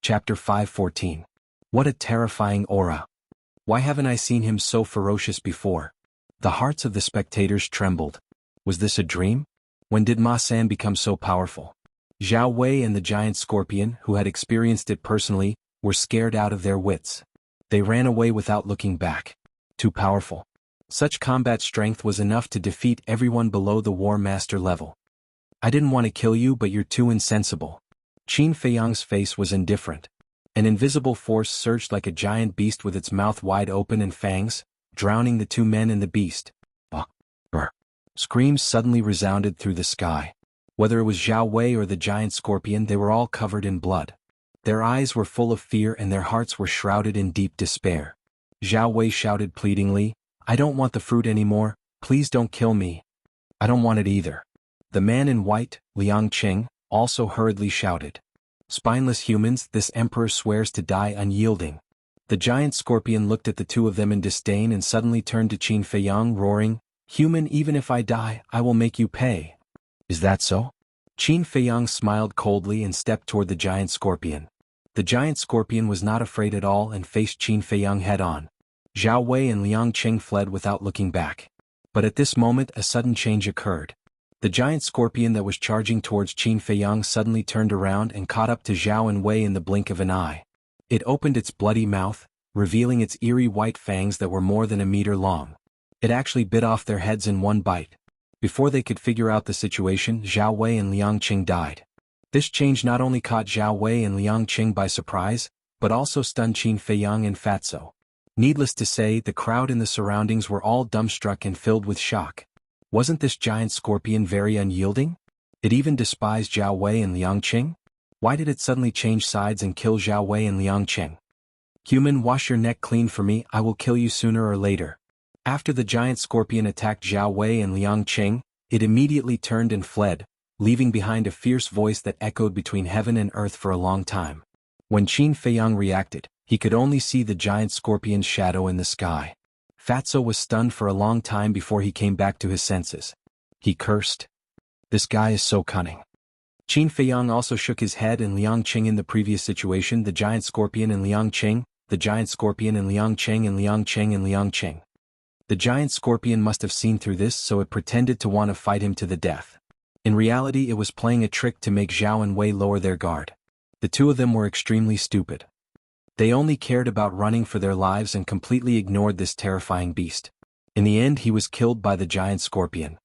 Chapter 514. What a terrifying aura. Why haven't I seen him so ferocious before? The hearts of the spectators trembled. Was this a dream? When did Ma San become so powerful? Zhao Wei and the giant scorpion, who had experienced it personally, were scared out of their wits. They ran away without looking back. Too powerful. Such combat strength was enough to defeat everyone below the War Master level. I didn't want to kill you, but you're too insensible. Qin Feiyang's face was indifferent. An invisible force surged like a giant beast with its mouth wide open and fangs, drowning the two men and the beast. Screams suddenly resounded through the sky. Whether it was Zhao Wei or the giant scorpion, they were all covered in blood. Their eyes were full of fear and their hearts were shrouded in deep despair. Zhao Wei shouted pleadingly, "I don't want the fruit anymore, please don't kill me." "I don't want it either." The man in white, Liang Qing, also hurriedly shouted. "Spineless humans, this emperor swears to die unyielding." The giant scorpion looked at the two of them in disdain and suddenly turned to Qin Feiyang, roaring, "Human, even if I die, I will make you pay." "Is that so?" Qin Feiyang smiled coldly and stepped toward the giant scorpion. The giant scorpion was not afraid at all and faced Qin Feiyang head-on. Zhao Wei and Liang Qing fled without looking back. But at this moment a sudden change occurred. The giant scorpion that was charging towards Qin Feiyang suddenly turned around and caught up to Zhao and Wei in the blink of an eye. It opened its bloody mouth, revealing its eerie white fangs that were more than a meter long. It actually bit off their heads in one bite. Before they could figure out the situation, Zhao Wei and Liang Qing died. This change not only caught Zhao Wei and Liang Qing by surprise, but also stunned Qin Feiyang and Fatso. Needless to say, the crowd in the surroundings were all dumbstruck and filled with shock. Wasn't this giant scorpion very unyielding? It even despised Zhao Wei and Liang Qing? Why did it suddenly change sides and kill Zhao Wei and Liang Qing? "Human, wash your neck clean for me, I will kill you sooner or later." After the giant scorpion attacked Zhao Wei and Liang Qing, it immediately turned and fled, leaving behind a fierce voice that echoed between heaven and earth for a long time. When Qin Feiyang reacted, he could only see the giant scorpion's shadow in the sky. Fatso was stunned for a long time before he came back to his senses. He cursed. "This guy is so cunning." Qin Feiyang also shook his head and Liang Qing. In the previous situation, the giant scorpion and Liang Qing, the giant scorpion and Liang Qing and Liang Qing and Liang Qing. The giant scorpion must have seen through this, so it pretended to want to fight him to the death. In reality, it was playing a trick to make Zhao and Wei lower their guard. The two of them were extremely stupid. They only cared about running for their lives and completely ignored this terrifying beast. In the end, he was killed by the giant scorpion.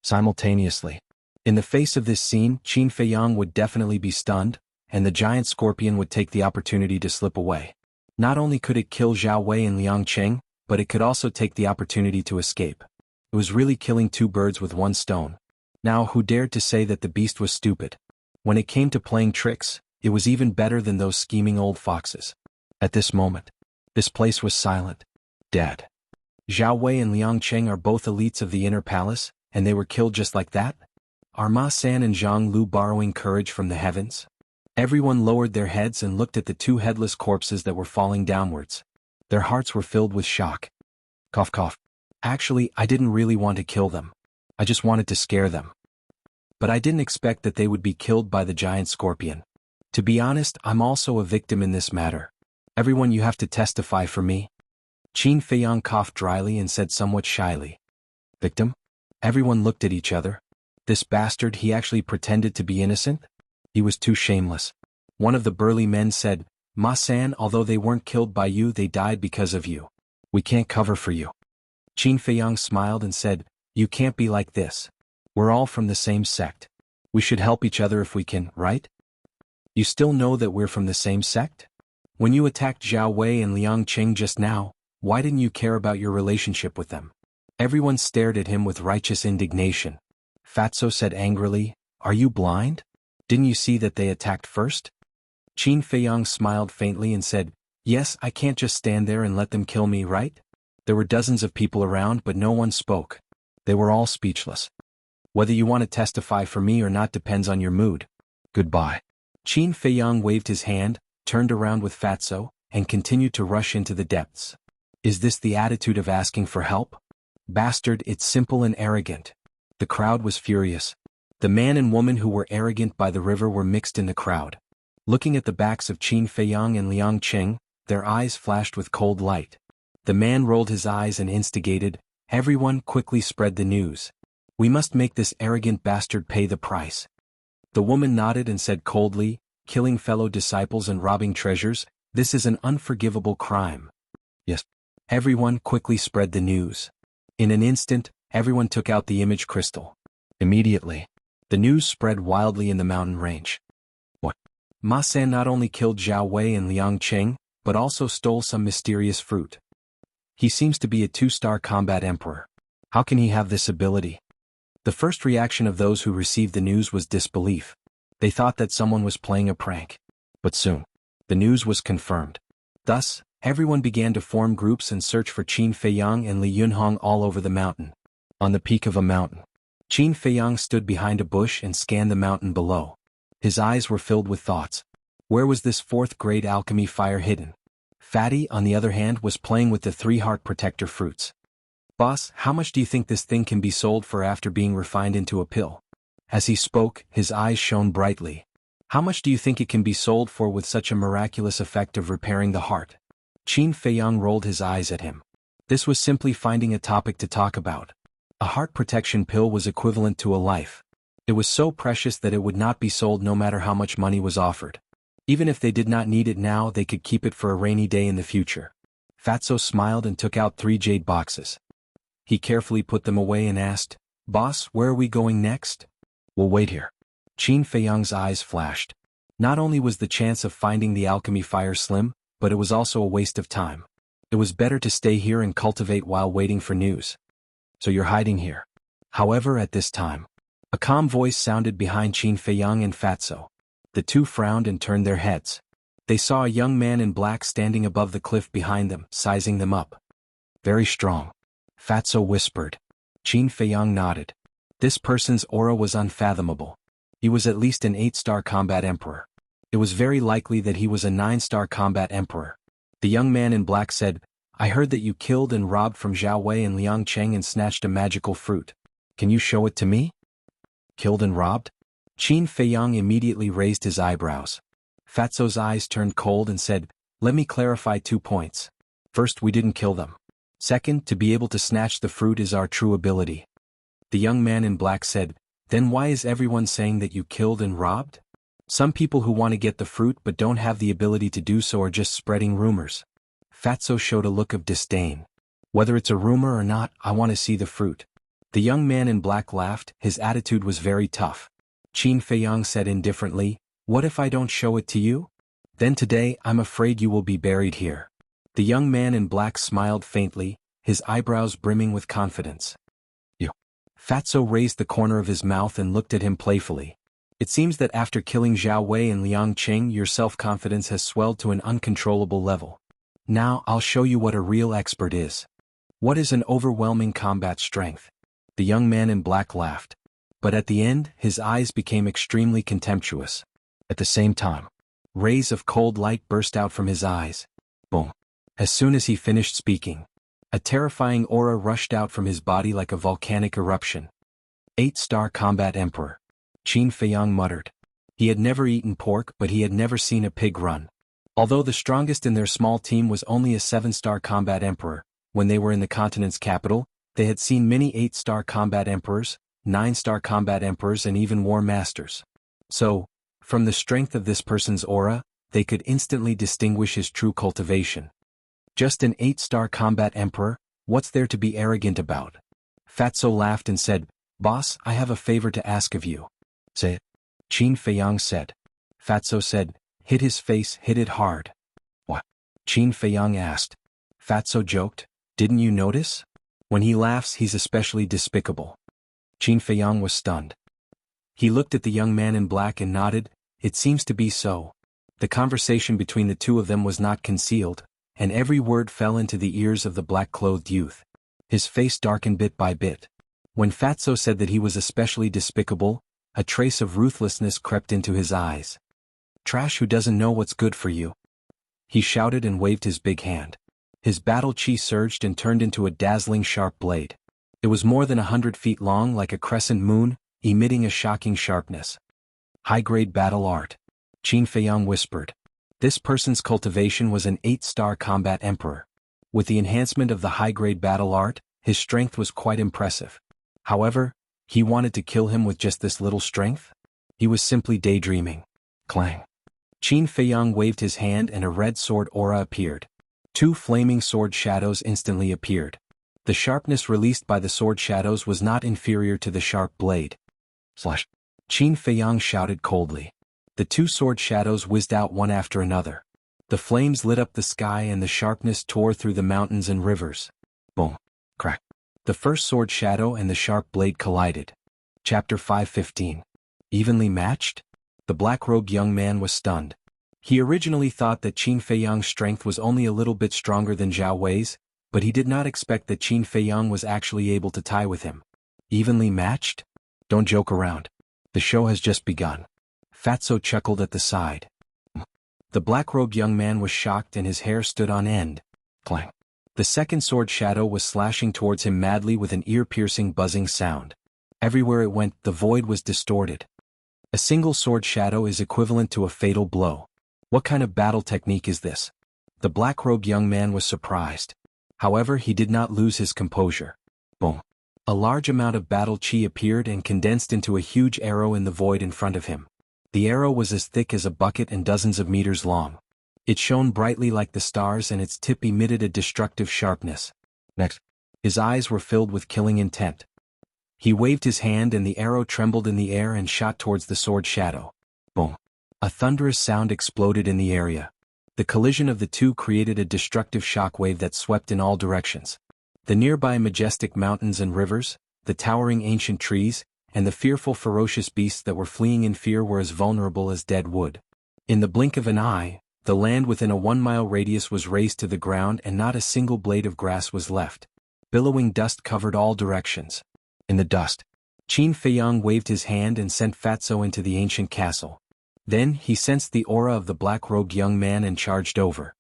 Simultaneously. In the face of this scene, Qin Feiyang would definitely be stunned, and the giant scorpion would take the opportunity to slip away. Not only could it kill Zhao Wei and Liang Qing, but it could also take the opportunity to escape. It was really killing two birds with one stone. Now, who dared to say that the beast was stupid? When it came to playing tricks, it was even better than those scheming old foxes. At this moment, this place was silent. Dead. Zhao Wei and Liang Qing are both elites of the inner palace, and they were killed just like that? Are Ma San and Zhang Lu borrowing courage from the heavens? Everyone lowered their heads and looked at the two headless corpses that were falling downwards. Their hearts were filled with shock. Cough cough. Actually, I didn't really want to kill them. I just wanted to scare them. But I didn't expect that they would be killed by the giant scorpion. To be honest, I'm also a victim in this matter. Everyone, you have to testify for me. Qin Feiyang coughed dryly and said somewhat shyly. Victim? Everyone looked at each other. This bastard, he actually pretended to be innocent? He was too shameless. One of the burly men said, Ma San, although they weren't killed by you, they died because of you. We can't cover for you. Qin Feiyang smiled and said, You can't be like this. We're all from the same sect. We should help each other if we can, right? You still know that we're from the same sect? When you attacked Zhao Wei and Liang Qing just now, why didn't you care about your relationship with them? Everyone stared at him with righteous indignation. Fatso said angrily, Are you blind? Didn't you see that they attacked first? Qin Feiyang smiled faintly and said, Yes, I can't just stand there and let them kill me, right? There were dozens of people around, but no one spoke. They were all speechless. Whether you want to testify for me or not depends on your mood. Goodbye. Qin Feiyang waved his hand, turned around with Fatso, and continued to rush into the depths. Is this the attitude of asking for help? Bastard, it's simple and arrogant. The crowd was furious. The man and woman who were arrogant by the river were mixed in the crowd. Looking at the backs of Qin Feiyang and Liang Qing, their eyes flashed with cold light. The man rolled his eyes and instigated, "Everyone quickly spread the news. We must make this arrogant bastard pay the price." The woman nodded and said coldly, "Killing fellow disciples and robbing treasures, this is an unforgivable crime." "Yes." Everyone quickly spread the news. In an instant, everyone took out the image crystal. Immediately, the news spread wildly in the mountain range. "What? Ma San not only killed Zhao Wei and Liang Qing, but also stole some mysterious fruit. He seems to be a 2-star combat emperor. How can he have this ability?" The first reaction of those who received the news was disbelief. They thought that someone was playing a prank. But soon, the news was confirmed. Thus, everyone began to form groups and search for Qin Feiyang and Li Yunhong all over the mountain. On the peak of a mountain, Qin Feiyang stood behind a bush and scanned the mountain below. His eyes were filled with thoughts. Where was this 4th-grade alchemy fire hidden? Fatty, on the other hand, was playing with the 3-heart protector fruits. "Boss, how much do you think this thing can be sold for after being refined into a pill?" As he spoke, his eyes shone brightly. "How much do you think it can be sold for with such a miraculous effect of repairing the heart?" Qin Feiyang rolled his eyes at him. This was simply finding a topic to talk about. A heart protection pill was equivalent to a life. It was so precious that it would not be sold no matter how much money was offered. Even if they did not need it now, they could keep it for a rainy day in the future. Fatso smiled and took out 3 jade boxes. He carefully put them away and asked, "Boss, where are we going next?" "We'll wait here." Qin Feiyang's eyes flashed. Not only was the chance of finding the alchemy fire slim, but it was also a waste of time. It was better to stay here and cultivate while waiting for news. "So you're hiding here." However, at this time, a calm voice sounded behind Qin Feiyang and Fatso. The two frowned and turned their heads. They saw a young man in black standing above the cliff behind them, sizing them up. "Very strong," Fatso whispered. Qin Feiyang nodded. This person's aura was unfathomable. He was at least an 8-star combat emperor. It was very likely that he was a 9-star combat emperor. The young man in black said, "I heard that you killed and robbed from Zhao Wei and Liang Qing and snatched a magical fruit. Can you show it to me?" "Killed and robbed?" Qin Feiyang immediately raised his eyebrows. Fatso's eyes turned cold and said, "Let me clarify 2 points. First, we didn't kill them. Second, to be able to snatch the fruit is our true ability." The young man in black said, "Then why is everyone saying that you killed and robbed? Some people who want to get the fruit but don't have the ability to do so are just spreading rumors." Fatso showed a look of disdain. "Whether it's a rumor or not, I want to see the fruit." The young man in black laughed. His attitude was very tough. Qin Feiyang said indifferently, "What if I don't show it to you? Then today I'm afraid you will be buried here." The young man in black smiled faintly, his eyebrows brimming with confidence. "You." Fatso raised the corner of his mouth and looked at him playfully. "It seems that after killing Zhao Wei and Liang Qing, your self-confidence has swelled to an uncontrollable level. Now I'll show you what a real expert is. What is an overwhelming combat strength?" The young man in black laughed. But at the end, his eyes became extremely contemptuous. At the same time, rays of cold light burst out from his eyes. Boom. As soon as he finished speaking, a terrifying aura rushed out from his body like a volcanic eruption. 8-star combat emperor. Qin Feiyang muttered. He had never eaten pork, but he had never seen a pig run. Although the strongest in their small team was only a 7-star combat emperor, when they were in the continent's capital, they had seen many 8-star combat emperors, 9-star combat emperors and even war masters. So, from the strength of this person's aura, they could instantly distinguish his true cultivation. Just an 8-star combat emperor, what's there to be arrogant about? Fatso laughed and said, "Boss, I have a favor to ask of you." "Say it," Qin Feiyang said. Fatso said, "Hit his face, hit it hard." "What?" Qin Feiyang asked. Fatso joked, "Didn't you notice? When he laughs, he's especially despicable." Qin Feiyang was stunned. He looked at the young man in black and nodded. It seems to be so. The conversation between the two of them was not concealed, and every word fell into the ears of the black-clothed youth. His face darkened bit by bit. When Fatso said that he was especially despicable, a trace of ruthlessness crept into his eyes. "Trash who doesn't know what's good for you." He shouted and waved his big hand. His battle chi surged and turned into a dazzling sharp blade. It was more than 100 feet long, like a crescent moon, emitting a shocking sharpness. High-grade battle art. Qin Feiyang whispered. This person's cultivation was an 8-star combat emperor. With the enhancement of the high-grade battle art, his strength was quite impressive. However, he wanted to kill him with just this little strength? He was simply daydreaming. Clang. Qin Feiyang waved his hand and a red sword aura appeared. 2 flaming sword shadows instantly appeared. The sharpness released by the sword shadows was not inferior to the sharp blade. Slash. Qin Feiyang shouted coldly. The 2 sword shadows whizzed out one after another. The flames lit up the sky and the sharpness tore through the mountains and rivers. Boom. Crack. The first sword shadow and the sharp blade collided. Chapter 5:15. Evenly matched? The black-robed young man was stunned. He originally thought that Qin Feiyang's strength was only a little bit stronger than Zhao Wei's, but he did not expect that Qin Feiyang was actually able to tie with him. Evenly matched? Don't joke around. The show has just begun. Fatso chuckled at the side. The black-robed young man was shocked and his hair stood on end. Clang. The second sword shadow was slashing towards him madly with an ear-piercing buzzing sound. Everywhere it went, the void was distorted. A single sword shadow is equivalent to a fatal blow. What kind of battle technique is this? The black-robed young man was surprised. However, he did not lose his composure. Boom. A large amount of battle chi appeared and condensed into a huge arrow in the void in front of him. The arrow was as thick as a bucket and dozens of meters long. It shone brightly like the stars and its tip emitted a destructive sharpness. Next. His eyes were filled with killing intent. He waved his hand and the arrow trembled in the air and shot towards the sword shadow. Boom. A thunderous sound exploded in the area. The collision of the two created a destructive shockwave that swept in all directions. The nearby majestic mountains and rivers, the towering ancient trees, and the fearful ferocious beasts that were fleeing in fear were as vulnerable as dead wood. In the blink of an eye, the land within a 1-mile radius was razed to the ground and not a single blade of grass was left. Billowing dust covered all directions. In the dust, Qin Feiyang waved his hand and sent Fatso into the ancient castle. Then he sensed the aura of the black-robed young man and charged over.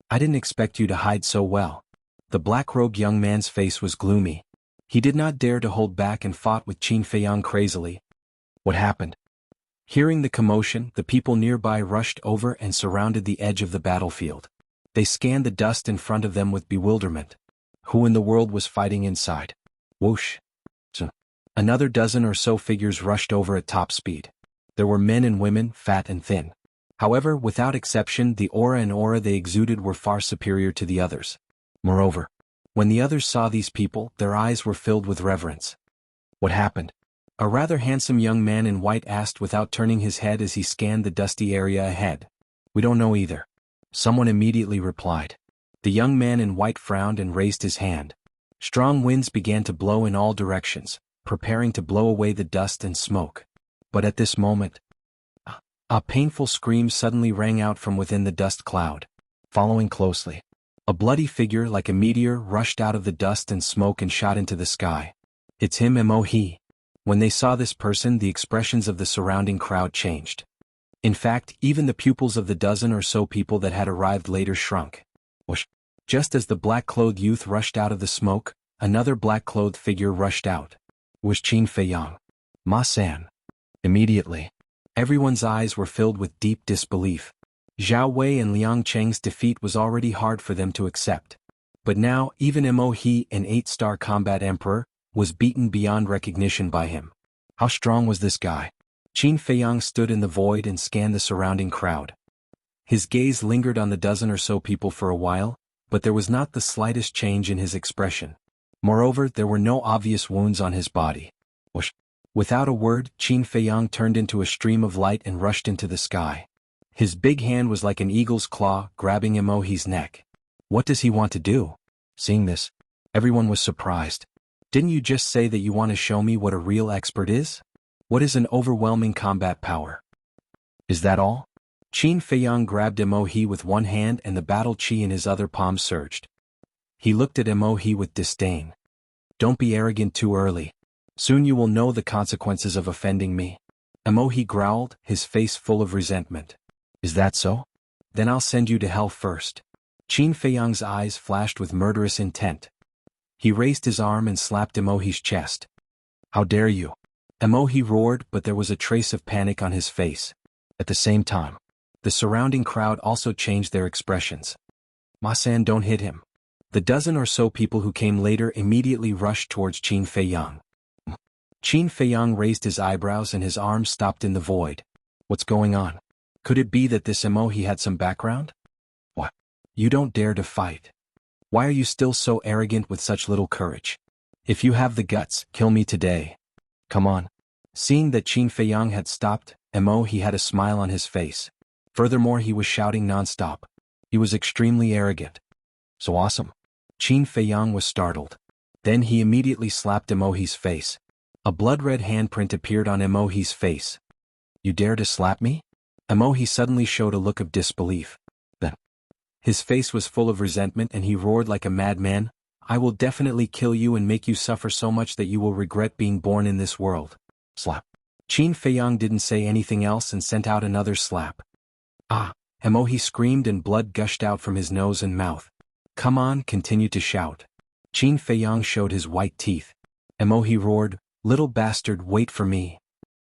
I didn't expect you to hide so well. The black-robed young man's face was gloomy. He did not dare to hold back and fought with Qin Feiyang crazily. What happened? Hearing the commotion, the people nearby rushed over and surrounded the edge of the battlefield. They scanned the dust in front of them with bewilderment. Who in the world was fighting inside? Whoosh. Another dozen or so figures rushed over at top speed. There were men and women, fat and thin. However, without exception, the aura they exuded were far superior to the others. Moreover, when the others saw these people, their eyes were filled with reverence. What happened? A rather handsome young man in white asked without turning his head as he scanned the dusty area ahead. We don't know either. Someone immediately replied. The young man in white frowned and raised his hand. Strong winds began to blow in all directions, preparing to blow away the dust and smoke. But at this moment, a painful scream suddenly rang out from within the dust cloud. Following closely, a bloody figure like a meteor rushed out of the dust and smoke and shot into the sky. It's him, Mo. When they saw this person, the expressions of the surrounding crowd changed. In fact, even the pupils of the dozen or so people that had arrived later shrunk. Whoosh. Just as the black-clothed youth rushed out of the smoke, another black-clothed figure rushed out. It was Qin Feiyang. Ma-san. Immediately, everyone's eyes were filled with deep disbelief. Zhao Wei and Liang Cheng's defeat was already hard for them to accept. But now, even Mo, an 8-star combat emperor, was beaten beyond recognition by him. How strong was this guy? Qin Feiyang stood in the void and scanned the surrounding crowd. His gaze lingered on the dozen or so people for a while, but there was not the slightest change in his expression. Moreover, there were no obvious wounds on his body. Whoosh. Without a word, Qin Feiyang turned into a stream of light and rushed into the sky. His big hand was like an eagle's claw, grabbing Mo's neck. What does he want to do? Seeing this, everyone was surprised. Didn't you just say that you want to show me what a real expert is? What is an overwhelming combat power? Is that all? Qin Feiyang grabbed Mo with one hand and the battle chi in his other palm surged. He looked at Mo with disdain. Don't be arrogant too early. Soon you will know the consequences of offending me. Mo growled, his face full of resentment. Is that so? Then I'll send you to hell first. Qin Feiyang's eyes flashed with murderous intent. He raised his arm and slapped Mo's chest. How dare you? Mo roared, but there was a trace of panic on his face. At the same time, The surrounding crowd also changed their expressions. Ma-san, don't hit him. The dozen or so people who came later immediately rushed towards Qin Feiyang. Qin Feiyang raised his eyebrows and his arms stopped in the void. What's going on? Could it be that this emoji had some background? What? You don't dare to fight. Why are you still so arrogant with such little courage? If you have the guts, kill me today. Come on. Seeing that Qin Feiyang had stopped, he had a smile on his face. Furthermore, he was shouting non-stop. He was extremely arrogant. So awesome. Qin Feiyang was startled. Then he immediately slapped Emohi's face. A blood-red handprint appeared on Emohi's face. You dare to slap me? Emohi suddenly showed a look of disbelief. Then, his face was full of resentment and he roared like a madman, I will definitely kill you and make you suffer so much that you will regret being born in this world. Slap. Qin Feiyang didn't say anything else and sent out another slap. Ah! Emohi screamed and blood gushed out from his nose and mouth. Come on, continue to shout. Qin Feiyang showed his white teeth. Emohi roared, little bastard, wait for me.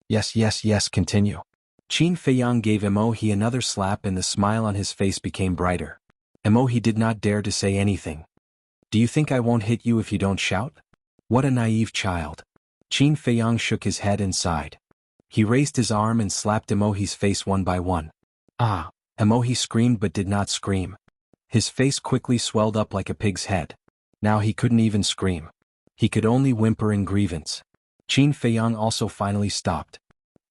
Yes, yes, yes, continue. Qin Feiyang gave Emohi another slap and the smile on his face became brighter. Emohi did not dare to say anything. Do you think I won't hit you if you don't shout? What a naive child. Qin Feiyang shook his head and sighed. He raised his arm and slapped Emohi's face one by one. Ah! Emohi screamed but did not scream. His face quickly swelled up like a pig's head. Now he couldn't even scream. He could only whimper in grievance. Qin Feiyang also finally stopped.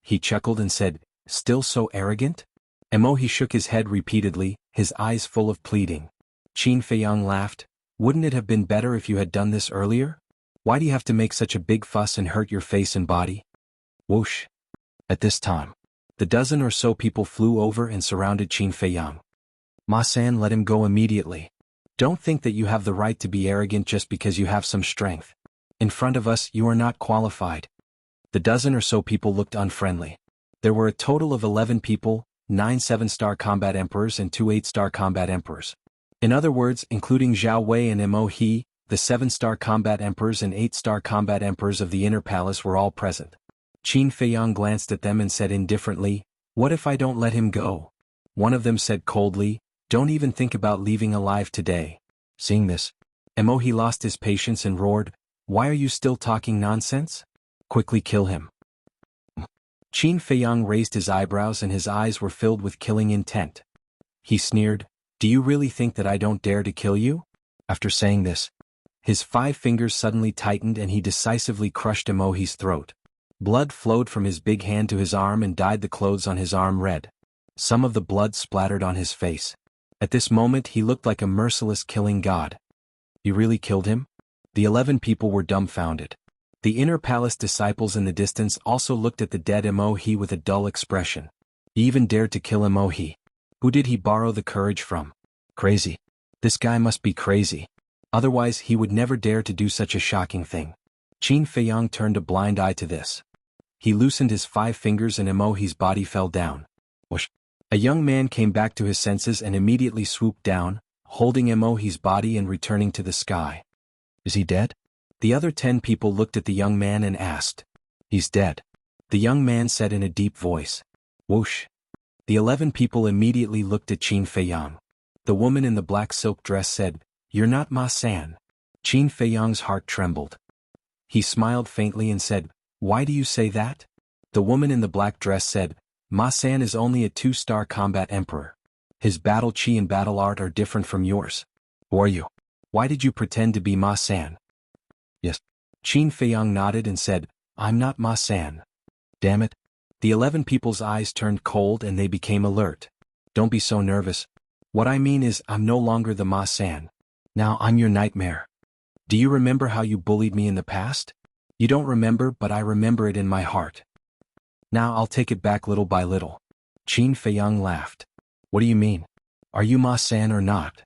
He chuckled and said, still so arrogant? Emohi shook his head repeatedly, his eyes full of pleading. Qin Feiyang laughed. Wouldn't it have been better if you had done this earlier? Why do you have to make such a big fuss and hurt your face and body? Whoosh. At this time, the dozen or so people flew over and surrounded Qin Feiyang. Ma-san, let him go immediately. Don't think that you have the right to be arrogant just because you have some strength. In front of us, you are not qualified. The dozen or so people looked unfriendly. There were a total of 11 people, 9 7-star combat emperors and 2 8-star combat emperors. In other words, including Zhao Wei and Mo He, the 7-star combat emperors and 8-star combat emperors of the inner palace were all present. Qin Feiyang glanced at them and said indifferently, what if I don't let him go? One of them said coldly, don't even think about leaving alive today. Seeing this, Mo He lost his patience and roared, why are you still talking nonsense? Quickly kill him. Qin Feiyang raised his eyebrows and his eyes were filled with killing intent. He sneered, do you really think that I don't dare to kill you? After saying this, his 5 fingers suddenly tightened and he decisively crushed Emohi's throat. Blood flowed from his big hand to his arm and dyed the clothes on his arm red. Some of the blood splattered on his face. At this moment he looked like a merciless killing god. You really killed him? The 11 people were dumbfounded. The inner palace disciples in the distance also looked at the dead Emohi with a dull expression. He even dared to kill Emohi. Who did he borrow the courage from? Crazy. This guy must be crazy. Otherwise he would never dare to do such a shocking thing. Qin Feiyang turned a blind eye to this. He loosened his 5 fingers and Emohi's body fell down. Whoosh. A young man came back to his senses and immediately swooped down, holding Emohi's body and returning to the sky. Is he dead? The other 10 people looked at the young man and asked. He's dead. The young man said in a deep voice. Whoosh. The 11 people immediately looked at Qin Feiyang. The woman in the black silk dress said, You're not Ma-san. Qin Feiyang's heart trembled. He smiled faintly and said, Why do you say that? The woman in the black dress said, Ma-san is only a 2-star combat emperor. His battle chi and battle art are different from yours. Who are you? Why did you pretend to be Ma-san? Yes. Qin Feiyang nodded and said, I'm not Ma-san. Damn it. The 11 people's eyes turned cold and they became alert. Don't be so nervous. What I mean is I'm no longer the Ma-san. Now I'm your nightmare. Do you remember how you bullied me in the past? You don't remember, but I remember it in my heart. Now I'll take it back little by little. Qin Feiyang laughed. What do you mean? Are you Ma-san or not?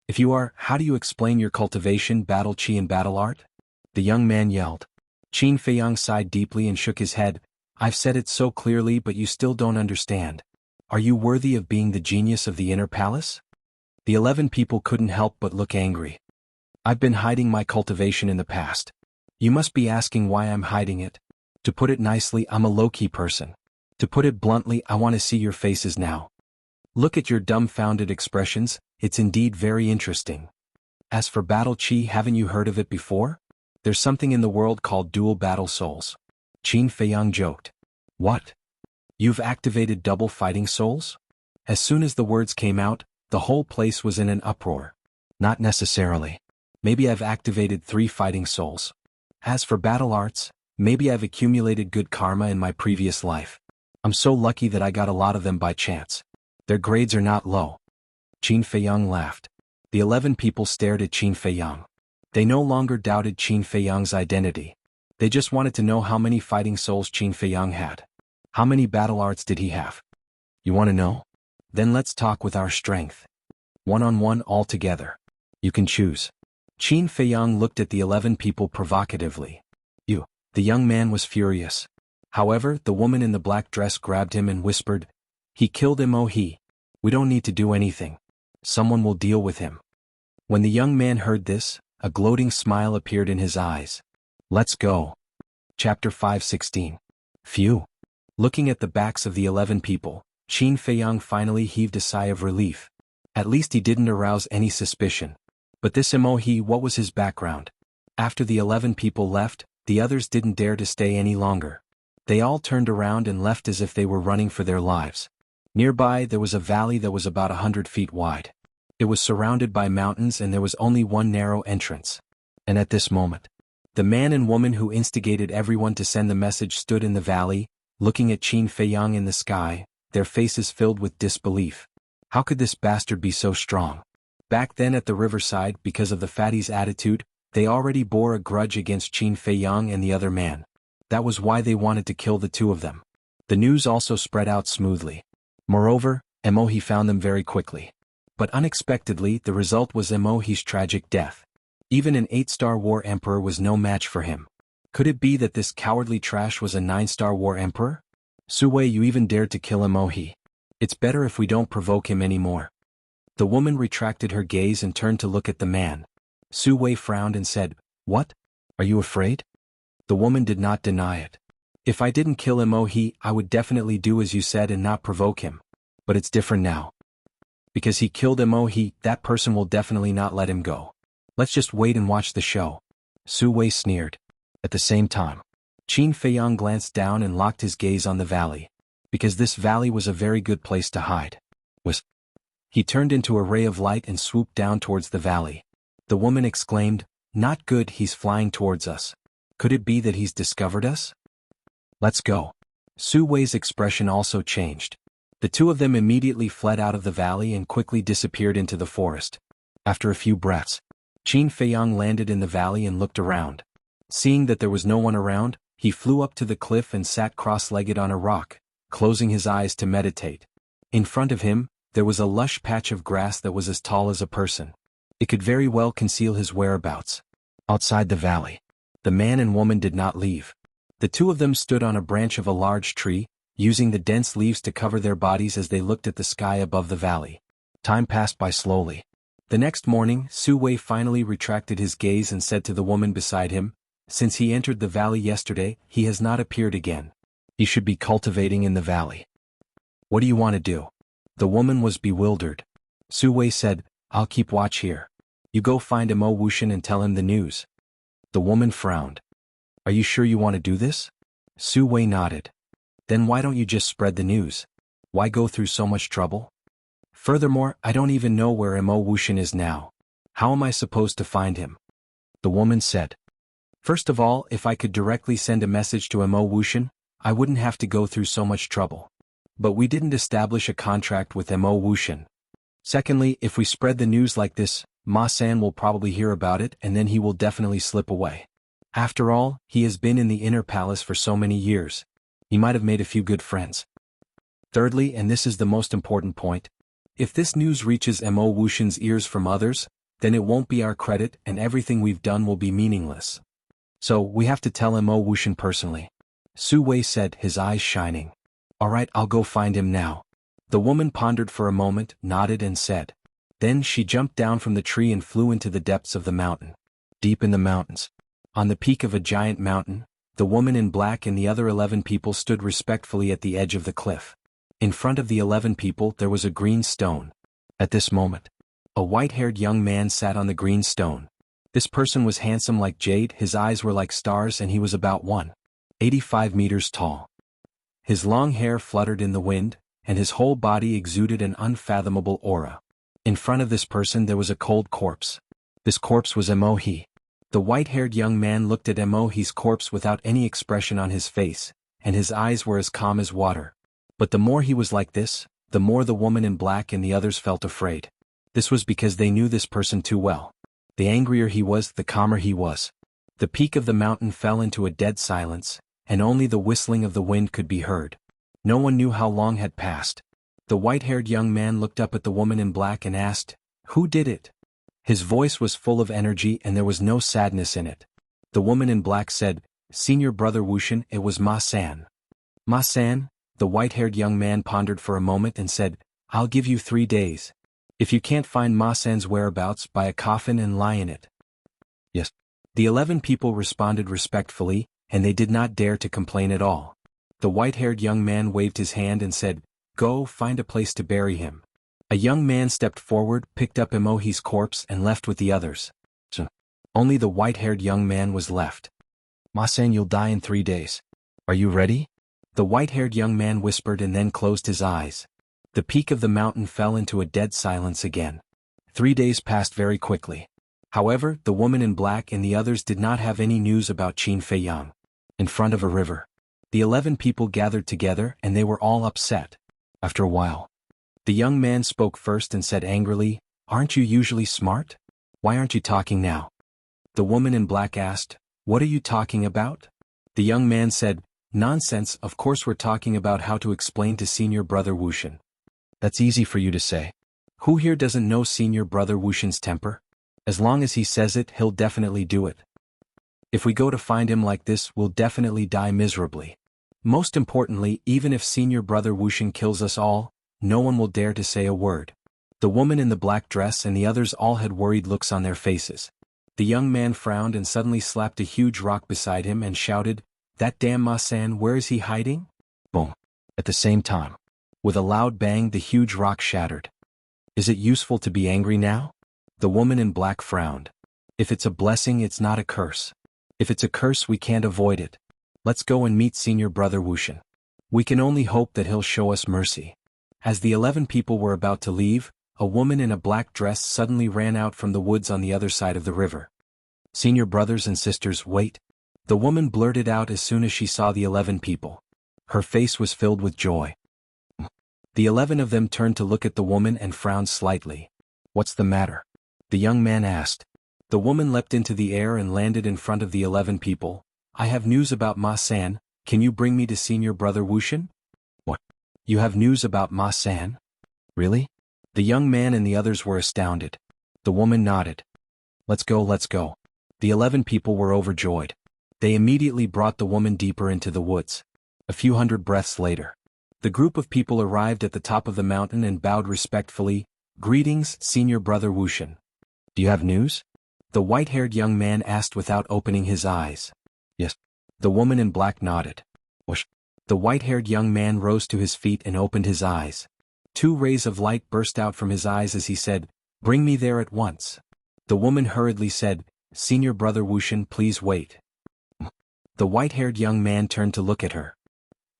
If you are, how do you explain your cultivation, battle chi and battle art? The young man yelled. Qin Feiyang sighed deeply and shook his head. I've said it so clearly but you still don't understand. Are you worthy of being the genius of the inner palace? The 11 people couldn't help but look angry. I've been hiding my cultivation in the past. You must be asking why I'm hiding it. To put it nicely, I'm a low-key person. To put it bluntly, I want to see your faces now. Look at your dumbfounded expressions, it's indeed very interesting. As for battle chi, haven't you heard of it before? There's something in the world called dual battle souls. Qin Feiyang joked. What? You've activated double fighting souls? As soon as the words came out, the whole place was in an uproar. Not necessarily. Maybe I've activated 3 fighting souls. As for battle arts, maybe I've accumulated good karma in my previous life. I'm so lucky that I got a lot of them by chance. Their grades are not low. Qin Feiyang laughed. The 11 people stared at Qin Feiyang. They no longer doubted Qin Feiyang's identity. They just wanted to know how many fighting souls Qin Feiyang had. How many battle arts did he have? You want to know? Then let's talk with our strength. One-on-one all together. You can choose. Qin Feiyang looked at the 11 people provocatively. You. The young man was furious. However, the woman in the black dress grabbed him and whispered, He killed Mo. We don't need to do anything. Someone will deal with him. When the young man heard this, a gloating smile appeared in his eyes. Let's go. Chapter 5:16. Phew. Looking at the backs of the 11 people, Qin Feiyang finally heaved a sigh of relief. At least he didn't arouse any suspicion. But this Mo, what was his background? After the 11 people left, the others didn't dare to stay any longer. They all turned around and left as if they were running for their lives. Nearby there was a valley that was about 100 feet wide. It was surrounded by mountains and there was only one narrow entrance. And at this moment, the man and woman who instigated everyone to send the message stood in the valley, looking at Qin Feiyang in the sky, their faces filled with disbelief. How could this bastard be so strong? Back then at the riverside, because of the fatty's attitude, they already bore a grudge against Qin Feiyang and the other man. That was why they wanted to kill the two of them. The news also spread out smoothly. Moreover, Mo found them very quickly. But unexpectedly, the result was Mo's tragic death. Even an 8-star war emperor was no match for him. Could it be that this cowardly trash was a 9-star war emperor? Suwei, you even dared to kill Mo. It's better if we don't provoke him anymore. The woman retracted her gaze and turned to look at the man. Suwei frowned and said, What? Are you afraid? The woman did not deny it. If I didn't kill Mo, I would definitely do as you said and not provoke him. But it's different now. Because he killed Mo, that person will definitely not let him go. Let's just wait and watch the show. Suwei sneered. At the same time, Qin Feiyang glanced down and locked his gaze on the valley. Because this valley was a very good place to hide. He turned into a ray of light and swooped down towards the valley. The woman exclaimed, Not good, he's flying towards us. Could it be that he's discovered us? Let's go. Suwei's expression also changed. The two of them immediately fled out of the valley and quickly disappeared into the forest. After a few breaths, Qin Feiyang landed in the valley and looked around. Seeing that there was no one around, he flew up to the cliff and sat cross-legged on a rock, closing his eyes to meditate. In front of him, there was a lush patch of grass that was as tall as a person. It could very well conceal his whereabouts. Outside the valley, the man and woman did not leave. The two of them stood on a branch of a large tree, using the dense leaves to cover their bodies as they looked at the sky above the valley. Time passed by slowly. The next morning, Suwei finally retracted his gaze and said to the woman beside him, Since he entered the valley yesterday, he has not appeared again. He should be cultivating in the valley. What do you want to do? The woman was bewildered. Suwei said, I'll keep watch here. You go find Mo Wuxian and tell him the news. The woman frowned. Are you sure you want to do this? Suwei nodded. Then why don't you just spread the news? Why go through so much trouble? Furthermore, I don't even know where Mo Wuxian is now. How am I supposed to find him? The woman said. First of all, if I could directly send a message to Mo Wuxian, I wouldn't have to go through so much trouble. But we didn't establish a contract with Mo Wuxian. Secondly, if we spread the news like this, Ma-san will probably hear about it and then he will definitely slip away. After all, he has been in the inner palace for so many years. He might have made a few good friends. Thirdly, and this is the most important point, if this news reaches Mo Wuxian's ears from others, then it won't be our credit and everything we've done will be meaningless. So, we have to tell Mo Wuxian personally. Suwei said, his eyes shining. Alright, I'll go find him now. The woman pondered for a moment, nodded and said. Then she jumped down from the tree and flew into the depths of the mountain. Deep in the mountains, on the peak of a giant mountain, the woman in black and the other 11 people stood respectfully at the edge of the cliff. In front of the 11 people there was a green stone. At this moment, a white-haired young man sat on the green stone. This person was handsome like jade, his eyes were like stars, and he was about 185 meters tall. His long hair fluttered in the wind, and his whole body exuded an unfathomable aura. In front of this person there was a cold corpse. This corpse was Emohi. The white-haired young man looked at Emohi's corpse without any expression on his face, and his eyes were as calm as water. But the more he was like this, the more the woman in black and the others felt afraid. This was because they knew this person too well. The angrier he was, the calmer he was. The peak of the mountain fell into a dead silence, and only the whistling of the wind could be heard. No one knew how long had passed. The white-haired young man looked up at the woman in black and asked, "Who did it?" His voice was full of energy and there was no sadness in it. The woman in black said, "Senior Brother Wuxian, it was Ma-san." "Ma-san?" The white-haired young man pondered for a moment and said, "I'll give you 3 days. If you can't find Ma-san's whereabouts, buy a coffin and lie in it." "Yes." The 11 people responded respectfully, and they did not dare to complain at all. The white-haired young man waved his hand and said, "Go find a place to bury him." A young man stepped forward, picked up Emohi's corpse and left with the others. So, only the white-haired young man was left. "Ma-san, you'll die in 3 days. Are you ready?" The white-haired young man whispered and then closed his eyes. The peak of the mountain fell into a dead silence again. 3 days passed very quickly. However, the woman in black and the others did not have any news about Qin Feiyang. In front of a river, the 11 people gathered together and they were all upset. After a while, the young man spoke first and said angrily, "Aren't you usually smart? Why aren't you talking now?" The woman in black asked, "What are you talking about?" The young man said, "Nonsense, of course we're talking about how to explain to Senior Brother Wuxian." "That's easy for you to say. Who here doesn't know Senior Brother Wuxian's temper? As long as he says it, he'll definitely do it. If we go to find him like this, we'll definitely die miserably. Most importantly, even if Senior Brother Wuxian kills us all, no one will dare to say a word." The woman in the black dress and the others all had worried looks on their faces. The young man frowned and suddenly slapped a huge rock beside him and shouted, "That damn Ma-san, where is he hiding?" Boom. At the same time, with a loud bang, the huge rock shattered. "Is it useful to be angry now?" The woman in black frowned. "If it's a blessing, it's not a curse. If it's a curse, we can't avoid it. Let's go and meet Senior Brother Wuxian. We can only hope that he'll show us mercy." As the 11 people were about to leave, a woman in a black dress suddenly ran out from the woods on the other side of the river. "Senior brothers and sisters, wait." The woman blurted out as soon as she saw the 11 people. Her face was filled with joy. The 11 of them turned to look at the woman and frowned slightly. "What's the matter?" the young man asked. The woman leapt into the air and landed in front of the 11 people. "I have news about Ma-san, can you bring me to Senior Brother Wuxian?" "What? You have news about Ma-san? Really?" The young man and the others were astounded. The woman nodded. Let's go, let's go." The 11 people were overjoyed. They immediately brought the woman deeper into the woods. A few hundred breaths later, the group of people arrived at the top of the mountain and bowed respectfully. "Greetings, Senior Brother Wuxian. Do you have news?" the white-haired young man asked without opening his eyes. "Yes." The woman in black nodded. Whoosh. The white-haired young man rose to his feet and opened his eyes. 2 rays of light burst out from his eyes as he said, "Bring me there at once." The woman hurriedly said, "Senior Brother Wuxian, please wait." The white-haired young man turned to look at her.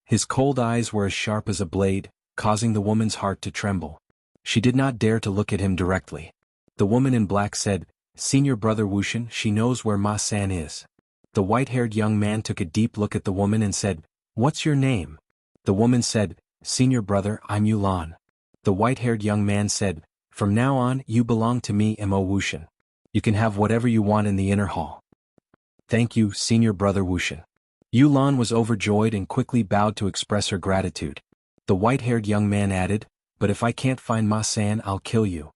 His cold eyes were as sharp as a blade, causing the woman's heart to tremble. She did not dare to look at him directly. The woman in black said, "Senior Brother Wuxian, she knows where Ma-san is." The white-haired young man took a deep look at the woman and said, "What's your name?" The woman said, "Senior Brother, I'm Yulan." The white-haired young man said, "From now on, you belong to me, Mo Wuxian. You can have whatever you want in the inner hall." "Thank you, Senior Brother Wuxian." Yulan was overjoyed and quickly bowed to express her gratitude. The white-haired young man added, "But if I can't find Ma-san, I'll kill you."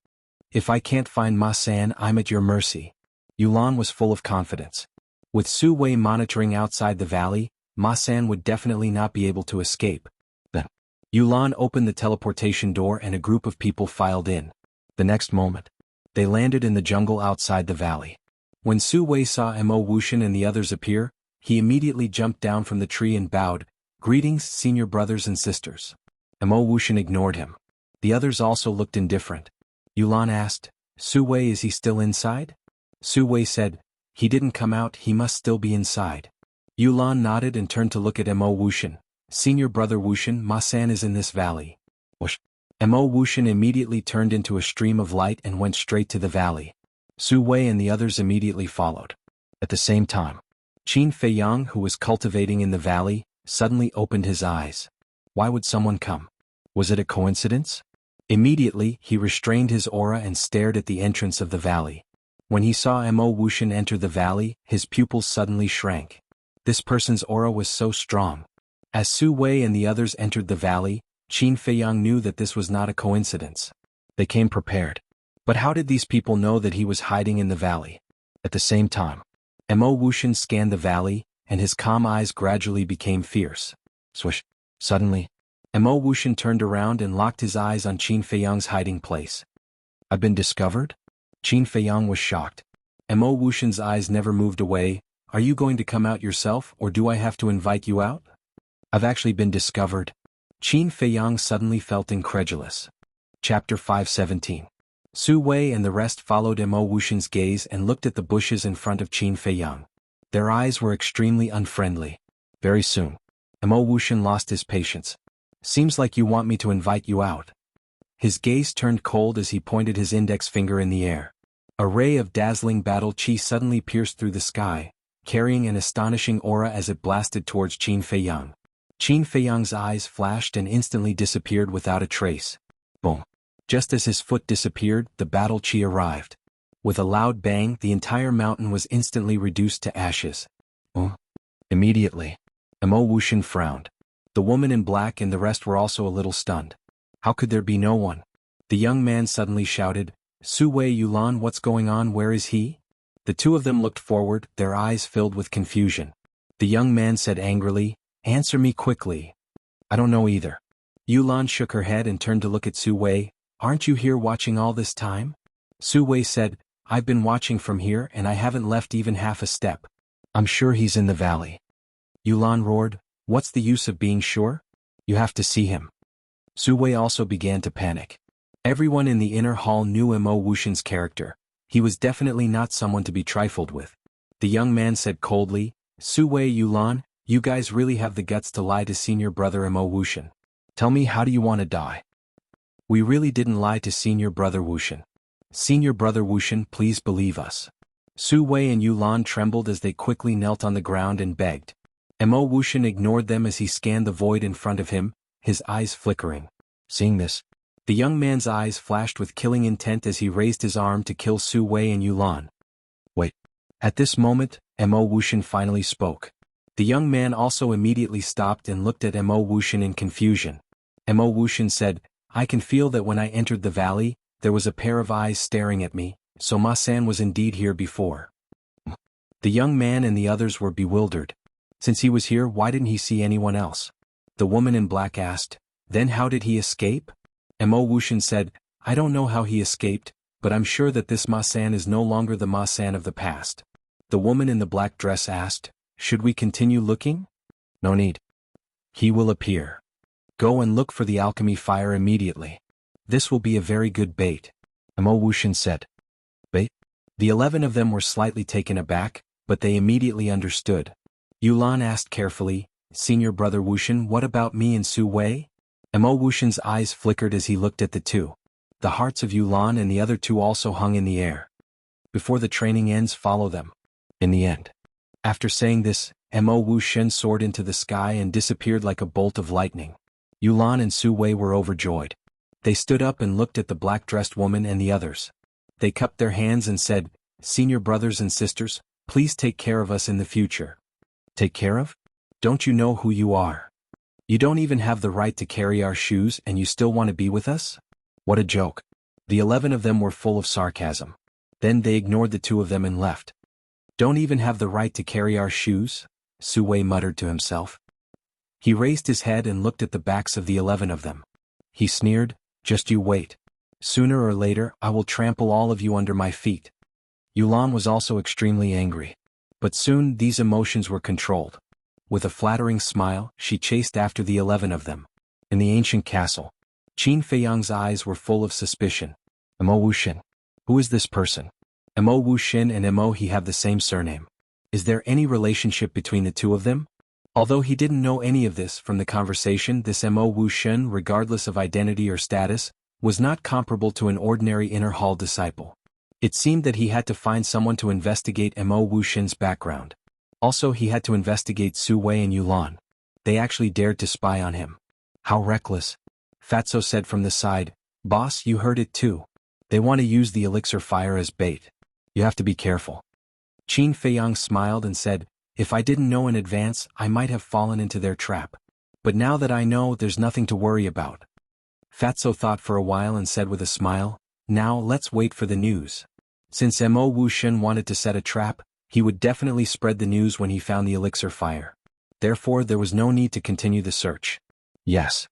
"If I can't find Ma-san, I'm at your mercy." Yulan was full of confidence. With Su Wei monitoring outside the valley, Ma-san would definitely not be able to escape. Then, Yulan opened the teleportation door and a group of people filed in. The next moment, they landed in the jungle outside the valley. When Su Wei saw Mo Wuxian and the others appear, he immediately jumped down from the tree and bowed, "Greetings, Senior Brothers and Sisters." Mo Wuxian ignored him. The others also looked indifferent. Yulan asked, Su Wei, is he still inside? Su Wei said, he didn't come out, he must still be inside. Yulan nodded and turned to look at Mo Wuxian. Senior brother Wuxian, Ma San is in this valley. Whoosh. Mo Wuxian immediately turned into a stream of light and went straight to the valley. Su Wei and the others immediately followed. At the same time, Qin Feiyang, who was cultivating in the valley, suddenly opened his eyes. Why would someone come? Was it a coincidence? Immediately, he restrained his aura and stared at the entrance of the valley. When he saw Mo Wuxian enter the valley, his pupils suddenly shrank. This person's aura was so strong. As Su Wei and the others entered the valley, Qin Feiyang knew that this was not a coincidence. They came prepared. But how did these people know that he was hiding in the valley? At the same time, Mo Wuxian scanned the valley, and his calm eyes gradually became fierce. Swish. Suddenly, Mo Wuxian turned around and locked his eyes on Qin Feiyang's hiding place. I've been discovered? Qin Feiyang was shocked. Mo Wuxian's eyes never moved away. Are you going to come out yourself, or do I have to invite you out? I've actually been discovered. Qin Feiyang suddenly felt incredulous. Chapter 517. Su Wei and the rest followed Mo Wuxian's gaze and looked at the bushes in front of Qin Feiyang. Their eyes were extremely unfriendly. Very soon, Mo Wuxian lost his patience. Seems like you want me to invite you out. His gaze turned cold as he pointed his index finger in the air. A ray of dazzling battle chi suddenly pierced through the sky, carrying an astonishing aura as it blasted towards Qin Feiyang. Qin Feiyang's eyes flashed and instantly disappeared without a trace. Boom. Just as his foot disappeared, the battle chi arrived. With a loud bang, the entire mountain was instantly reduced to ashes. Immediately, Mo Wuxian frowned. The woman in black and the rest were also a little stunned. How could there be no one? The young man suddenly shouted, Su Wei Yulan, what's going on, where is he? The two of them looked forward, their eyes filled with confusion. The young man said angrily, answer me quickly. I don't know either. Yulan shook her head and turned to look at Su Wei. Aren't you here watching all this time? Su Wei said, I've been watching from here and I haven't left even half a step. I'm sure he's in the valley. Yulan roared, what's the use of being sure? You have to see him. Su Wei also began to panic. Everyone in the inner hall knew Mo Wuxian's character. He was definitely not someone to be trifled with. The young man said coldly, Su Wei Yulan, you guys really have the guts to lie to senior brother Mo Wuxian. Tell me, how do you want to die? We really didn't lie to senior brother Wuxian. Senior brother Wuxian, please believe us. Su Wei and Yulan trembled as they quickly knelt on the ground and begged. Mo Wuxian ignored them as he scanned the void in front of him, his eyes flickering. Seeing this, the young man's eyes flashed with killing intent as he raised his arm to kill Su Wei and Yulan. Wait. At this moment, Mo Wuxian finally spoke. The young man also immediately stopped and looked at Mo Wuxian in confusion. Mo Wuxian said, I can feel that when I entered the valley, there was a pair of eyes staring at me, so Ma San was indeed here before. The young man and the others were bewildered. Since he was here, why didn't he see anyone else? The woman in black asked, then how did he escape? Mo Wuxian said, I don't know how he escaped, but I'm sure that this Ma San is no longer the Ma San of the past. The woman in the black dress asked, should we continue looking? No need. He will appear. Go and look for the alchemy fire immediately. This will be a very good bait. Mo Wuxian said. Bait? The 11 of them were slightly taken aback, but they immediately understood. Yulan asked carefully, Senior brother Wuxian, what about me and Su Wei? Mo Wuxian's eyes flickered as he looked at the two. The hearts of Yulan and the other two also hung in the air. Before the training ends, follow them. In the end. After saying this, Mo Wuxian soared into the sky and disappeared like a bolt of lightning. Yulan and Su Wei were overjoyed. They stood up and looked at the black-dressed woman and the others. They cupped their hands and said, Senior brothers and sisters, please take care of us in the future. Take care of? Don't you know who you are? You don't even have the right to carry our shoes and you still want to be with us? What a joke. The 11 of them were full of sarcasm. Then they ignored the 2 of them and left. Don't even have the right to carry our shoes? Su Wei muttered to himself. He raised his head and looked at the backs of the 11 of them. He sneered, just you wait. Sooner or later, I will trample all of you under my feet. Yulan was also extremely angry. But soon these emotions were controlled. With a flattering smile, she chased after the 11 of them. In the ancient castle, Qin Feiyang's eyes were full of suspicion. Mo Wuxin. Who is this person? Mo Wuxin and Mo he have the same surname. Is there any relationship between the two of them? Although he didn't know any of this from the conversation, this Mo Wuxin, regardless of identity or status, was not comparable to an ordinary inner hall disciple. It seemed that he had to find someone to investigate Mo Wuxin's background. Also, he had to investigate Su Wei and Yulan. They actually dared to spy on him. How reckless. Fatso said from the side, "Boss, you heard it too. They want to use the elixir fire as bait. You have to be careful." Qin Feiyang smiled and said, "If I didn't know in advance, I might have fallen into their trap. But now that I know, there's nothing to worry about." Fatso thought for a while and said with a smile, "Now let's wait for the news." Since Mo Wuxin wanted to set a trap, he would definitely spread the news when he found the elixir fire. Therefore there was no need to continue the search. "Yes."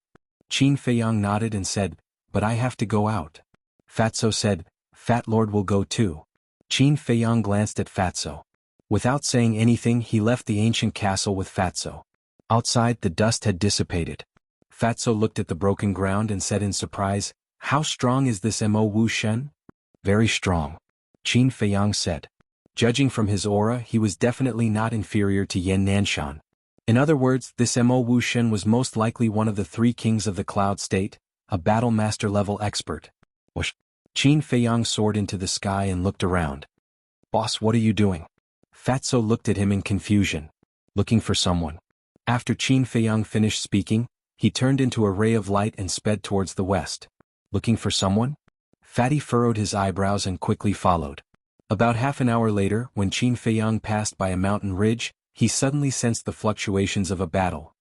Qin Feiyang nodded and said, "But I have to go out." Fatso said, "Fat Lord will go too." Qin Feiyang glanced at Fatso. Without saying anything, he left the ancient castle with Fatso. Outside, the dust had dissipated. Fatso looked at the broken ground and said in surprise, "How strong is this Mo Wuxin?" "Very strong," Qin Feiyang said. Judging from his aura, he was definitely not inferior to Yan Nanshan. In other words, this Mo Wuxin was most likely one of the three kings of the Cloud State, a battle master level expert. Whoosh! Qin Feiyang soared into the sky and looked around. "Boss, what are you doing?" Fatso looked at him in confusion. "Looking for someone." After Qin Feiyang finished speaking, he turned into a ray of light and sped towards the west. "Looking for someone?" Fatty furrowed his eyebrows and quickly followed. About half an hour later, when Qin Feiyang passed by a mountain ridge, he suddenly sensed the fluctuations of a battle.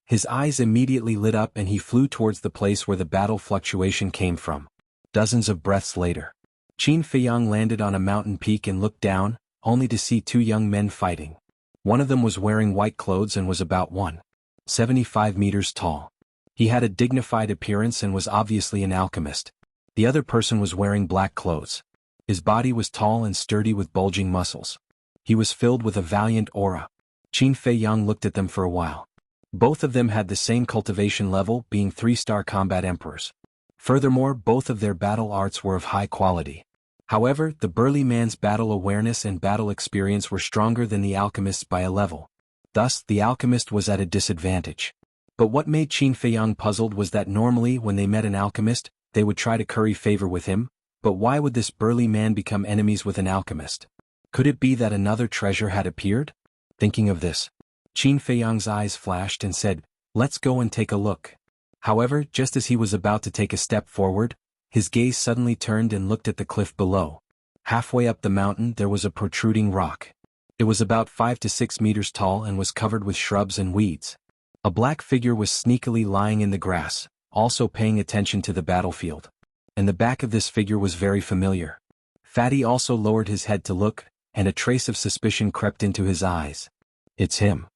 His eyes immediately lit up and he flew towards the place where the battle fluctuation came from. Dozens of breaths later, Qin Feiyang landed on a mountain peak and looked down, only to see two young men fighting. One of them was wearing white clothes and was about 1.75 meters tall. He had a dignified appearance and was obviously an alchemist. The other person was wearing black clothes. His body was tall and sturdy with bulging muscles. He was filled with a valiant aura. Qin Feiyang looked at them for a while. Both of them had the same cultivation level, being 3-star combat emperors. Furthermore, both of their battle arts were of high quality. However, the burly man's battle awareness and battle experience were stronger than the alchemist's by a level. Thus, the alchemist was at a disadvantage. But what made Qin Feiyang puzzled was that normally when they met an alchemist, they would try to curry favor with him, but why would this burly man become enemies with an alchemist? Could it be that another treasure had appeared? Thinking of this, Qin Feiyang's eyes flashed and said, "Let's go and take a look." However, just as he was about to take a step forward, his gaze suddenly turned and looked at the cliff below. Halfway up the mountain there was a protruding rock. It was about 5 to 6 meters tall and was covered with shrubs and weeds. A black figure was sneakily lying in the grass, also paying attention to the battlefield. And the back of this figure was very familiar. Fatty also lowered his head to look, and a trace of suspicion crept into his eyes. "It's him."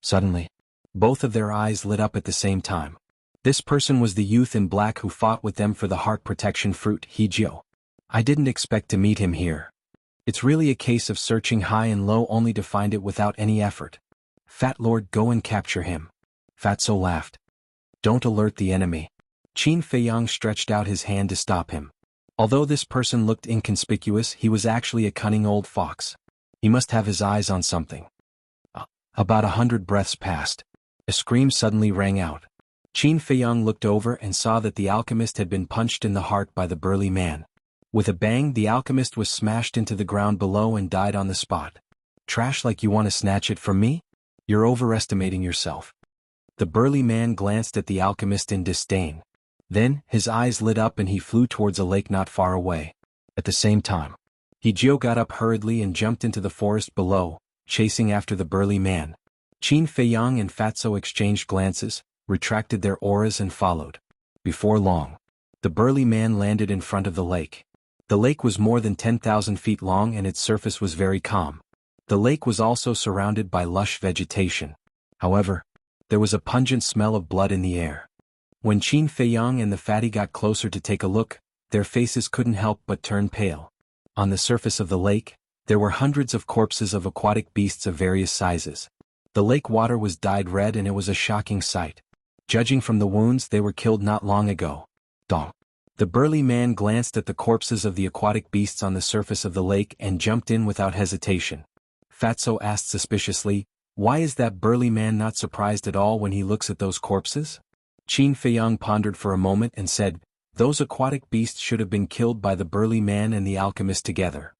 Suddenly, both of their eyes lit up at the same time. This person was the youth in black who fought with them for the heart protection fruit, Hijio. "I didn't expect to meet him here. It's really a case of searching high and low only to find it without any effort. Fat Lord, go and capture him." Fatso laughed. "Don't alert the enemy." Qin Feiyang stretched out his hand to stop him. Although this person looked inconspicuous, he was actually a cunning old fox. He must have his eyes on something. About 100 breaths passed. A scream suddenly rang out. Qin Feiyang looked over and saw that the alchemist had been punched in the heart by the burly man. With a bang, the alchemist was smashed into the ground below and died on the spot. "Trash like you want to snatch it from me? You're overestimating yourself." The burly man glanced at the alchemist in disdain. Then, his eyes lit up and he flew towards a lake not far away. At the same time, Hijio got up hurriedly and jumped into the forest below, chasing after the burly man. Qin Feiyang and Fatso exchanged glances, retracted their auras and followed. Before long, the burly man landed in front of the lake. The lake was more than 10,000 feet long and its surface was very calm. The lake was also surrounded by lush vegetation. However, there was a pungent smell of blood in the air. When Qin Feiyang and the fatty got closer to take a look, their faces couldn't help but turn pale. On the surface of the lake, there were hundreds of corpses of aquatic beasts of various sizes. The lake water was dyed red and it was a shocking sight. Judging from the wounds, they were killed not long ago. Dong. The burly man glanced at the corpses of the aquatic beasts on the surface of the lake and jumped in without hesitation. Fatso asked suspiciously, "Why is that burly man not surprised at all when he looks at those corpses?" Qin Feiyang pondered for a moment and said, "Those aquatic beasts should have been killed by the burly man and the alchemist together."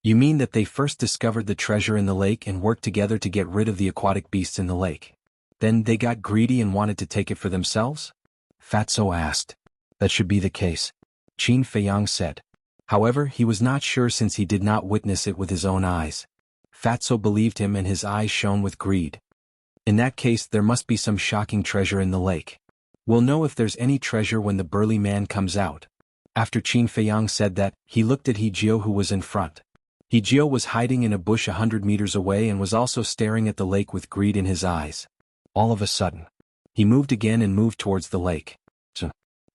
"You mean that they first discovered the treasure in the lake and worked together to get rid of the aquatic beasts in the lake? Then they got greedy and wanted to take it for themselves?" Fatso asked. "That should be the case," Qin Feiyang said. However, he was not sure since he did not witness it with his own eyes. Fatso believed him and his eyes shone with greed. "In that case, there must be some shocking treasure in the lake. We'll know if there's any treasure when the burly man comes out." After Qin Feiyang said that, he looked at Hijio, who was in front. Hijio was hiding in a bush 100 meters away and was also staring at the lake with greed in his eyes. All of a sudden, he moved again and moved towards the lake.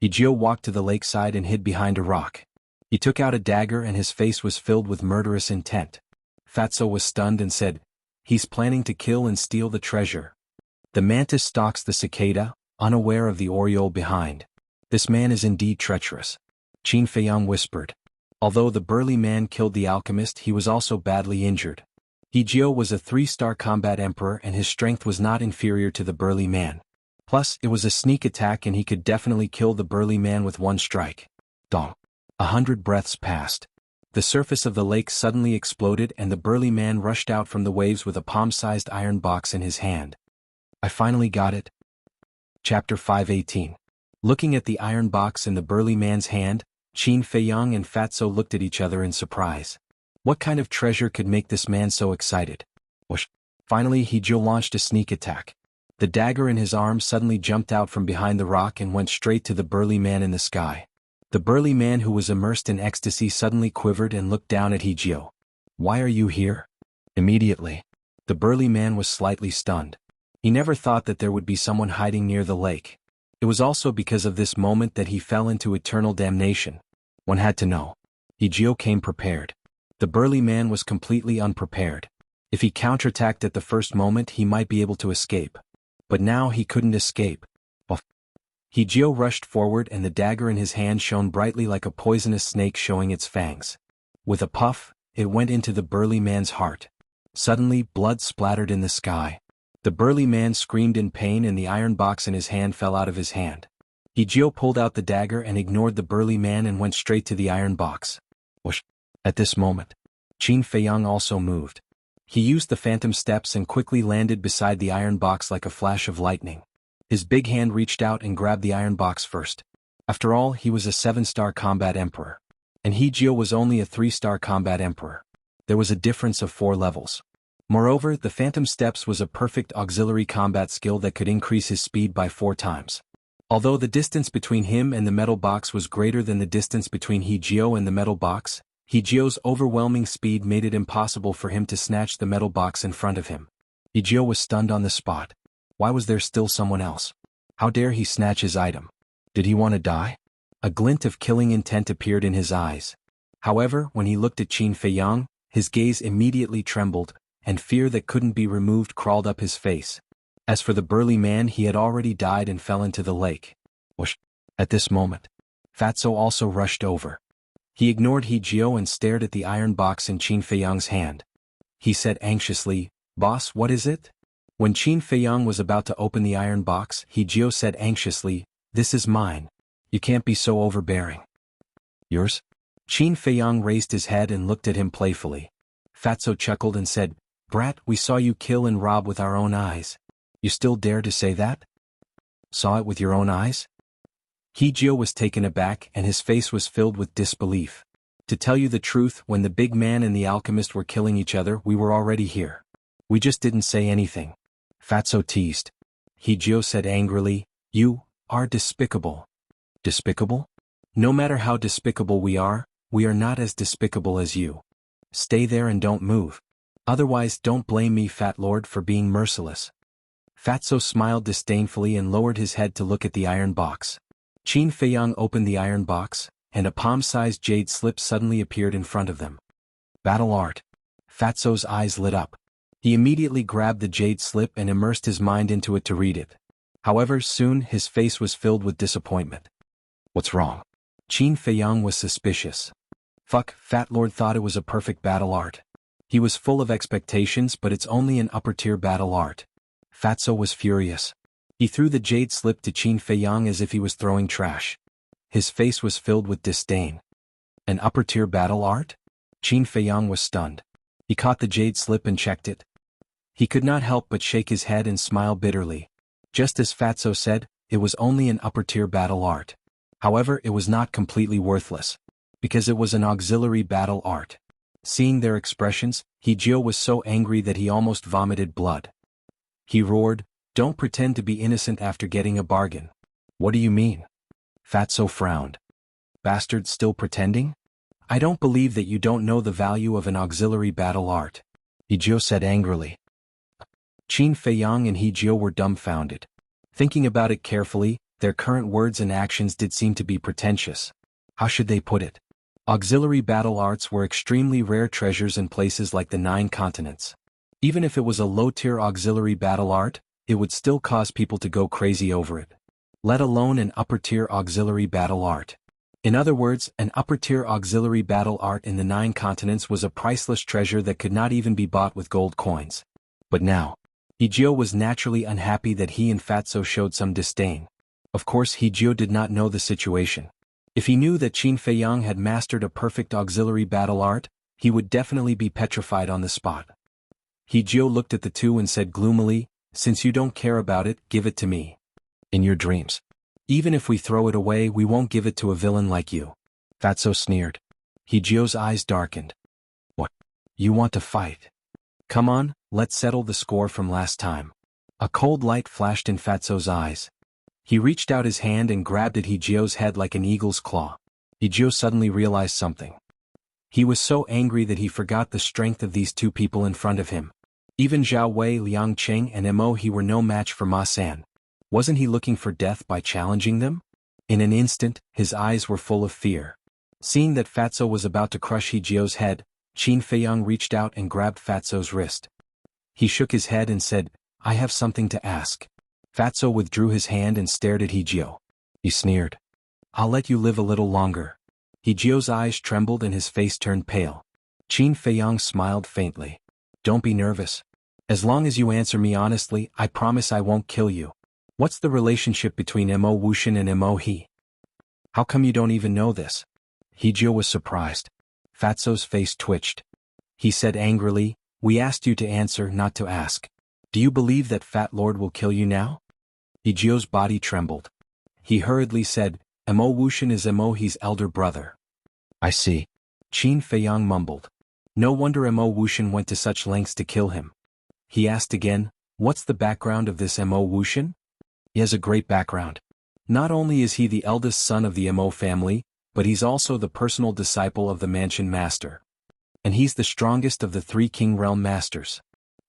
Hijio walked to the lakeside and hid behind a rock. He took out a dagger and his face was filled with murderous intent. Fatso was stunned and said, "He's planning to kill and steal the treasure." The mantis stalks the cicada, unaware of the oriole behind. "This man is indeed treacherous," Qin Feiyang whispered. Although the burly man killed the alchemist, he was also badly injured. Hijio was a 3-star combat emperor and his strength was not inferior to the burly man. Plus, it was a sneak attack and he could definitely kill the burly man with one strike. Dong. 100 breaths passed. The surface of the lake suddenly exploded and the burly man rushed out from the waves with a palm-sized iron box in his hand. "I finally got it." Chapter 518. Looking at the iron box in the burly man's hand, Qin Feiyang and Fatso looked at each other in surprise. What kind of treasure could make this man so excited? Whoosh. Finally, Hijio launched a sneak attack. The dagger in his arm suddenly jumped out from behind the rock and went straight to the burly man in the sky. The burly man, who was immersed in ecstasy, suddenly quivered and looked down at Hijio. "Why are you here?" Immediately, the burly man was slightly stunned. He never thought that there would be someone hiding near the lake. It was also because of this moment that he fell into eternal damnation. One had to know. Hijio came prepared. The burly man was completely unprepared. If he counterattacked at the first moment, he might be able to escape. But now he couldn't escape. Hijio rushed forward and the dagger in his hand shone brightly like a poisonous snake showing its fangs. With a puff, it went into the burly man's heart. Suddenly, blood splattered in the sky. The burly man screamed in pain and the iron box in his hand fell out of his hand. Hijio pulled out the dagger and ignored the burly man and went straight to the iron box. Whoosh. At this moment, Qin Feiyang also moved. He used the phantom steps and quickly landed beside the iron box like a flash of lightning. His big hand reached out and grabbed the iron box first. After all, he was a 7-star combat emperor. And Hijio was only a 3-star combat emperor. There was a difference of 4 levels. Moreover, the phantom steps was a perfect auxiliary combat skill that could increase his speed by 4 times. Although the distance between him and the metal box was greater than the distance between Hijio and the metal box, Hijio's overwhelming speed made it impossible for him to snatch the metal box in front of him. Hijio was stunned on the spot. Why was there still someone else? How dare he snatch his item? Did he want to die? A glint of killing intent appeared in his eyes. However, when he looked at Qin Feiyang, his gaze immediately trembled, and fear that couldn't be removed crawled up his face. As for the burly man, he had already died and fell into the lake. Whoosh. At this moment, Fatso also rushed over. He ignored Hijio and stared at the iron box in Qin Feiyang's hand. He said anxiously, "Boss, what is it?" When Qin Feiyang was about to open the iron box, Hijio said anxiously, "This is mine. You can't be so overbearing." "Yours?" Qin Feiyang raised his head and looked at him playfully. Fatso chuckled and said, "Brat, we saw you kill and rob with our own eyes. You still dare to say that? Saw it with your own eyes?" Hijio was taken aback and his face was filled with disbelief. "To tell you the truth, when the big man and the alchemist were killing each other, we were already here. We just didn't say anything." Fatso teased. Hijio said angrily, "You are despicable." "Despicable? No matter how despicable we are not as despicable as you. Stay there and don't move. Otherwise don't blame me, Fat Lord, for being merciless." Fatso smiled disdainfully and lowered his head to look at the iron box. Qin Feiyang opened the iron box, and a palm-sized jade slip suddenly appeared in front of them. "Battle art." Fatso's eyes lit up. He immediately grabbed the jade slip and immersed his mind into it to read it. However, soon his face was filled with disappointment. What's wrong? Qin Feiyang was suspicious. Fuck, Fat Lord thought it was a perfect battle art. He was full of expectations, but it's only an upper-tier battle art. Fatso was furious. He threw the jade slip to Qin Feiyang as if he was throwing trash. His face was filled with disdain. An upper-tier battle art? Qin Feiyang was stunned. He caught the jade slip and checked it. He could not help but shake his head and smile bitterly. Just as Fatso said, it was only an upper-tier battle art. However, it was not completely worthless, because it was an auxiliary battle art. Seeing their expressions, Hijio was so angry that he almost vomited blood. He roared, "Don't pretend to be innocent after getting a bargain." "What do you mean?" Fatso frowned. "Bastard, still pretending? I don't believe that you don't know the value of an auxiliary battle art," Hijio said angrily. Qin Feiyang and Hijio were dumbfounded. Thinking about it carefully, their current words and actions did seem to be pretentious. How should they put it? Auxiliary battle arts were extremely rare treasures in places like the 9 continents. Even if it was a low-tier auxiliary battle art, it would still cause people to go crazy over it. Let alone an upper-tier auxiliary battle art. In other words, an upper-tier auxiliary battle art in the 9 continents was a priceless treasure that could not even be bought with gold coins. But now, Hijio was naturally unhappy that he and Fatso showed some disdain. Of course, Hijio did not know the situation. If he knew that Qin Feiyang had mastered a perfect auxiliary battle art, he would definitely be petrified on the spot. Hijio looked at the two and said gloomily, "Since you don't care about it, give it to me. In your dreams. Even if we throw it away, we won't give it to a villain like you." Fatso sneered. Hijio's eyes darkened. "What? You want to fight? Come on, let's settle the score from last time." A cold light flashed in Fatso's eyes. He reached out his hand and grabbed at Hijio's head like an eagle's claw. Hijio suddenly realized something. He was so angry that he forgot the strength of these two people in front of him. Even Zhao Wei, Liang Qing and Mo He were no match for Ma San. Wasn't he looking for death by challenging them? In an instant, his eyes were full of fear. Seeing that Fatso was about to crush Hijio's head, Qin Feiyang reached out and grabbed Fatso's wrist. He shook his head and said, "I have something to ask." Fatso withdrew his hand and stared at Hijio. He sneered. "I'll let you live a little longer." Hijio's eyes trembled and his face turned pale. Qin Feiyang smiled faintly. "Don't be nervous. As long as you answer me honestly, I promise I won't kill you. What's the relationship between Mo Wuxian and Mo He? How come you don't even know this?" Hijio was surprised. Fatso's face twitched. He said angrily, "We asked you to answer, not to ask. Do you believe that Fat Lord will kill you now?" Hijio's body trembled. He hurriedly said, "Mo Wuxian is Mo He's elder brother." "I see." Qin Feiyang mumbled. "No wonder Mo Wuxian went to such lengths to kill him." He asked again, "What's the background of this Mo Wuxian?" "He has a great background. Not only is he the eldest son of the Mo family, but he's also the personal disciple of the Mansion Master. And he's the strongest of the 3 King Realm Masters.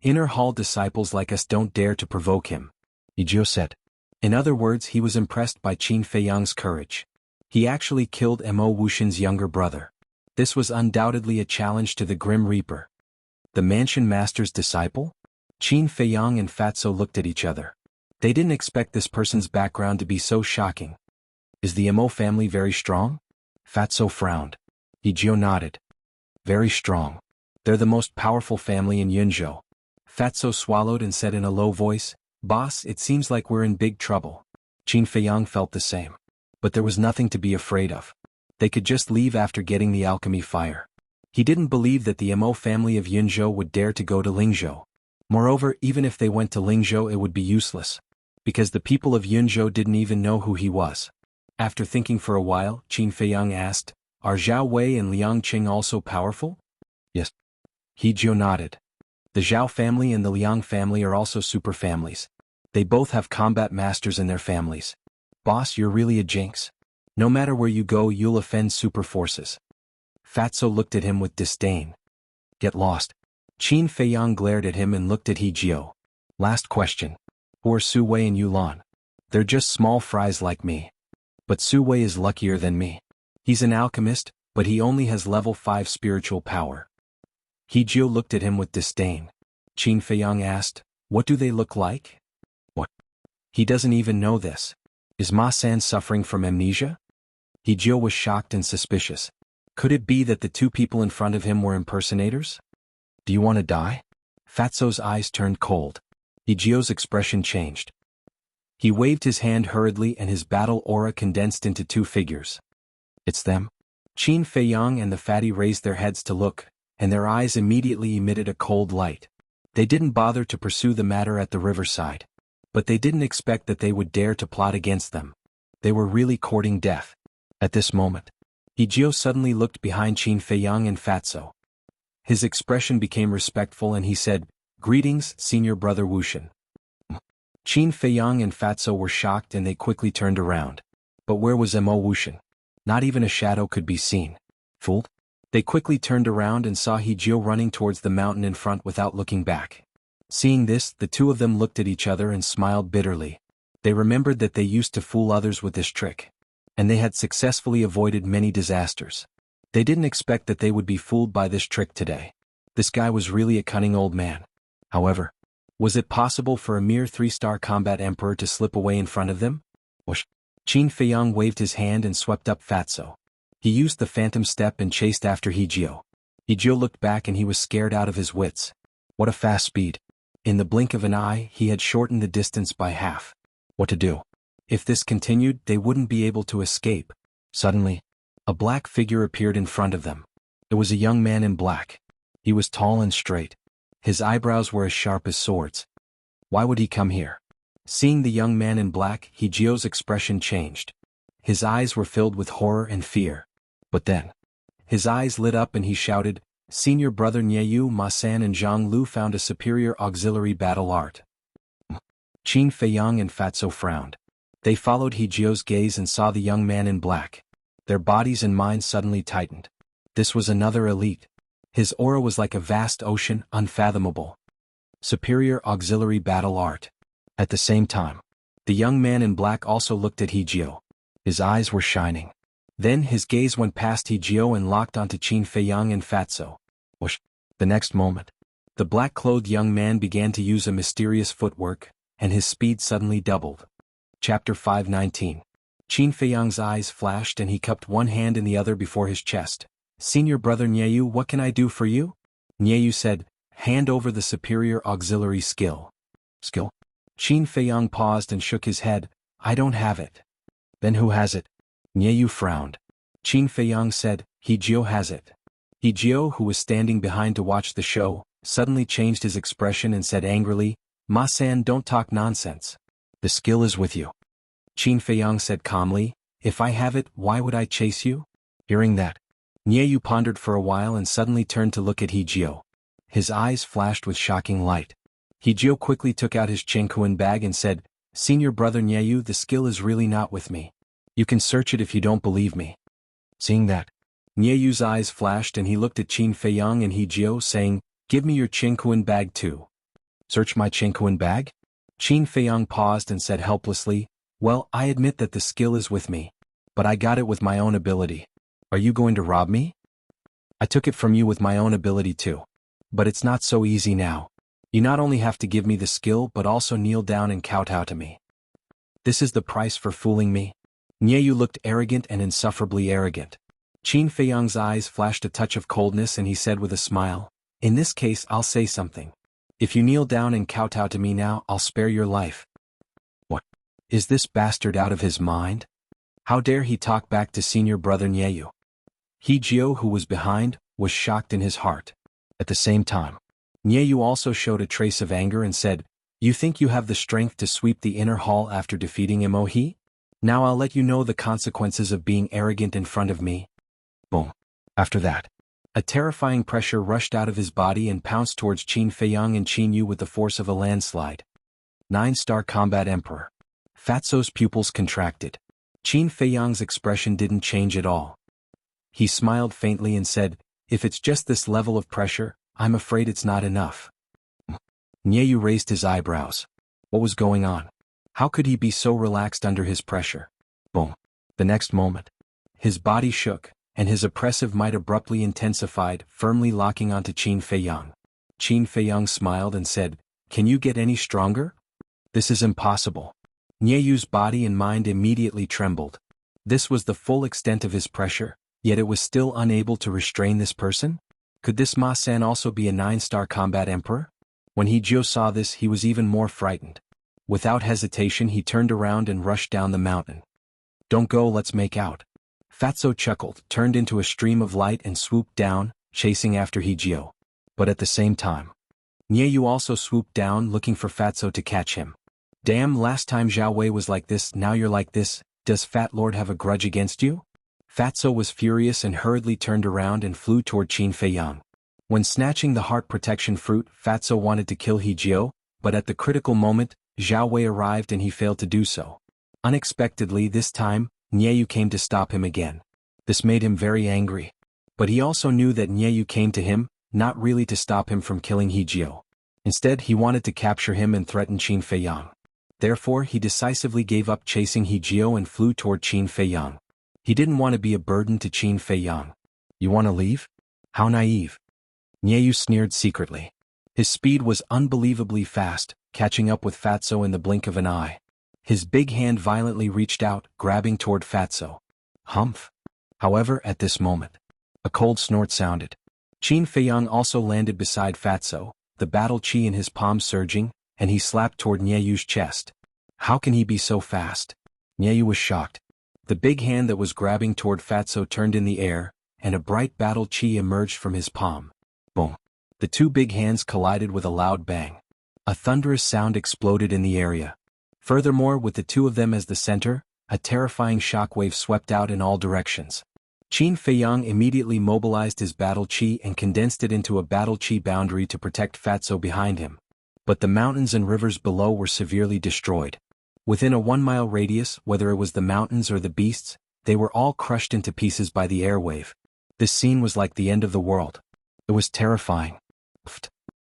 Inner Hall disciples like us don't dare to provoke him," Hijio said. In other words, he was impressed by Qin Feiyang's courage. He actually killed Mo Wuxian's younger brother. This was undoubtedly a challenge to the Grim Reaper. The Mansion Master's disciple? Qin Feiyang and Fatso looked at each other. They didn't expect this person's background to be so shocking. "Is the Mo family very strong?" Fatso frowned. Hijio nodded. "Very strong. They're the most powerful family in Yunzhou." Fatso swallowed and said in a low voice, "Boss, it seems like we're in big trouble." Qin Feiyang felt the same. But there was nothing to be afraid of. They could just leave after getting the alchemy fire. He didn't believe that the Mo family of Yunzhou would dare to go to Lingzhou. Moreover, even if they went to Lingzhou, it would be useless, because the people of Yunzhou didn't even know who he was. After thinking for a while, Qin Feiyang asked, "Are Zhao Wei and Liang Qing also powerful?" "Yes." Hijio nodded. The Zhao family and the Liang family are also super families. They both have combat masters in their families. Boss, you're really a jinx. No matter where you go, you'll offend super forces. Fatso looked at him with disdain. Get lost. Qin Feiyang glared at him and looked at Hijio. Last question. Who are Su Wei and Yulan? They're just small fries like me. But Su Wei is luckier than me. He's an alchemist, but he only has level 5 spiritual power. Hijio looked at him with disdain. Qin Feiyang asked, "What do they look like?" "What?" He doesn't even know this. Is Ma San suffering from amnesia? Hijio was shocked and suspicious. Could it be that the two people in front of him were impersonators? Do you want to die? Fatso's eyes turned cold. Hijio's expression changed. He waved his hand hurriedly and his battle aura condensed into two figures. It's them. Qin Feiyang and the fatty raised their heads to look, and their eyes immediately emitted a cold light. They didn't bother to pursue the matter at the riverside. But they didn't expect that they would dare to plot against them. They were really courting death. At this moment, Hijio suddenly looked behind Qin Feiyang and Fatso. His expression became respectful and he said, "Greetings, Senior Brother Wuxian." Qin Feiyang and Fatso were shocked and they quickly turned around. But where was Mo Wuxian? Not even a shadow could be seen. Fooled? They quickly turned around and saw Hijio running towards the mountain in front without looking back. Seeing this, the two of them looked at each other and smiled bitterly. They remembered that they used to fool others with this trick. And they had successfully avoided many disasters. They didn't expect that they would be fooled by this trick today. This guy was really a cunning old man. However, was it possible for a mere 3-star combat emperor to slip away in front of them? Whoosh! Qin Feiyang waved his hand and swept up Fatso. He used the phantom step and chased after Hijio. Hijio looked back and he was scared out of his wits. What a fast speed. In the blink of an eye, he had shortened the distance by half. What to do? If this continued, they wouldn't be able to escape. Suddenly, a black figure appeared in front of them. It was a young man in black. He was tall and straight. His eyebrows were as sharp as swords. Why would he come here? Seeing the young man in black, Hijio's expression changed. His eyes were filled with horror and fear. But then, his eyes lit up and he shouted, "Senior Brother Nyeyu, Ma San and Jianghu found a superior auxiliary battle art." Qin Feiyang and Fatso frowned. They followed Hijio's gaze and saw the young man in black. Their bodies and minds suddenly tightened. This was another elite. His aura was like a vast ocean, unfathomable. Superior auxiliary battle art. At the same time, the young man in black also looked at Hijio. His eyes were shining. Then his gaze went past Hijio and locked onto Qin Feiyang and Fatso. Whoosh! The next moment, the black-clothed young man began to use a mysterious footwork, and his speed suddenly doubled. Chapter 519. Qin Feiyang's eyes flashed and he cupped one hand in the other before his chest. "Senior Brother Nyeyu, what can I do for you?" Nyeyu said, "Hand over the superior auxiliary skill." Skill? Qin Feiyang paused and shook his head. "I don't have it." "Then who has it?" Nyeyu frowned. Qin Feiyang said, "Hijio has it." Hijio, who was standing behind to watch the show, suddenly changed his expression and said angrily, "Ma San, don't talk nonsense. The skill is with you." Qin Feiyang said calmly, "If I have it, why would I chase you?" Hearing that, Nyeyu pondered for a while and suddenly turned to look at Hijio. His eyes flashed with shocking light. Hijio quickly took out his Chinkuan bag and said, "Senior Brother Nyeyu, the skill is really not with me. You can search it if you don't believe me." Seeing that, Nyeyu's eyes flashed and he looked at Qin Feiyang and Hijio saying, "Give me your Chinkuan bag too." "Search my Chinkuan bag?" Qin Feiyang paused and said helplessly, "Well, I admit that the skill is with me. But I got it with my own ability. Are you going to rob me?" "I took it from you with my own ability too. But it's not so easy now. You not only have to give me the skill but also kneel down and kowtow to me. This is the price for fooling me?" Nyeyu looked arrogant and insufferably arrogant. Qin Feiyang's eyes flashed a touch of coldness and he said with a smile, "In this case I'll say something. If you kneel down and kowtow to me now, I'll spare your life." What? Is this bastard out of his mind? How dare he talk back to Senior Brother Nyeyu? Hijio, who was behind, was shocked in his heart. At the same time, Nyeyu also showed a trace of anger and said, "You think you have the strength to sweep the inner hall after defeating Imohi? Now I'll let you know the consequences of being arrogant in front of me." Boom. After that, a terrifying pressure rushed out of his body and pounced towards Qin Feiyang and Qin Yu with the force of a landslide. 9-star combat emperor. Fatso's pupils contracted. Qin Feiyang's expression didn't change at all. He smiled faintly and said, "If it's just this level of pressure, I'm afraid it's not enough." Nyeyu raised his eyebrows. What was going on? How could he be so relaxed under his pressure? Boom. The next moment, his body shook, and his oppressive might abruptly intensified, firmly locking onto Qin Feiyang. Qin Feiyang smiled and said, "Can you get any stronger?" "This is impossible." Nieyu's body and mind immediately trembled. This was the full extent of his pressure, yet it was still unable to restrain this person? Could this Ma San also be a 9-star combat emperor? When He saw this, he was even more frightened. Without hesitation, he turned around and rushed down the mountain. "Don't go, let's make out." Fatso chuckled, turned into a stream of light and swooped down, chasing after Hijio. But at the same time, Nieyue also swooped down, looking for Fatso to catch him. "Damn, last time Zhao Wei was like this, now you're like this. Does Fat Lord have a grudge against you?" Fatso was furious and hurriedly turned around and flew toward Qin Feiyang. When snatching the heart protection fruit, Fatso wanted to kill Hijio, but at the critical moment, Zhao Wei arrived and he failed to do so. Unexpectedly this time, Nieyue came to stop him again. This made him very angry. But he also knew that Nieyue came to him, not really to stop him from killing Hijio. Instead, he wanted to capture him and threaten Qin Feiyang. Therefore, he decisively gave up chasing Hijio and flew toward Qin Feiyang. He didn't want to be a burden to Qin Feiyang. "You want to leave? How naive." Nieyue sneered secretly. His speed was unbelievably fast, catching up with Fatso in the blink of an eye. His big hand violently reached out, grabbing toward Fatso. Humph. However, at this moment, a cold snort sounded. Qin Feiyang also landed beside Fatso, the battle chi in his palm surging, and he slapped toward Nieyu's chest. How can he be so fast? Nieyue was shocked. The big hand that was grabbing toward Fatso turned in the air, and a bright battle chi emerged from his palm. Boom. The two big hands collided with a loud bang. A thunderous sound exploded in the area. Furthermore, with the two of them as the center, a terrifying shockwave swept out in all directions. Qin Feiyang immediately mobilized his battle chi and condensed it into a battle chi boundary to protect Fatso behind him. But the mountains and rivers below were severely destroyed. Within a 1-mile radius, whether it was the mountains or the beasts, they were all crushed into pieces by the airwave. This scene was like the end of the world. It was terrifying.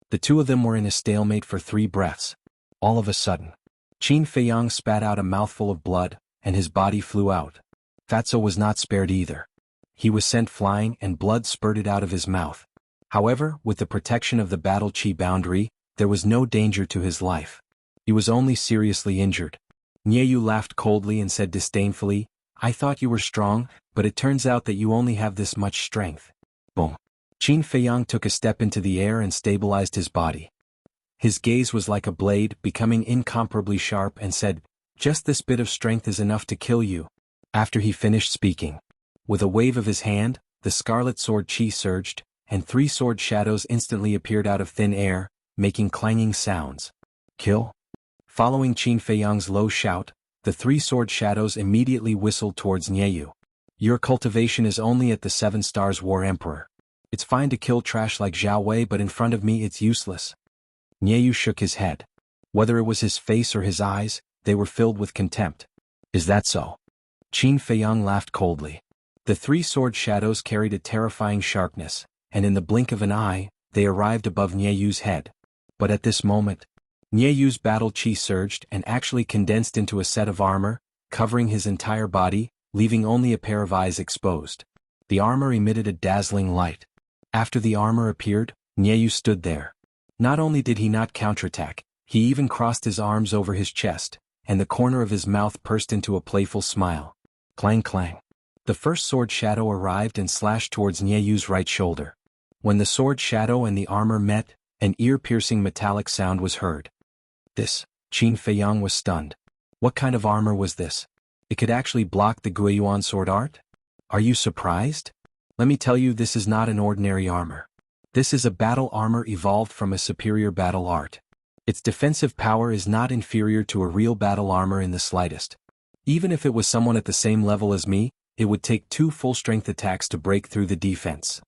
The two of them were in a stalemate for 3 breaths. All of a sudden, Qin Feiyang spat out a mouthful of blood, and his body flew out. Fatso was not spared either. He was sent flying and blood spurted out of his mouth. However, with the protection of the battle chi boundary, there was no danger to his life. He was only seriously injured. Nieyue laughed coldly and said disdainfully, "I thought you were strong, but it turns out that you only have this much strength." Boom. Qin Feiyang took a step into the air and stabilized his body. His gaze was like a blade, becoming incomparably sharp, and said, "Just this bit of strength is enough to kill you." After he finished speaking, with a wave of his hand, the scarlet sword chi surged, and 3 sword shadows instantly appeared out of thin air, making clanging sounds. "Kill?" Following Qin Feiyang's low shout, the 3 sword shadows immediately whistled towards Nieyue. "Your cultivation is only at the 7 stars, War Emperor. It's fine to kill trash like Zhao Wei, but in front of me it's useless." Nieyue shook his head. Whether it was his face or his eyes, they were filled with contempt. "Is that so?" Qin Feiyang laughed coldly. The 3 sword shadows carried a terrifying sharpness, and in the blink of an eye, they arrived above Nieyue's head. But at this moment, Nieyue's battle chi surged and actually condensed into a set of armor, covering his entire body, leaving only a pair of eyes exposed. The armor emitted a dazzling light. After the armor appeared, Nieyue stood there. Not only did he not counterattack, he even crossed his arms over his chest, and the corner of his mouth pursed into a playful smile. Clang clang. The first sword shadow arrived and slashed towards Nieyue's right shoulder. When the sword shadow and the armor met, an ear-piercing metallic sound was heard. This, Qin Feiyang was stunned. What kind of armor was this? It could actually block the Guiyuan sword art? Are you surprised? Let me tell you, this is not an ordinary armor. This is a battle armor evolved from a superior battle art. Its defensive power is not inferior to a real battle armor in the slightest. Even if it was someone at the same level as me, it would take 2 full-strength attacks to break through the defense.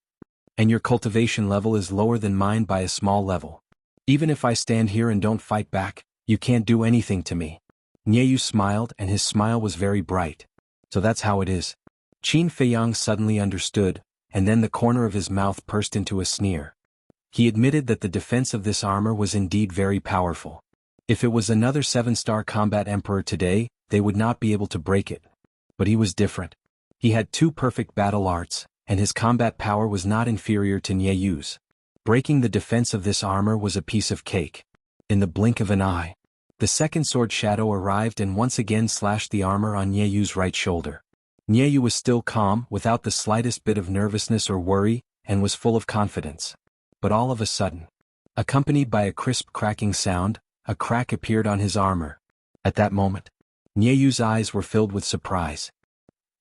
And your cultivation level is lower than mine by a small level. Even if I stand here and don't fight back, you can't do anything to me. Nieyue smiled, and his smile was very bright. So that's how it is. Qin Feiyang suddenly understood, and then the corner of his mouth pursed into a sneer. He admitted that the defense of this armor was indeed very powerful. If it was another 7-star combat emperor today, they would not be able to break it. But he was different. He had 2 perfect battle arts, and his combat power was not inferior to Nieyue's. Breaking the defense of this armor was a piece of cake. In the blink of an eye, The second sword shadow arrived and once again slashed the armor on Nieyu's right shoulder. Nieiyu was still calm, without the slightest bit of nervousness or worry, and was full of confidence. But all of a sudden, accompanied by a crisp cracking sound, a crack appeared on his armor. At that moment, Nieyu's eyes were filled with surprise.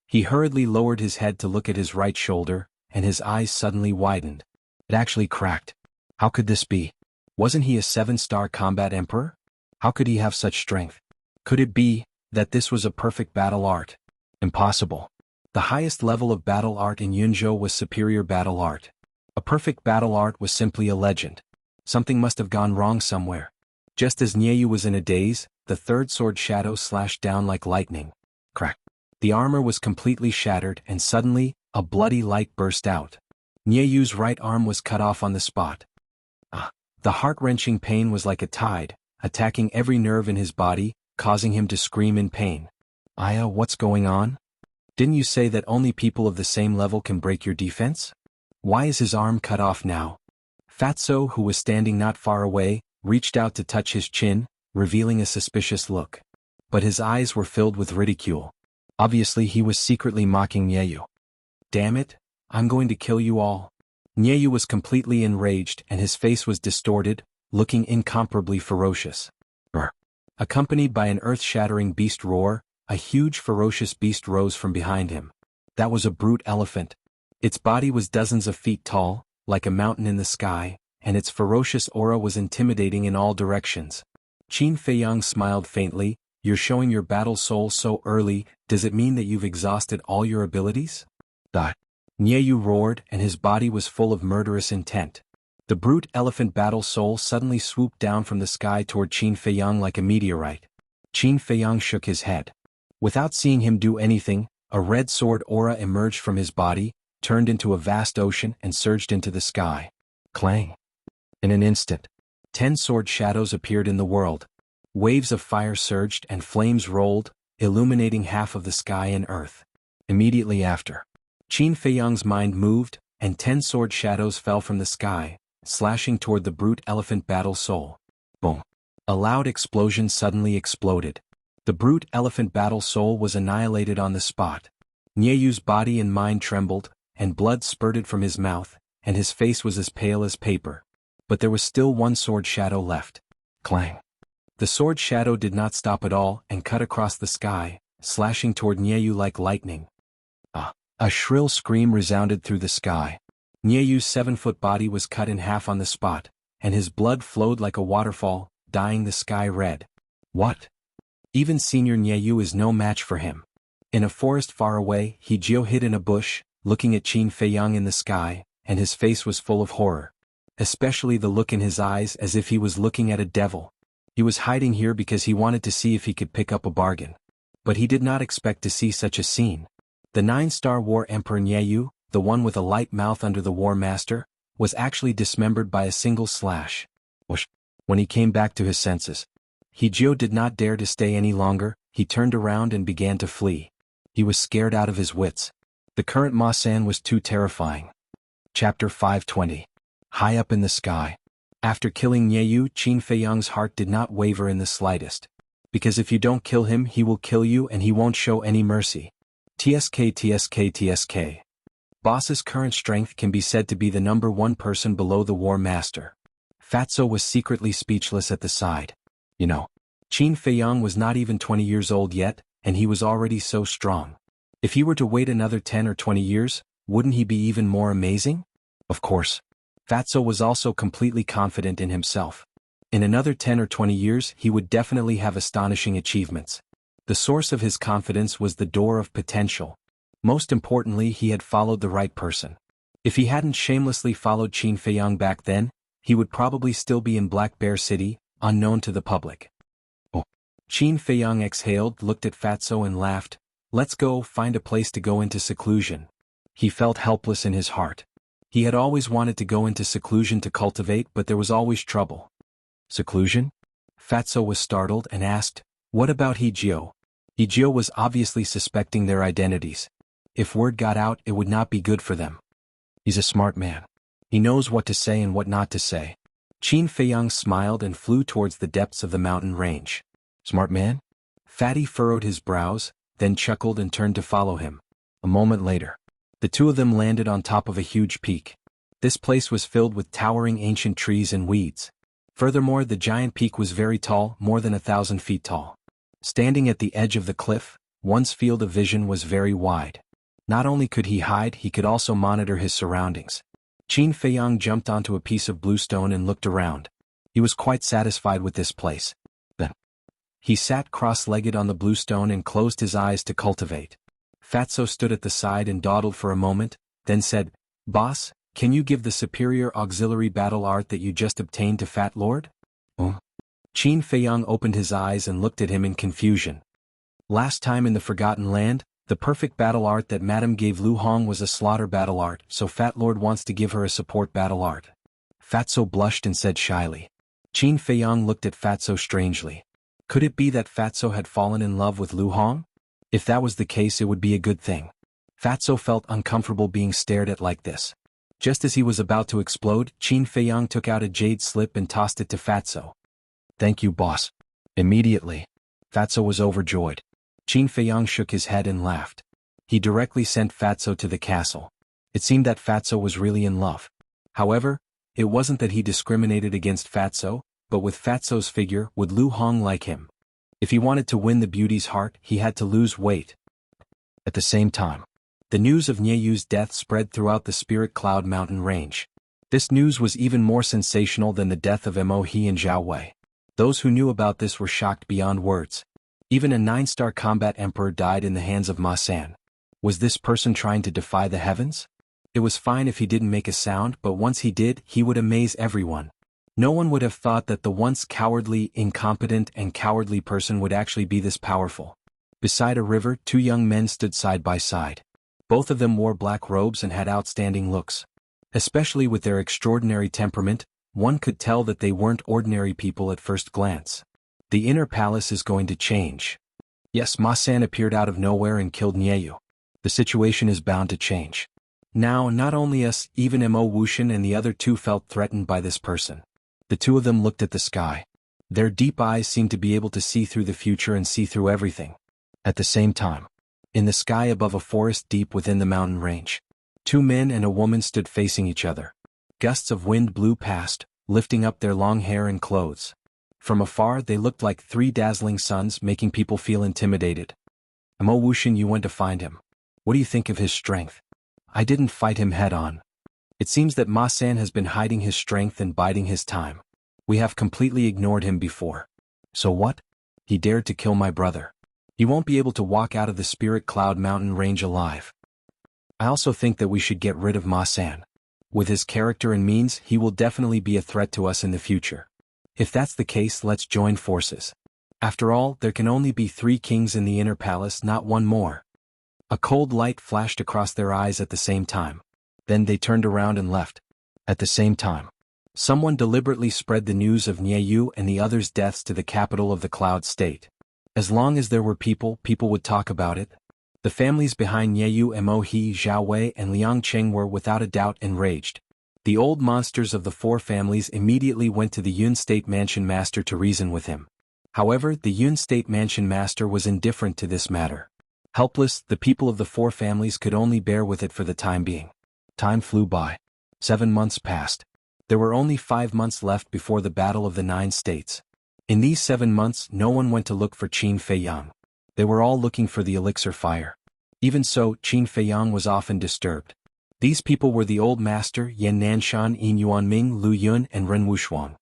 He hurriedly lowered his head to look at his right shoulder, and his eyes suddenly widened. It actually cracked. How could this be? Wasn't he a 7-star combat emperor? How could he have such strength? Could it be that this was a perfect battle art? Impossible. The highest level of battle art in Yunzhou was superior battle art. A perfect battle art was simply a legend. Something must have gone wrong somewhere. Just as Nieiyu was in a daze, the third sword shadow slashed down like lightning. Crack. The armor was completely shattered and suddenly, a bloody light burst out. Nieyu's right arm was cut off on the spot. The heart-wrenching pain was like a tide, attacking every nerve in his body, causing him to scream in pain. Aya, what's going on? Didn't you say that only people of the same level can break your defense? Why is his arm cut off now? Fatso, who was standing not far away, reached out to touch his chin, revealing a suspicious look. But his eyes were filled with ridicule. Obviously he was secretly mocking Nieiyu. Damn it, I'm going to kill you all. Nieiyu was completely enraged and his face was distorted, looking incomparably ferocious. Accompanied by an earth-shattering beast roar, a huge ferocious beast rose from behind him. That was a brute elephant. Its body was dozens of feet tall, like a mountain in the sky, and its ferocious aura was intimidating in all directions. Qin Feiyang smiled faintly. You're showing your battle soul so early, does it mean that you've exhausted all your abilities? Nieiyu roared and his body was full of murderous intent. The brute elephant battle soul suddenly swooped down from the sky toward Qin Feiyang like a meteorite. Qin Feiyang shook his head. Without seeing him do anything, a red sword aura emerged from his body, turned into a vast ocean and surged into the sky. Clang! In an instant, 10 sword shadows appeared in the world. Waves of fire surged and flames rolled, illuminating half of the sky and earth. Immediately after, Qin Feiyang's mind moved, and 10 sword shadows fell from the sky, slashing toward the brute elephant battle soul. Boom! A loud explosion suddenly exploded. The brute elephant battle soul was annihilated on the spot. Nieyu's body and mind trembled, and blood spurted from his mouth, and his face was as pale as paper. But there was still one sword shadow left. Clang! The sword shadow did not stop at all and cut across the sky, slashing toward Nieiyu like lightning. A shrill scream resounded through the sky. Nieyu's 7-foot body was cut in half on the spot, and his blood flowed like a waterfall, dyeing the sky red. What? Even Senior Nieiyu is no match for him. In a forest far away, Hijio hid in a bush, looking at Qin Feiyang in the sky, and his face was full of horror. Especially the look in his eyes as if he was looking at a devil. He was hiding here because he wanted to see if he could pick up a bargain. But he did not expect to see such a scene. The 9-star War Emperor Nieiyu, the one with a light mouth under the War Master, was actually dismembered by a single slash. When he came back to his senses, Hijio did not dare to stay any longer. He turned around and began to flee. He was scared out of his wits. The current Ma-san was too terrifying. Chapter 520. High up in the sky. After killing Nieiyu, Qin Feiyang's heart did not waver in the slightest. Because if you don't kill him, he will kill you and he won't show any mercy. TSK. Boss's current strength can be said to be the number 1 person below the War Master. Fatso was secretly speechless at the side. Qin Feiyang was not even 20 years old yet, and he was already so strong. If he were to wait another 10 or 20 years, wouldn't he be even more amazing? Of course. Fatso was also completely confident in himself. In another 10 or 20 years he would definitely have astonishing achievements. The source of his confidence was the door of potential. Most importantly, he had followed the right person. If he hadn't shamelessly followed Qin Feiyang back then, he would probably still be in Black Bear City, unknown to the public. Qin Feiyang exhaled, looked at Fatso and laughed. Let's go find a place to go into seclusion. He felt helpless in his heart. He had always wanted to go into seclusion to cultivate, but there was always trouble. Seclusion? Fatso was startled and asked, what about Hijio? Hijio was obviously suspecting their identities. If word got out, it would not be good for them. He's a smart man. He knows what to say and what not to say. Qin Feiyang smiled and flew towards the depths of the mountain range. Smart man? Fatty furrowed his brows, then chuckled and turned to follow him. A moment later, the two of them landed on top of a huge peak. This place was filled with towering ancient trees and weeds. Furthermore, the giant peak was very tall, more than 1,000 feet tall. Standing at the edge of the cliff, one's field of vision was very wide. Not only could he hide, he could also monitor his surroundings. Qin Feiyang jumped onto a piece of bluestone and looked around. He was quite satisfied with this place. Then, he sat cross-legged on the bluestone and closed his eyes to cultivate. Fatso stood at the side and dawdled for a moment, then said, "Boss, can you give the superior auxiliary battle art that you just obtained to Fat Lord?" Oh. Qin Feiyang opened his eyes and looked at him in confusion. Last time in the Forgotten Land, the perfect battle art that Madame gave Lu Hong was a slaughter battle art, so Fat Lord wants to give her a support battle art. Fatso blushed and said shyly. Qin Feiyang looked at Fatso strangely. Could it be that Fatso had fallen in love with Lu Hong? If that was the case, it would be a good thing. Fatso felt uncomfortable being stared at like this. Just as he was about to explode, Qin Feiyang took out a jade slip and tossed it to Fatso. "Thank you, boss." Immediately, Fatso was overjoyed. Qin Feiyang shook his head and laughed. He directly sent Fatso to the castle. It seemed that Fatso was really in love. However, it wasn't that he discriminated against Fatso, but with Fatso's figure, would Lu Hong like him? If he wanted to win the beauty's heart, he had to lose weight. At the same time, the news of Nieyu's death spread throughout the Spirit Cloud Mountain range. This news was even more sensational than the death of Mo He and Zhao Wei. Those who knew about this were shocked beyond words. Even a 9-star combat emperor died in the hands of Ma San. Was this person trying to defy the heavens? It was fine if he didn't make a sound, but once he did, he would amaze everyone. No one would have thought that the once cowardly, incompetent, and cowardly person would actually be this powerful. Beside a river, two young men stood side by side. Both of them wore black robes and had outstanding looks. Especially with their extraordinary temperament, one could tell that they weren't ordinary people at first glance. The inner palace is going to change. Yes, Ma San appeared out of nowhere and killed Nieyu. The situation is bound to change. Now, not only us, even Mo Wuxian and the other two felt threatened by this person. The two of them looked at the sky. Their deep eyes seemed to be able to see through the future and see through everything. At the same time, in the sky above a forest deep within the mountain range, two men and a woman stood facing each other. Gusts of wind blew past, lifting up their long hair and clothes. From afar, they looked like three dazzling suns, making people feel intimidated. Mo Wuxian, you went to find him. What do you think of his strength? I didn't fight him head-on. It seems that Ma San has been hiding his strength and biding his time. We have completely ignored him before. So what? He dared to kill my brother. He won't be able to walk out of the Spirit Cloud Mountain range alive. I also think that we should get rid of Ma San. With his character and means, he will definitely be a threat to us in the future. If that's the case, let's join forces. After all, there can only be 3 kings in the inner palace, not one more. A cold light flashed across their eyes at the same time. Then they turned around and left. At the same time, someone deliberately spread the news of Nieyu and the others' deaths to the capital of the Cloud State. As long as there were people would talk about it. The families behind Nieyu, Mo He, Zhao Wei, and Liang Cheng were without a doubt enraged. The old monsters of the 4 families immediately went to the Yun State Mansion Master to reason with him. However, the Yun State Mansion Master was indifferent to this matter. Helpless, the people of the 4 families could only bear with it for the time being. Time flew by. 7 months passed. There were only 5 months left before the Battle of the 9 States. In these 7 months, no one went to look for Qin Feiyang. They were all looking for the elixir fire. Even so, Qin Feiyang was often disturbed. These people were the old master Yan Nanshan, Yin Yuanming, Lu Yun, and Ren Wushuang.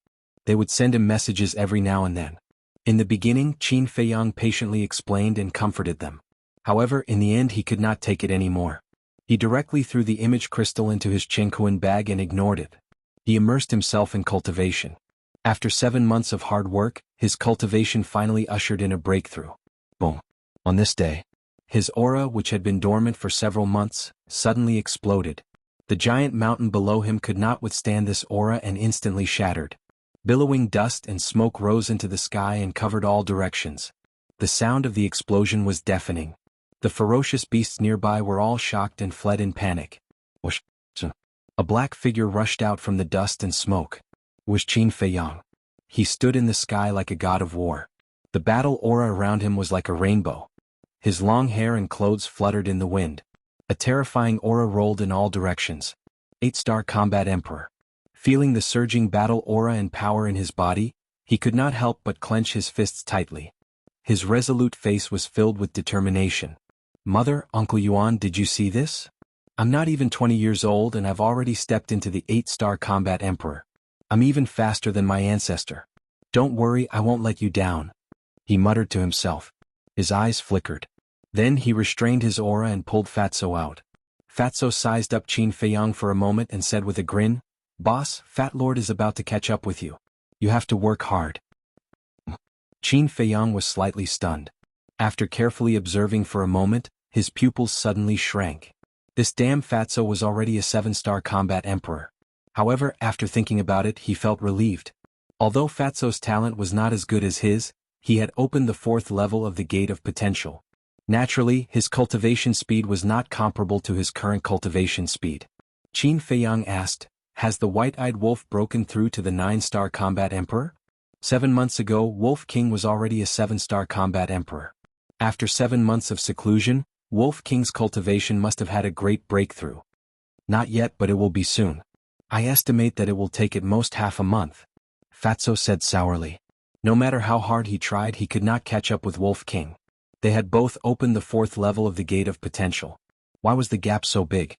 They would send him messages every now and then. In the beginning, Qin Feiyang patiently explained and comforted them. However, in the end he could not take it anymore. He directly threw the image crystal into his Chengkuan bag and ignored it. He immersed himself in cultivation. After 7 months of hard work, his cultivation finally ushered in a breakthrough. Boom. On this day, his aura, which had been dormant for several months, suddenly exploded. The giant mountain below him could not withstand this aura and instantly shattered. Billowing dust and smoke rose into the sky and covered all directions. The sound of the explosion was deafening. The ferocious beasts nearby were all shocked and fled in panic. Whoosh! A black figure rushed out from the dust and smoke. It was Qin Feiyang. He stood in the sky like a god of war. The battle aura around him was like a rainbow. His long hair and clothes fluttered in the wind. A terrifying aura rolled in all directions. 8-star combat emperor. Feeling the surging battle aura and power in his body, he could not help but clench his fists tightly. His resolute face was filled with determination. Mother, Uncle Yuan, did you see this? I'm not even 20 years old and I've already stepped into the 8-star combat emperor. I'm even faster than my ancestor. Don't worry, I won't let you down. He muttered to himself. His eyes flickered. Then he restrained his aura and pulled Fatso out. Fatso sized up Qin Feiyang for a moment and said with a grin, "Boss, Fat Lord is about to catch up with you. You have to work hard." Qin Feiyang was slightly stunned. After carefully observing for a moment, his pupils suddenly shrank. This damn Fatso was already a 7-star combat emperor. However, after thinking about it, he felt relieved. Although Fatso's talent was not as good as his, he had opened the 4th level of the Gate of Potential. Naturally, his cultivation speed was not comparable to his current cultivation speed. Qin Feiyang asked, "Has the white-eyed wolf broken through to the 9-star combat emperor?" 7 months ago, Wolf King was already a 7-star combat emperor. After 7 months of seclusion, Wolf King's cultivation must have had a great breakthrough. Not yet, but it will be soon. I estimate that it will take at most half a month. Fatso said sourly. No matter how hard he tried, he could not catch up with Wolf King. They had both opened the 4th level of the Gate of Potential. Why was the gap so big?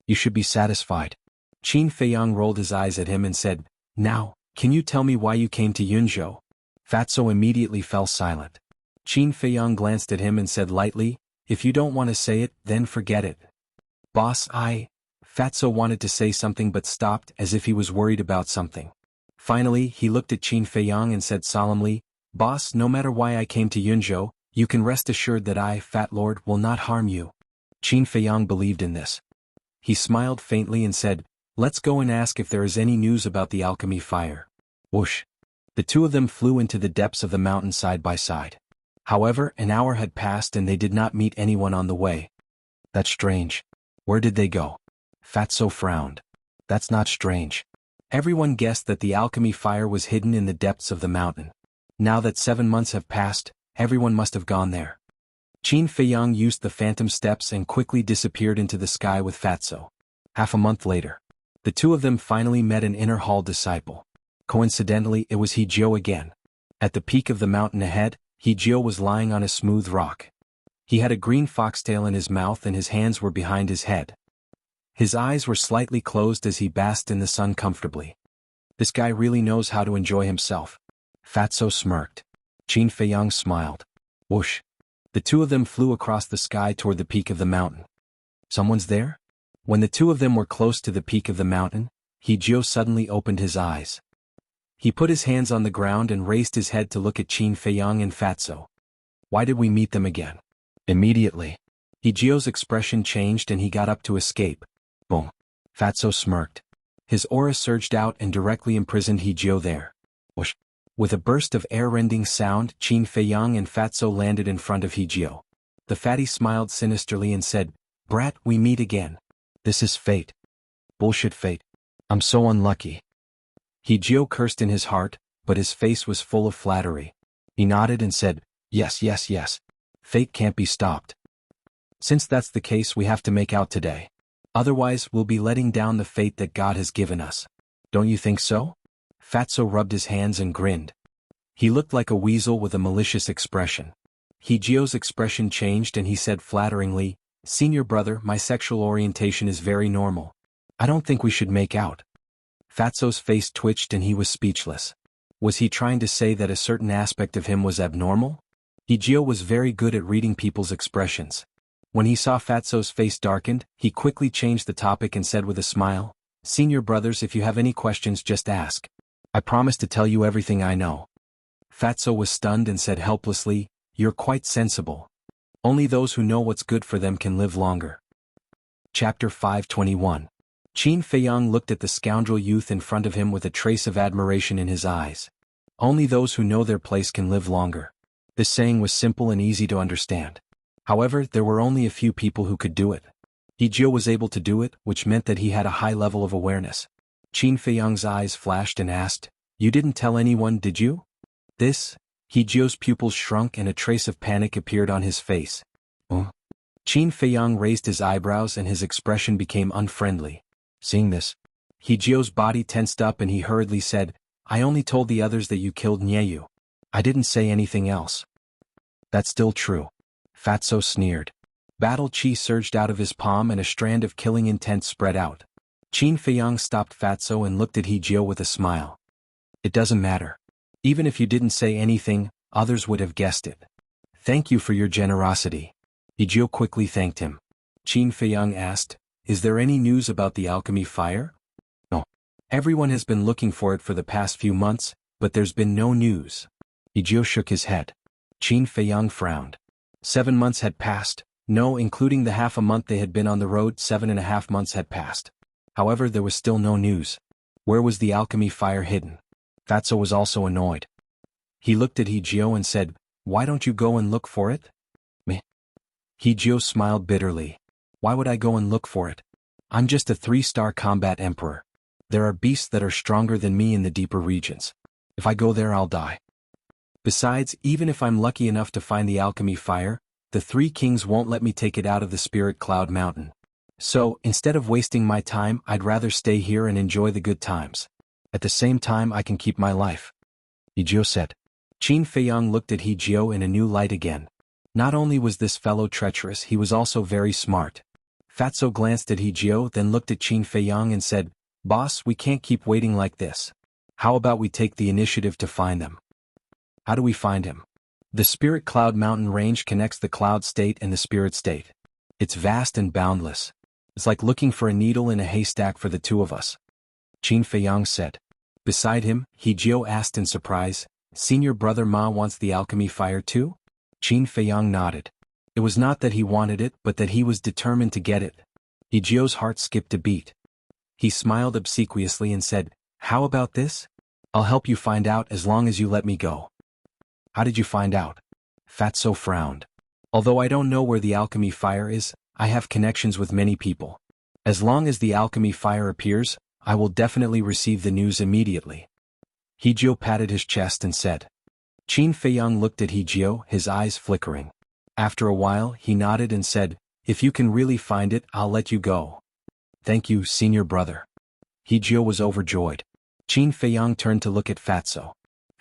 You should be satisfied. Qin Feiyang rolled his eyes at him and said, "Now, can you tell me why you came to Yunzhou?" Fatso immediately fell silent. Qin Feiyang glanced at him and said lightly, "If you don't want to say it, then forget it." "Boss, Fatso wanted to say something but stopped as if he was worried about something. Finally, he looked at Qin Feiyang and said solemnly, "Boss, no matter why I came to Yunzhou, you can rest assured that I, Fat Lord, will not harm you." Qin Feiyang believed in this. He smiled faintly and said, "Let's go and ask if there is any news about the alchemy fire." Whoosh! The two of them flew into the depths of the mountain side by side. However, an hour had passed and they did not meet anyone on the way. "That's strange. Where did they go?" Fatso frowned. "That's not strange. Everyone guessed that the alchemy fire was hidden in the depths of the mountain. Now that 7 months have passed, everyone must have gone there." Qin Feiyang used the phantom steps and quickly disappeared into the sky with Fatso. Half a month later, the two of them finally met an inner hall disciple. Coincidentally, it was Hejiao again. At the peak of the mountain ahead, Hejiao was lying on a smooth rock. He had a green foxtail in his mouth and his hands were behind his head. His eyes were slightly closed as he basked in the sun comfortably. This guy really knows how to enjoy himself. Fatso smirked. Qin Feiyang smiled. Whoosh! The two of them flew across the sky toward the peak of the mountain. Someone's there? When the two of them were close to the peak of the mountain, Hejiao suddenly opened his eyes. He put his hands on the ground and raised his head to look at Qin Feiyang and Fatso. "Why did we meet them again?" Immediately, Hejiao's expression changed and he got up to escape. Boom! Fatso smirked. His aura surged out and directly imprisoned Hejiao there. Whoosh! With a burst of air-rending sound, Qin Feiyang and Fatso landed in front of Hejiao. The fatty smiled sinisterly and said, "Brat, we meet again. This is fate." "Bullshit fate. I'm so unlucky." Hejiao cursed in his heart, but his face was full of flattery. He nodded and said, "Yes, yes, yes. Fate can't be stopped. Since that's the case, we have to make out today. Otherwise, we'll be letting down the fate that God has given us. Don't you think so?" Fatso rubbed his hands and grinned. He looked like a weasel with a malicious expression. Hejiao's expression changed and he said flatteringly, "Senior brother, my sexual orientation is very normal. I don't think we should make out." Fatso's face twitched and he was speechless. Was he trying to say that a certain aspect of him was abnormal? Hejiao was very good at reading people's expressions. When he saw Fatso's face darkened, he quickly changed the topic and said with a smile, "Senior brothers, if you have any questions, just ask. I promise to tell you everything I know." Fatso was stunned and said helplessly, "You're quite sensible. Only those who know what's good for them can live longer." Chapter 521. Qin Feiyang looked at the scoundrel youth in front of him with a trace of admiration in his eyes. Only those who know their place can live longer. This saying was simple and easy to understand. However, there were only a few people who could do it. Hejiao was able to do it, which meant that he had a high level of awareness. Qin Feiyang's eyes flashed and asked, "You didn't tell anyone, did you?" This, He pupils shrunk and a trace of panic appeared on his face. Oh. Qin Feiyang raised his eyebrows and his expression became unfriendly. Seeing this, He body tensed up and he hurriedly said, I only told the others that you killed Nyeyu. I didn't say anything else. That's still true. Fatso sneered. Battle chi surged out of his palm and a strand of killing intent spread out. Qin Feiyang stopped Fatso and looked at He with a smile. It doesn't matter. Even if you didn't say anything, others would have guessed it. Thank you for your generosity. He quickly thanked him. Qin Feiyang asked, Is there any news about the alchemy fire? No. Everyone has been looking for it for the past few months, but there's been no news. He shook his head. Qin Feiyang frowned. 7 months had passed. No, including the half a month they had been on the road, 7.5 months had passed. However, there was still no news. Where was the alchemy fire hidden? Fatso was also annoyed. He looked at He and said, Why don't you go and look for it? Me. He smiled bitterly. Why would I go and look for it? I'm just a 3-star combat emperor. There are beasts that are stronger than me in the deeper regions. If I go there, I'll die. Besides, even if I'm lucky enough to find the alchemy fire, the 3 kings won't let me take it out of the Spirit Cloud Mountain. So, instead of wasting my time, I'd rather stay here and enjoy the good times. At the same time, I can keep my life. He said. Qin Feiyang looked at He in a new light again. Not only was this fellow treacherous, he was also very smart. Fatso glanced at He then looked at Qin Feiyang and said, Boss, we can't keep waiting like this. How about we take the initiative to find them? How do we find him? The Spirit Cloud Mountain range connects the Cloud State and the Spirit State. It's vast and boundless. It's like looking for a needle in a haystack for the 2 of us. Qin Feiyang said. Beside him, He asked in surprise, Senior Brother Ma wants the alchemy fire too? Qin Feiyang nodded. It was not that he wanted it, but that he was determined to get it. He heart skipped a beat. He smiled obsequiously and said, How about this? I'll help you find out as long as you let me go. How did you find out? Fatso frowned. Although I don't know where the alchemy fire is, I have connections with many people. As long as the alchemy fire appears, I will definitely receive the news immediately. He patted his chest and said. Qin Feiyang looked at He his eyes flickering. After a while, he nodded and said, If you can really find it, I'll let you go. Thank you, Senior Brother. He was overjoyed. Qin Feiyang turned to look at Fatso.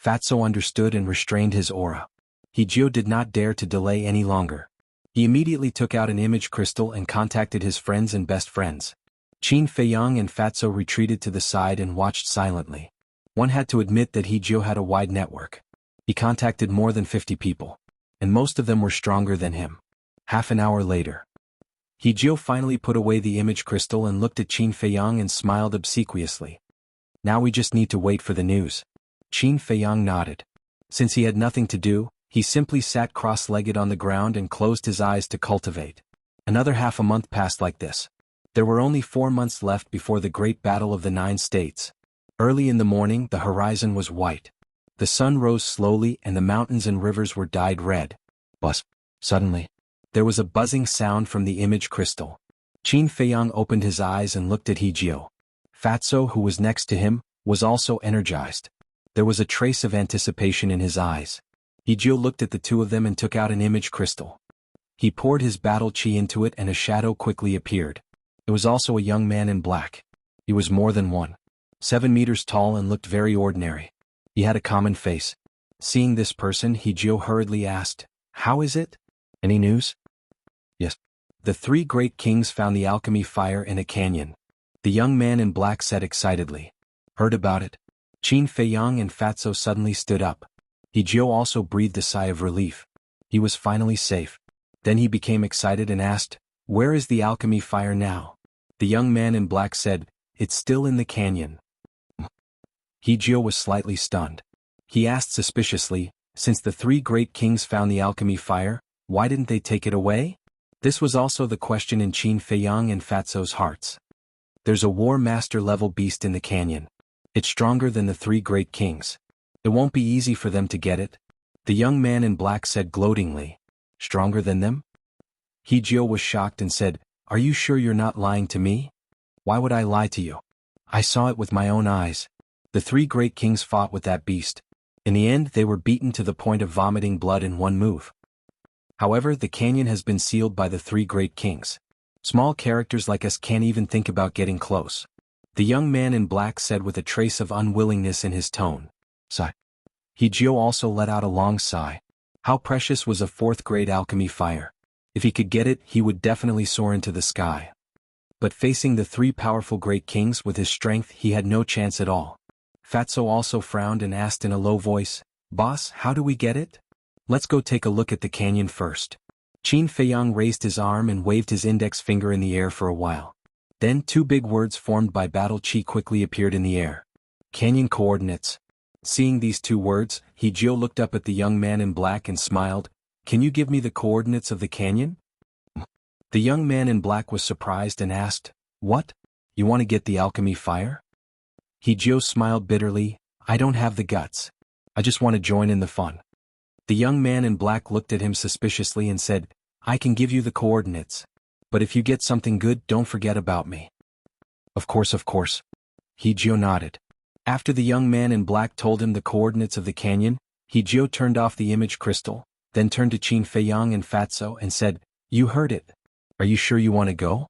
Fatso understood and restrained his aura. He did not dare to delay any longer. He immediately took out an image crystal and contacted his friends and best friends. Qin Feiyang and Fatso retreated to the side and watched silently. One had to admit that He had a wide network. He contacted more than 50 people. And most of them were stronger than him. Half an hour later. He finally put away the image crystal and looked at Qin Feiyang and smiled obsequiously. Now we just need to wait for the news. Qin Feiyang nodded. Since he had nothing to do, he simply sat cross-legged on the ground and closed his eyes to cultivate. Another half a month passed like this. There were only 4 months left before the great battle of the 9 states. Early in the morning, the horizon was white. The sun rose slowly and the mountains and rivers were dyed red. But, suddenly, there was a buzzing sound from the image crystal. Qin Feiyang opened his eyes and looked at He Fatso, who was next to him, was also energized. There was a trace of anticipation in his eyes. He looked at the 2 of them and took out an image crystal. He poured his battle chi into it and a shadow quickly appeared. It was also a young man in black. He was more than 7 meters tall and looked very ordinary. He had a common face. Seeing this person, He hurriedly asked, How is it? Any news? Yes. The 3 great kings found the alchemy fire in a canyon. The young man in black said excitedly. Heard about it? Qin Feiyang and Fatso suddenly stood up. He also breathed a sigh of relief. He was finally safe. Then he became excited and asked, Where is the alchemy fire now? The young man in black said, It's still in the canyon. He was slightly stunned. He asked suspiciously, Since the 3 great kings found the alchemy fire, why didn't they take it away? This was also the question in Qin Feiyang and Fatso's hearts. There's a War Master level beast in the canyon. It's stronger than the 3 great kings. It won't be easy for them to get it. The young man in black said gloatingly. Stronger than them? He was shocked and said, Are you sure you're not lying to me? Why would I lie to you? I saw it with my own eyes. The 3 great kings fought with that beast. In the end they were beaten to the point of vomiting blood in one move. However, the canyon has been sealed by the three great kings. Small characters like us can't even think about getting close. The young man in black said with a trace of unwillingness in his tone. Sigh. Hijio also let out a long sigh. How precious was a fourth-grade alchemy fire. If he could get it, he would definitely soar into the sky. But facing the three powerful great kings with his strength, he had no chance at all. Fatso also frowned and asked in a low voice, "Boss, how do we get it?" "Let's go take a look at the canyon first." Qin Feiyang raised his arm and waved his index finger in the air for a while. Then two big words formed by battle chi quickly appeared in the air. Canyon coordinates. Seeing these two words, Hijio looked up at the young man in black and smiled. "Can you give me the coordinates of the canyon?" The young man in black was surprised and asked, "What? You want to get the alchemy fire?" Hijio smiled bitterly. "I don't have the guts. I just want to join in the fun." The young man in black looked at him suspiciously and said, "I can give you the coordinates. But if you get something good, don't forget about me." Of course. Hijio nodded. After the young man in black told him the coordinates of the canyon, Hijio turned off the image crystal, then turned to Qin Feiyang and Fatso and said, "You heard it. Are you sure you want to go?"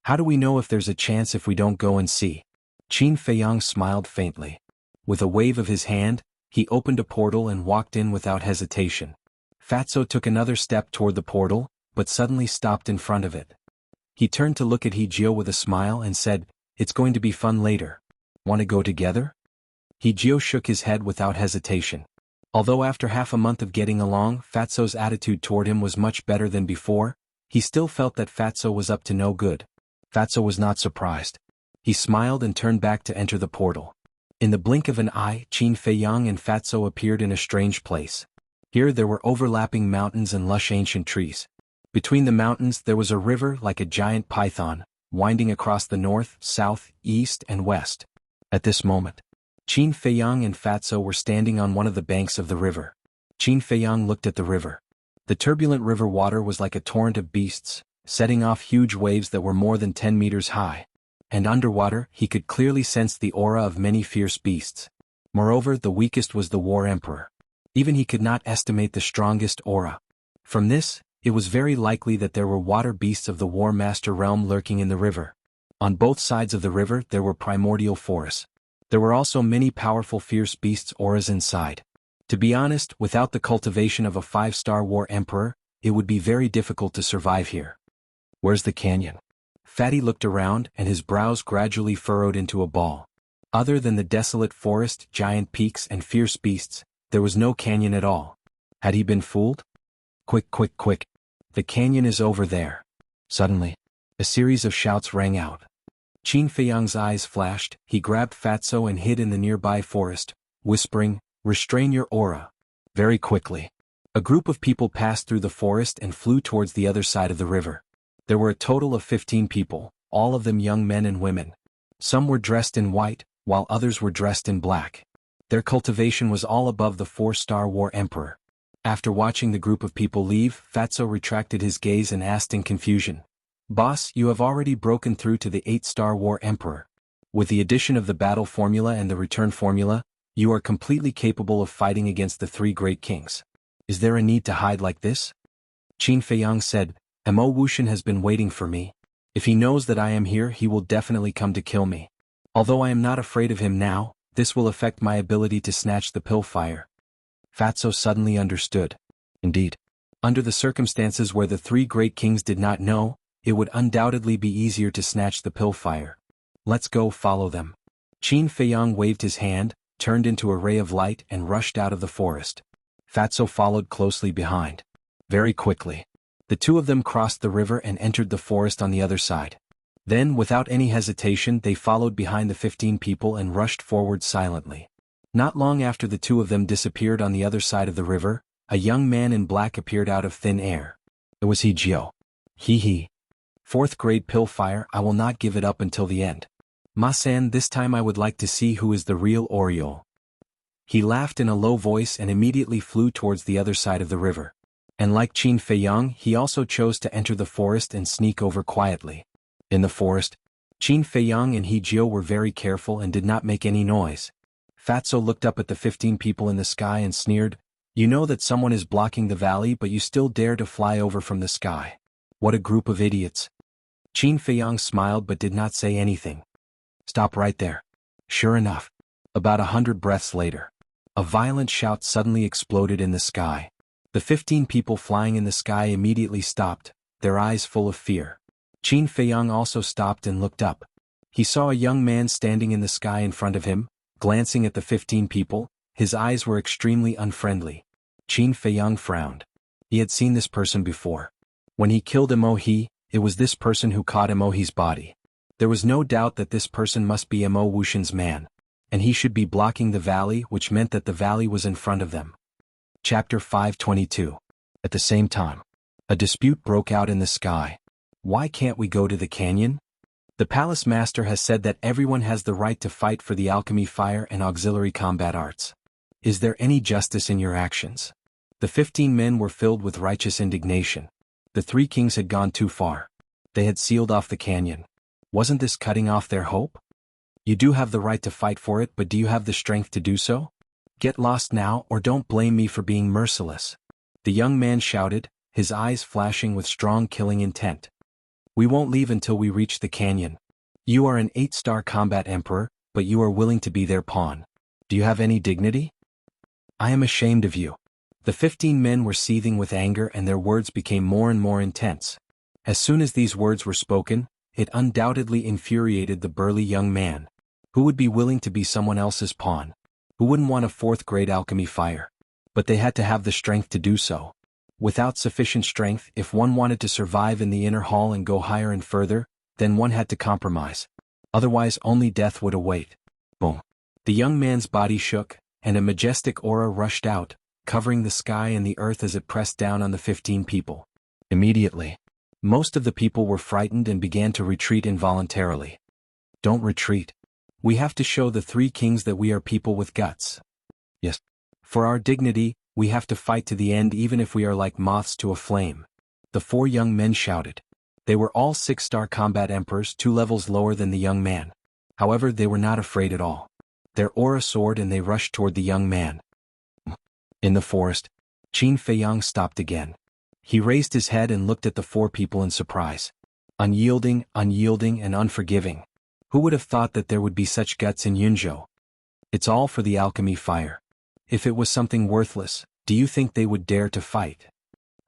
"How do we know if there's a chance if we don't go and see?" Qin Feiyang smiled faintly. With a wave of his hand, he opened a portal and walked in without hesitation. Fatso took another step toward the portal, but suddenly stopped in front of it. He turned to look at Hijio with a smile and said, "It's going to be fun later. Want to go together?" Hijio shook his head without hesitation. Although after half a month of getting along, Fatso's attitude toward him was much better than before, he still felt that Fatso was up to no good. Fatso was not surprised. He smiled and turned back to enter the portal. In the blink of an eye, Qin Feiyang and Fatso appeared in a strange place. Here there were overlapping mountains and lush ancient trees. Between the mountains there was a river like a giant python, winding across the north, south, east, and west. At this moment, Qin Feiyang and Fatso were standing on one of the banks of the river. Qin Feiyang looked at the river. The turbulent river water was like a torrent of beasts, setting off huge waves that were more than 10 meters high. And underwater, he could clearly sense the aura of many fierce beasts. Moreover, the weakest was the War Emperor. Even he could not estimate the strongest aura. From this, it was very likely that there were water beasts of the War Master realm lurking in the river. On both sides of the river there were primordial forests. There were also many powerful fierce beasts' auras inside. To be honest, without the cultivation of a 5-star War Emperor, it would be very difficult to survive here. "Where's the canyon?" Fatty looked around and his brows gradually furrowed into a ball. Other than the desolate forest, giant peaks, and fierce beasts, there was no canyon at all. Had he been fooled? Quick! The canyon is over there." Suddenly, a series of shouts rang out. Qin Feiyang's eyes flashed. He grabbed Fatso and hid in the nearby forest, whispering, "Restrain your aura." Very quickly, a group of people passed through the forest and flew towards the other side of the river. There were a total of 15 people, all of them young men and women. Some were dressed in white, while others were dressed in black. Their cultivation was all above the 4-star War Emperor. After watching the group of people leave, Fatso retracted his gaze and asked in confusion, "Boss, you have already broken through to the 8-star War Emperor. With the addition of the battle formula and the return formula, you are completely capable of fighting against the 3 great kings. Is there a need to hide like this?" Qin Feiyang said, "Mo Wuxian has been waiting for me. If he knows that I am here, he will definitely come to kill me. Although I am not afraid of him now, this will affect my ability to snatch the pill fire." Fatso suddenly understood. Indeed, under the circumstances where the 3 great kings did not know, it would undoubtedly be easier to snatch the pill fire. "Let's go follow them." Qin Feiyang waved his hand, turned into a ray of light and rushed out of the forest. Fatso followed closely behind. Very quickly, the two of them crossed the river and entered the forest on the other side. Then, without any hesitation, they followed behind the 15 people and rushed forward silently. Not long after the two of them disappeared on the other side of the river, a young man in black appeared out of thin air. It was Hijio. He. 4th grade pill fire, I will not give it up until the end. Ma-san, this time I would like to see who is the real Oriole. He laughed in a low voice and immediately flew towards the other side of the river. And like Qin Feiyang, he also chose to enter the forest and sneak over quietly. In the forest, Qin Feiyang and Hijio were very careful and did not make any noise. Fatso looked up at the 15 people in the sky and sneered, "You know that someone is blocking the valley, but you still dare to fly over from the sky. What a group of idiots." Qin Feiyang smiled but did not say anything. "Stop right there." Sure enough, about 100 breaths later, a violent shout suddenly exploded in the sky. The 15 people flying in the sky immediately stopped, their eyes full of fear. Qin Feiyang also stopped and looked up. He saw a young man standing in the sky in front of him, glancing at the 15 people. His eyes were extremely unfriendly. Qin Feiyang frowned. He had seen this person before. When he killed Imo-he, it was this person who caught Imo-he's body. There was no doubt that this person must be Imo Wuxian's man, and he should be blocking the valley, which meant that the valley was in front of them. Chapter 522. At the same time, a dispute broke out in the sky. Why can't we go to the canyon? The palace master has said that everyone has the right to fight for the alchemy, fire, and auxiliary combat arts. Is there any justice in your actions? The 15 men were filled with righteous indignation. The 3 kings had gone too far. They had sealed off the canyon. Wasn't this cutting off their hope? You do have the right to fight for it, but do you have the strength to do so? Get lost now, or don't blame me for being merciless. The young man shouted, his eyes flashing with strong killing intent. We won't leave until we reach the canyon. You are an 8-star combat emperor, but you are willing to be their pawn. Do you have any dignity? I am ashamed of you. The 15 men were seething with anger and their words became more and more intense. As soon as these words were spoken, it undoubtedly infuriated the burly young man. Who would be willing to be someone else's pawn? Who wouldn't want a 4th-grade alchemy fire? But they had to have the strength to do so. Without sufficient strength, if one wanted to survive in the inner hall and go higher and further, then one had to compromise. Otherwise only death would await. Boom. The young man's body shook, and a majestic aura rushed out, covering the sky and the earth as it pressed down on the 15 people. Immediately, most of the people were frightened and began to retreat involuntarily. Don't retreat. We have to show the 3 kings that we are people with guts. Yes. For our dignity, we have to fight to the end even if we are like moths to a flame. The 4 young men shouted. They were all 6-star combat emperors, 2 levels lower than the young man. However, they were not afraid at all. Their aura soared and they rushed toward the young man. In the forest, Qin Feiyang stopped again. He raised his head and looked at the 4 people in surprise. Unyielding, and unforgiving. Who would have thought that there would be such guts in Yunzhou? It's all for the alchemy fire. If it was something worthless, do you think they would dare to fight?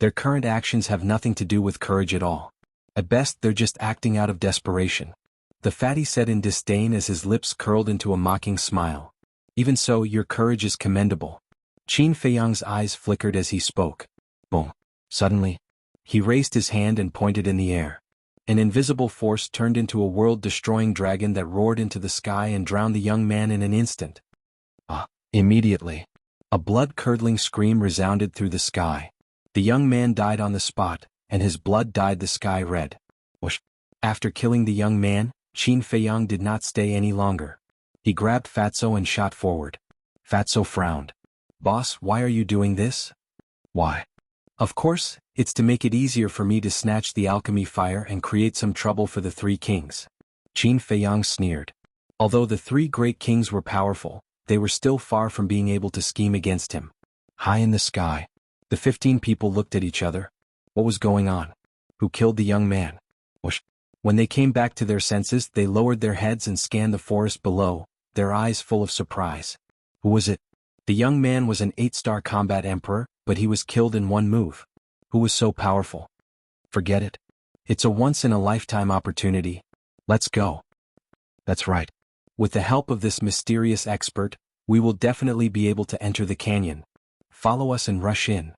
Their current actions have nothing to do with courage at all. At best, they're just acting out of desperation. The fatty said in disdain as his lips curled into a mocking smile. Even so, your courage is commendable. Qin Feiyang's eyes flickered as he spoke. Boom. Suddenly, he raised his hand and pointed in the air. An invisible force turned into a world-destroying dragon that roared into the sky and drowned the young man in an instant. Immediately, a blood-curdling scream resounded through the sky. The young man died on the spot, and his blood dyed the sky red. Whoosh. After killing the young man, Qin Feiyang did not stay any longer. He grabbed Fatso and shot forward. Fatso frowned. Boss, why are you doing this? Why? Of course, it's to make it easier for me to snatch the alchemy fire and create some trouble for the 3 kings. Qin Feiyang sneered. Although the 3 great kings were powerful, they were still far from being able to scheme against him. High in the sky, the 15 people looked at each other. What was going on? Who killed the young man? Whoosh. When they came back to their senses, they lowered their heads and scanned the forest below, their eyes full of surprise. Who was it? The young man was an 8-star combat emperor, but he was killed in one move. Who was so powerful? Forget it. It's a once-in-a-lifetime opportunity. Let's go. That's right. With the help of this mysterious expert, we will definitely be able to enter the canyon. Follow us and rush in.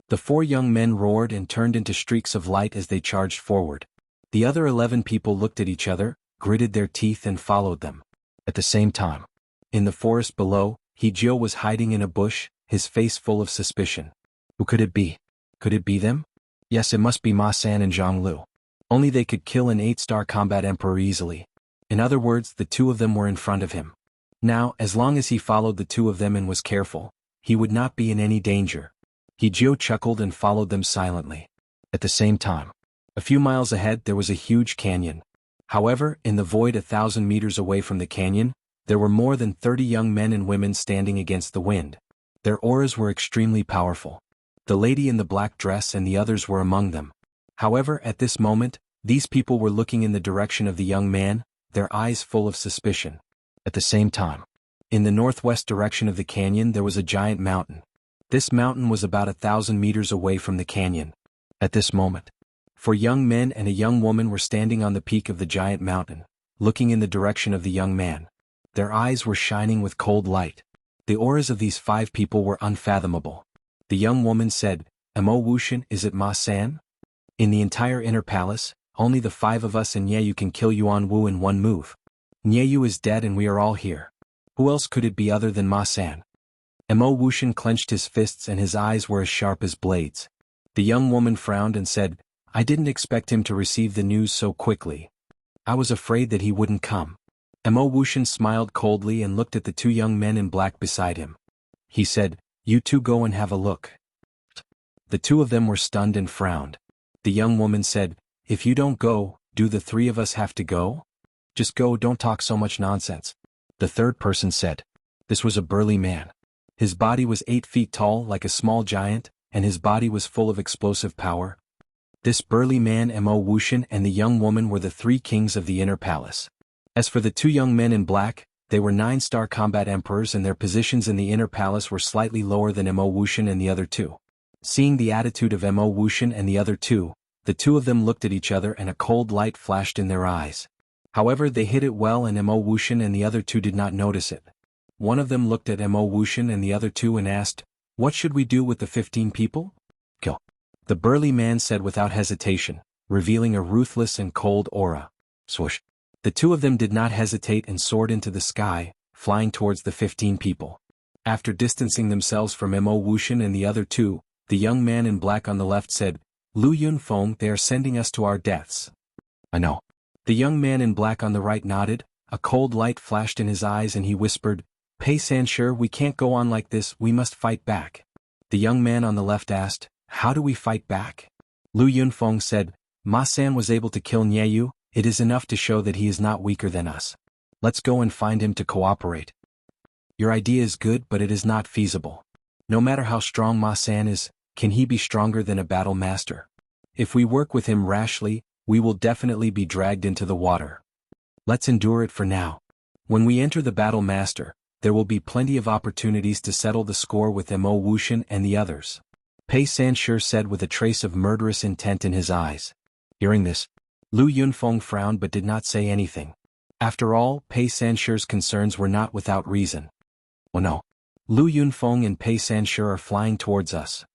The 4 young men roared and turned into streaks of light as they charged forward. The other 11 people looked at each other, gritted their teeth and followed them. At the same time, in the forest below, Hejio was hiding in a bush, his face full of suspicion. Who could it be? Could it be them? Yes, it must be Ma San and Jianghu. Only they could kill an 8-star combat emperor easily. In other words, the 2 of them were in front of him. Now, as long as he followed the 2 of them and was careful, he would not be in any danger. Hejio chuckled and followed them silently. At the same time, a few miles ahead there was a huge canyon. However, in the void 1,000 meters away from the canyon, There were more than 30 young men and women standing against the wind. Their auras were extremely powerful. The lady in the black dress and the others were among them. However, at this moment, these people were looking in the direction of the young man, their eyes full of suspicion. At the same time, in the northwest direction of the canyon there was a giant mountain. This mountain was about 1,000 meters away from the canyon. At this moment, 4 young men and a young woman were standing on the peak of the giant mountain, looking in the direction of the young man. Their eyes were shining with cold light. The auras of these 5 people were unfathomable. The young woman said, "Emo Wuxian, is it Ma San? In the entire inner palace, only the 5 of us and Jianghu can kill Yuan Wu in one move. Jianghu is dead and we are all here. Who else could it be other than Ma San?" Emo Wuxian clenched his fists and his eyes were as sharp as blades. The young woman frowned and said, "I didn't expect him to receive the news so quickly. I was afraid that he wouldn't come." Emo Wuxian smiled coldly and looked at the 2 young men in black beside him. He said, "You 2 go and have a look." The 2 of them were stunned and frowned. The young woman said, "If you don't go, do the 3 of us have to go? Just go, don't talk so much nonsense." The third person said. This was a burly man. His body was 8 feet tall like a small giant, and his body was full of explosive power. This burly man, Emo Wuxian, and the young woman were the 3 kings of the inner palace. As for the 2 young men in black, they were 9-star combat emperors and their positions in the inner palace were slightly lower than Emo Wuxian and the other 2. Seeing the attitude of Emo Wuxian and the other 2, the 2 of them looked at each other and a cold light flashed in their eyes. However, they hid it well and Emo Wuxian and the other 2 did not notice it. One of them looked at Emo Wuxian and the other 2 and asked, "What should we do with the 15 people?" "Kill." The burly man said without hesitation, revealing a ruthless and cold aura. Swoosh. The 2 of them did not hesitate and soared into the sky, flying towards the 15 people. After distancing themselves from Emo Wuxian and the other 2, the young man in black on the left said, "Lu Yunfeng, they are sending us to our deaths." "I know." The young man in black on the right nodded, a cold light flashed in his eyes and he whispered, "Pei Sanshur, we can't go on like this, we must fight back." The young man on the left asked, "How do we fight back?" Lu Yunfeng said, "Ma San was able to kill Jianghu. It is enough to show that he is not weaker than us. Let's go and find him to cooperate." "Your idea is good but it is not feasible. No matter how strong Ma San is, can he be stronger than a battle master? If we work with him rashly, we will definitely be dragged into the water. Let's endure it for now. When we enter the battle master, there will be plenty of opportunities to settle the score with Emo Wuxian and the others." Pei Sanshur said with a trace of murderous intent in his eyes. Hearing this, Lu Yunfeng frowned but did not say anything. After all, Pei Sanshur's concerns were not without reason. "Oh no. Lu Yunfeng and Pei Sanshur are flying towards us.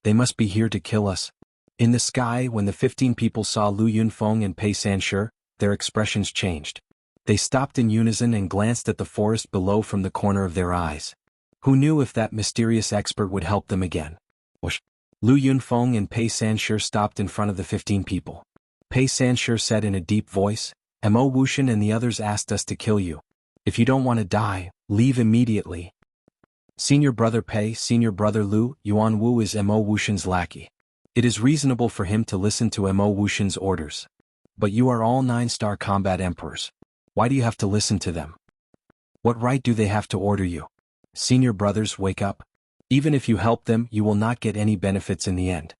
They must be here to kill us." In the sky, when the 15 people saw Lu Yunfeng and Pei Sanshur, their expressions changed. They stopped in unison and glanced at the forest below from the corner of their eyes. Who knew if that mysterious expert would help them again? Whoosh. Lu Yunfeng and Pei Sanshur stopped in front of the 15 people. Pei Sanshur said in a deep voice, "Emo Wuxian and the others asked us to kill you. If you don't want to die, leave immediately." Senior brother Pei, senior brother Lu, Yuan Wu is Emo Wuxian's lackey. It is reasonable for him to listen to Emo Wuxian's orders. But you are all 9-star combat emperors. Why do you have to listen to them? What right do they have to order you? Senior brothers, wake up. Even if you help them, you will not get any benefits in the end.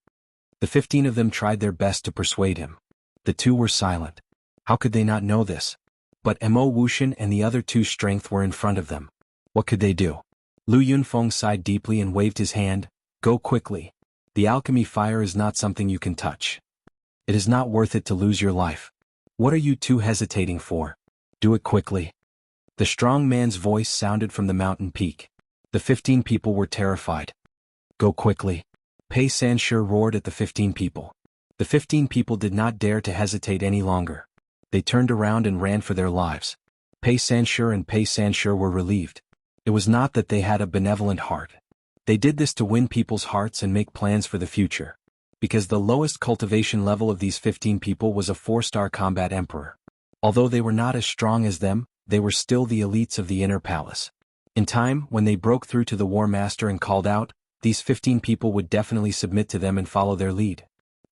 The 15 of them tried their best to persuade him. The 2 were silent. How could they not know this? But Emo Wuxian and the other 2's strength were in front of them. What could they do? Lu Yunfeng sighed deeply and waved his hand. "Go quickly. The alchemy fire is not something you can touch. It is not worth it to lose your life. What are you 2 hesitating for? Do it quickly." The strong man's voice sounded from the mountain peak. The 15 people were terrified. "Go quickly." Pei Sanshur roared at the 15 people. The 15 people did not dare to hesitate any longer. They turned around and ran for their lives. Pei Sanshur and Pei Sanshur were relieved. It was not that they had a benevolent heart. They did this to win people's hearts and make plans for the future. Because the lowest cultivation level of these 15 people was a 4-star combat emperor. Although they were not as strong as them, they were still the elites of the inner palace. In time, when they broke through to the war master and called out, these 15 people would definitely submit to them and follow their lead.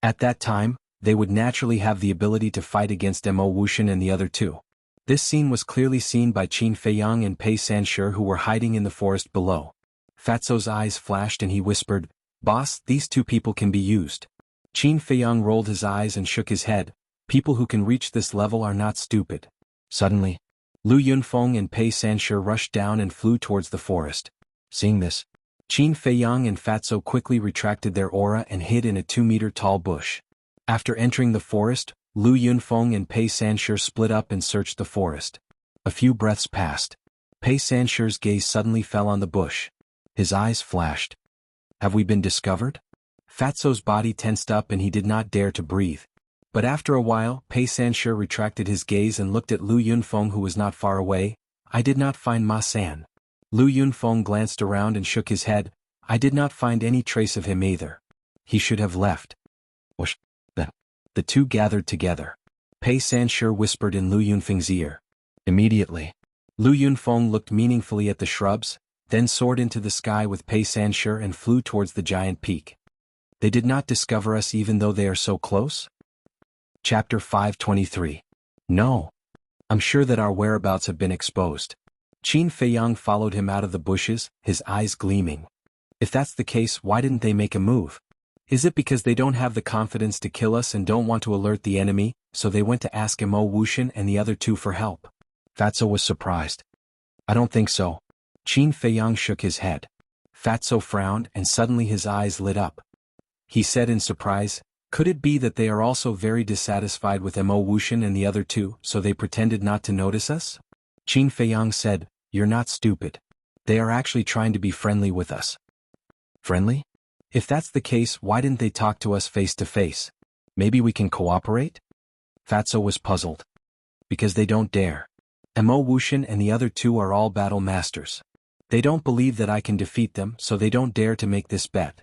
At that time, they would naturally have the ability to fight against Emo Wuxian and the other 2. This scene was clearly seen by Qin Feiyang and Pei Sanshi, who were hiding in the forest below. Fatso's eyes flashed and he whispered, "Boss, these two people can be used." Qin Feiyang rolled his eyes and shook his head. People who can reach this level are not stupid. Suddenly, Lu Yunfeng and Pei Sanshi rushed down and flew towards the forest. Seeing this, Qin Feiyang and Fatso quickly retracted their aura and hid in a 2-meter-tall bush. After entering the forest, Lu Yunfeng and Pei Sanshi split up and searched the forest. A few breaths passed. Pei Sanshi's gaze suddenly fell on the bush. His eyes flashed. Have we been discovered? Fatso's body tensed up and he did not dare to breathe. But after a while, Pei Sanshi retracted his gaze and looked at Lu Yunfeng, who was not far away. I did not find Ma San. Lu Yunfeng glanced around and shook his head. I did not find any trace of him either. He should have left. Whoosh. Then, the two gathered together. Pei Sanshi whispered in Lu Yunfeng's ear. Immediately, Lu Yunfeng looked meaningfully at the shrubs, then soared into the sky with Pei Sanshi and flew towards the giant peak. They did not discover us even though they are so close? Chapter 523. No. I'm sure that our whereabouts have been exposed. Qin Feiyang followed him out of the bushes, his eyes gleaming. If that's the case, why didn't they make a move? Is it because they don't have the confidence to kill us and don't want to alert the enemy, so they went to ask Mo Wuxian and the other two for help? Fatso was surprised. I don't think so. Qin Feiyang shook his head. Fatso frowned and suddenly his eyes lit up. He said in surprise, could it be that they are also very dissatisfied with Mo Wuxian and the other two, so they pretended not to notice us? Qin Feiyang said, you're not stupid. They are actually trying to be friendly with us. Friendly? If that's the case, why didn't they talk to us face to face? Maybe we can cooperate? Fatso was puzzled. Because they don't dare. Mo Wuxian and the other two are all battle masters. They don't believe that I can defeat them, so they don't dare to make this bet.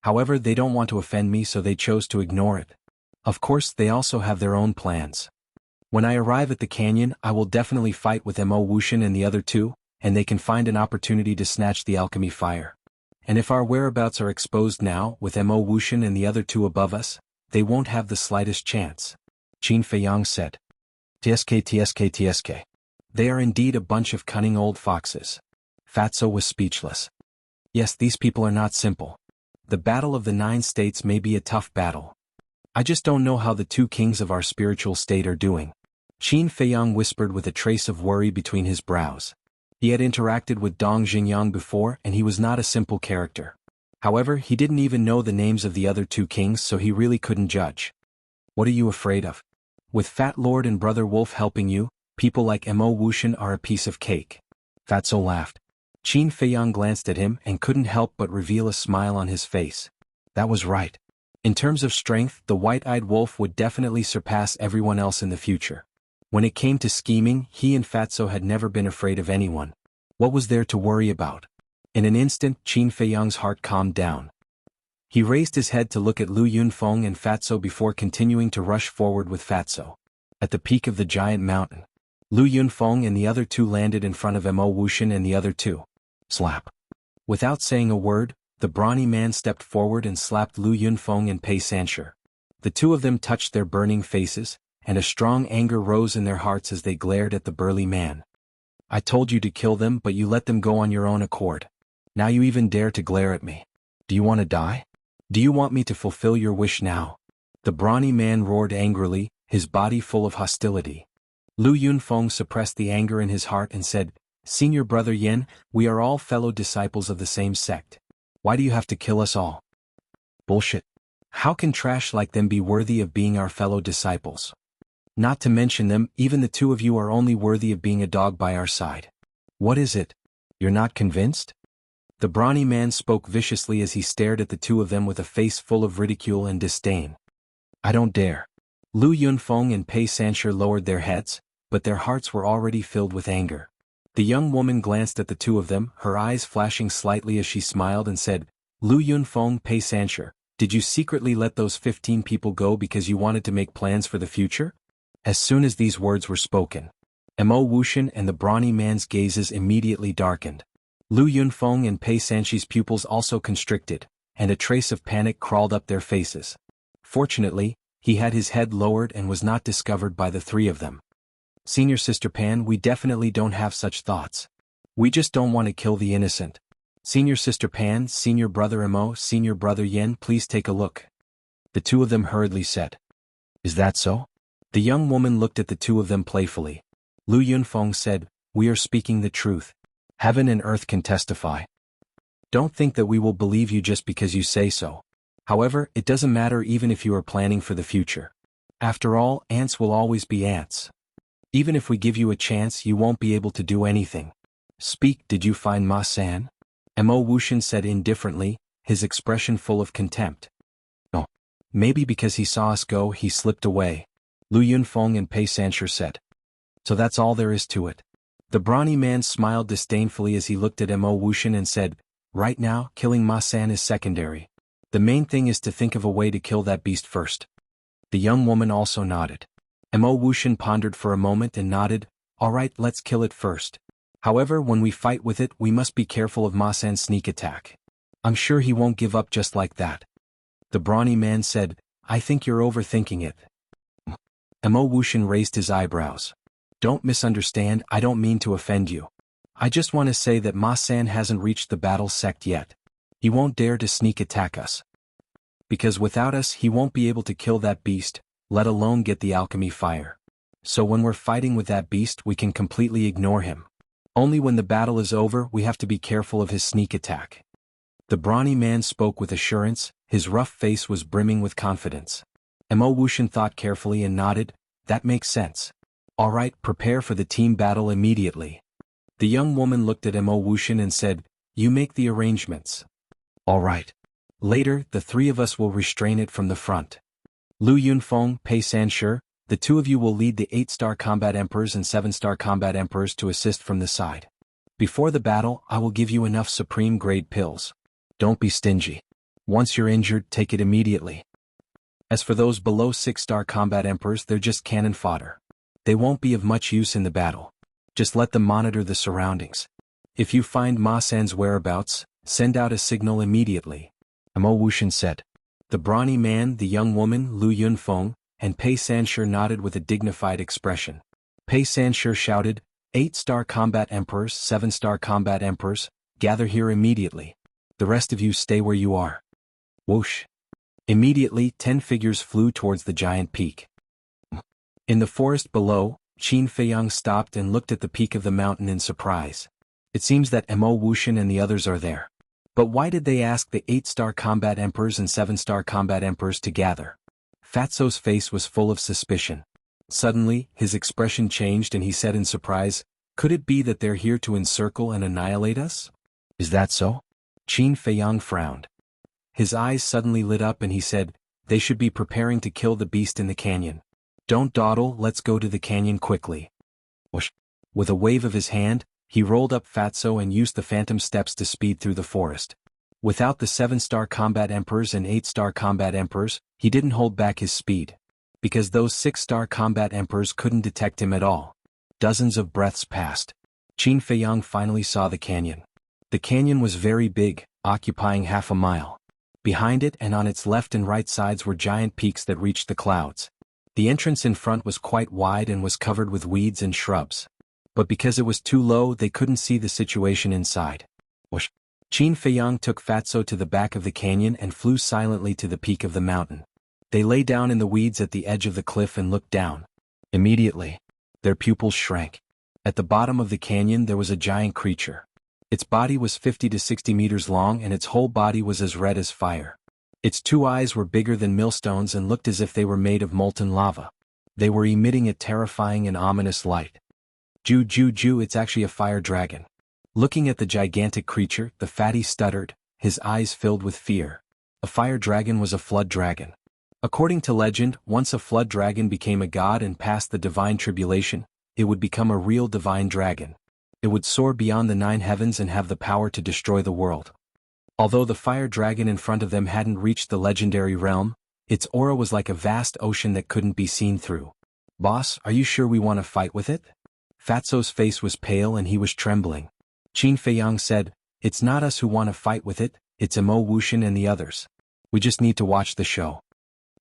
However, they don't want to offend me, so they chose to ignore it. Of course, they also have their own plans. When I arrive at the canyon, I will definitely fight with Mo Wuxian and the other two, and they can find an opportunity to snatch the alchemy fire. And if our whereabouts are exposed now, with Mo Wuxian and the other two above us, they won't have the slightest chance. Qin Feiyang said. TSK. They are indeed a bunch of cunning old foxes. Fatso was speechless. Yes, these people are not simple. The battle of the 9 states may be a tough battle. I just don't know how the 2 kings of our spiritual state are doing. Qin Feiyang whispered with a trace of worry between his brows. He had interacted with Dong Xingyang before and he was not a simple character. However, he didn't even know the names of the other 2 kings, so he really couldn't judge. What are you afraid of? With Fat Lord and Brother Wolf helping you, people like Mo Wuxian are a piece of cake. Fatso laughed. Qin Feiyang glanced at him and couldn't help but reveal a smile on his face. That was right. In terms of strength, the white-eyed wolf would definitely surpass everyone else in the future. When it came to scheming, he and Fatso had never been afraid of anyone. What was there to worry about? In an instant, Qin Feiyang's heart calmed down. He raised his head to look at Lu Yunfeng and Fatso before continuing to rush forward with Fatso. At the peak of the giant mountain, Lu Yunfeng and the other two landed in front of Mo Wuxian and the other two. Slap. Without saying a word, the brawny man stepped forward and slapped Lu Yunfeng and Pei Sanshi. The two of them touched their burning faces, and a strong anger rose in their hearts as they glared at the burly man. I told you to kill them, but you let them go on your own accord. Now you even dare to glare at me. Do you want to die? Do you want me to fulfill your wish now? The brawny man roared angrily, his body full of hostility. Lu Yunfeng suppressed the anger in his heart and said, Senior Brother Yen, we are all fellow disciples of the same sect. Why do you have to kill us all? Bullshit. How can trash like them be worthy of being our fellow disciples? Not to mention them, even the 2 of you are only worthy of being a dog by our side. What is it? You're not convinced? The brawny man spoke viciously as he stared at the 2 of them with a face full of ridicule and disdain. I don't dare. Lu Yunfeng and Pei Sanshi lowered their heads, but their hearts were already filled with anger. The young woman glanced at the 2 of them, her eyes flashing slightly as she smiled and said, Lu Yunfeng, Pei Sanshi, did you secretly let those 15 people go because you wanted to make plans for the future? As soon as these words were spoken, Mo Wuxian and the brawny man's gazes immediately darkened. Lu Yunfeng and Pei Sanshi's pupils also constricted, and a trace of panic crawled up their faces. Fortunately, he had his head lowered and was not discovered by the 3 of them. Senior Sister Pan, we definitely don't have such thoughts. We just don't want to kill the innocent. Senior Sister Pan, Senior Brother Mo, Senior Brother Yen, please take a look. The two of them hurriedly said. Is that so? The young woman looked at the two of them playfully. Lu Yunfeng said, we are speaking the truth. Heaven and earth can testify. Don't think that we will believe you just because you say so. However, it doesn't matter even if you are planning for the future. After all, ants will always be ants. Even if we give you a chance, you won't be able to do anything. Speak, did you find Ma San? Mo Wuxian said indifferently, his expression full of contempt. Oh. Maybe because he saw us go, he slipped away. Lu Yunfeng and Pei Sanshur said. So that's all there is to it. The brawny man smiled disdainfully as he looked at Mo Wuxian and said, right now, killing Ma San is secondary. The main thing is to think of a way to kill that beast first. The young woman also nodded. Mo Wuxian pondered for a moment and nodded, all right, let's kill it first. However, when we fight with it, we must be careful of Ma San's sneak attack. I'm sure he won't give up just like that. The brawny man said, I think you're overthinking it. Mo Wuxian raised his eyebrows. Don't misunderstand, I don't mean to offend you. I just want to say that Ma San hasn't reached the battle sect yet. He won't dare to sneak attack us. Because without us he won't be able to kill that beast, let alone get the alchemy fire. So when we're fighting with that beast we can completely ignore him. Only when the battle is over we have to be careful of his sneak attack. The brawny man spoke with assurance, his rough face was brimming with confidence. Mo Wuxian thought carefully and nodded, that makes sense. All right, prepare for the team battle immediately. The young woman looked at Mo Wuxian and said, you make the arrangements. All right. Later, the three of us will restrain it from the front. Lu Yunfeng, Pei Sanshur, the two of you will lead the 8-star combat emperors and 7-star combat emperors to assist from the side. Before the battle, I will give you enough supreme-grade pills. Don't be stingy. Once you're injured, take it immediately. As for those below 6-star combat emperors, they're just cannon fodder. They won't be of much use in the battle. Just let them monitor the surroundings. If you find Ma San's whereabouts, send out a signal immediately. Mo Wuxian said. The brawny man, the young woman, Lu Yunfeng, and Pei Sanshur nodded with a dignified expression. Pei Sanshur shouted, 8-star combat emperors, 7-star combat emperors, gather here immediately. The rest of you stay where you are. Whoosh. Immediately 10 figures flew towards the giant peak. In the forest below, Qin Feiyang stopped and looked at the peak of the mountain in surprise. It seems that Mo Wuxian and the others are there. But why did they ask the 8-star combat emperors and 7-star combat emperors to gather? Fatso's face was full of suspicion. Suddenly, his expression changed and he said in surprise, could it be that they're here to encircle and annihilate us? Is that so? Qin Feiyang frowned. His eyes suddenly lit up and he said, they should be preparing to kill the beast in the canyon. Don't dawdle, let's go to the canyon quickly. Whoosh. With a wave of his hand, he rolled up Fatso and used the phantom steps to speed through the forest. Without the 7-star combat emperors and 8-star combat emperors, he didn't hold back his speed. Because those 6-star combat emperors couldn't detect him at all. Dozens of breaths passed. Qin Feiyang finally saw the canyon. The canyon was very big, occupying half a mile. Behind it and on its left and right sides were giant peaks that reached the clouds. The entrance in front was quite wide and was covered with weeds and shrubs. But because it was too low, they couldn't see the situation inside. Whoosh. Qin Feiyang took Fatso to the back of the canyon and flew silently to the peak of the mountain. They lay down in the weeds at the edge of the cliff and looked down. Immediately, their pupils shrank. At the bottom of the canyon there was a giant creature. Its body was 50 to 60 meters long and its whole body was as red as fire. Its 2 eyes were bigger than millstones and looked as if they were made of molten lava. They were emitting a terrifying and ominous light. Ju, it's actually a fire dragon. Looking at the gigantic creature, the fatty stuttered, his eyes filled with fear. A fire dragon was a flood dragon. According to legend, once a flood dragon became a god and passed the divine tribulation, it would become a real divine dragon. It would soar beyond the 9 heavens and have the power to destroy the world. Although the fire dragon in front of them hadn't reached the legendary realm, its aura was like a vast ocean that couldn't be seen through. Boss, are you sure we want to fight with it? Fatso's face was pale and he was trembling. Qin Feiyang said, it's not us who want to fight with it, it's Mo Wuxian and the others. We just need to watch the show.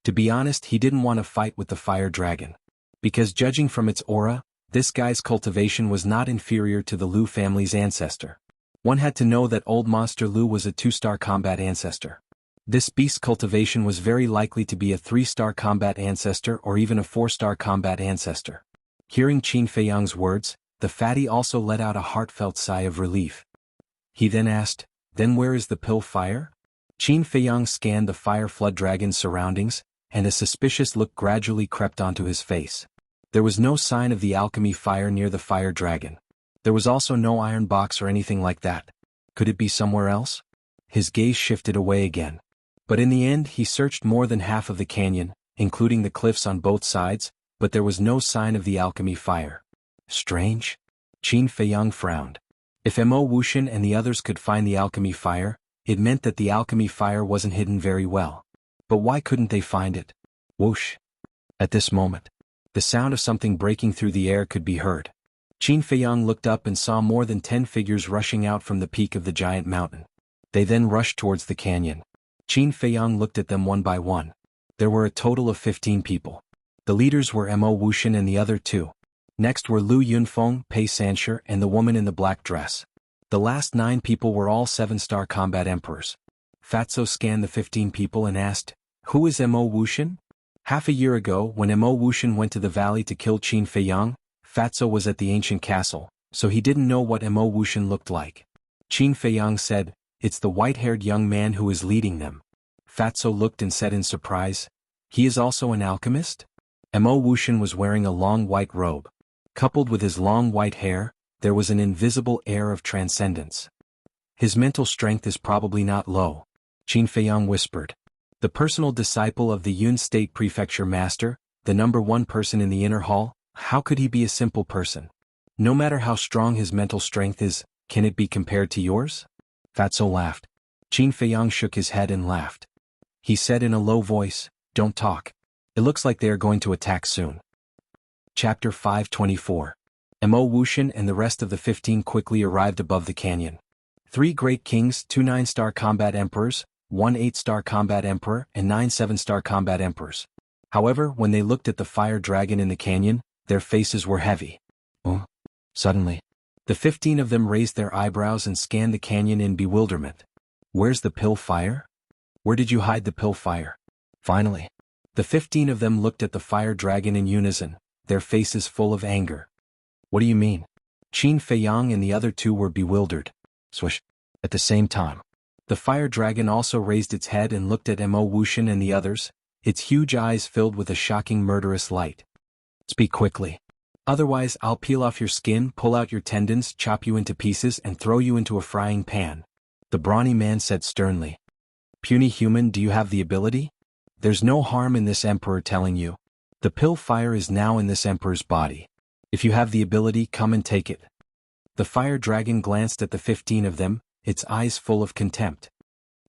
To be honest, he didn't want to fight with the fire dragon. Because judging from its aura, This guy's cultivation was not inferior to the Liu family's ancestor. One had to know that old Monster Liu was a 2-star combat ancestor. This beast's cultivation was very likely to be a 3-star combat ancestor or even a 4-star combat ancestor. Hearing Qin Feiyang's words, the fatty also let out a heartfelt sigh of relief. He then asked, "Then where is the pill fire?" Qin Feiyang scanned the fire flood dragon's surroundings, and a suspicious look gradually crept onto his face. There was no sign of the alchemy fire near the fire dragon. There was also no iron box or anything like that. Could it be somewhere else? His gaze shifted away again. But in the end he searched more than half of the canyon, including the cliffs on both sides, but there was no sign of the alchemy fire. Strange? Qin Feiyang frowned. If Mo Wuxian and the others could find the alchemy fire, it meant that the alchemy fire wasn't hidden very well. But why couldn't they find it? Whoosh! At this moment, the sound of something breaking through the air could be heard. Qin Feiyang looked up and saw more than 10 figures rushing out from the peak of the giant mountain. They then rushed towards the canyon. Qin Feiyang looked at them one by one. There were a total of 15 people. The leaders were Mo Wuxian and the other two. Next were Lu Yunfeng, Pei Sanshur, and the woman in the black dress. The last 9 people were all 7-star combat emperors. Fatso scanned the 15 people and asked, "Who is Mo Wuxian?" Half a year ago, when Mo Wuxian went to the valley to kill Qin Feiyang, Fatso was at the ancient castle, so he didn't know what Mo Wuxian looked like. Qin Feiyang said, "It's the white-haired young man who is leading them." Fatso looked and said in surprise, "He is also an alchemist?" Mo Wuxian was wearing a long white robe. Coupled with his long white hair, there was an invisible air of transcendence. "His mental strength is probably not low," Qin Feiyang whispered. The personal disciple of the Yun State Prefecture Master, the #1 person in the inner hall, how could he be a simple person? No matter how strong his mental strength is, can it be compared to yours? Fatso laughed. Qin Feiyang shook his head and laughed. He said in a low voice, "Don't talk. It looks like they are going to attack soon." Chapter 524. Mo Wuxian and the rest of the 15 quickly arrived above the canyon. 3 great kings, 2 9-star combat emperors, 1 8-star combat emperor, and 9 7-star combat emperors. However, when they looked at the fire dragon in the canyon, their faces were heavy. Oh! Suddenly, the 15 of them raised their eyebrows and scanned the canyon in bewilderment. "Where's the pill fire? Where did you hide the pill fire?" Finally, the 15 of them looked at the fire dragon in unison, their faces full of anger. "What do you mean?" Qin Feiyang and the other 2 were bewildered. Swish! At the same time, the fire dragon also raised its head and looked at Mo Wuxian and the others, its huge eyes filled with a shocking murderous light. "Speak quickly. Otherwise I'll peel off your skin, pull out your tendons, chop you into pieces and throw you into a frying pan," the brawny man said sternly. "Puny human, do you have the ability? There's no harm in this emperor telling you. The pill fire is now in this emperor's body. If you have the ability, come and take it." The fire dragon glanced at the 15 of them, its eyes full of contempt.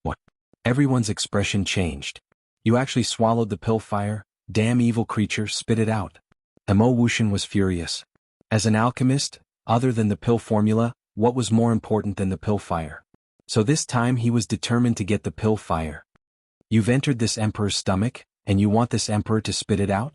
"What?" Everyone's expression changed. "You actually swallowed the pill fire? Damn evil creature, spit it out." Mo Wuxian was furious. As an alchemist, other than the pill formula, what was more important than the pill fire? So this time he was determined to get the pill fire. "You've entered this emperor's stomach, and you want this emperor to spit it out?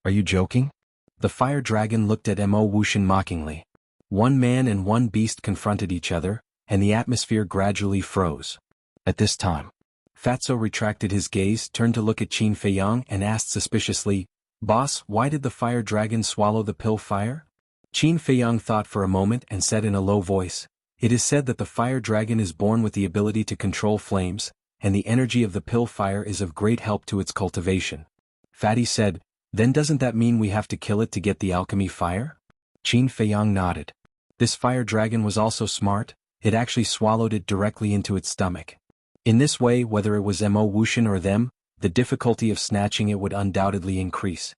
Are you joking?" The fire dragon looked at Mo Wuxian mockingly. One man and one beast confronted each other, and the atmosphere gradually froze. At this time, Fatso retracted his gaze, turned to look at Qin Feiyang and asked suspiciously, "Boss, why did the fire dragon swallow the pill fire?" Qin Feiyang thought for a moment and said in a low voice, "It is said that the fire dragon is born with the ability to control flames, and the energy of the pill fire is of great help to its cultivation." Fatty said, "Then doesn't that mean we have to kill it to get the alchemy fire?" Qin Feiyang nodded. This fire dragon was also smart, it actually swallowed it directly into its stomach. In this way, whether it was Mo Wuxian or them, the difficulty of snatching it would undoubtedly increase.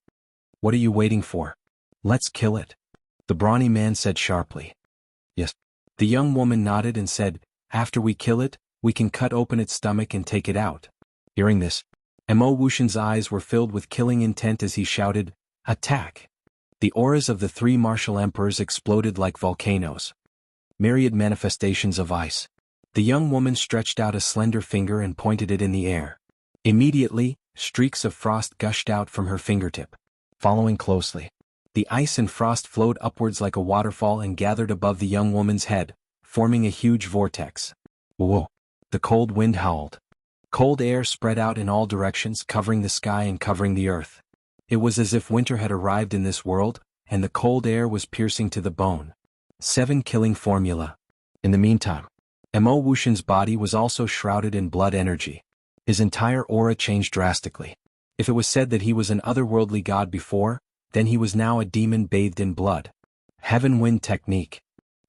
"What are you waiting for? Let's kill it," the brawny man said sharply. "Yes." The young woman nodded and said, "After we kill it, we can cut open its stomach and take it out." Hearing this, Mo Wuxian's eyes were filled with killing intent as he shouted, "Attack!" The auras of the 3 martial emperors exploded like volcanoes. Myriad manifestations of ice. The young woman stretched out a slender finger and pointed it in the air. Immediately, streaks of frost gushed out from her fingertip. Following closely, The ice and frost flowed upwards like a waterfall and gathered above the young woman's head, forming a huge vortex. Whoa! The cold wind howled. Cold air spread out in all directions, covering the sky and covering the earth. It was as if winter had arrived in this world, and the cold air was piercing to the bone. 7 Killing Formula. In the meantime, Mo Wuxian's body was also shrouded in blood energy. His entire aura changed drastically. If it was said that he was an otherworldly god before, then he was now a demon bathed in blood. Heaven Wind Technique.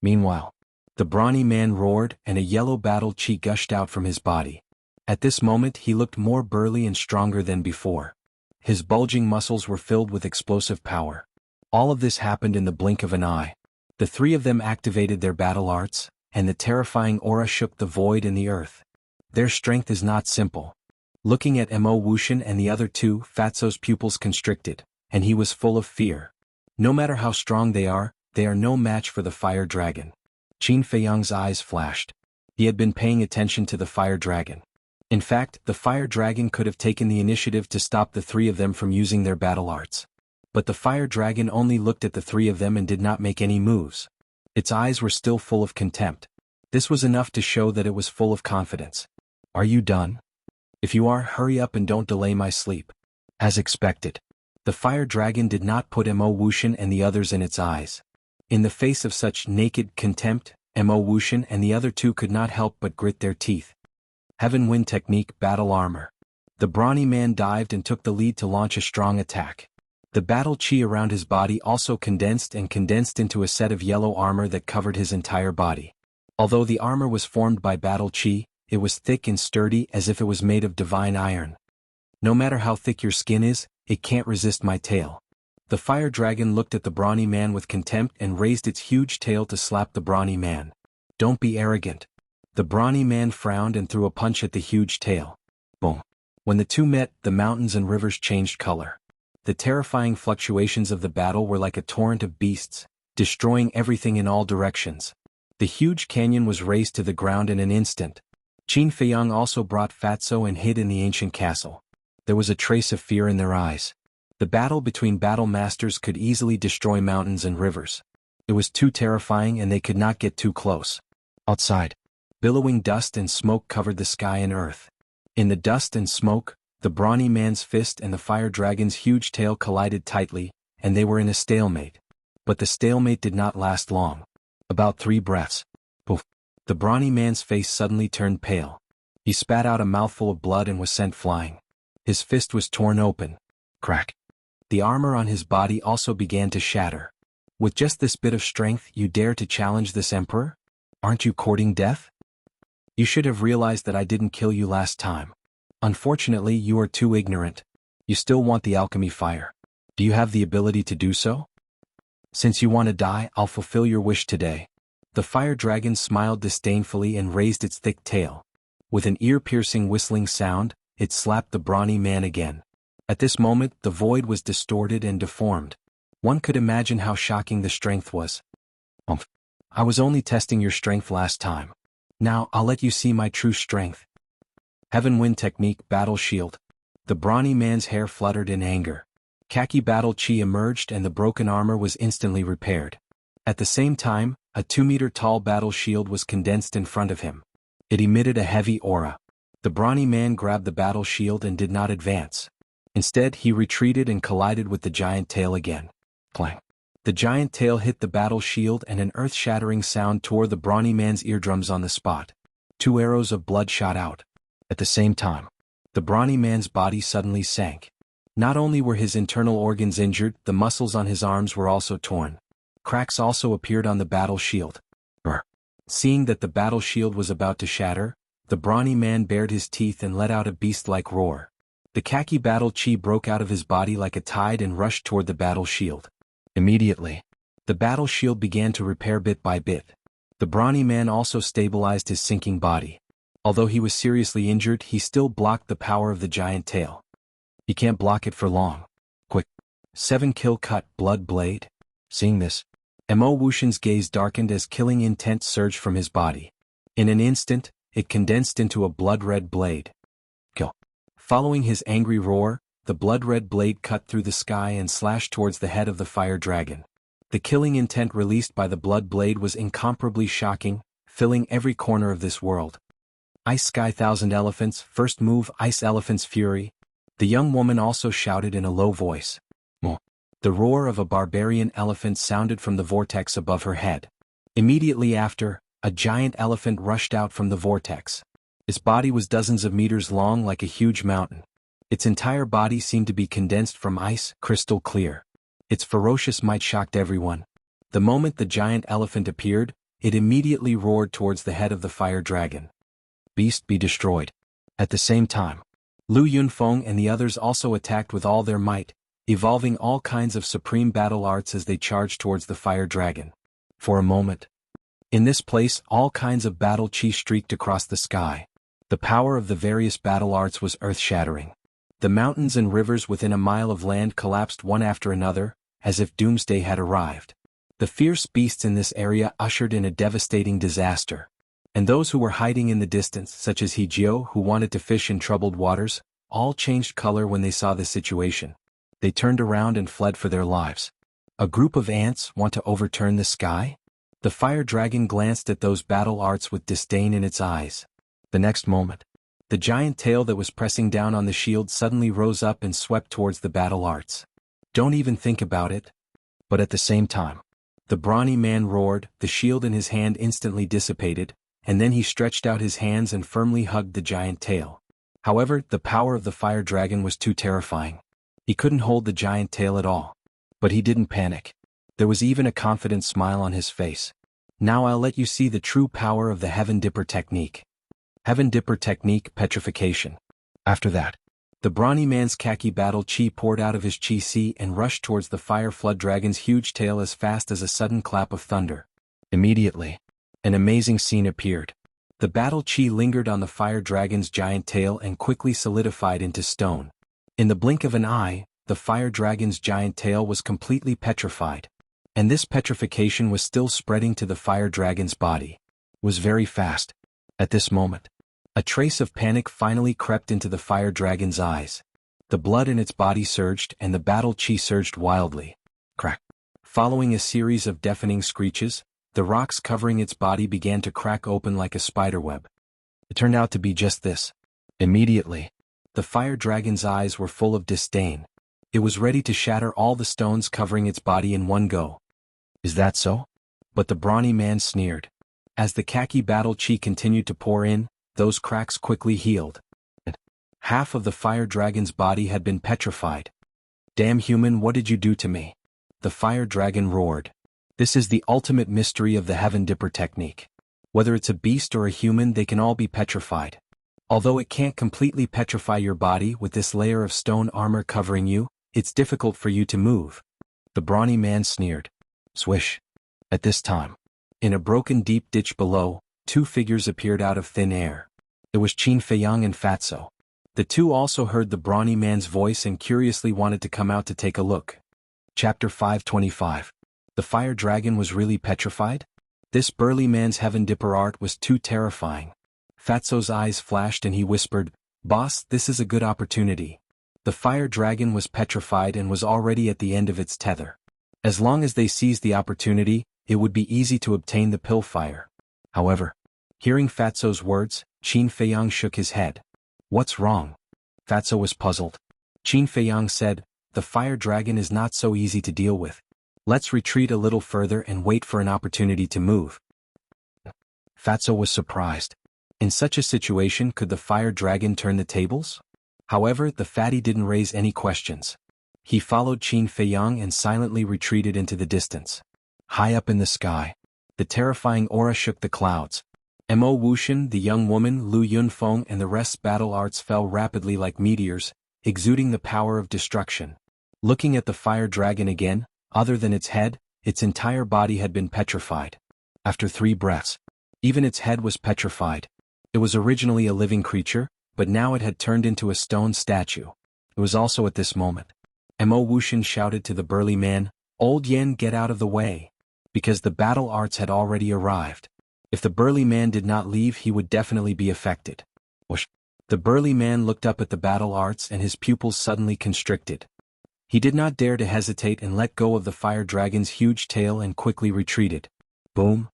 Meanwhile, the brawny man roared and a yellow battle chi gushed out from his body. At this moment he looked more burly and stronger than before. His bulging muscles were filled with explosive power. All of this happened in the blink of an eye. The three of them activated their battle arts, and the terrifying aura shook the void and the earth. Their strength is not simple. Looking at Mo Wuxian and the other two, Fatso's pupils constricted, and he was full of fear. No matter how strong they are no match for the fire dragon. Qin Feiyang's eyes flashed. He had been paying attention to the fire dragon. In fact, the fire dragon could have taken the initiative to stop the three of them from using their battle arts. But the fire dragon only looked at the three of them and did not make any moves. Its eyes were still full of contempt. This was enough to show that it was full of confidence. Are you done? If you are, hurry up and don't delay my sleep. As expected, the fire dragon did not put Mo Wuxian and the others in its eyes. In the face of such naked contempt, Mo Wuxian and the other two could not help but grit their teeth. Heaven Wind Technique Battle Armor. The brawny man dived and took the lead to launch a strong attack. The battle chi around his body also condensed into a set of yellow armor that covered his entire body. Although the armor was formed by battle chi, it was thick and sturdy as if it was made of divine iron. No matter how thick your skin is, it can't resist my tail. The fire dragon looked at the brawny man with contempt and raised its huge tail to slap the brawny man. Don't be arrogant. The brawny man frowned and threw a punch at the huge tail. Boom. When the two met, the mountains and rivers changed color. The terrifying fluctuations of the battle were like a torrent of beasts, destroying everything in all directions. The huge canyon was razed to the ground in an instant. Qin Feiyang also brought Fatso and hid in the ancient castle. There was a trace of fear in their eyes. The battle between battle masters could easily destroy mountains and rivers. It was too terrifying and they could not get too close. Outside, billowing dust and smoke covered the sky and earth. In the dust and smoke, the brawny man's fist and the fire dragon's huge tail collided tightly, and they were in a stalemate. But the stalemate did not last long. About 3 breaths. Poof. The brawny man's face suddenly turned pale. He spat out a mouthful of blood and was sent flying. His fist was torn open. Crack. The armor on his body also began to shatter. With just this bit of strength, you dare to challenge this emperor? Aren't you courting death? You should have realized that I didn't kill you last time. Unfortunately, you are too ignorant. You still want the alchemy fire. Do you have the ability to do so? Since you want to die, I'll fulfill your wish today. The fire dragon smiled disdainfully and raised its thick tail. With an ear-piercing whistling sound, it slapped the brawny man again. At this moment, the void was distorted and deformed. One could imagine how shocking the strength was. I was only testing your strength last time. Now, I'll let you see my true strength. Heaven Wind Technique Battle Shield. The brawny man's hair fluttered in anger. Khaki battle chi emerged and the broken armor was instantly repaired. At the same time, a 2-meter-tall battle shield was condensed in front of him. It emitted a heavy aura. The brawny man grabbed the battle shield and did not advance. Instead, he retreated and collided with the giant tail again. Clang. The giant tail hit the battle shield and an earth-shattering sound tore the brawny man's eardrums on the spot. 2 arrows of blood shot out. At the same time, the brawny man's body suddenly sank. Not only were his internal organs injured, the muscles on his arms were also torn. Cracks also appeared on the battle shield. Seeing that the battle shield was about to shatter, the brawny man bared his teeth and let out a beast-like roar. The khaki battle chi broke out of his body like a tide and rushed toward the battle shield. Immediately, the battle shield began to repair bit by bit. The brawny man also stabilized his sinking body. Although he was seriously injured, he still blocked the power of the giant tail. He can't block it for long. Quick. 7 kill cut blood blade. Seeing this, Mo Wuxian's gaze darkened as killing intent surged from his body. In an instant, it condensed into a blood-red blade. Kill. Following his angry roar, the blood-red blade cut through the sky and slashed towards the head of the fire dragon. The killing intent released by the blood blade was incomparably shocking, filling every corner of this world. Ice Sky Thousand Elephants, first move Ice Elephant's Fury. The young woman also shouted in a low voice. Mo. The roar of a barbarian elephant sounded from the vortex above her head. Immediately after, a giant elephant rushed out from the vortex. Its body was dozens of meters long like a huge mountain. Its entire body seemed to be condensed from ice, crystal clear. Its ferocious might shocked everyone. The moment the giant elephant appeared, it immediately roared towards the head of the fire dragon. Beast be destroyed. At the same time, Lu Yunfeng and the others also attacked with all their might, evolving all kinds of supreme battle arts as they charged towards the fire dragon. For a moment, in this place all kinds of battle chi streaked across the sky. The power of the various battle arts was earth-shattering. The mountains and rivers within a mile of land collapsed one after another, as if doomsday had arrived. The fierce beasts in this area ushered in a devastating disaster. And those who were hiding in the distance, such as Hejiao who wanted to fish in troubled waters, all changed color when they saw the situation. They turned around and fled for their lives. A group of ants want to overturn the sky? The fire dragon glanced at those battle arts with disdain in its eyes. The next moment, the giant tail that was pressing down on the shield suddenly rose up and swept towards the battle arts. Don't even think about it. But at the same time, the brawny man roared, the shield in his hand instantly dissipated, and then he stretched out his hands and firmly hugged the giant tail. However, the power of the fire dragon was too terrifying. He couldn't hold the giant tail at all. But he didn't panic. There was even a confident smile on his face. Now I'll let you see the true power of the Heaven Dipper technique. Heaven Dipper technique, petrification. After that, the brawny man's khaki battle chi poured out of his chi sea and rushed towards the fire flood dragon's huge tail as fast as a sudden clap of thunder. Immediately, an amazing scene appeared. The battle chi lingered on the fire dragon's giant tail and quickly solidified into stone. In the blink of an eye, the fire dragon's giant tail was completely petrified. And this petrification was still spreading to the fire dragon's body. It was very fast. At this moment, a trace of panic finally crept into the fire dragon's eyes. The blood in its body surged and the battle chi surged wildly. Crack. Following a series of deafening screeches, the rocks covering its body began to crack open like a spiderweb. It turned out to be just this. Immediately, the fire dragon's eyes were full of disdain. It was ready to shatter all the stones covering its body in one go. Is that so? But the brawny man sneered. As the khaki battle chi continued to pour in, those cracks quickly healed. Half of the fire dragon's body had been petrified. Damn human, what did you do to me? The fire dragon roared. This is the ultimate mystery of the Heaven Dipper technique. Whether it's a beast or a human, they can all be petrified. Although it can't completely petrify your body with this layer of stone armor covering you, it's difficult for you to move. The brawny man sneered. Swish. At this time, in a broken deep ditch below, two figures appeared out of thin air. It was Qin Feiyang and Fatso. The two also heard the brawny man's voice and curiously wanted to come out to take a look. Chapter 525. The fire dragon was really petrified? This burly man's Heaven Dipper art was too terrifying. Fatso's eyes flashed and he whispered, Boss, this is a good opportunity. The fire dragon was petrified and was already at the end of its tether. As long as they seized the opportunity, it would be easy to obtain the pill fire. However, hearing Fatso's words, Qin Feiyang shook his head. What's wrong? Fatso was puzzled. Qin Feiyang said, the fire dragon is not so easy to deal with. Let's retreat a little further and wait for an opportunity to move. Fatso was surprised. In such a situation, could the fire dragon turn the tables? However, the fatty didn't raise any questions. He followed Qin Feiyang and silently retreated into the distance. High up in the sky, the terrifying aura shook the clouds. Mo Wuxian, the young woman, Lu Yunfeng and the rest's battle arts fell rapidly like meteors, exuding the power of destruction. Looking at the fire dragon again, other than its head, its entire body had been petrified. After 3 breaths, even its head was petrified. It was originally a living creature, but now it had turned into a stone statue. It was also at this moment. Mo Wuxian shouted to the burly man, Old Yen, get out of the way. Because the battle arts had already arrived. If the burly man did not leave, he would definitely be affected. Whoosh. The burly man looked up at the battle arts and his pupils suddenly constricted. He did not dare to hesitate and let go of the fire dragon's huge tail and quickly retreated. Boom!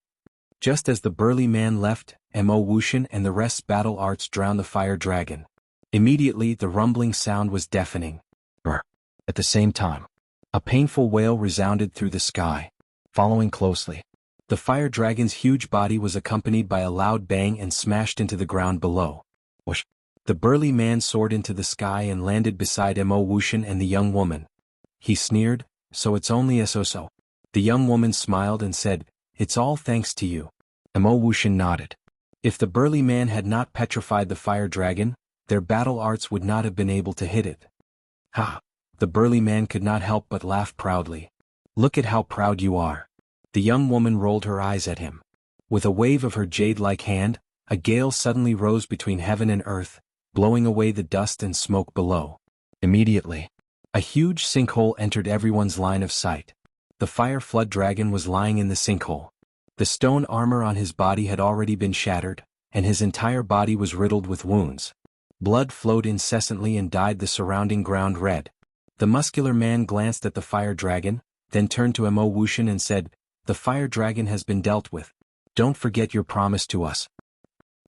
Just as the burly man left, Mo Wuxian and the rest's battle arts drowned the fire dragon. Immediately the rumbling sound was deafening. Brr. At the same time, a painful wail resounded through the sky. Following closely, the fire dragon's huge body was accompanied by a loud bang and smashed into the ground below. Whoosh! The burly man soared into the sky and landed beside Mo Wuxian and the young woman. He sneered, "So it's only a so-so." The young woman smiled and said, "It's all thanks to you." Mo Wuxian nodded. If the burly man had not petrified the fire dragon, their battle arts would not have been able to hit it. Ha! The burly man could not help but laugh proudly. "Look at how proud you are." The young woman rolled her eyes at him. With a wave of her jade-like hand, a gale suddenly rose between heaven and earth, blowing away the dust and smoke below. Immediately, a huge sinkhole entered everyone's line of sight. The fire flood dragon was lying in the sinkhole. The stone armor on his body had already been shattered, and his entire body was riddled with wounds. Blood flowed incessantly and dyed the surrounding ground red. The muscular man glanced at the fire dragon, then turned to Mo Wuxian and said, "The fire dragon has been dealt with. Don't forget your promise to us."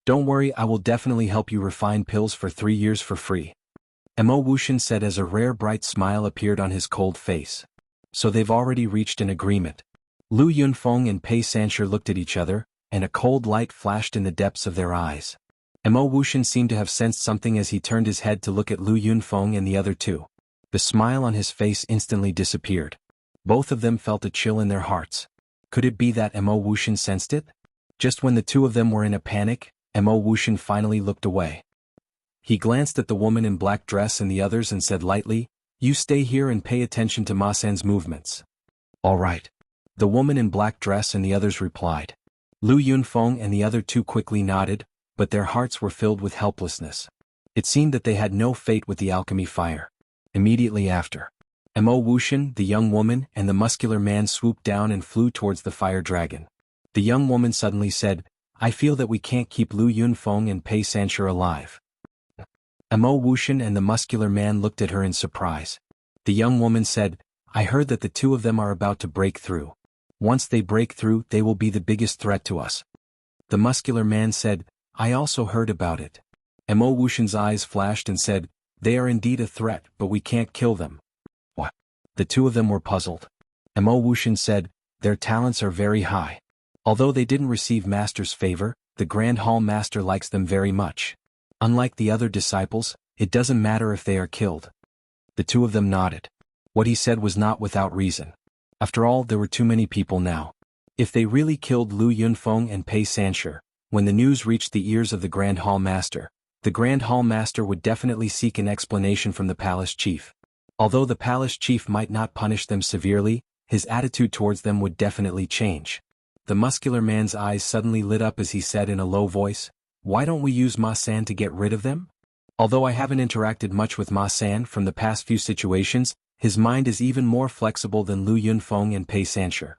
"Don't worry, I will definitely help you refine pills for 3 years for free," Mo Wuxian said as a rare bright smile appeared on his cold face. "So they've already reached an agreement." Lu Yunfeng and Pei Sanshur looked at each other, and a cold light flashed in the depths of their eyes. Mo Wuxian seemed to have sensed something as he turned his head to look at Lu Yunfeng and the other two. The smile on his face instantly disappeared. Both of them felt a chill in their hearts. Could it be that Mo Wuxian sensed it? Just when the two of them were in a panic, Mo Wuxian finally looked away. He glanced at the woman in black dress and the others and said lightly, "You stay here and pay attention to Ma San's movements." "All right." The woman in black dress and the others replied. Lu Yunfeng and the other two quickly nodded, but their hearts were filled with helplessness. It seemed that they had no fate with the alchemy fire. Immediately after, Mo Wuxian, the young woman, and the muscular man swooped down and flew towards the fire dragon. The young woman suddenly said, "I feel that we can't keep Lu Yunfeng and Pei Sanshur alive." Mo Wuxian and the muscular man looked at her in surprise. The young woman said, "I heard that the two of them are about to break through. Once they break through, they will be the biggest threat to us." The muscular man said, "I also heard about it." Mo Wuxian's eyes flashed and said, "They are indeed a threat, but we can't kill them." What? The two of them were puzzled. Mo Wuxian said, "Their talents are very high. Although they didn't receive Master's favor, the Grand Hall Master likes them very much. Unlike the other disciples, it doesn't matter if they are killed." The two of them nodded. What he said was not without reason. After all, there were too many people now. If they really killed Lu Yunfeng and Pei Sanshur, when the news reached the ears of the Grand Hall Master, the Grand Hall Master would definitely seek an explanation from the palace chief. Although the palace chief might not punish them severely, his attitude towards them would definitely change. The muscular man's eyes suddenly lit up as he said in a low voice, "Why don't we use Ma San to get rid of them?" Although I haven't interacted much with Ma San from the past few situations, his mind is even more flexible than Lu Yunfeng and Pei Sanshur.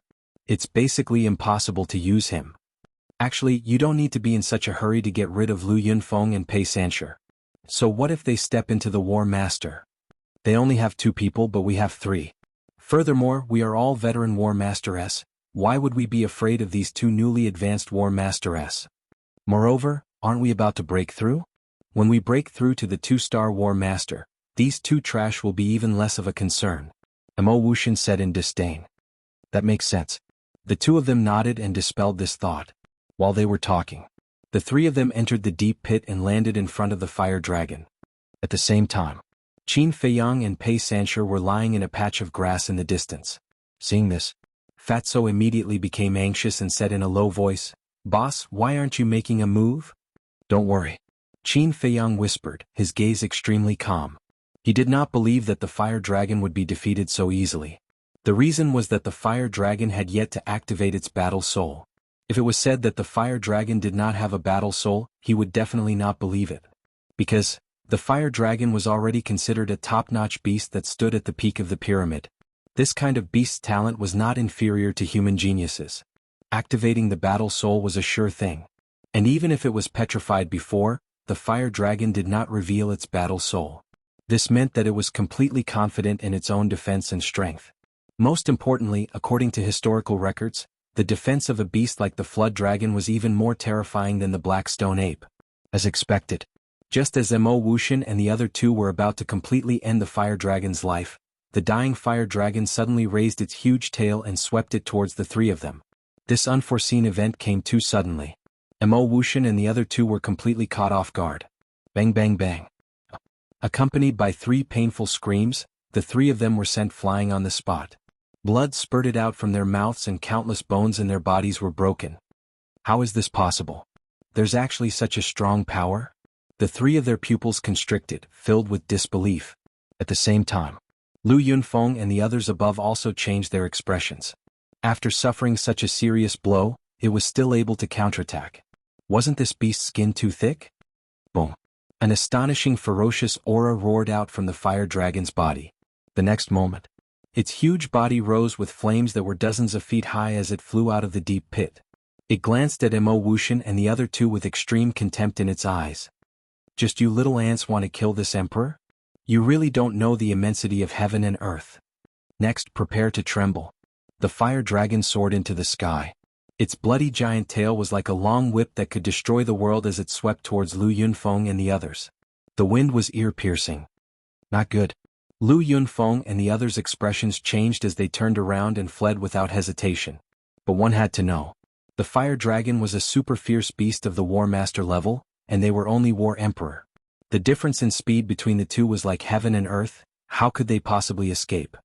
It's basically impossible to use him. Actually, you don't need to be in such a hurry to get rid of Lu Yunfeng and Pei Sanshur. So what if they step into the War Master? They only have 2 people but we have 3. Furthermore, we are all veteran War Masters. Why would we be afraid of these 2 newly advanced War Masters? Moreover, aren't we about to break through? When we break through to the 2-star War Master, these 2 trash will be even less of a concern. Mo Wuxian said in disdain. That makes sense. The 2 of them nodded and dispelled this thought. While they were talking, the 3 of them entered the deep pit and landed in front of the fire dragon. At the same time, Qin Feiyang and Pei Sanshur were lying in a patch of grass in the distance. Seeing this, Fatso immediately became anxious and said in a low voice, "Boss, why aren't you making a move?" "Don't worry," Qin Feiyang whispered, his gaze extremely calm. He did not believe that the fire dragon would be defeated so easily. The reason was that the fire dragon had yet to activate its battle soul. If it was said that the fire dragon did not have a battle soul, he would definitely not believe it. Because the fire dragon was already considered a top-notch beast that stood at the peak of the pyramid. This kind of beast's talent was not inferior to human geniuses. Activating the battle soul was a sure thing. And even if it was petrified before, the fire dragon did not reveal its battle soul. This meant that it was completely confident in its own defense and strength. Most importantly, according to historical records, the defense of a beast like the flood dragon was even more terrifying than the black stone ape. As expected, just as Mo Wuxian and the other two were about to completely end the fire dragon's life, the dying fire dragon suddenly raised its huge tail and swept it towards the three of them. This unforeseen event came too suddenly. Mo Wuxian and the other two were completely caught off guard. Bang bang bang. Accompanied by three painful screams, the three of them were sent flying on the spot. Blood spurted out from their mouths and countless bones in their bodies were broken. How is this possible? There's actually such a strong power? The three of their pupils constricted, filled with disbelief. At the same time, Lu Yunfeng and the others above also changed their expressions. After suffering such a serious blow, it was still able to counterattack. Wasn't this beast's skin too thick? Boom. An astonishing ferocious aura roared out from the fire dragon's body. The next moment, its huge body rose with flames that were dozens of feet high as it flew out of the deep pit. It glanced at Mo Wuxian and the other two with extreme contempt in its eyes. Just you little ants want to kill this emperor? You really don't know the immensity of heaven and earth. Next, prepare to tremble. The fire dragon soared into the sky. Its bloody giant tail was like a long whip that could destroy the world as it swept towards Lu Yunfeng and the others. The wind was ear-piercing. Not good. Lu Yunfeng and the others' expressions changed as they turned around and fled without hesitation. But one had to know. The fire dragon was a super fierce beast of the War Master level, and they were only War Emperor. The difference in speed between the two was like heaven and earth. How could they possibly escape?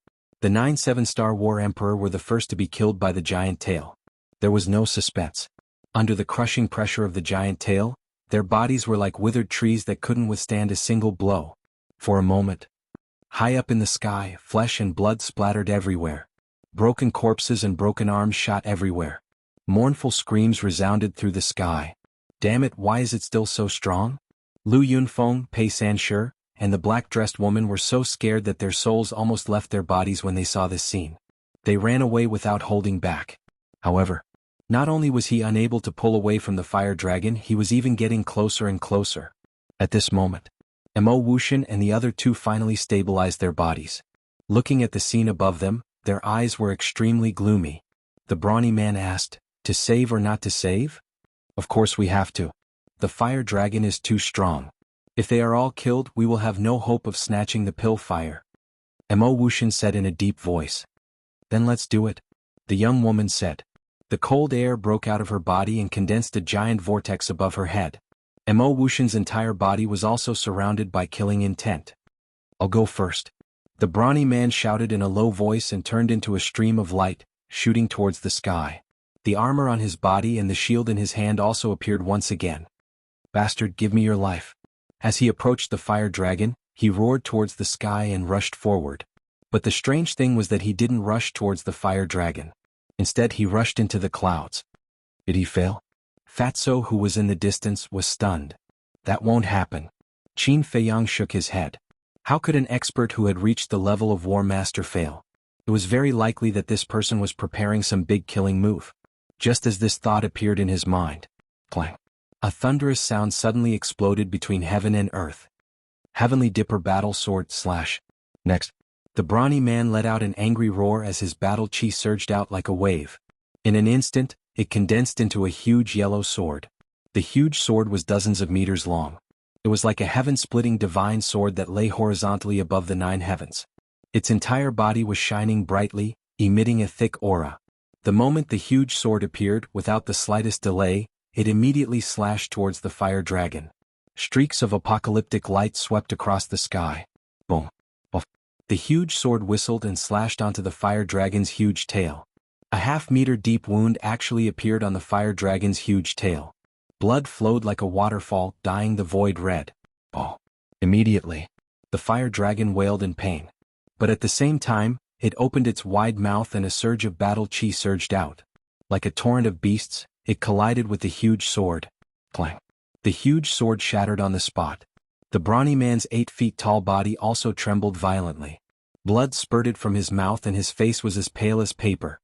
The 9 7-star War Emperor were the first to be killed by the giant tail. There was no suspense. Under the crushing pressure of the giant tail, their bodies were like withered trees that couldn't withstand a single blow. For a moment, high up in the sky, flesh and blood splattered everywhere. Broken corpses and broken arms shot everywhere. Mournful screams resounded through the sky. Damn it, why is it still so strong? Lu Yunfeng, Pei Sanshi, and the black-dressed woman were so scared that their souls almost left their bodies when they saw this scene. They ran away without holding back. However, not only was he unable to pull away from the fire dragon, he was even getting closer and closer. At this moment, Mo Wuxian and the other two finally stabilized their bodies. Looking at the scene above them, their eyes were extremely gloomy. The brawny man asked, "To save or not to save?" "Of course we have to. The fire dragon is too strong. If they are all killed, we will have no hope of snatching the pill fire," Mo Wuxian said in a deep voice. "Then let's do it," the young woman said. The cold air broke out of her body and condensed a giant vortex above her head. Mo Wuxian's entire body was also surrounded by killing intent. "I'll go first," the brawny man shouted in a low voice and turned into a stream of light, shooting towards the sky. The armor on his body and the shield in his hand also appeared once again. "Bastard, give me your life." As he approached the fire dragon, he roared towards the sky and rushed forward. But the strange thing was that he didn't rush towards the fire dragon. Instead, he rushed into the clouds. Did he fail? Fatso, who was in the distance, was stunned. "That won't happen." Qin Feiyang shook his head. How could an expert who had reached the level of War Master fail? It was very likely that this person was preparing some big killing move. Just as this thought appeared in his mind, clang! A thunderous sound suddenly exploded between heaven and earth. Heavenly Dipper battle sword slash. Next, the brawny man let out an angry roar as his battle chi surged out like a wave. In an instant, it condensed into a huge yellow sword. The huge sword was dozens of meters long. It was like a heaven-splitting divine sword that lay horizontally above the 9 heavens. Its entire body was shining brightly, emitting a thick aura. The moment the huge sword appeared, without the slightest delay, it immediately slashed towards the fire dragon. Streaks of apocalyptic light swept across the sky. Boom! Boom! The huge sword whistled and slashed onto the fire dragon's huge tail. A half-meter deep wound actually appeared on the fire dragon's huge tail. Blood flowed like a waterfall, dyeing the void red. Oh! Immediately, the fire dragon wailed in pain. But at the same time, it opened its wide mouth and a surge of battle chi surged out. Like a torrent of beasts, it collided with the huge sword. Clang! The huge sword shattered on the spot. The brawny man's 8 feet tall body also trembled violently. Blood spurted from his mouth and his face was as pale as paper.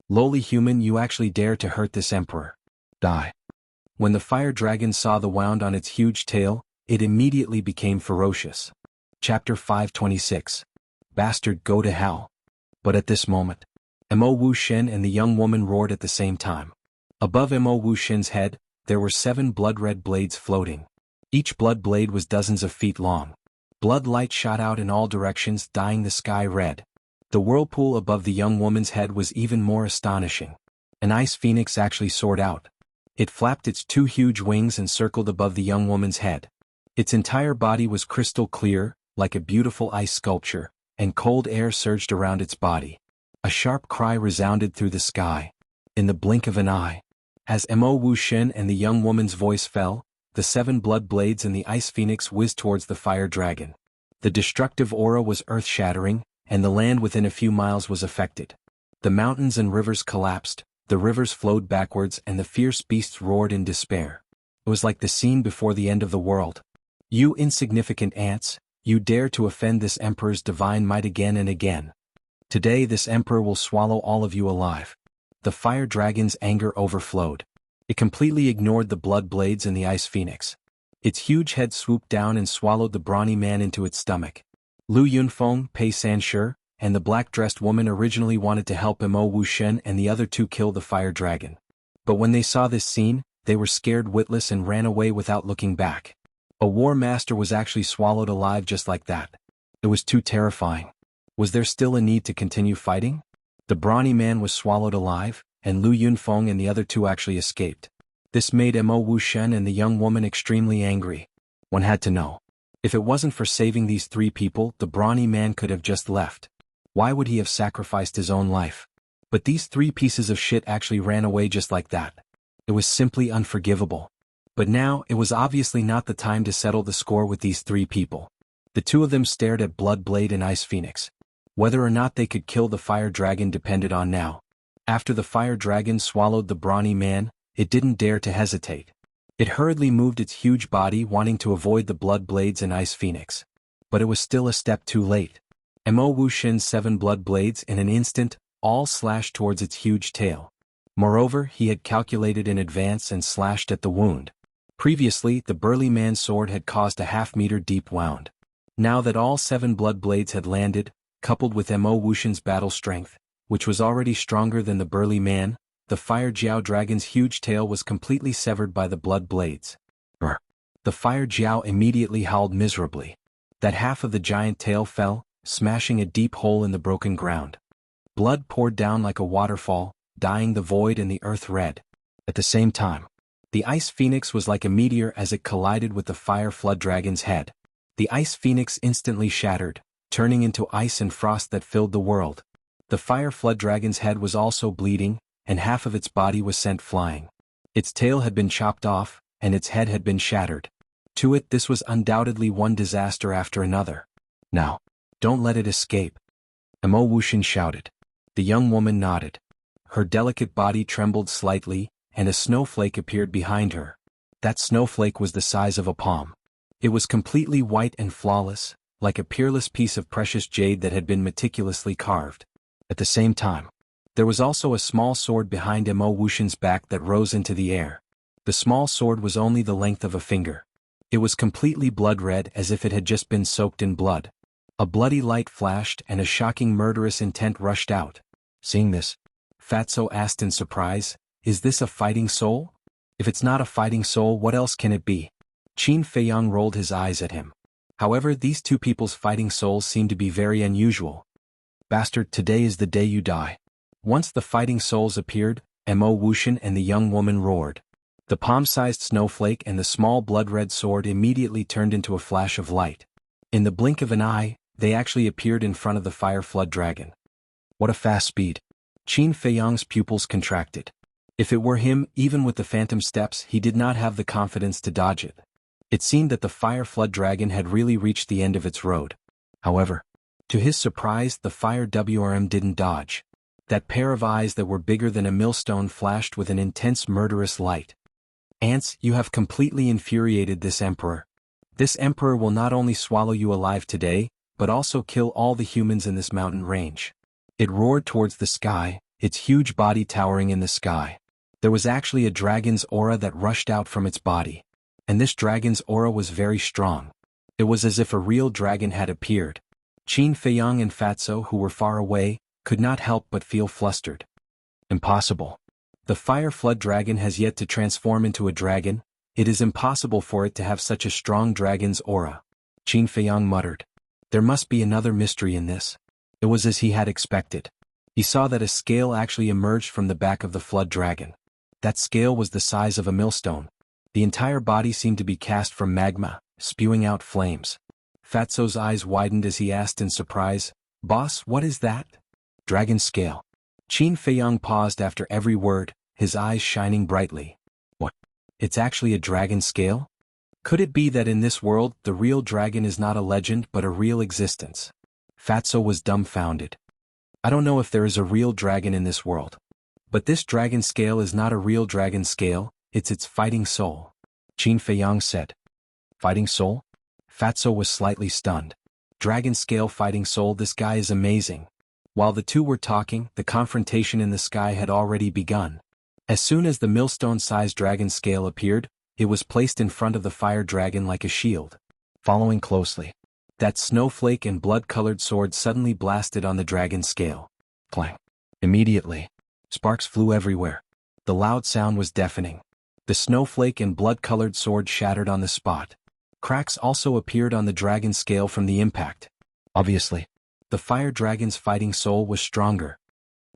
"Lowly human, you actually dare to hurt this emperor. Die." When the fire dragon saw the wound on its huge tail, it immediately became ferocious. Chapter 526. Bastard, go to hell. But at this moment, Mo Wuxian and the young woman roared at the same time. Above Mo Wuxian's head, there were 7 blood-red blades floating. Each blood blade was dozens of feet long. Blood light shot out in all directions, dyeing the sky red. The whirlpool above the young woman's head was even more astonishing. An ice phoenix actually soared out. It flapped its 2 huge wings and circled above the young woman's head. Its entire body was crystal clear, like a beautiful ice sculpture, and cold air surged around its body. A sharp cry resounded through the sky. In the blink of an eye, as Mo Wuxian and the young woman's voice fell, the 7 blood blades and the ice phoenix whizzed towards the fire dragon. The destructive aura was earth-shattering, and the land within a few miles was affected. The mountains and rivers collapsed, the rivers flowed backwards, and the fierce beasts roared in despair. It was like the scene before the end of the world. You insignificant ants, you dare to offend this emperor's divine might again and again. Today this emperor will swallow all of you alive. The fire dragon's anger overflowed. It completely ignored the blood blades and the ice phoenix. Its huge head swooped down and swallowed the brawny man into its stomach. Lu Yunfeng, Pei Sanshi, and the black-dressed woman originally wanted to help Mo Wuxian and the other 2 kill the fire dragon. But when they saw this scene, they were scared witless and ran away without looking back. A war master was actually swallowed alive just like that. It was too terrifying. Was there still a need to continue fighting? The brawny man was swallowed alive, and Lu Yunfeng and the other 2 actually escaped. This made Mo Wuxian and the young woman extremely angry. One had to know. If it wasn't for saving these 3 people, the brawny man could have just left. Why would he have sacrificed his own life? But these 3 pieces of shit actually ran away just like that. It was simply unforgivable. But now, it was obviously not the time to settle the score with these 3 people. The 2 of them stared at Bloodblade and Ice Phoenix. Whether or not they could kill the fire dragon depended on now. After the fire dragon swallowed the brawny man, it didn't dare to hesitate. It hurriedly moved its huge body, wanting to avoid the blood blades and Ice Phoenix. But it was still a step too late. Mo Wuxian's 7 blood blades in an instant, all slashed towards its huge tail. Moreover, he had calculated in advance and slashed at the wound. Previously, the burly man's sword had caused a half-meter deep wound. Now that all 7 blood blades had landed, coupled with Mo Wuxian's battle strength, which was already stronger than the burly man, the fire Jiao dragon's huge tail was completely severed by the blood blades. The fire Jiao immediately howled miserably. That half of the giant tail fell, smashing a deep hole in the broken ground. Blood poured down like a waterfall, dyeing the void and the earth red. At the same time, the Ice Phoenix was like a meteor as it collided with the fire flood dragon's head. The Ice Phoenix instantly shattered, turning into ice and frost that filled the world. The fire flood dragon's head was also bleeding, and half of its body was sent flying. Its tail had been chopped off, and its head had been shattered. To it, this was undoubtedly one disaster after another. Now, don't let it escape. Mo Wuxian shouted. The young woman nodded. Her delicate body trembled slightly, and a snowflake appeared behind her. That snowflake was the size of a palm. It was completely white and flawless, like a peerless piece of precious jade that had been meticulously carved. At the same time, there was also a small sword behind Mo Wuxian's back that rose into the air. The small sword was only the length of a finger. It was completely blood-red as if it had just been soaked in blood. A bloody light flashed and a shocking murderous intent rushed out. Seeing this, Fatso asked in surprise, "Is this a fighting soul? If it's not a fighting soul, what else can it be?" Qin Feiyang rolled his eyes at him. However, these 2 people's fighting souls seemed to be very unusual. Bastard, today is the day you die. Once the fighting souls appeared, Mo Wuxian and the young woman roared. The palm-sized snowflake and the small blood-red sword immediately turned into a flash of light. In the blink of an eye, they actually appeared in front of the fire flood dragon. What a fast speed. Qin Feiyang's pupils contracted. If it were him, even with the phantom steps, he did not have the confidence to dodge it. It seemed that the fire flood dragon had really reached the end of its road. However, to his surprise, the fire WRM didn't dodge. That pair of eyes that were bigger than a millstone flashed with an intense murderous light. Ants, you have completely infuriated this emperor. This emperor will not only swallow you alive today, but also kill all the humans in this mountain range. It roared towards the sky, its huge body towering in the sky. There was actually a dragon's aura that rushed out from its body. And this dragon's aura was very strong. It was as if a real dragon had appeared. Qin Feiyang and Fatso, who were far away, could not help but feel flustered. Impossible. The fire flood dragon has yet to transform into a dragon. It is impossible for it to have such a strong dragon's aura. Qin Feiyang muttered. There must be another mystery in this. It was as he had expected. He saw that a scale actually emerged from the back of the flood dragon. That scale was the size of a millstone. The entire body seemed to be cast from magma, spewing out flames. Fatso's eyes widened as he asked in surprise, "Boss, what is that?" "Dragon scale." Qin Feiyang paused after every word, his eyes shining brightly. "What? It's actually a dragon scale? Could it be that in this world, the real dragon is not a legend but a real existence?" Fatso was dumbfounded. "I don't know if there is a real dragon in this world. But this dragon scale is not a real dragon scale, it's its fighting soul," Qin Feiyang said. "Fighting soul?" Fatso was slightly stunned. "Dragon scale fighting soul, this guy is amazing." While the two were talking, the confrontation in the sky had already begun. As soon as the millstone-sized dragon scale appeared, it was placed in front of the fire dragon like a shield. Following closely, that snowflake and blood-colored sword suddenly blasted on the dragon scale. Clang. Immediately, sparks flew everywhere. The loud sound was deafening. The snowflake and blood-colored sword shattered on the spot. Cracks also appeared on the dragon scale from the impact. Obviously, the fire dragon's fighting soul was stronger.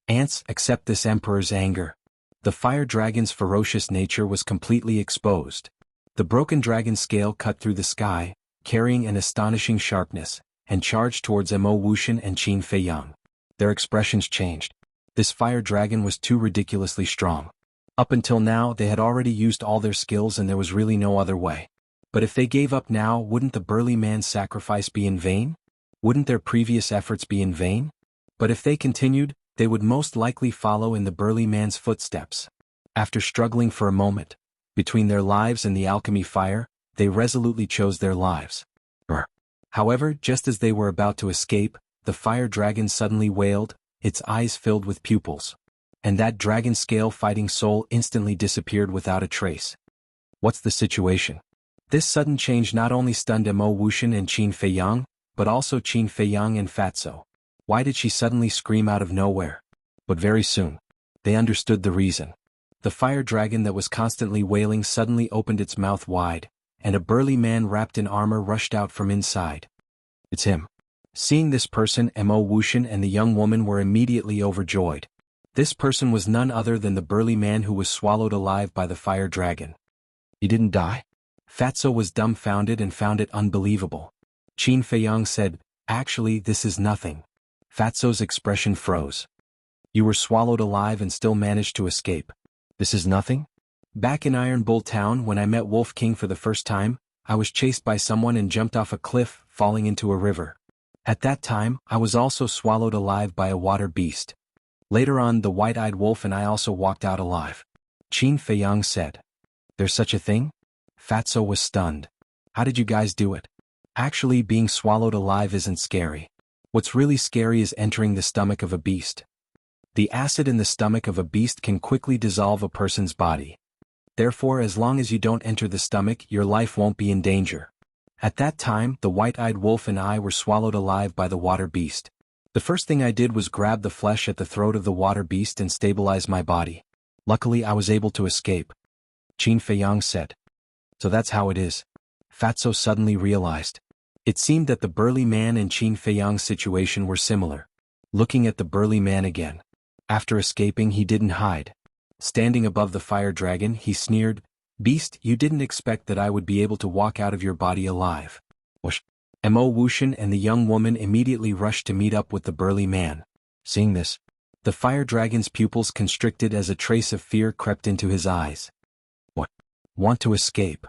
Ants accept this emperor's anger. The fire dragon's ferocious nature was completely exposed. The broken dragon scale cut through the sky, carrying an astonishing sharpness, and charged towards Mo Wuxian and Qin Feiyang. Their expressions changed. This fire dragon was too ridiculously strong. Up until now, they had already used all their skills and there was really no other way. But if they gave up now, wouldn't the burly man's sacrifice be in vain? Wouldn't their previous efforts be in vain? But if they continued, they would most likely follow in the burly man's footsteps. After struggling for a moment, between their lives and the alchemy fire, they resolutely chose their lives. However, just as they were about to escape, the fire dragon suddenly wailed, its eyes filled with pupils. And that dragon scale fighting soul instantly disappeared without a trace. What's the situation? This sudden change not only stunned Mo Wuxian and Qin Feiyang, but also Qin Feiyang and Fatso. Why did she suddenly scream out of nowhere? But very soon, they understood the reason. The fire dragon that was constantly wailing suddenly opened its mouth wide, and a burly man wrapped in armor rushed out from inside. It's him. Seeing this person, Mo Wuxian and the young woman were immediately overjoyed. This person was none other than the burly man who was swallowed alive by the fire dragon. He didn't die? Fatso was dumbfounded and found it unbelievable. Qin Feiyang said, "Actually, this is nothing." Fatso's expression froze. "You were swallowed alive and still managed to escape. This is nothing?" "Back in Iron Bull Town when I met Wolf King for the first time, I was chased by someone and jumped off a cliff, falling into a river. At that time, I was also swallowed alive by a water beast. Later on, the white-eyed wolf and I also walked out alive," Qin Feiyang said. "There's such a thing?" Fatso was stunned. "How did you guys do it?" "Actually, being swallowed alive isn't scary. What's really scary is entering the stomach of a beast. The acid in the stomach of a beast can quickly dissolve a person's body. Therefore, as long as you don't enter the stomach, your life won't be in danger. At that time, the white-eyed wolf and I were swallowed alive by the water beast. The first thing I did was grab the flesh at the throat of the water beast and stabilize my body. Luckily, I was able to escape," Qin Feiyang said. "So that's how it is." Fatso suddenly realized. It seemed that the burly man and Qin Feiyang's situation were similar. Looking at the burly man again. After escaping, he didn't hide. Standing above the fire dragon, he sneered, "Beast, you didn't expect that I would be able to walk out of your body alive." Whoosh. Mo Wuxian and the young woman immediately rushed to meet up with the burly man. Seeing this, the fire dragon's pupils constricted as a trace of fear crept into his eyes. "What? Want to escape?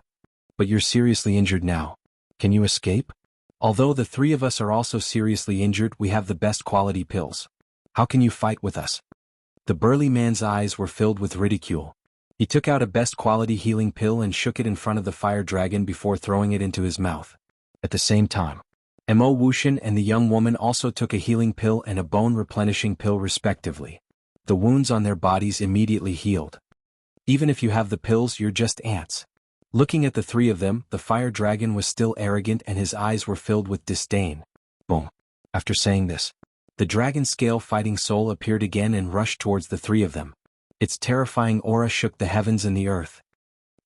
But you're seriously injured now. Can you escape? Although the three of us are also seriously injured, we have the best quality pills. How can you fight with us?" The burly man's eyes were filled with ridicule. He took out a best quality healing pill and shook it in front of the fire dragon before throwing it into his mouth. At the same time, Mo Wuxian and the young woman also took a healing pill and a bone replenishing pill respectively. The wounds on their bodies immediately healed. Even if you have the pills, you're just ants. Looking at the three of them, the fire dragon was still arrogant and his eyes were filled with disdain. Boom. After saying this, the dragon scale fighting soul appeared again and rushed towards the three of them. Its terrifying aura shook the heavens and the earth.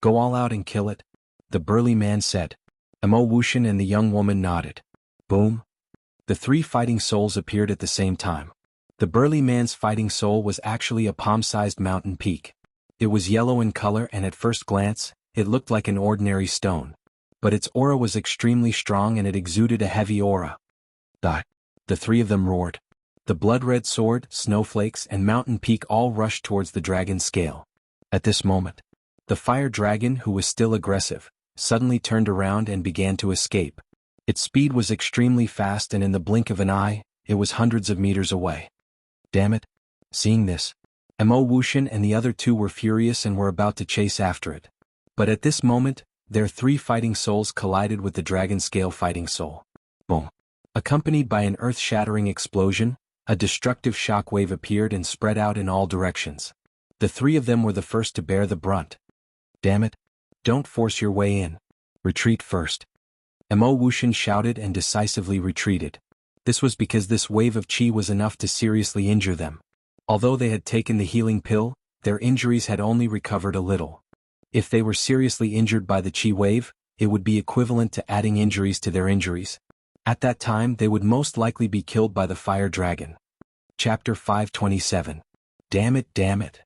Go all out and kill it, the burly man said. Wuxian and the young woman nodded. Boom. The three fighting souls appeared at the same time. The burly man's fighting soul was actually a palm-sized mountain peak. It was yellow in color and at first glance, it looked like an ordinary stone. But its aura was extremely strong and it exuded a heavy aura. The three of them roared. The blood-red sword, snowflakes, and mountain peak all rushed towards the dragon scale. At this moment, the fire dragon, who was still aggressive, suddenly turned around and began to escape. Its speed was extremely fast and in the blink of an eye, it was hundreds of meters away. Damn it. Seeing this, Wuxian and the other two were furious and were about to chase after it. But at this moment, their three fighting souls collided with the dragon scale fighting soul. Boom. Accompanied by an earth-shattering explosion, a destructive shockwave appeared and spread out in all directions. The three of them were the first to bear the brunt. Damn it. Don't force your way in. Retreat first. Wuxian shouted and decisively retreated. This was because this wave of qi was enough to seriously injure them. Although they had taken the healing pill, their injuries had only recovered a little. If they were seriously injured by the qi wave, it would be equivalent to adding injuries to their injuries. At that time they would most likely be killed by the fire dragon. Chapter 527. Damn it, damn it.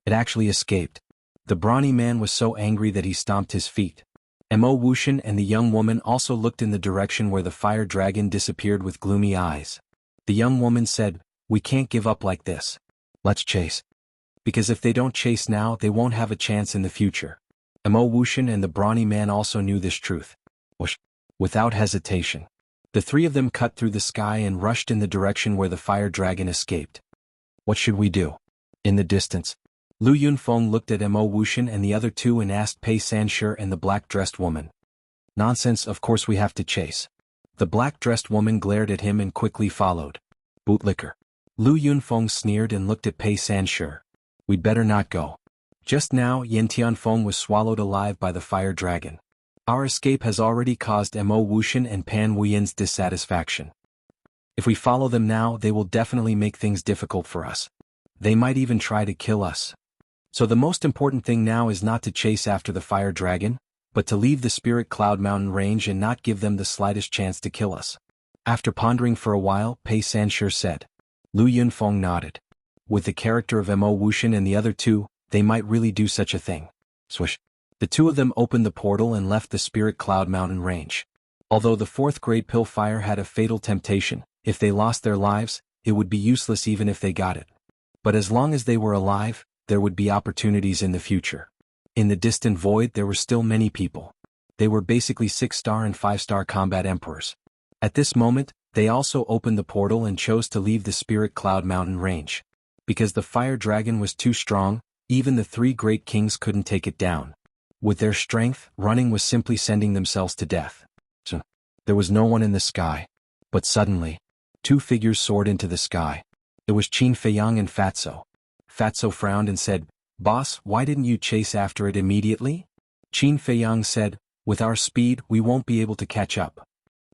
It actually escaped. The brawny man was so angry that he stomped his feet. Wuxian and the young woman also looked in the direction where the fire dragon disappeared with gloomy eyes. The young woman said, "We can't give up like this. Let's chase. Because if they don't chase now, they won't have a chance in the future." Wuxian and the brawny man also knew this truth. Without hesitation, the three of them cut through the sky and rushed in the direction where the fire dragon escaped. What should we do? In the distance, Lu Yunfeng looked at Wuxian and the other two and asked Pei Sanshi and the black-dressed woman. Nonsense, of course we have to chase. The black-dressed woman glared at him and quickly followed. Bootlicker. Lu Yunfeng sneered and looked at Pei Sanshi. We'd better not go. Just now Yen Tianfeng was swallowed alive by the fire dragon. Our escape has already caused Wuxian and Pan Wuyan's dissatisfaction. If we follow them now, they will definitely make things difficult for us. They might even try to kill us. So the most important thing now is not to chase after the fire dragon, but to leave the Spirit Cloud Mountain range and not give them the slightest chance to kill us. After pondering for a while, Pei Sanshi said. Lu Yunfeng nodded. With the character of Wuxian and the other two, they might really do such a thing. Swish. The two of them opened the portal and left the Spirit Cloud Mountain range. Although the fourth grade pill fire had a fatal temptation, if they lost their lives, it would be useless even if they got it. But as long as they were alive, there would be opportunities in the future. In the distant void there were still many people. They were basically 6-star and 5-star combat emperors. At this moment, they also opened the portal and chose to leave the Spirit Cloud Mountain range. Because the fire dragon was too strong, even the three great kings couldn't take it down. With their strength, running was simply sending themselves to death. So, there was no one in the sky. But suddenly, two figures soared into the sky. It was Qin Feiyang and Fatso. Fatso frowned and said, "Boss, why didn't you chase after it immediately?" Qin Feiyang said, "With our speed, we won't be able to catch up."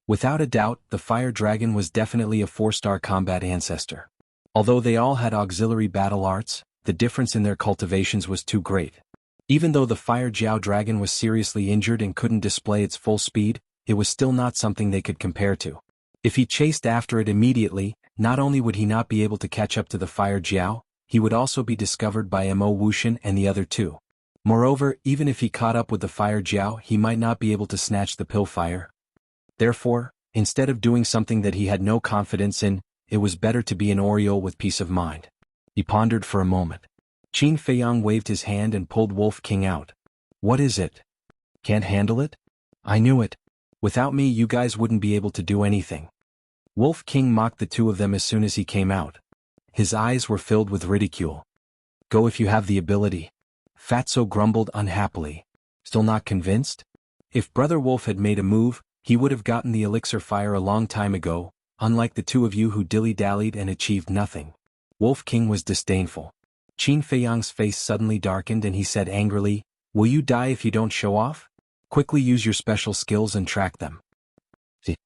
Without a doubt, the fire dragon was definitely a 4-star combat ancestor. Although they all had auxiliary battle arts, the difference in their cultivations was too great. Even though the fire Jiao dragon was seriously injured and couldn't display its full speed, it was still not something they could compare to. If he chased after it immediately, not only would he not be able to catch up to the fire Jiao, he would also be discovered by Wuxian and the other two. Moreover, even if he caught up with the fire Jiao, he might not be able to snatch the pill fire. Therefore, instead of doing something that he had no confidence in, it was better to be an Oriole with peace of mind. He pondered for a moment. Qin Feiyang waved his hand and pulled Wolf King out. "What is it? Can't handle it? I knew it. Without me you guys wouldn't be able to do anything." Wolf King mocked the two of them as soon as he came out. His eyes were filled with ridicule. "Go if you have the ability." Fatso grumbled unhappily. Still not convinced? If Brother Wolf had made a move, he would have gotten the elixir fire a long time ago, unlike the two of you who dilly-dallied and achieved nothing. Wolf King was disdainful. Qin Feiyang's face suddenly darkened and he said angrily, "Will you die if you don't show off? Quickly use your special skills and track them." "Th-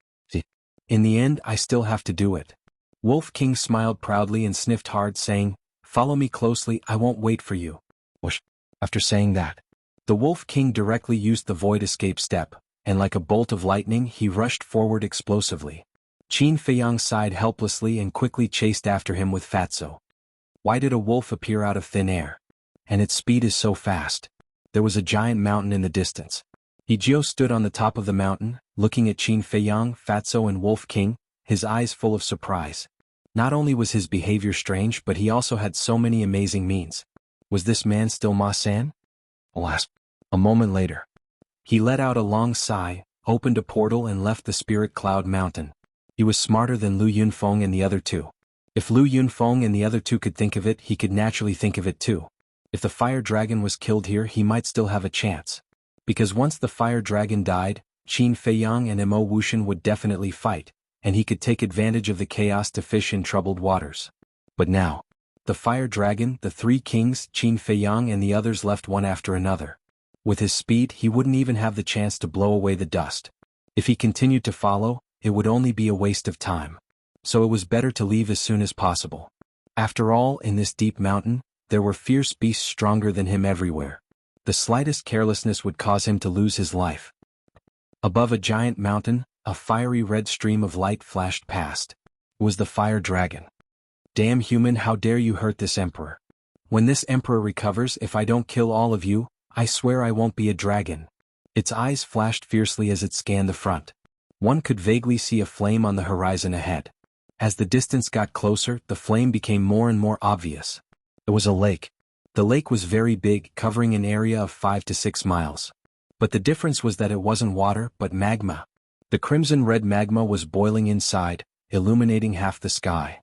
In the end, I still have to do it." Wolf King smiled proudly and sniffed hard, saying, "Follow me closely, I won't wait for you." Whoosh. After saying that, the Wolf King directly used the void escape step, and like a bolt of lightning he rushed forward explosively. Qin Feiyang sighed helplessly and quickly chased after him with Fatso. Why did a wolf appear out of thin air? And its speed is so fast. There was a giant mountain in the distance. Hijio stood on the top of the mountain, looking at Qin Feiyang, Fatso and Wolf King, his eyes full of surprise. Not only was his behavior strange, but he also had so many amazing means. Was this man still Ma San? Alas. A moment later, he let out a long sigh, opened a portal and left the Spirit Cloud Mountain. He was smarter than Lu Yunfeng and the other two. If Lu Yunfeng and the other two could think of it, he could naturally think of it too. If the fire dragon was killed here, he might still have a chance. Because once the fire dragon died, Qin Feiyang and Mo Wuxian would definitely fight, and he could take advantage of the chaos to fish in troubled waters. But now, the fire dragon, the three kings, Qin Feiyang and the others left one after another. With his speed, he wouldn't even have the chance to blow away the dust. If he continued to follow, it would only be a waste of time. So it was better to leave as soon as possible. After all, in this deep mountain, there were fierce beasts stronger than him everywhere. The slightest carelessness would cause him to lose his life. Above a giant mountain, a fiery red stream of light flashed past. It was the fire dragon. "Damn human, how dare you hurt this emperor? When this emperor recovers, if I don't kill all of you, I swear I won't be a dragon." Its eyes flashed fiercely as it scanned the front. One could vaguely see a flame on the horizon ahead. As the distance got closer, the flame became more and more obvious. It was a lake. The lake was very big, covering an area of 5 to 6 miles. But the difference was that it wasn't water, but magma. The crimson-red magma was boiling inside, illuminating half the sky.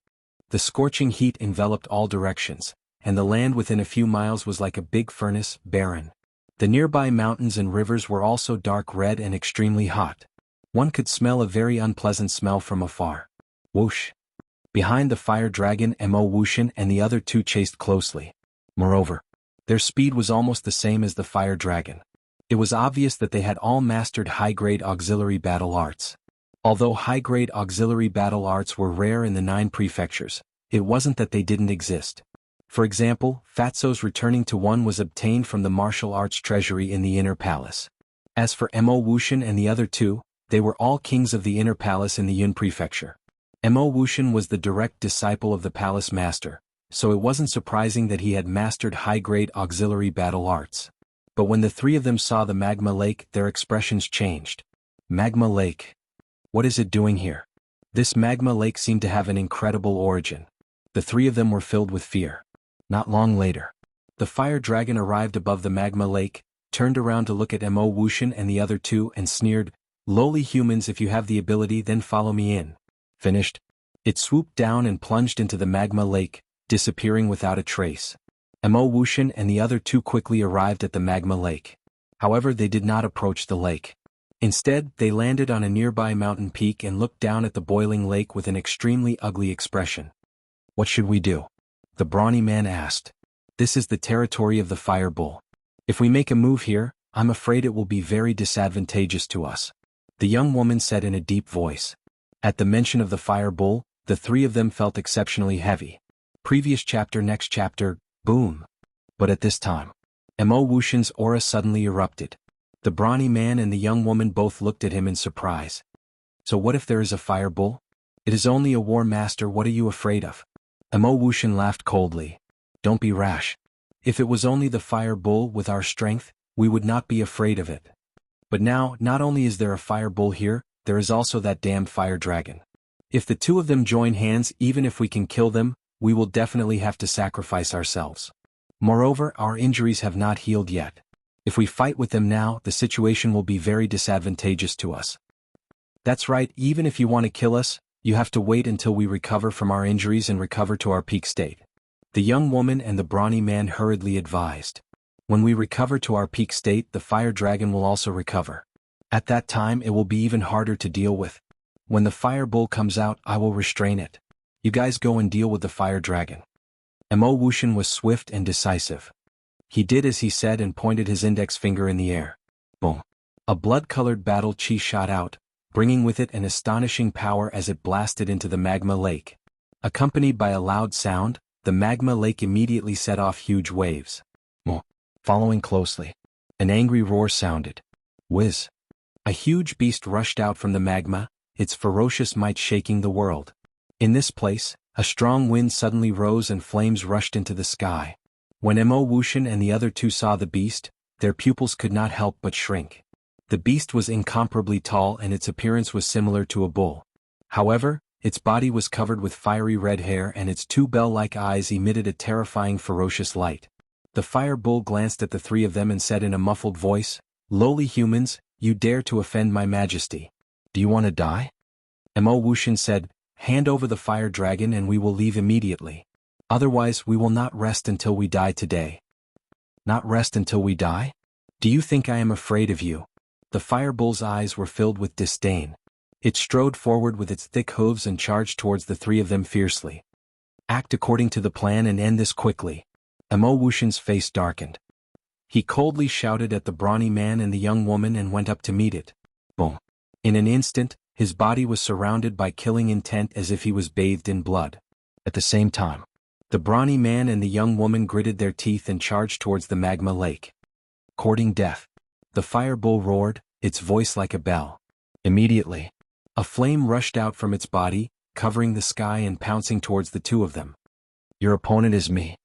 The scorching heat enveloped all directions, and the land within a few miles was like a big furnace, barren. The nearby mountains and rivers were also dark red and extremely hot. One could smell a very unpleasant smell from afar. Whoosh! Behind the fire dragon, Mo Wuxian and the other two chased closely. Moreover, their speed was almost the same as the fire dragon. It was obvious that they had all mastered high-grade auxiliary battle arts. Although high-grade auxiliary battle arts were rare in the 9 prefectures, it wasn't that they didn't exist. For example, Fatso's returning to one was obtained from the martial arts treasury in the inner palace. As for Mo Wuxian and the other two, they were all kings of the inner palace in the Yun prefecture. Mo Wuxian was the direct disciple of the palace master, so it wasn't surprising that he had mastered high-grade auxiliary battle arts. But when the three of them saw the magma lake, their expressions changed. Magma lake. What is it doing here? This magma lake seemed to have an incredible origin. The three of them were filled with fear. Not long later, the fire dragon arrived above the magma lake, turned around to look at Mo Wuxian and the other two and sneered, "Lowly humans, if you have the ability, then follow me in." Finished. It swooped down and plunged into the magma lake, disappearing without a trace. Mo Wuxian and the other two quickly arrived at the magma lake. However, they did not approach the lake. Instead, they landed on a nearby mountain peak and looked down at the boiling lake with an extremely ugly expression. "What should we do?" the brawny man asked. "This is the territory of the fire bull. If we make a move here, I'm afraid it will be very disadvantageous to us," the young woman said in a deep voice. At the mention of the fire bull, the three of them felt exceptionally heavy. Previous chapter, next chapter, boom. But at this time, Mo Wuxian's aura suddenly erupted. The brawny man and the young woman both looked at him in surprise. "So what if there is a fire bull? It is only a war master, what are you afraid of?" Mo Wuxian laughed coldly. "Don't be rash. If it was only the fire bull with our strength, we would not be afraid of it. But now, not only is there a fire bull here, there is also that damned fire dragon. If the two of them join hands, even if we can kill them, we will definitely have to sacrifice ourselves. Moreover, our injuries have not healed yet. If we fight with them now, the situation will be very disadvantageous to us." "That's right, even if you want to kill us, you have to wait until we recover from our injuries and recover to our peak state," the young woman and the brawny man hurriedly advised. "When we recover to our peak state, the fire dragon will also recover. At that time it will be even harder to deal with. When the fire bull comes out, I will restrain it. You guys go and deal with the fire dragon." Mo Wuxian was swift and decisive. He did as he said and pointed his index finger in the air. Boom. A blood-colored battle chi shot out, bringing with it an astonishing power as it blasted into the magma lake. Accompanied by a loud sound, the magma lake immediately set off huge waves. Following closely, an angry roar sounded. Whiz! A huge beast rushed out from the magma, its ferocious might shaking the world. In this place, a strong wind suddenly rose and flames rushed into the sky. When Mo Wuxian and the other two saw the beast, their pupils could not help but shrink. The beast was incomparably tall and its appearance was similar to a bull. However, its body was covered with fiery red hair and its two bell-like eyes emitted a terrifying ferocious light. The fire bull glanced at the three of them and said in a muffled voice, "Lowly humans, you dare to offend my majesty. Do you want to die?" Mo Wuxian said, "Hand over the fire dragon and we will leave immediately. Otherwise we will not rest until we die today." "Not rest until we die? Do you think I am afraid of you?" The fire bull's eyes were filled with disdain. It strode forward with its thick hooves and charged towards the three of them fiercely. "Act according to the plan and end this quickly." Mo Wuxian's face darkened. He coldly shouted at the brawny man and the young woman and went up to meet it. Boom. In an instant, his body was surrounded by killing intent as if he was bathed in blood. At the same time, the brawny man and the young woman gritted their teeth and charged towards the magma lake. Courting death. The fire bull roared, its voice like a bell. Immediately, a flame rushed out from its body, covering the sky and pouncing towards the two of them. "Your opponent is me."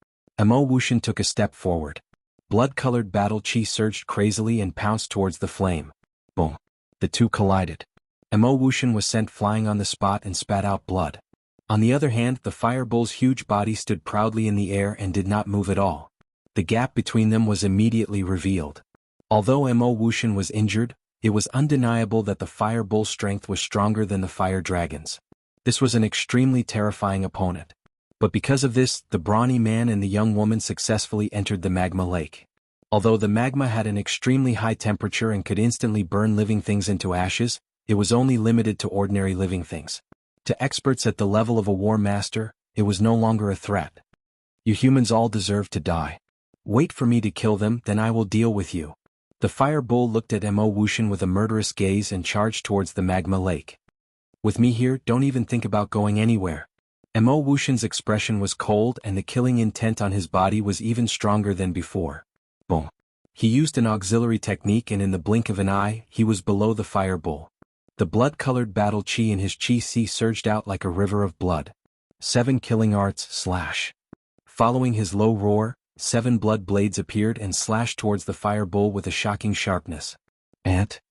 Mo Wuxian took a step forward. Blood-colored battle chi surged crazily and pounced towards the flame. Boom. The two collided. Mo Wuxian was sent flying on the spot and spat out blood. On the other hand, the fire bull's huge body stood proudly in the air and did not move at all. The gap between them was immediately revealed. Although Mo Wuxian was injured, it was undeniable that the fire bull's strength was stronger than the fire dragon's. This was an extremely terrifying opponent. But because of this, the brawny man and the young woman successfully entered the magma lake. Although the magma had an extremely high temperature and could instantly burn living things into ashes, it was only limited to ordinary living things. To experts at the level of a war master, it was no longer a threat. "You humans all deserve to die. Wait for me to kill them, then I will deal with you." The fire bull looked at Mo Wuxian with a murderous gaze and charged towards the magma lake. "With me here, don't even think about going anywhere." Mo Wuxian's expression was cold and the killing intent on his body was even stronger than before. Boom. He used an auxiliary technique and in the blink of an eye, he was below the fire bull. The blood-colored battle chi in his chi sea surged out like a river of blood. 7 killing arts slash. Following his low roar, 7 blood blades appeared and slashed towards the fire bull with a shocking sharpness. "Ant?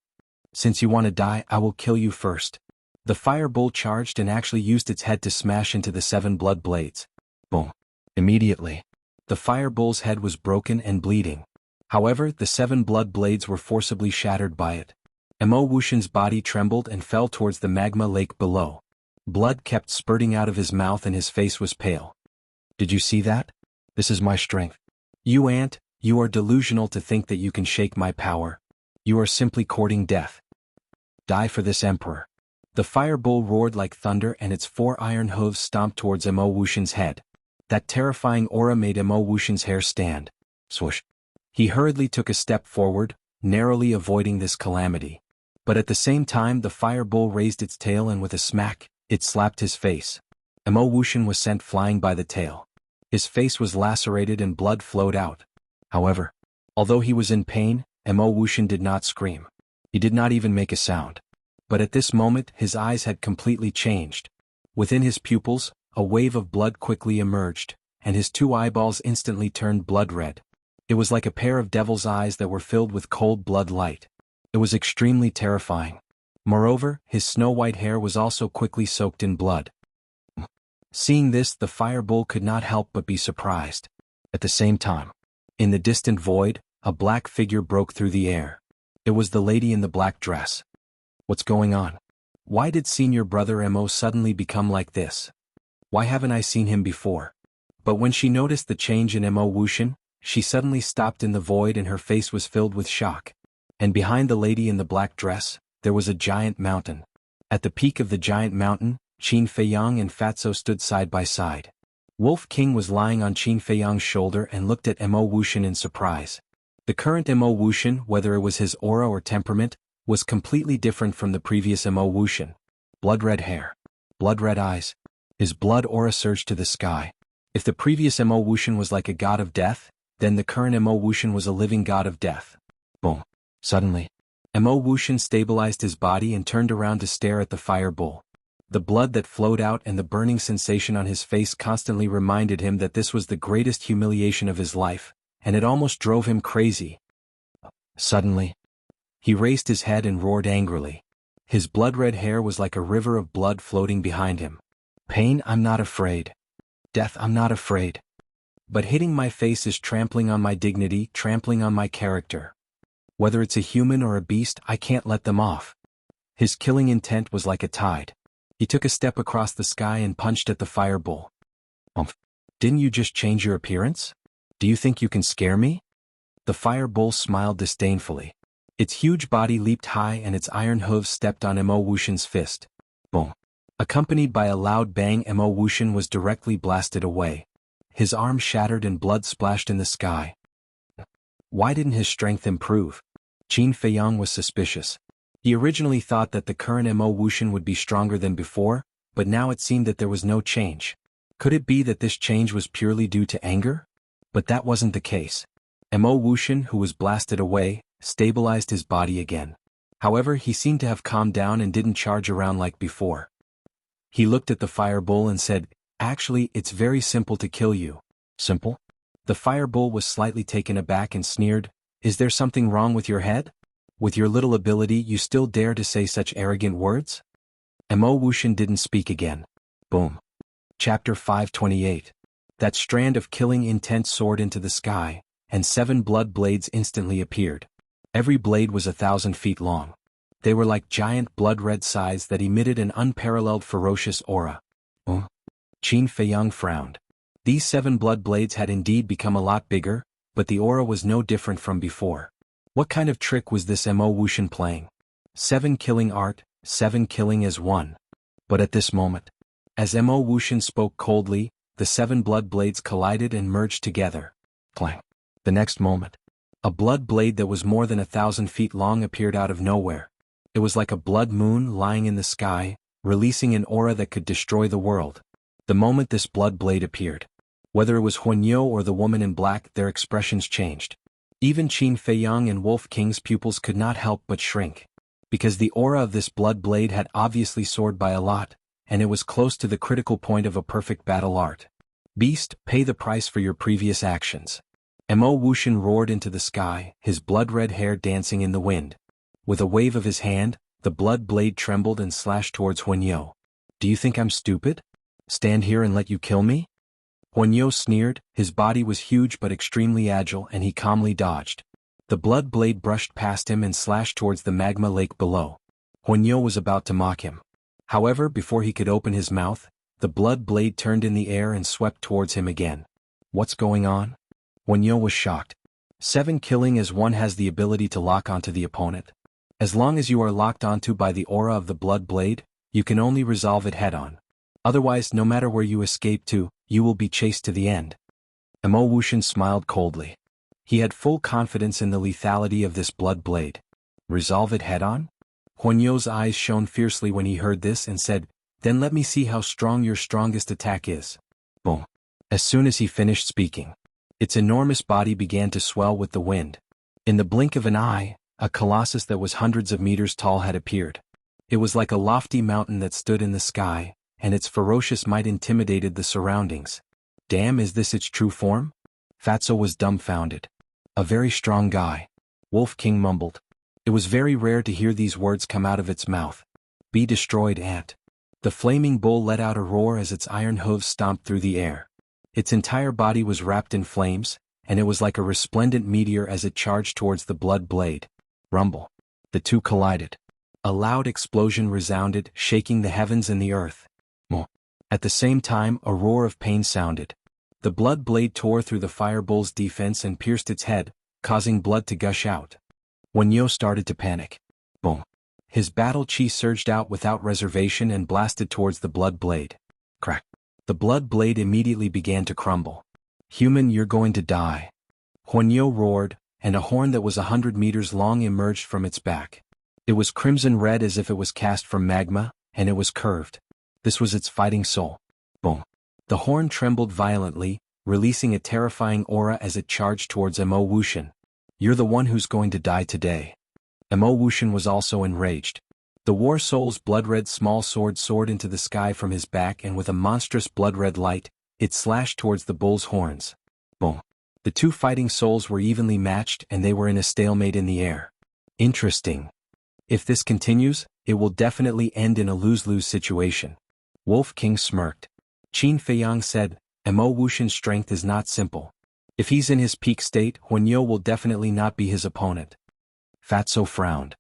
Since you want to die, I will kill you first." The fire bull charged and actually used its head to smash into the 7 blood blades. Boom. Immediately, the fire bull's head was broken and bleeding. However, the 7 blood blades were forcibly shattered by it. Mo Wuxian's body trembled and fell towards the magma lake below. Blood kept spurting out of his mouth and his face was pale. "Did you see that? This is my strength. You ant, you are delusional to think that you can shake my power. You are simply courting death. Die for this emperor." The fire bull roared like thunder and its 4 iron hooves stomped towards Mo Wuxian's head. That terrifying aura made Mo Wuxian's hair stand. Swoosh. He hurriedly took a step forward, narrowly avoiding this calamity. But at the same time the fire bull raised its tail and with a smack, it slapped his face. Mo Wuxian was sent flying by the tail. His face was lacerated and blood flowed out. However, although he was in pain, Mo Wuxian did not scream. He did not even make a sound. But at this moment his eyes had completely changed. Within his pupils, a wave of blood quickly emerged, and his 2 eyeballs instantly turned blood red. It was like a pair of devil's eyes that were filled with cold blood light. It was extremely terrifying. Moreover, his snow-white hair was also quickly soaked in blood. Seeing this, the fire bull could not help but be surprised. At the same time, in the distant void, a black figure broke through the air. It was the lady in the black dress. "What's going on? Why did senior brother Mo suddenly become like this? Why haven't I seen him before?" But when she noticed the change in Mo Wuxian, she suddenly stopped in the void and her face was filled with shock. And behind the lady in the black dress, there was a giant mountain. At the peak of the giant mountain, Qin Feiyang and Fatso stood side by side. Wolf King was lying on Qin Feiyang's shoulder and looked at Mo Wuxian in surprise. The current Mo Wuxian, whether it was his aura or temperament, was completely different from the previous Mo Wuxian. Blood-red hair. Blood-red eyes. His blood aura surged to the sky. If the previous Mo Wuxian was like a god of death, then the current Mo Wuxian was a living god of death. Boom. Suddenly, Mo Wuxian stabilized his body and turned around to stare at the fire bowl. The blood that flowed out and the burning sensation on his face constantly reminded him that this was the greatest humiliation of his life, and it almost drove him crazy. Suddenly, he raised his head and roared angrily. His blood-red hair was like a river of blood floating behind him. Pain, I'm not afraid. Death, I'm not afraid. But hitting my face is trampling on my dignity, trampling on my character. Whether it's a human or a beast, I can't let them off. His killing intent was like a tide. He took a step across the sky and punched at the fire bowl. Didn't you just change your appearance? Do you think you can scare me? The fire bowl smiled disdainfully. Its huge body leaped high and its iron hooves stepped on Mo Wuxian's fist. Boom. Accompanied by a loud bang, Mo Wuxian was directly blasted away. His arm shattered and blood splashed in the sky. Why didn't his strength improve? Qin Feiyang was suspicious. He originally thought that the current Mo Wuxian would be stronger than before, but now it seemed that there was no change. Could it be that this change was purely due to anger? But that wasn't the case. Mo Wuxian, who was blasted away, stabilized his body again. However, he seemed to have calmed down and didn't charge around like before. He looked at the fire bowl and said, "Actually, it's very simple to kill you." Simple? The fire bowl was slightly taken aback and sneered, "Is there something wrong with your head? With your little ability, you still dare to say such arrogant words?" Mo Wuxian didn't speak again. Boom. Chapter 528. That strand of killing intent soared into the sky, and 7 blood blades instantly appeared. Every blade was 1,000 feet long. They were like giant blood-red scythes that emitted an unparalleled ferocious aura. Qin Feiyang frowned. These 7 blood blades had indeed become a lot bigger, but the aura was no different from before. What kind of trick was this Mo Wuxian playing? 7 killing art, 7 killing as one. But at this moment, as Mo Wuxian spoke coldly, the 7 blood blades collided and merged together. Clang. The next moment, a blood blade that was more than 1,000 feet long appeared out of nowhere. It was like a blood moon lying in the sky, releasing an aura that could destroy the world. The moment this blood blade appeared, whether it was Huanyo or the woman in black, their expressions changed. Even Qin Feiyang and Wolf King's pupils could not help but shrink. Because the aura of this blood blade had obviously soared by a lot, and it was close to the critical point of a perfect battle art. Beast, pay the price for your previous actions. Mo Wuxian roared into the sky, his blood-red hair dancing in the wind. With a wave of his hand, the blood blade trembled and slashed towards Huanyo. "Do you think I'm stupid? Stand here and let you kill me?" Huanyo sneered. His body was huge but extremely agile, and he calmly dodged. The blood blade brushed past him and slashed towards the magma lake below. Huanyo was about to mock him. However, before he could open his mouth, the blood blade turned in the air and swept towards him again. What's going on? Huanyo was shocked. 7 killing as one has the ability to lock onto the opponent. As long as you are locked onto by the aura of the blood blade, you can only resolve it head-on. Otherwise, no matter where you escape to, you will be chased to the end. Mo Wuxian smiled coldly. He had full confidence in the lethality of this blood blade. Resolve it head-on? Huanyo's eyes shone fiercely when he heard this and said, "Then let me see how strong your strongest attack is." Boom. As soon as he finished speaking, its enormous body began to swell with the wind. In the blink of an eye, a colossus that was hundreds of meters tall had appeared. It was like a lofty mountain that stood in the sky, and its ferocious might intimidated the surroundings. Damn, is this its true form? Fatso was dumbfounded. A very strong guy. Wolf King mumbled. It was very rare to hear these words come out of its mouth. Be destroyed, ant. The flaming bull let out a roar as its iron hooves stomped through the air. Its entire body was wrapped in flames, and it was like a resplendent meteor as it charged towards the blood blade. Rumble. The two collided. A loud explosion resounded, shaking the heavens and the earth. At the same time, a roar of pain sounded. The blood blade tore through the fire bull's defense and pierced its head, causing blood to gush out. Huanyo started to panic. Boom. His battle chi surged out without reservation and blasted towards the blood blade. Crack. The blood blade immediately began to crumble. "Human, you're going to die." Huanyo roared, and a horn that was 100 meters long emerged from its back. It was crimson red as if it was cast from magma, and it was curved. This was its fighting soul. Boom. The horn trembled violently, releasing a terrifying aura as it charged towards Mo Wuxian. "You're the one who's going to die today." Mo Wuxian was also enraged. The war soul's blood-red small sword soared into the sky from his back, and with a monstrous blood-red light, it slashed towards the bull's horns. Boom. The two fighting souls were evenly matched, and they were in a stalemate in the air. Interesting. If this continues, it will definitely end in a lose-lose situation. Wolf King smirked. Qin Feiyang said, "Mo Wuxian's strength is not simple. If he's in his peak state, Huanyo will definitely not be his opponent." Fatso frowned.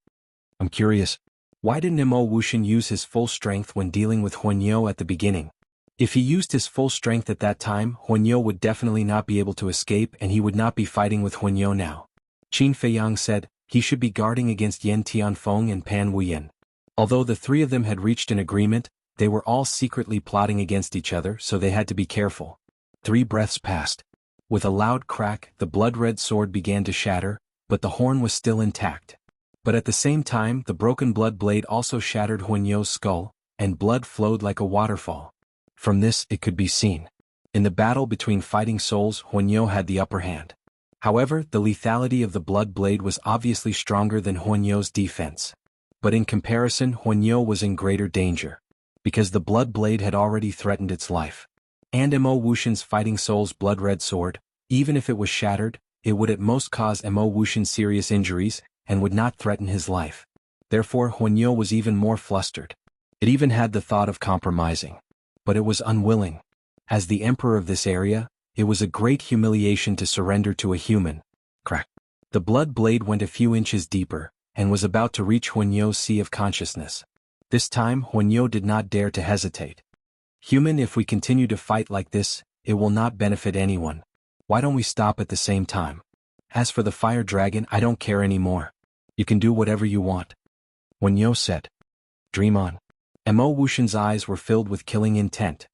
"I'm curious. Why didn't Mo Wuxian use his full strength when dealing with Huanyo at the beginning? If he used his full strength at that time, Huanyo would definitely not be able to escape, and he would not be fighting with Huanyo now." Qin Feiyang said, "He should be guarding against Yan Tianfeng and Pan Wuyan." Although the three of them had reached an agreement, they were all secretly plotting against each other, so they had to be careful. 3 breaths passed. With a loud crack, the blood-red sword began to shatter, but the horn was still intact. But at the same time, the broken blood blade also shattered Huanyo's skull, and blood flowed like a waterfall. From this, it could be seen. In the battle between fighting souls, Huanyo had the upper hand. However, the lethality of the blood blade was obviously stronger than Huanyo's defense. But in comparison, Huanyo was in greater danger, because the blood blade had already threatened its life. And Mo Wuxian's fighting soul's blood-red sword, even if it was shattered, it would at most cause Mo Wuxian serious injuries, and would not threaten his life. Therefore, Huanyo was even more flustered. It even had the thought of compromising. But it was unwilling. As the emperor of this area, it was a great humiliation to surrender to a human. Crack. The blood blade went a few inches deeper, and was about to reach Huanyo's sea of consciousness. This time, Huanyo did not dare to hesitate. "Human, if we continue to fight like this, it will not benefit anyone. Why don't we stop at the same time? As for the fire dragon, I don't care anymore. You can do whatever you want." Huanyo said. "Dream on." Mo Wuxian's eyes were filled with killing intent.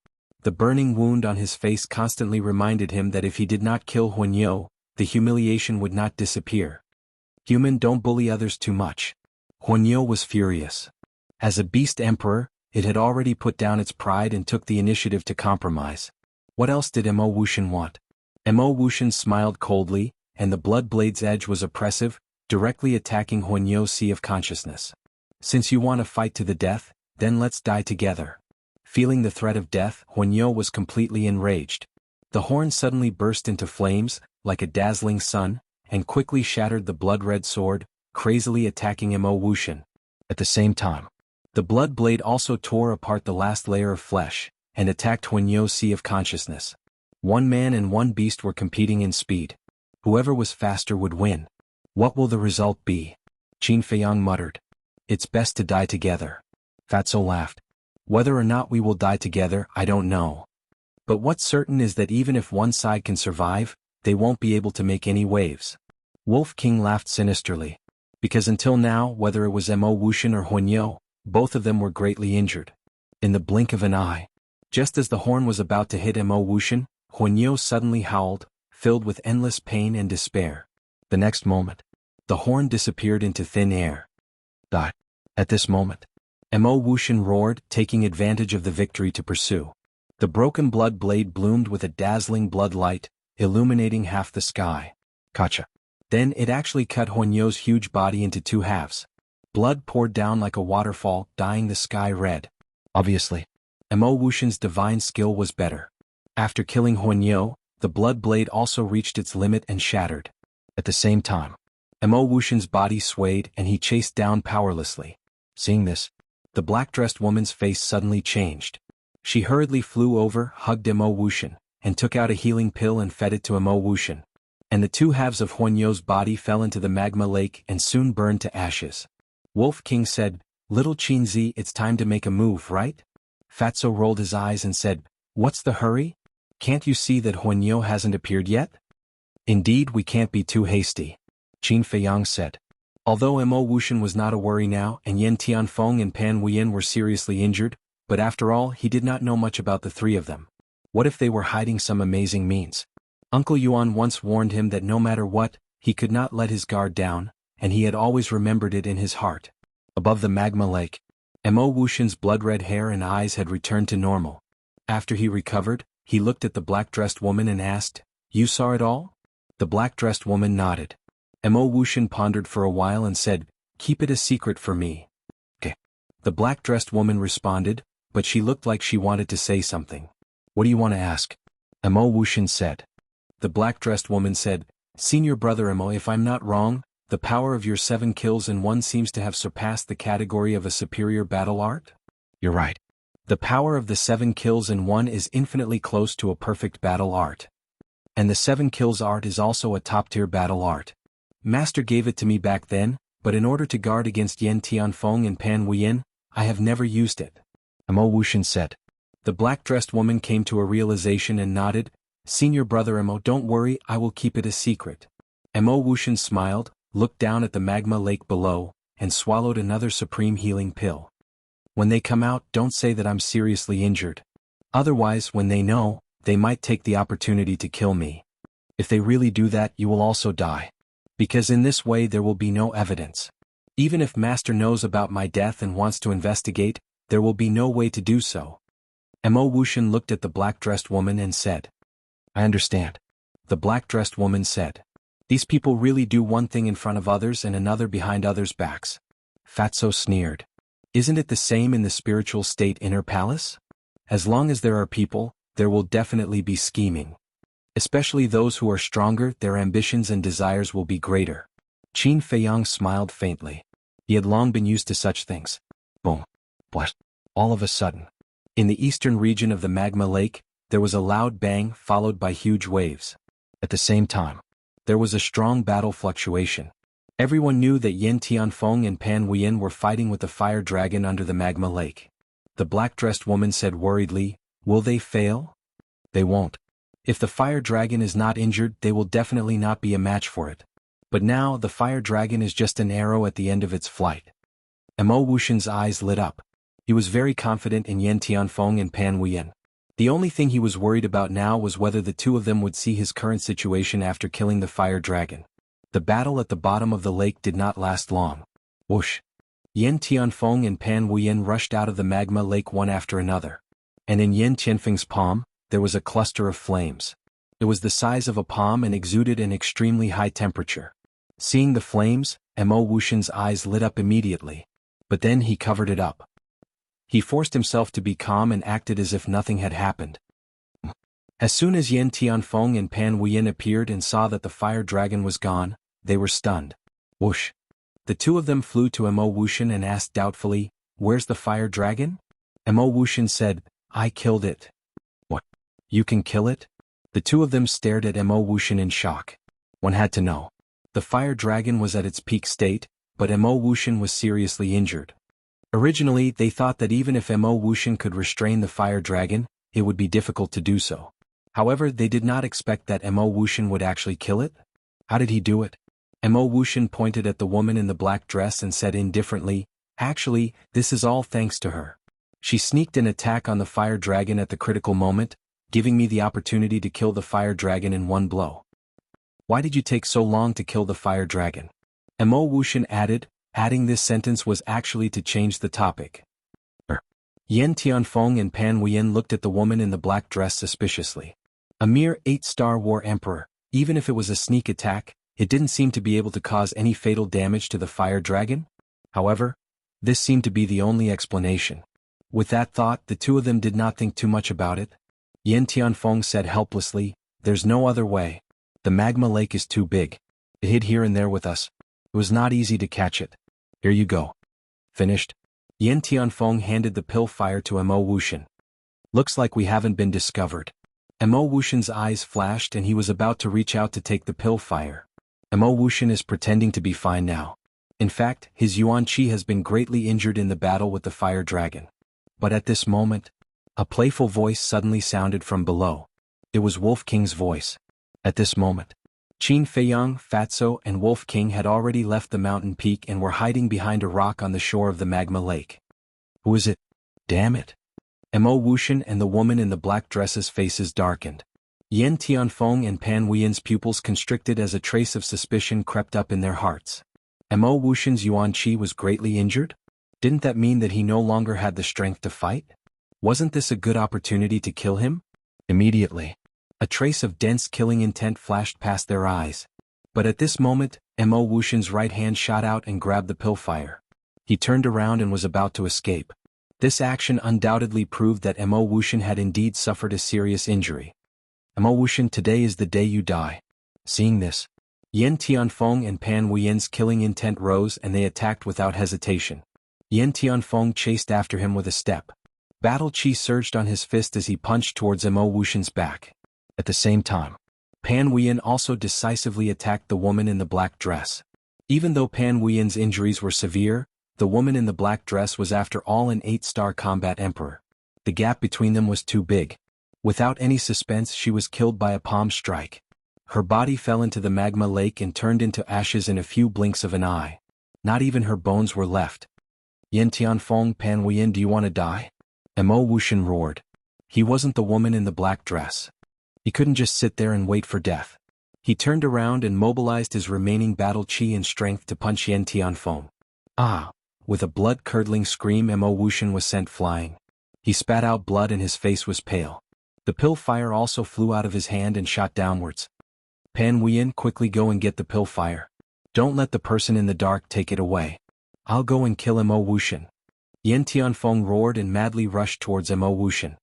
The burning wound on his face constantly reminded him that if he did not kill Huanyo, the humiliation would not disappear. "Human, don't bully others too much." Huanyo was furious. As a beast emperor, it had already put down its pride and took the initiative to compromise. What else did Mo Wuxian want? Mo Wuxian smiled coldly, and the blood blade's edge was oppressive, directly attacking Huanyo's sea of consciousness. "Since you want to fight to the death, then let's die together." Feeling the threat of death, Huanyo was completely enraged. The horn suddenly burst into flames, like a dazzling sun, and quickly shattered the blood-red sword, crazily attacking Mo Wuxian. At the same time, the blood blade also tore apart the last layer of flesh, and attacked Huanyo's sea of consciousness. One man and one beast were competing in speed. Whoever was faster would win. What will the result be? Qin Feiyang muttered. "It's best to die together." Fatso laughed. "Whether or not we will die together, I don't know. But what's certain is that even if one side can survive, they won't be able to make any waves." Wolf King laughed sinisterly. Because until now, whether it was Mo Wuxian or Huanyo, both of them were greatly injured. In the blink of an eye, just as the horn was about to hit Mo Wuxian, Huanyo suddenly howled, filled with endless pain and despair. The next moment, the horn disappeared into thin air. Die. At this moment, Mo Wuxian roared, taking advantage of the victory to pursue. The broken blood blade bloomed with a dazzling blood light, illuminating half the sky. Kacha. Then it actually cut Huanyo's huge body into 2 halves. Blood poured down like a waterfall, dyeing the sky red. Obviously, Mo Wuxian's divine skill was better. After killing Huanyo, the blood blade also reached its limit and shattered. At the same time, Mo Wuxian's body swayed and he chased down powerlessly. Seeing this, the black-dressed woman's face suddenly changed. She hurriedly flew over, hugged Mo Wuxian, and took out a healing pill and fed it to Mo Wuxian. And the 2 halves of Huanyo's body fell into the magma lake and soon burned to ashes. Wolf King said, "Little Qinzi, it's time to make a move, right?" Fatso rolled his eyes and said, "What's the hurry? Can't you see that Huanyo hasn't appeared yet?" "Indeed, we can't be too hasty," Qin Feiyang said. Although Mo Wuxian was not a worry now and Yan Tianfeng and Pan Wuyan were seriously injured, but after all he did not know much about the 3 of them. What if they were hiding some amazing means? Uncle Yuan once warned him that no matter what, he could not let his guard down, and he had always remembered it in his heart. Above the magma lake, Mo Wuxian's blood-red hair and eyes had returned to normal. After he recovered, he looked at the black-dressed woman and asked, "You saw it all?" The black-dressed woman nodded. Mo Wuxian pondered for a while and said, "Keep it a secret for me." "Okay." The black-dressed woman responded, but she looked like she wanted to say something. "What do you want to ask?" Mo Wuxian said. The black-dressed woman said, "Senior brother Mo, if I'm not wrong, the power of your 7 kills in 1 seems to have surpassed the category of a superior battle art?" "You're right. The power of the 7 kills in 1 is infinitely close to a perfect battle art. And the 7 kills art is also a top-tier battle art. Master gave it to me back then, but in order to guard against Yan Tianfeng and Pan Huiyin, I have never used it," Mo Wuxian said. The black-dressed woman came to a realization and nodded. "Senior brother Mo, don't worry, I will keep it a secret." Mo Wuxian smiled, looked down at the magma lake below, and swallowed another supreme healing pill. "When they come out, don't say that I'm seriously injured. Otherwise, when they know, they might take the opportunity to kill me. If they really do that, you will also die. Because in this way there will be no evidence. Even if Master knows about my death and wants to investigate, there will be no way to do so." Mo Wuxian looked at the black-dressed woman and said, "I understand." The black-dressed woman said, "These people really do one thing in front of others and another behind others' backs." Fatso sneered. "Isn't it the same in the spiritual state inner palace? As long as there are people, there will definitely be scheming. Especially those who are stronger, their ambitions and desires will be greater." Qin Feiyang smiled faintly. He had long been used to such things. Boom. What? All of a sudden. In the eastern region of the magma lake, there was a loud bang followed by huge waves. At the same time, there was a strong battle fluctuation. Everyone knew that Yan Tianfeng and Pan Huiyin were fighting with the fire dragon under the magma lake. The black-dressed woman said worriedly, "Will they fail?" "They won't. If the fire dragon is not injured, they will definitely not be a match for it. But now, the fire dragon is just an arrow at the end of its flight." Mo Wuxian's eyes lit up. He was very confident in Yan Tianfeng and Pan Huiyin. The only thing he was worried about now was whether the two of them would see his current situation after killing the fire dragon. The battle at the bottom of the lake did not last long. Whoosh! Yan Tianfeng and Pan Huiyin rushed out of the magma lake one after another. And in Yan Tianfeng's palm, there was a cluster of flames. It was the size of a palm and exuded an extremely high temperature. Seeing the flames, Mo Wuxian's eyes lit up immediately. But then he covered it up. He forced himself to be calm and acted as if nothing had happened. As soon as Yan Tianfeng and Pan Huiyin appeared and saw that the fire dragon was gone, they were stunned. Whoosh! The two of them flew to Mo Wuxian and asked doubtfully, "Where's the fire dragon?" Mo Wuxian said, "I killed it." "What? You can kill it?" The two of them stared at Mo Wuxian in shock. One had to know. The fire dragon was at its peak state, but Mo Wuxian was seriously injured. Originally, they thought that even if Mo Wuxian could restrain the fire dragon, it would be difficult to do so. However, they did not expect that Mo Wuxian would actually kill it. How did he do it? Mo Wuxian pointed at the woman in the black dress and said indifferently, "Actually, this is all thanks to her. She sneaked an attack on the fire dragon at the critical moment, giving me the opportunity to kill the fire dragon in one blow." "Why did you take so long to kill the fire dragon?" Mo Wuxian added, adding this sentence was actually to change the topic. Yan Tianfeng and Pan Huiyin looked at the woman in the black dress suspiciously. A mere 8-star war emperor, even if it was a sneak attack, it didn't seem to be able to cause any fatal damage to the fire dragon. However, this seemed to be the only explanation. With that thought, the two of them did not think too much about it. Yan Tianfeng said helplessly, "There's no other way. The magma lake is too big. It hid here and there with us. It was not easy to catch it. Here you go." Finished? Yan Tianfeng handed the pill fire to Mo Wuxian. "Looks like we haven't been discovered." Mo Wuxian's eyes flashed and he was about to reach out to take the pill fire. Mo Wuxian is pretending to be fine now. In fact, his Yuan Qi has been greatly injured in the battle with the fire dragon. But at this moment, a playful voice suddenly sounded from below. It was Wolf King's voice. At this moment, Qin Feiyang, Fatso, and Wolf King had already left the mountain peak and were hiding behind a rock on the shore of the magma lake. "Who is it? Damn it!" Mo Wuxian and the woman in the black dresses' faces darkened. Yen Tianfeng and Pan Huiyan's pupils constricted as a trace of suspicion crept up in their hearts. Mo Wuxian's Yuan Qi was greatly injured? Didn't that mean that he no longer had the strength to fight? Wasn't this a good opportunity to kill him? Immediately, a trace of dense killing intent flashed past their eyes. But at this moment, Mo Wuxian's right hand shot out and grabbed the pillfire. He turned around and was about to escape. This action undoubtedly proved that Mo Wuxian had indeed suffered a serious injury. Mo Wuxian, today is the day you die. Seeing this, Yen Tianfeng and Pan Huiyan's killing intent rose and they attacked without hesitation. Yen Tianfeng chased after him with a step. Battle Qi surged on his fist as he punched towards Mo Wuxian's back. At the same time, Pan Huiyan also decisively attacked the woman in the black dress. Even though Pan Huiyan's injuries were severe, the woman in the black dress was after all an 8-star combat emperor. The gap between them was too big. Without any suspense, she was killed by a palm strike. Her body fell into the magma lake and turned into ashes in a few blinks of an eye. Not even her bones were left. Yen Tianfeng, Pan Huiyan, do you want to die? Mo Wuxian roared. He wasn't the woman in the black dress. He couldn't just sit there and wait for death. He turned around and mobilized his remaining battle qi and strength to punch Yen Tianfeng. Ah! With a blood-curdling scream, Mo Wuxian was sent flying. He spat out blood and his face was pale. The pill fire also flew out of his hand and shot downwards. Pan Huiyan, quickly go and get the pill fire. Don't let the person in the dark take it away. I'll go and kill Mo Wuxian. Yen Tianfeng roared and madly rushed towards Mo Wuxian.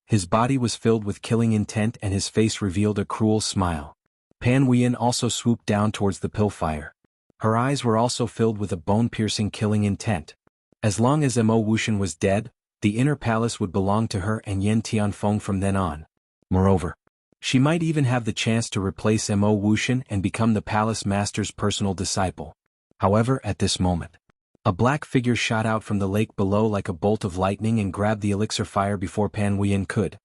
His body was filled with killing intent and his face revealed a cruel smile. Pan Huiyan also swooped down towards the pill fire. Her eyes were also filled with a bone-piercing killing intent. As long as Mo Wuxian was dead, the inner palace would belong to her and Yen Tianfeng from then on. Moreover, she might even have the chance to replace Mo Wuxian and become the palace master's personal disciple. However, at this moment, a black figure shot out from the lake below like a bolt of lightning and grabbed the elixir fire before Pan Huiyan could.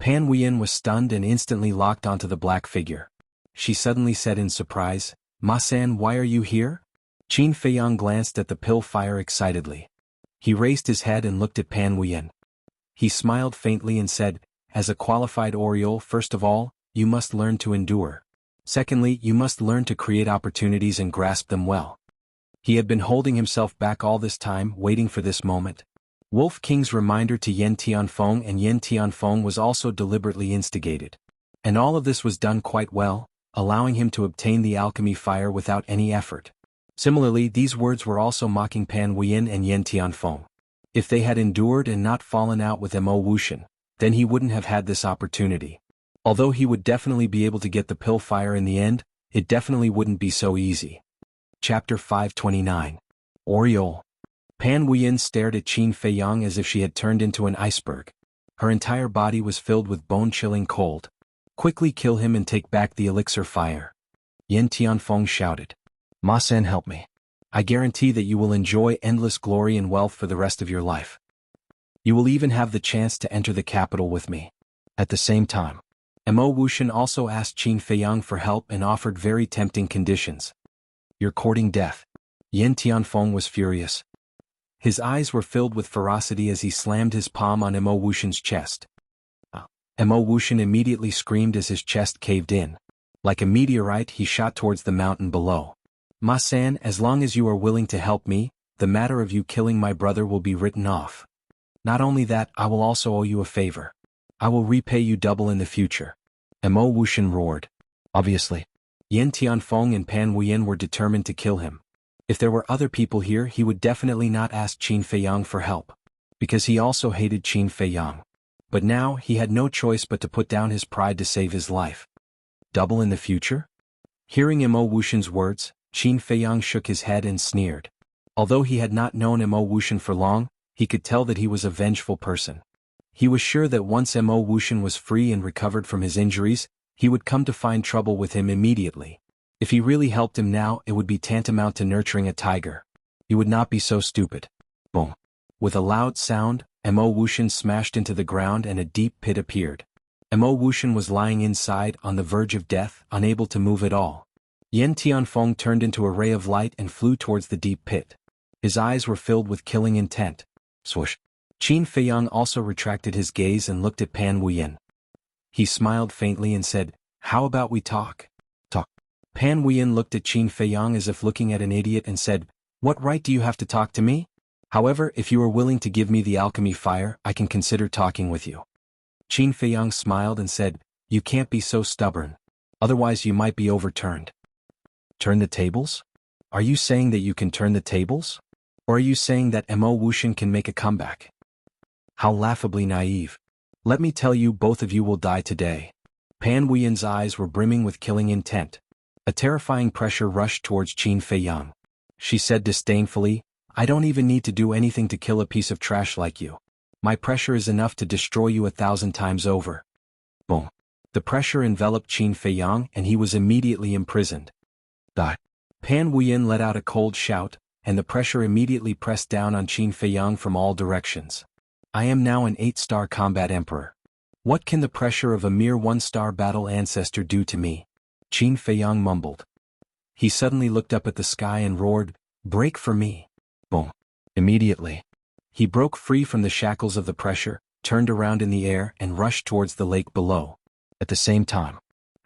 Pan Huiyan was stunned and instantly locked onto the black figure. She suddenly said in surprise, "Ma-san, why are you here?" Qin Feiyang glanced at the pill fire excitedly. He raised his head and looked at Pan Huiyan. He smiled faintly and said, "As a qualified Oriole, first of all, you must learn to endure. Secondly, you must learn to create opportunities and grasp them well." He had been holding himself back all this time, waiting for this moment. Wolf King's reminder to Yen Tianfeng and Yen Tianfeng was also deliberately instigated. And all of this was done quite well, allowing him to obtain the alchemy fire without any effort. Similarly, these words were also mocking Pan Huiyan and Yen Tianfeng. If they had endured and not fallen out with Mo Wuxian, then he wouldn't have had this opportunity. Although he would definitely be able to get the pill fire in the end, it definitely wouldn't be so easy. Chapter 529. Oriole. Pan Huiyan stared at Qin Feiyang as if she had turned into an iceberg. Her entire body was filled with bone-chilling cold. Quickly kill him and take back the elixir fire. Yen Tianfeng shouted. "Ma-san, help me. I guarantee that you will enjoy endless glory and wealth for the rest of your life. You will even have the chance to enter the capital with me." At the same time, Mo Wuxian also asked Qin Feiyang for help and offered very tempting conditions. "You're courting death." Yen Tianfeng was furious. His eyes were filled with ferocity as he slammed his palm on Mo Wuxian's chest. Mo Wuxian immediately screamed as his chest caved in. Like a meteorite, he shot towards the mountain below. "Ma-san, as long as you are willing to help me, the matter of you killing my brother will be written off. Not only that, I will also owe you a favor. I will repay you double in the future." Mo Wuxian roared. Obviously, Yen Tianfeng and Pan Huiyan were determined to kill him. If there were other people here, he would definitely not ask Qin Feiyang for help, because he also hated Qin Feiyang. But now, he had no choice but to put down his pride to save his life. Double in the future? Hearing Mo Wuxian's words, Qin Feiyang shook his head and sneered. Although he had not known Mo Wuxian for long, he could tell that he was a vengeful person. He was sure that once Mo Wuxian was free and recovered from his injuries, he would come to find trouble with him immediately. If he really helped him now, it would be tantamount to nurturing a tiger. He would not be so stupid. Boom. With a loud sound, Mo Wuxian smashed into the ground and a deep pit appeared. Mo Wuxian was lying inside, on the verge of death, unable to move at all. Yen Tianfeng turned into a ray of light and flew towards the deep pit. His eyes were filled with killing intent. Swoosh. Qin Feiyang also retracted his gaze and looked at Pan Wuyin. He smiled faintly and said, "How about we talk?" Talk. Pan Wuyin looked at Qin Feiyang as if looking at an idiot and said, "What right do you have to talk to me? However, if you are willing to give me the alchemy fire, I can consider talking with you." Qin Feiyang smiled and said, "You can't be so stubborn. Otherwise you might be overturned." Turn the tables? Are you saying that you can turn the tables? Or are you saying that Mo Wuxian can make a comeback? How laughably naive. Let me tell you, both of you will die today. Pan Wuyin's eyes were brimming with killing intent. A terrifying pressure rushed towards Qin Feiyang. She said disdainfully, "I don't even need to do anything to kill a piece of trash like you. My pressure is enough to destroy you 1,000 times over." Boom. The pressure enveloped Qin Feiyang and he was immediately imprisoned. Die. Pan Wuyin let out a cold shout, and the pressure immediately pressed down on Qin Feiyang from all directions. "I am now an 8-star combat emperor. What can the pressure of a mere 1-star battle ancestor do to me?" Qin Feiyang mumbled. He suddenly looked up at the sky and roared, "Break for me." Boom. Immediately. He broke free from the shackles of the pressure, turned around in the air and rushed towards the lake below. At the same time,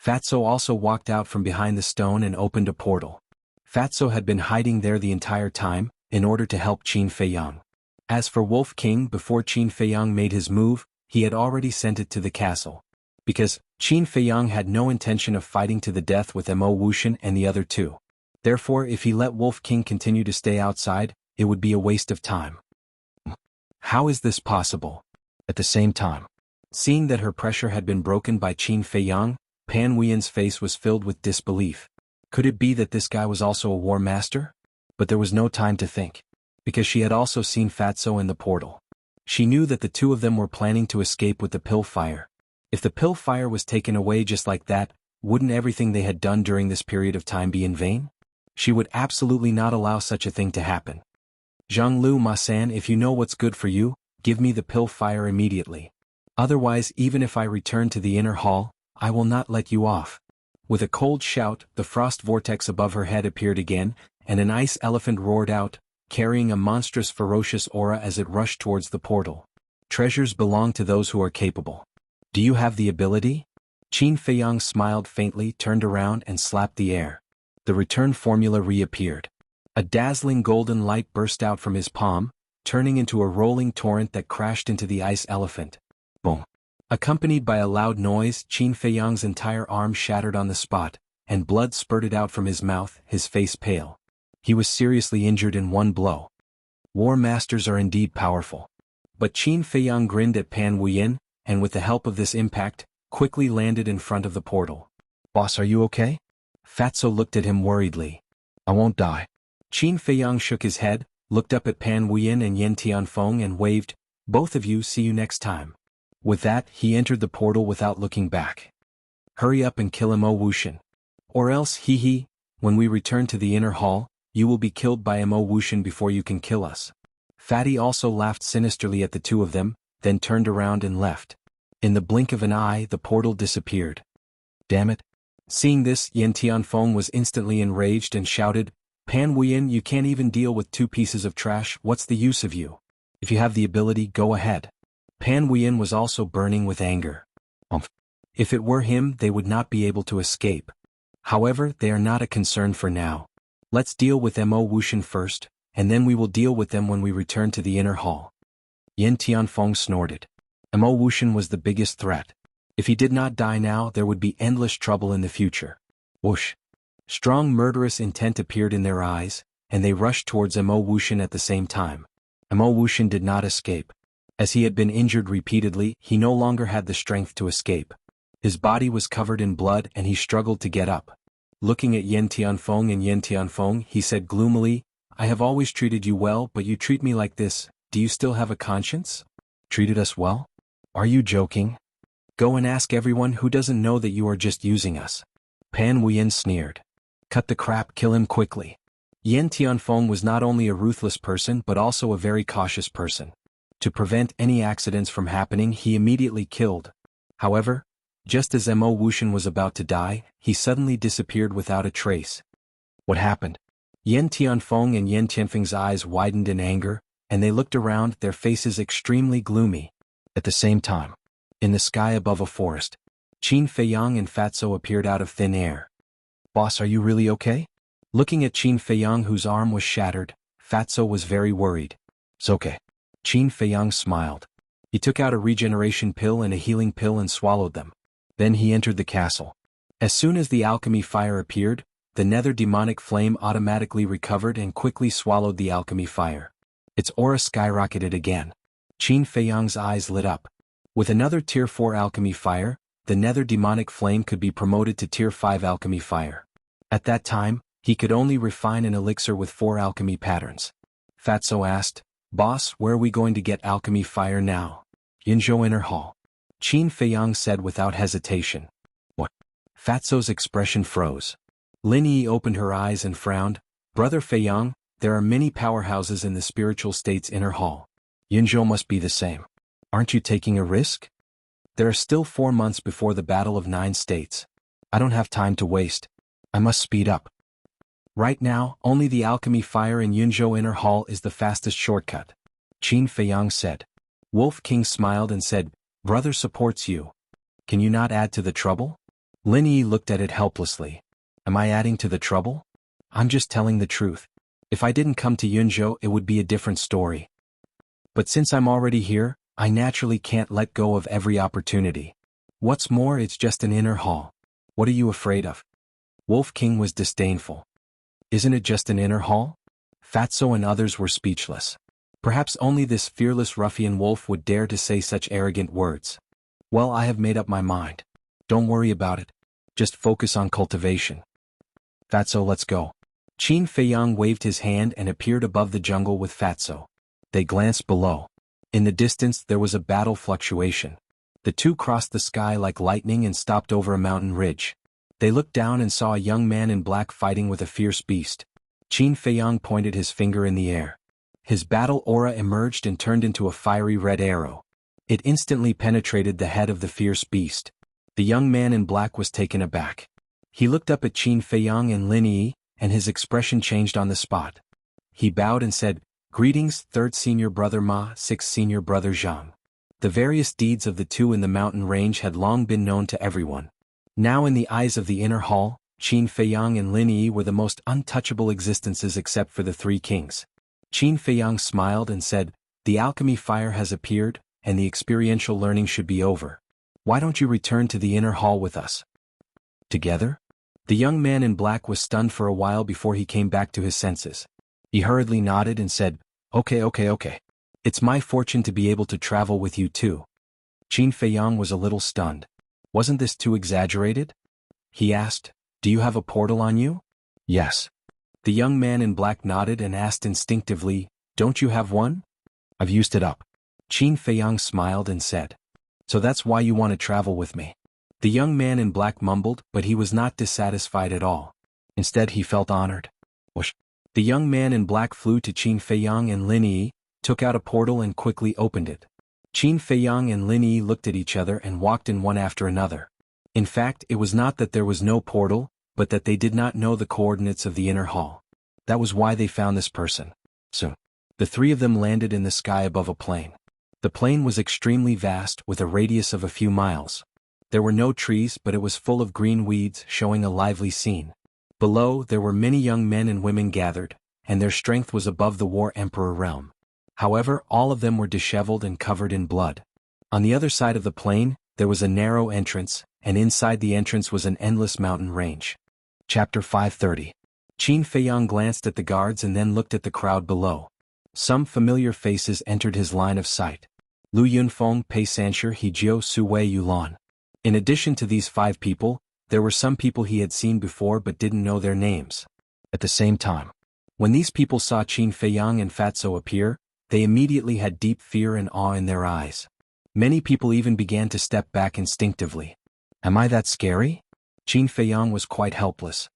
Fatso also walked out from behind the stone and opened a portal. Fatso had been hiding there the entire time, in order to help Qin Feiyang. As for Wolf King, before Qin Feiyang made his move, he had already sent it to the castle. Because Qin Feiyang had no intention of fighting to the death with Mo Wuxian and the other two. Therefore, if he let Wolf King continue to stay outside, it would be a waste of time. How is this possible? At the same time, seeing that her pressure had been broken by Qin Feiyang, Pan Wuyin's face was filled with disbelief. Could it be that this guy was also a war master? But there was no time to think. Because she had also seen Fatso in the portal. She knew that the two of them were planning to escape with the pill fire. If the pill fire was taken away just like that, wouldn't everything they had done during this period of time be in vain? She would absolutely not allow such a thing to happen. "Jianghu Ma-san, if you know what's good for you, give me the pill fire immediately. Otherwise, even if I return to the inner hall, I will not let you off." With a cold shout, the frost vortex above her head appeared again, and an ice elephant roared out, carrying a monstrous ferocious aura as it rushed towards the portal. "Treasures belong to those who are capable. Do you have the ability?" Qin Feiyang smiled faintly, turned around and slapped the air. The return formula reappeared. A dazzling golden light burst out from his palm, turning into a rolling torrent that crashed into the ice elephant. Boom. Accompanied by a loud noise, Qin Feiyang's entire arm shattered on the spot, and blood spurted out from his mouth, his face pale. He was seriously injured in one blow. War masters are indeed powerful. But Qin Feiyang grinned at Pan Wuyin, and with the help of this impact, quickly landed in front of the portal. "Boss, are you okay?" Fatso looked at him worriedly. "I won't die." Qin Feiyang shook his head, looked up at Pan Wuyin and Yen Tianfeng and waved, "Both of you, see you next time." With that, he entered the portal without looking back. "Hurry up and kill Mo Wuxian. Or else, hee, when we return to the inner hall, you will be killed by Mo Wuxian before you can kill us." Fatty also laughed sinisterly at the two of them, then turned around and left. In the blink of an eye, the portal disappeared. "Damn it." Seeing this, Yen Tianfeng was instantly enraged and shouted, "Pan Wuyin, you can't even deal with 2 pieces of trash, what's the use of you? If you have the ability, go ahead." Pan Wuyin was also burning with anger. If it were him, they would not be able to escape. However, they are not a concern for now. Let's deal with Mo Wuxian first, and then we will deal with them when we return to the inner hall. Yen Tianfeng snorted. Mo Wuxian was the biggest threat. If he did not die now, there would be endless trouble in the future. Whoosh. Strong murderous intent appeared in their eyes, and they rushed towards Mo Wuxian at the same time. Mo Wuxian did not escape. As he had been injured repeatedly, he no longer had the strength to escape. His body was covered in blood and he struggled to get up. Looking at Yen Tianfeng, he said gloomily, "I have always treated you well, but you treat me like this. Do you still have a conscience? Treated us well? Are you joking? Go and ask everyone who doesn't know that you are just using us." Pan Wuyin sneered. "Cut the crap, kill him quickly." Yen Tianfeng was not only a ruthless person but also a very cautious person. To prevent any accidents from happening, he immediately killed. However, just as Mo Wuxian was about to die, he suddenly disappeared without a trace. What happened? Yen Tianfeng and Yen Tianfeng's eyes widened in anger, and they looked around, their faces extremely gloomy. At the same time, in the sky above a forest, Qin Feiyang and Fatso appeared out of thin air. "Boss, are you really okay?" Looking at Qin Feiyang, whose arm was shattered, Fatso was very worried. "It's okay." Qin Feiyang smiled. He took out a regeneration pill and a healing pill and swallowed them. Then he entered the castle. As soon as the alchemy fire appeared, the nether demonic flame automatically recovered and quickly swallowed the alchemy fire. Its aura skyrocketed again. Qin Feiyang's eyes lit up. With another Tier 4 alchemy fire, the nether demonic flame could be promoted to Tier 5 alchemy fire. At that time, he could only refine an elixir with 4 alchemy patterns. Fatso asked, "Boss, where are we going to get alchemy fire now?" "Yinzhou Inner Hall." Qin Feiyang said without hesitation. "What?" Fatso's expression froze. Lin Yi opened her eyes and frowned. "Brother Feiyang, there are many powerhouses in the spiritual state's inner hall. Yinzhou must be the same. Aren't you taking a risk? There are still 4 months before the Battle of 9 States. I don't have time to waste. I must speed up. Right now, only the alchemy fire in Yunzhou Inner Hall is the fastest shortcut," Qin Feiyang said. Wolf King smiled and said, "Brother supports you. Can you not add to the trouble?" Lin Yi looked at it helplessly. "Am I adding to the trouble? I'm just telling the truth. If I didn't come to Yunzhou, it would be a different story. But since I'm already here, I naturally can't let go of every opportunity. What's more, it's just an inner hall. What are you afraid of?" Wolf King was disdainful. "Isn't it just an inner hall?" Fatso and others were speechless. Perhaps only this fearless ruffian wolf would dare to say such arrogant words. "Well, I have made up my mind. Don't worry about it. Just focus on cultivation. Fatso, let's go." Qin Feiyang waved his hand and appeared above the jungle with Fatso. They glanced below. In the distance there was a battle fluctuation. The two crossed the sky like lightning and stopped over a mountain ridge. They looked down and saw a young man in black fighting with a fierce beast. Qin Feiyang pointed his finger in the air. His battle aura emerged and turned into a fiery red arrow. It instantly penetrated the head of the fierce beast. The young man in black was taken aback. He looked up at Qin Feiyang and Lin Yi, and his expression changed on the spot. He bowed and said, "Greetings, 3rd Senior Brother Ma, 6th Senior Brother Zhang." The various deeds of the two in the mountain range had long been known to everyone. Now in the eyes of the inner hall, Qin Feiyang and Lin Yi were the most untouchable existences except for the 3 kings. Qin Feiyang smiled and said, "The alchemy fire has appeared, and the experiential learning should be over. Why don't you return to the inner hall with us?" "Together?" The young man in black was stunned for a while before he came back to his senses. He hurriedly nodded and said, Okay. It's my fortune to be able to travel with you too." Qin Feiyang was a little stunned. "Wasn't this too exaggerated?" he asked. "Do you have a portal on you?" "Yes." The young man in black nodded and asked instinctively, "Don't you have one?" "I've used it up." Qin Feiyang smiled and said, "So that's why you want to travel with me." The young man in black mumbled, but he was not dissatisfied at all. Instead he felt honored. Whoosh. The young man in black flew to Qin Feiyang and Lin Yi, took out a portal and quickly opened it. Qin Feiyang and Lin Yi looked at each other and walked in one after another. In fact, it was not that there was no portal, but that they did not know the coordinates of the inner hall. That was why they found this person. Soon, the 3 of them landed in the sky above a plain. The plain was extremely vast, with a radius of a few miles. There were no trees, but it was full of green weeds, showing a lively scene. Below, there were many young men and women gathered, and their strength was above the War Emperor realm. However, all of them were disheveled and covered in blood. On the other side of the plain, there was a narrow entrance, and inside the entrance was an endless mountain range. Chapter 530. Qin Feiyang glanced at the guards and then looked at the crowd below. Some familiar faces entered his line of sight. Lu Yunfeng, Pei Sanshi, Hejiu, Su Wei Yulan. In addition to these 5 people, there were some people he had seen before but didn't know their names. At the same time, when these people saw Qin Feiyang and Fatso appear, they immediately had deep fear and awe in their eyes. Many people even began to step back instinctively. "Am I that scary?" Qin Feiyang was quite helpless.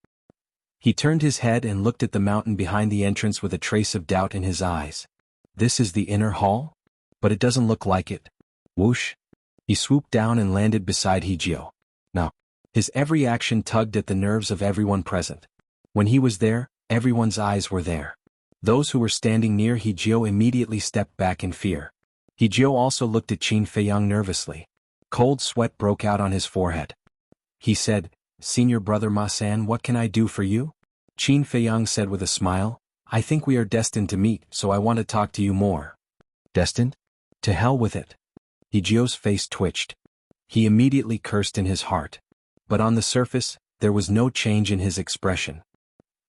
He turned his head and looked at the mountain behind the entrance with a trace of doubt in his eyes. "This is the inner hall? But it doesn't look like it." Whoosh! He swooped down and landed beside Hejiu. Now, his every action tugged at the nerves of everyone present. When he was there, everyone's eyes were there. Those who were standing near He Jiao immediately stepped back in fear. He Jiao also looked at Qin Feiyang nervously. Cold sweat broke out on his forehead. He said, "Senior brother Ma San, what can I do for you?" Qin Feiyang said with a smile, "I think we are destined to meet, so I want to talk to you more." Destined? To hell with it. He Jiao's face twitched. He immediately cursed in his heart. But on the surface, there was no change in his expression.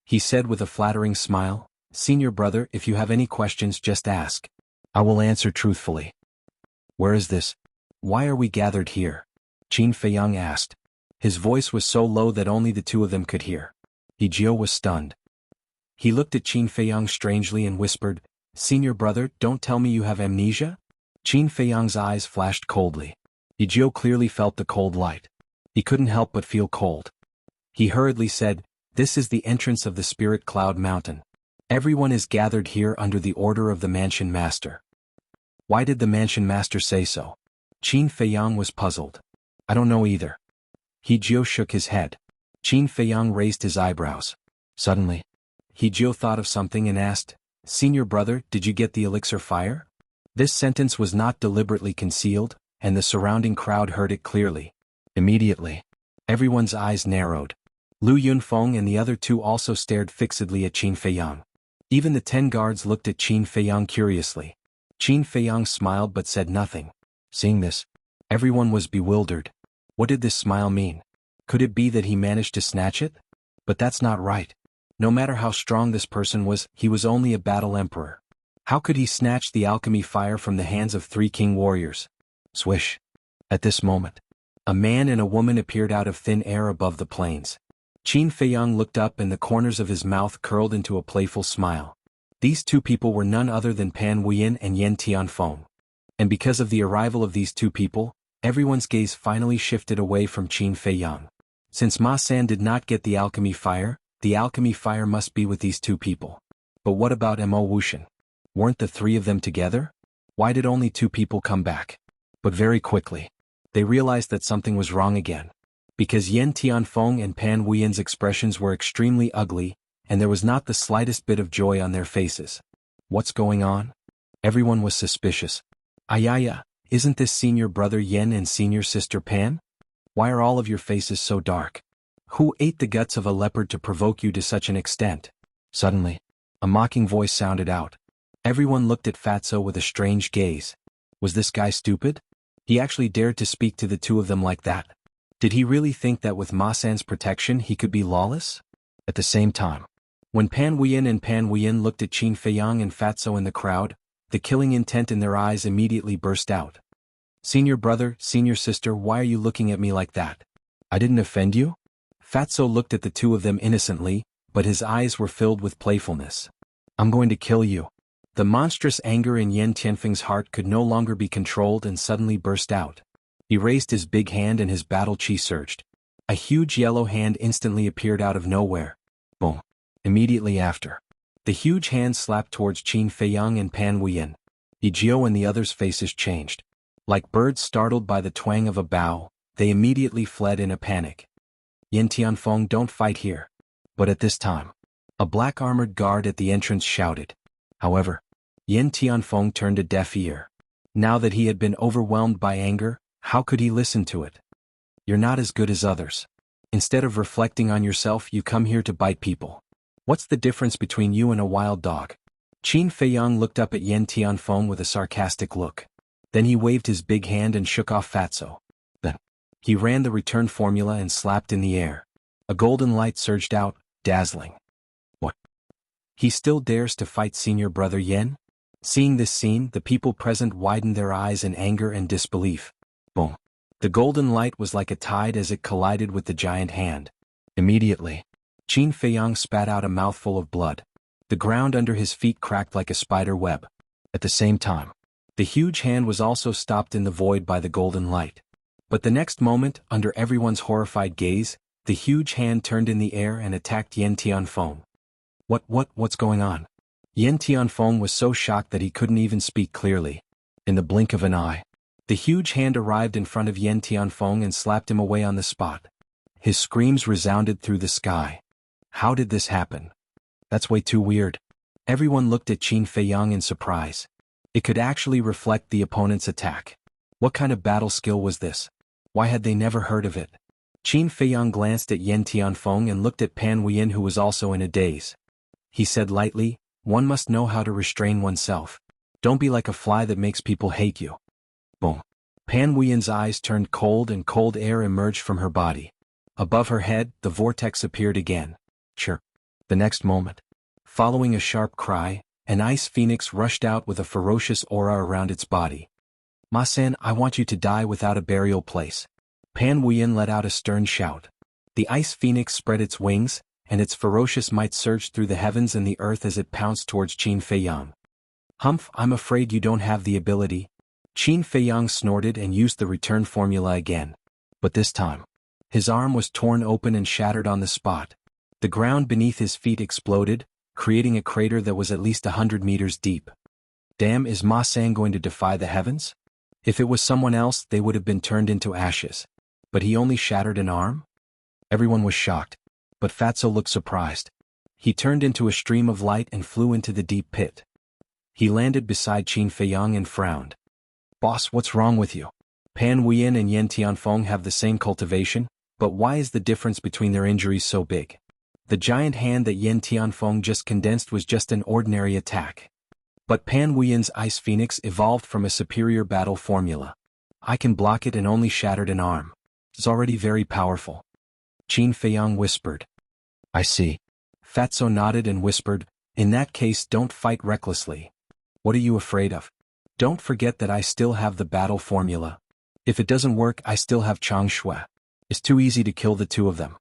He said with a flattering smile, "Senior brother, if you have any questions, just ask. I will answer truthfully." "Where is this? Why are we gathered here?" Qin Feiyang asked. His voice was so low that only the two of them could hear. He Jiao was stunned. He looked at Qin Feiyang strangely and whispered, "Senior brother, don't tell me you have amnesia?" Qin Feiyang's eyes flashed coldly. He Jiao clearly felt the cold light. He couldn't help but feel cold. He hurriedly said, "This is the entrance of the Spirit Cloud Mountain. Everyone is gathered here under the order of the Mansion Master." Why did the Mansion Master say so? Qin Feiyang was puzzled. "I don't know either." He Jiao shook his head. Qin Feiyang raised his eyebrows. Suddenly, He Jiao thought of something and asked, "Senior brother, did you get the elixir fire?" This sentence was not deliberately concealed, and the surrounding crowd heard it clearly. Immediately, everyone's eyes narrowed. Lu Yunfeng and the other two also stared fixedly at Qin Feiyang. Even the 10 guards looked at Qin Feiyang curiously. Qin Feiyang smiled but said nothing. Seeing this, everyone was bewildered. What did this smile mean? Could it be that he managed to snatch it? But that's not right. No matter how strong this person was, he was only a battle emperor. How could he snatch the alchemy fire from the hands of 3 king warriors? Swish. At this moment, a man and a woman appeared out of thin air above the plains. Qin Feiyang looked up and the corners of his mouth curled into a playful smile. These two people were none other than Pan Wuyin and Yen Tianfeng. And because of the arrival of these two people, everyone's gaze finally shifted away from Qin Feiyang. Since Ma San did not get the alchemy fire must be with these two people. But what about Mo Wuxian? Weren't the 3 of them together? Why did only 2 people come back? But very quickly, they realized that something was wrong again. Because Yen Tianfeng and Pan Wuyin's expressions were extremely ugly, and there was not the slightest bit of joy on their faces. What's going on? Everyone was suspicious. Ayaya, isn't this senior brother Yen and senior sister Pan? Why are all of your faces so dark? Who ate the guts of a leopard to provoke you to such an extent? Suddenly, a mocking voice sounded out. Everyone looked at Fatso with a strange gaze. Was this guy stupid? He actually dared to speak to the two of them like that. Did he really think that with Ma San's protection he could be lawless? At the same time, when Pan Wuyin and Pan Wuyin looked at Qin Feiyang and Fatso in the crowd, the killing intent in their eyes immediately burst out. Senior brother, senior sister, why are you looking at me like that? I didn't offend you? Fatso looked at the two of them innocently, but his eyes were filled with playfulness. I'm going to kill you. The monstrous anger in Yen Tianfeng's heart could no longer be controlled and suddenly burst out. He raised his big hand and his battle chi surged. A huge yellow hand instantly appeared out of nowhere. Boom. Immediately after, the huge hand slapped towards Qin Feiyang and Pan Wuyin. He Jiao and the others' faces changed. Like birds startled by the twang of a bow, they immediately fled in a panic. Yen Tianfeng, don't fight here. But at this time, a black armored guard at the entrance shouted. However, Yen Tianfeng turned a deaf ear. Now that he had been overwhelmed by anger, how could he listen to it? You're not as good as others. Instead of reflecting on yourself, you come here to bite people. What's the difference between you and a wild dog? Qin Feiyang looked up at Yen Tianfeng with a sarcastic look. Then he waved his big hand and shook off Fatso. Then, he ran the return formula and slapped in the air. A golden light surged out, dazzling. What? He still dares to fight senior brother Yen? Seeing this scene, the people present widened their eyes in anger and disbelief. Boom. The golden light was like a tide as it collided with the giant hand. Immediately, Qin Feiyang spat out a mouthful of blood. The ground under his feet cracked like a spider web. At the same time, the huge hand was also stopped in the void by the golden light. But the next moment, under everyone's horrified gaze, the huge hand turned in the air and attacked Yen Tianfeng. What's going on? Yen Tianfeng was so shocked that he couldn't even speak clearly. In the blink of an eye, the huge hand arrived in front of Yen Tianfeng and slapped him away on the spot. His screams resounded through the sky. How did this happen? That's way too weird. Everyone looked at Qin Feiyang in surprise. It could actually reflect the opponent's attack. What kind of battle skill was this? Why had they never heard of it? Qin Feiyang glanced at Yen Tianfeng and looked at Pan Huiyin, who was also in a daze. He said lightly, "One must know how to restrain oneself. Don't be like a fly that makes people hate you." Boom. Pan Huiyin's eyes turned cold and cold air emerged from her body. Above her head, the vortex appeared again. Chirp. The next moment, following a sharp cry, an ice phoenix rushed out with a ferocious aura around its body. "Ma-san, I want you to die without a burial place." Pan Huiyin let out a stern shout. The ice phoenix spread its wings, and its ferocious might surged through the heavens and the earth as it pounced towards Qin Feiyang. "Humph, I'm afraid you don't have the ability." Qin Feiyang snorted and used the return formula again. But this time, his arm was torn open and shattered on the spot. The ground beneath his feet exploded, creating a crater that was at least 100 meters deep. Damn, is Ma-san going to defy the heavens? If it was someone else, they would have been turned into ashes. But he only shattered an arm? Everyone was shocked, but Fatso looked surprised. He turned into a stream of light and flew into the deep pit. He landed beside Qin Feiyang and frowned. "Boss, what's wrong with you? Pan Huiyin and Yen Tianfeng have the same cultivation, but why is the difference between their injuries so big?" The giant hand that Yen Tianfeng just condensed was just an ordinary attack. But Pan Huiyin's Ice Phoenix evolved from a superior battle formula. "I can block it and only shattered an arm. It's already very powerful." Qin Feiyang whispered. "I see." Fatso nodded and whispered, "In that case, don't fight recklessly. What are you afraid of? Don't forget that I still have the battle formula. If it doesn't work, I still have Chang Shui. It's too easy to kill the two of them."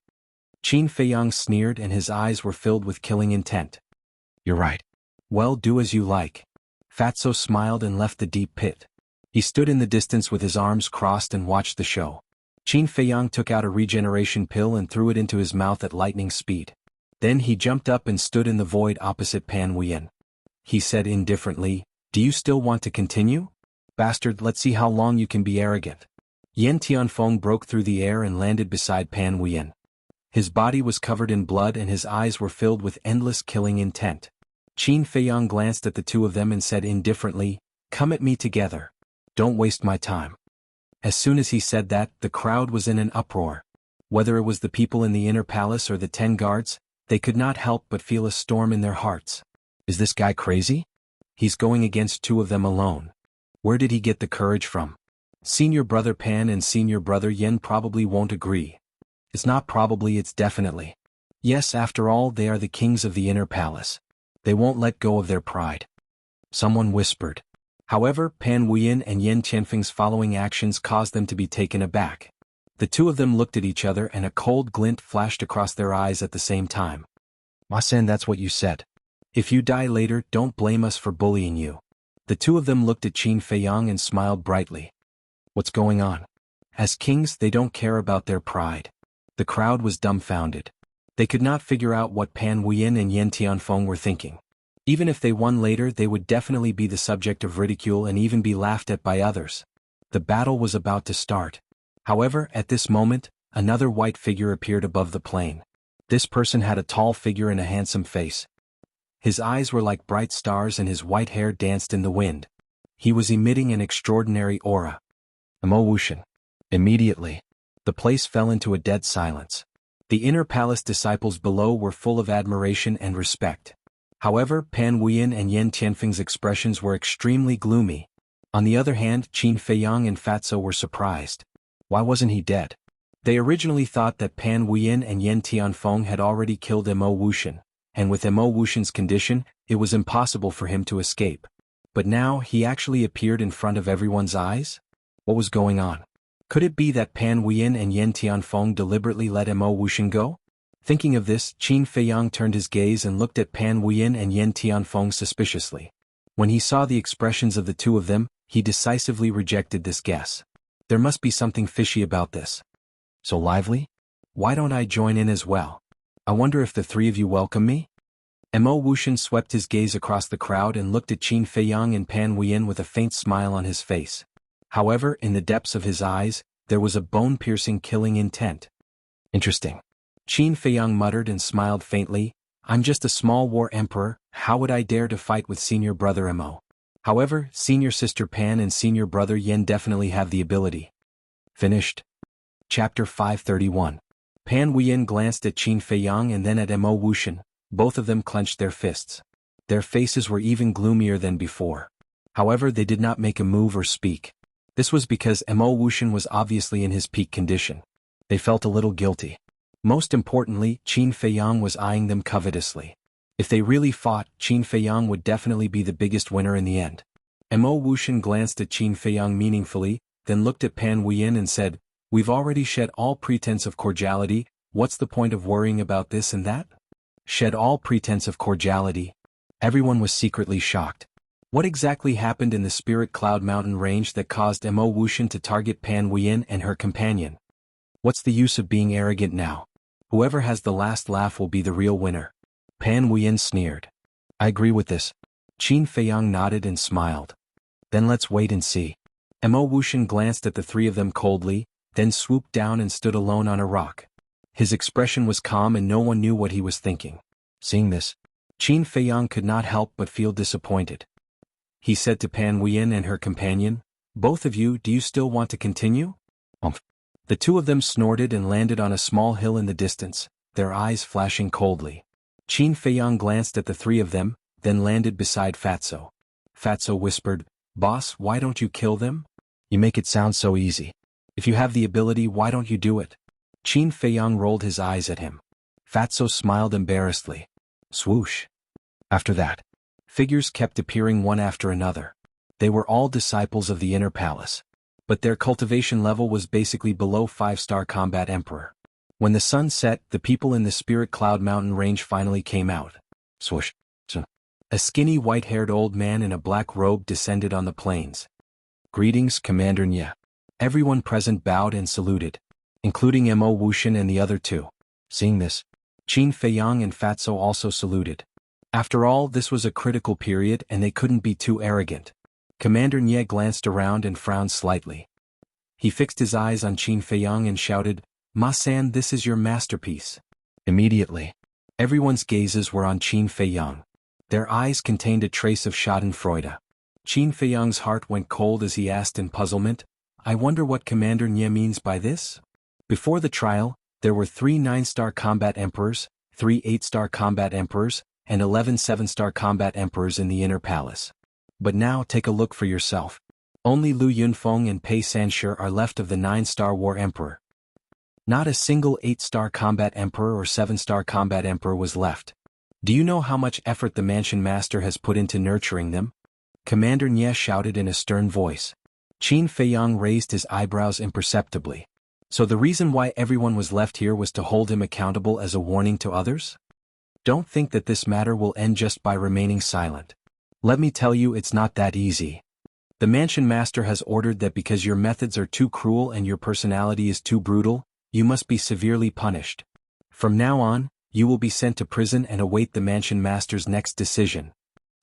Qin Feiyang sneered and his eyes were filled with killing intent. "You're right. Well, do as you like." Fatso smiled and left the deep pit. He stood in the distance with his arms crossed and watched the show. Qin Feiyang took out a regeneration pill and threw it into his mouth at lightning speed. Then he jumped up and stood in the void opposite Pan Huiyin. He said indifferently, "Do you still want to continue? Bastard, let's see how long you can be arrogant." Yen Tianfeng broke through the air and landed beside Pan Huiyin. His body was covered in blood and his eyes were filled with endless killing intent. Qin Feiyang glanced at the two of them and said indifferently, "Come at me together. Don't waste my time." As soon as he said that, the crowd was in an uproar. Whether it was the people in the inner palace or the 10 guards, they could not help but feel a storm in their hearts. Is this guy crazy? He's going against two of them alone. Where did he get the courage from? Senior brother Pan and senior brother Yen probably won't agree. It's not probably, it's definitely. Yes, after all, they are the kings of the inner palace. They won't let go of their pride. Someone whispered. However, Pan Huiyin and Yen Tianfeng's following actions caused them to be taken aback. The two of them looked at each other and a cold glint flashed across their eyes at the same time. "Ma-san, that's what you said. If you die later, don't blame us for bullying you." The two of them looked at Qin Feiyang and smiled brightly. What's going on? As kings, they don't care about their pride. The crowd was dumbfounded. They could not figure out what Pan Huiyin and Yen Tianfeng were thinking. Even if they won later, they would definitely be the subject of ridicule and even be laughed at by others. The battle was about to start. However, at this moment, another white figure appeared above the plain. This person had a tall figure and a handsome face. His eyes were like bright stars and his white hair danced in the wind. He was emitting an extraordinary aura. Emotion. Immediately, the place fell into a dead silence. The inner palace disciples below were full of admiration and respect. However, Pan Huiyin and Yen Tianfeng's expressions were extremely gloomy. On the other hand, Qin Feiyang and Fatso were surprised. Why wasn't he dead? They originally thought that Pan Huiyin and Yen Tianfeng had already killed Wuxia, and with Wuxia's condition, it was impossible for him to escape. But now, he actually appeared in front of everyone's eyes? What was going on? Could it be that Pan Huiyin and Yen Tianfeng deliberately let Wuxia go? Thinking of this, Qin Feiyang turned his gaze and looked at Pan Huiyin and Yen Tianfeng suspiciously. When he saw the expressions of the two of them, he decisively rejected this guess. There must be something fishy about this. So lively? Why don't I join in as well? I wonder if the three of you welcome me? Wuxia swept his gaze across the crowd and looked at Qin Feiyang and Pan Huiyin with a faint smile on his face. However, in the depths of his eyes, there was a bone-piercing killing intent. Interesting. Qin Feiyang muttered and smiled faintly. I'm just a small war emperor, How would I dare to fight with senior brother Mo? However, senior sister Pan and senior brother Yen definitely have the ability. Finished. Chapter 531. Pan Huiyin glanced at Qin Feiyang and then at Mo Wuxian. Both of them clenched their fists. Their faces were even gloomier than before. However, they did not make a move or speak. This was because Mo Wuxian was obviously in his peak condition. They felt a little guilty. Most importantly, Qin Feiyang was eyeing them covetously. If they really fought, Qin Feiyang would definitely be the biggest winner in the end. Mo Wuxian glanced at Qin Feiyang meaningfully, then looked at Pan Huiyin and said, "We've already shed all pretense of cordiality, what's the point of worrying about this and that?" Shed all pretense of cordiality. Everyone was secretly shocked. What exactly happened in the Spirit Cloud Mountain range that caused Mo Wuxian to target Pan Huiyin and her companion? What's the use of being arrogant now? Whoever has the last laugh will be the real winner. Pan Huiyin sneered. I agree with this. Qin Feiyang nodded and smiled. Then let's wait and see. Mo Wuxian glanced at the three of them coldly, then swooped down and stood alone on a rock. His expression was calm and no one knew what he was thinking. Seeing this, Qin Feiyang could not help but feel disappointed. He said to Pan Huiyin and her companion, "Both of you, do you still want to continue?" The two of them snorted and landed on a small hill in the distance, their eyes flashing coldly. Qin Feiyang glanced at the three of them, then landed beside Fatso. Fatso whispered, "Boss, why don't you kill them? You make it sound so easy. If you have the ability, why don't you do it?" Qin Feiyang rolled his eyes at him. Fatso smiled embarrassedly. Swoosh. After that, figures kept appearing one after another. They were all disciples of the Inner Palace. But their cultivation level was basically below 5-star Combat Emperor. When the sun set, the people in the Spirit Cloud Mountain range finally came out. Swoosh. A skinny white-haired old man in a black robe descended on the plains. Greetings, Commander Nye. Everyone present bowed and saluted, including Mo Wuxian and the other two. Seeing this, Qin Feiyang and Fatso also saluted. After all, this was a critical period and they couldn't be too arrogant. Commander Nye glanced around and frowned slightly. He fixed his eyes on Qin Feiyang and shouted, "Ma-san, this is your masterpiece." Immediately, everyone's gazes were on Qin Feiyang. Their eyes contained a trace of schadenfreude. Qin Feiyang's heart went cold as he asked in puzzlement, "I wonder what Commander Nye means by this?" Before the trial, there were 3 9-star Combat Emperors, 3 8-star Combat Emperors, and 11 7-star Combat Emperors in the Inner Palace. But now take a look for yourself. Only Lu Yunfeng and Pei Sanshi are left of the 9-star War Emperor. Not a single 8-star Combat Emperor or 7-star Combat Emperor was left. Do you know how much effort the Mansion Master has put into nurturing them? Commander Nye shouted in a stern voice. Qin Feiyang raised his eyebrows imperceptibly. So the reason why everyone was left here was to hold him accountable as a warning to others? Don't think that this matter will end just by remaining silent. Let me tell you, it's not that easy. The Mansion Master has ordered that because your methods are too cruel and your personality is too brutal, you must be severely punished. From now on, you will be sent to prison and await the Mansion Master's next decision.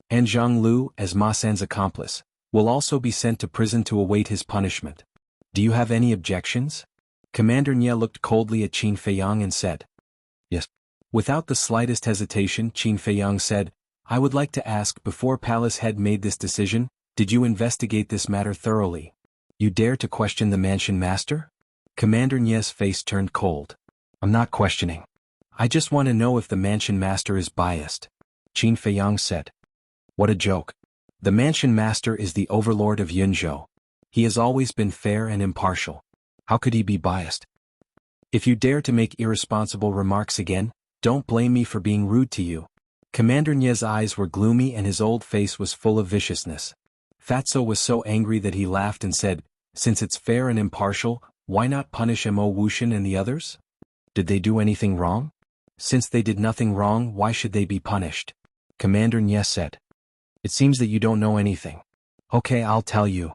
And Zhang Lu, as Ma-san's accomplice, will also be sent to prison to await his punishment. Do you have any objections? Commander Nye looked coldly at Qin Feiyang and said, "Yes." Without the slightest hesitation, Qin Feiyang said, "I would like to ask, before Palace Head made this decision, did you investigate this matter thoroughly? You dare to question the Mansion Master?" Commander Nye's face turned cold. "I'm not questioning. I just want to know if the Mansion Master is biased," Qin Feiyang said. "What a joke. The Mansion Master is the overlord of Yunzhou. He has always been fair and impartial. How could he be biased? If you dare to make irresponsible remarks again, don't blame me for being rude to you." Commander Nye's eyes were gloomy and his old face was full of viciousness. Fatso was so angry that he laughed and said, "Since it's fair and impartial, why not punish Mo Wuxian and the others? Did they do anything wrong? Since they did nothing wrong, why should they be punished?" Commander Nye said. "It seems that you don't know anything. Okay, I'll tell you.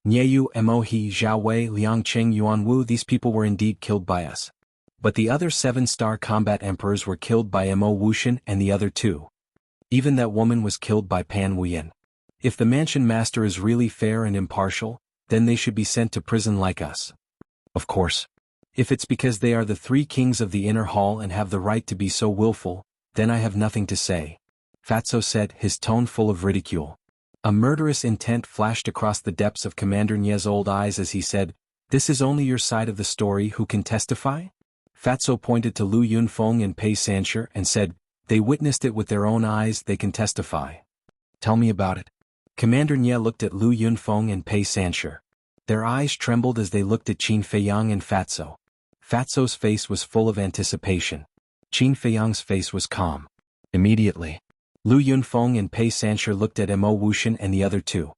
Nieyu, Mo He, Zhao Wei, Liang Qing, Yuan Wu, these people were indeed killed by us. But the other 7-star Combat Emperors were killed by Mo Wuxian and the other 2. Even that woman was killed by Pan Huiyin. If the Mansion Master is really fair and impartial, then they should be sent to prison like us. Of course. If it's because they are the 3 kings of the Inner Hall and have the right to be so willful, then I have nothing to say." Fatso said, his tone full of ridicule. A murderous intent flashed across the depths of Commander Nie's old eyes as he said, "This is only your side of the story. Who can testify?" Fatso pointed to Lu Yunfeng and Pei Sanshi and said, "They witnessed it with their own eyes. They can testify." "Tell me about it." Commander Nie looked at Lu Yunfeng and Pei Sanshi. Their eyes trembled as they looked at Qin Feiyang and Fatso. Fatso's face was full of anticipation. Qin Feiyang's face was calm. Immediately, Lu Yunfeng and Pei Sanshi looked at Mo Wuxian and the other two.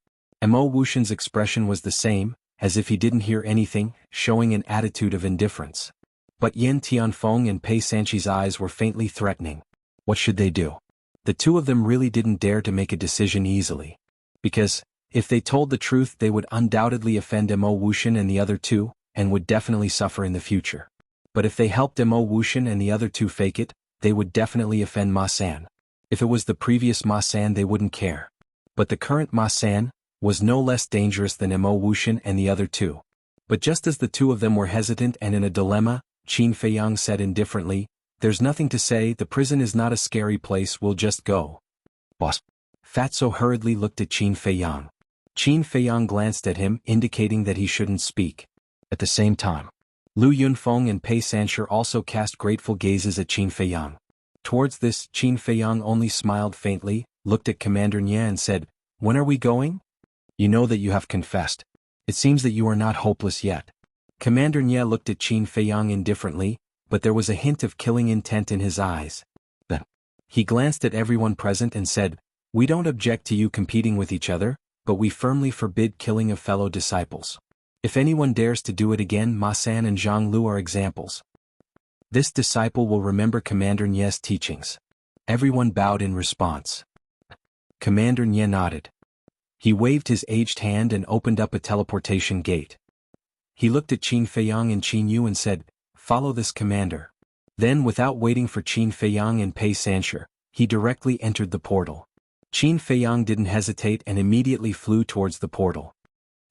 Mo Wuxian's expression was the same, as if he didn't hear anything, showing an attitude of indifference. But Yin Tianfeng and Pei Sanchi's eyes were faintly threatening. What should they do? The two of them really didn't dare to make a decision easily. Because, if they told the truth, they would undoubtedly offend Mo Wuxian and the other two, and would definitely suffer in the future. But if they helped Mo Wuxian and the other two fake it, they would definitely offend Ma San. If it was the previous Ma San, they wouldn't care. But the current Ma San was no less dangerous than Mo Wuxian and the other two. But just as the two of them were hesitant and in a dilemma, Qin Feiyang said indifferently, "There's nothing to say. The prison is not a scary place. We'll just go." "Boss." Fatso hurriedly looked at Qin Feiyang. Qin Feiyang glanced at him, indicating that he shouldn't speak. At the same time, Lu Yunfeng and Pei Sanshi also cast grateful gazes at Qin Feiyang. Towards this, Qin Feiyang only smiled faintly, looked at Commander Nie and said, "When are we going? You know that you have confessed. It seems that you are not hopeless yet." Commander Nie looked at Qin Feiyang indifferently, but there was a hint of killing intent in his eyes. Then, he glanced at everyone present and said, "We don't object to you competing with each other, but we firmly forbid killing of fellow disciples. If anyone dares to do it again, Ma San and Jianghu are examples. This disciple will remember Commander Nie's teachings." Everyone bowed in response. Commander Nie nodded. He waved his aged hand and opened up a teleportation gate. He looked at Qin Feiyang and Qin Yu and said, "Follow this commander." Then, without waiting for Qin Feiyang and Pei Sanshi, he directly entered the portal. Qin Feiyang didn't hesitate and immediately flew towards the portal.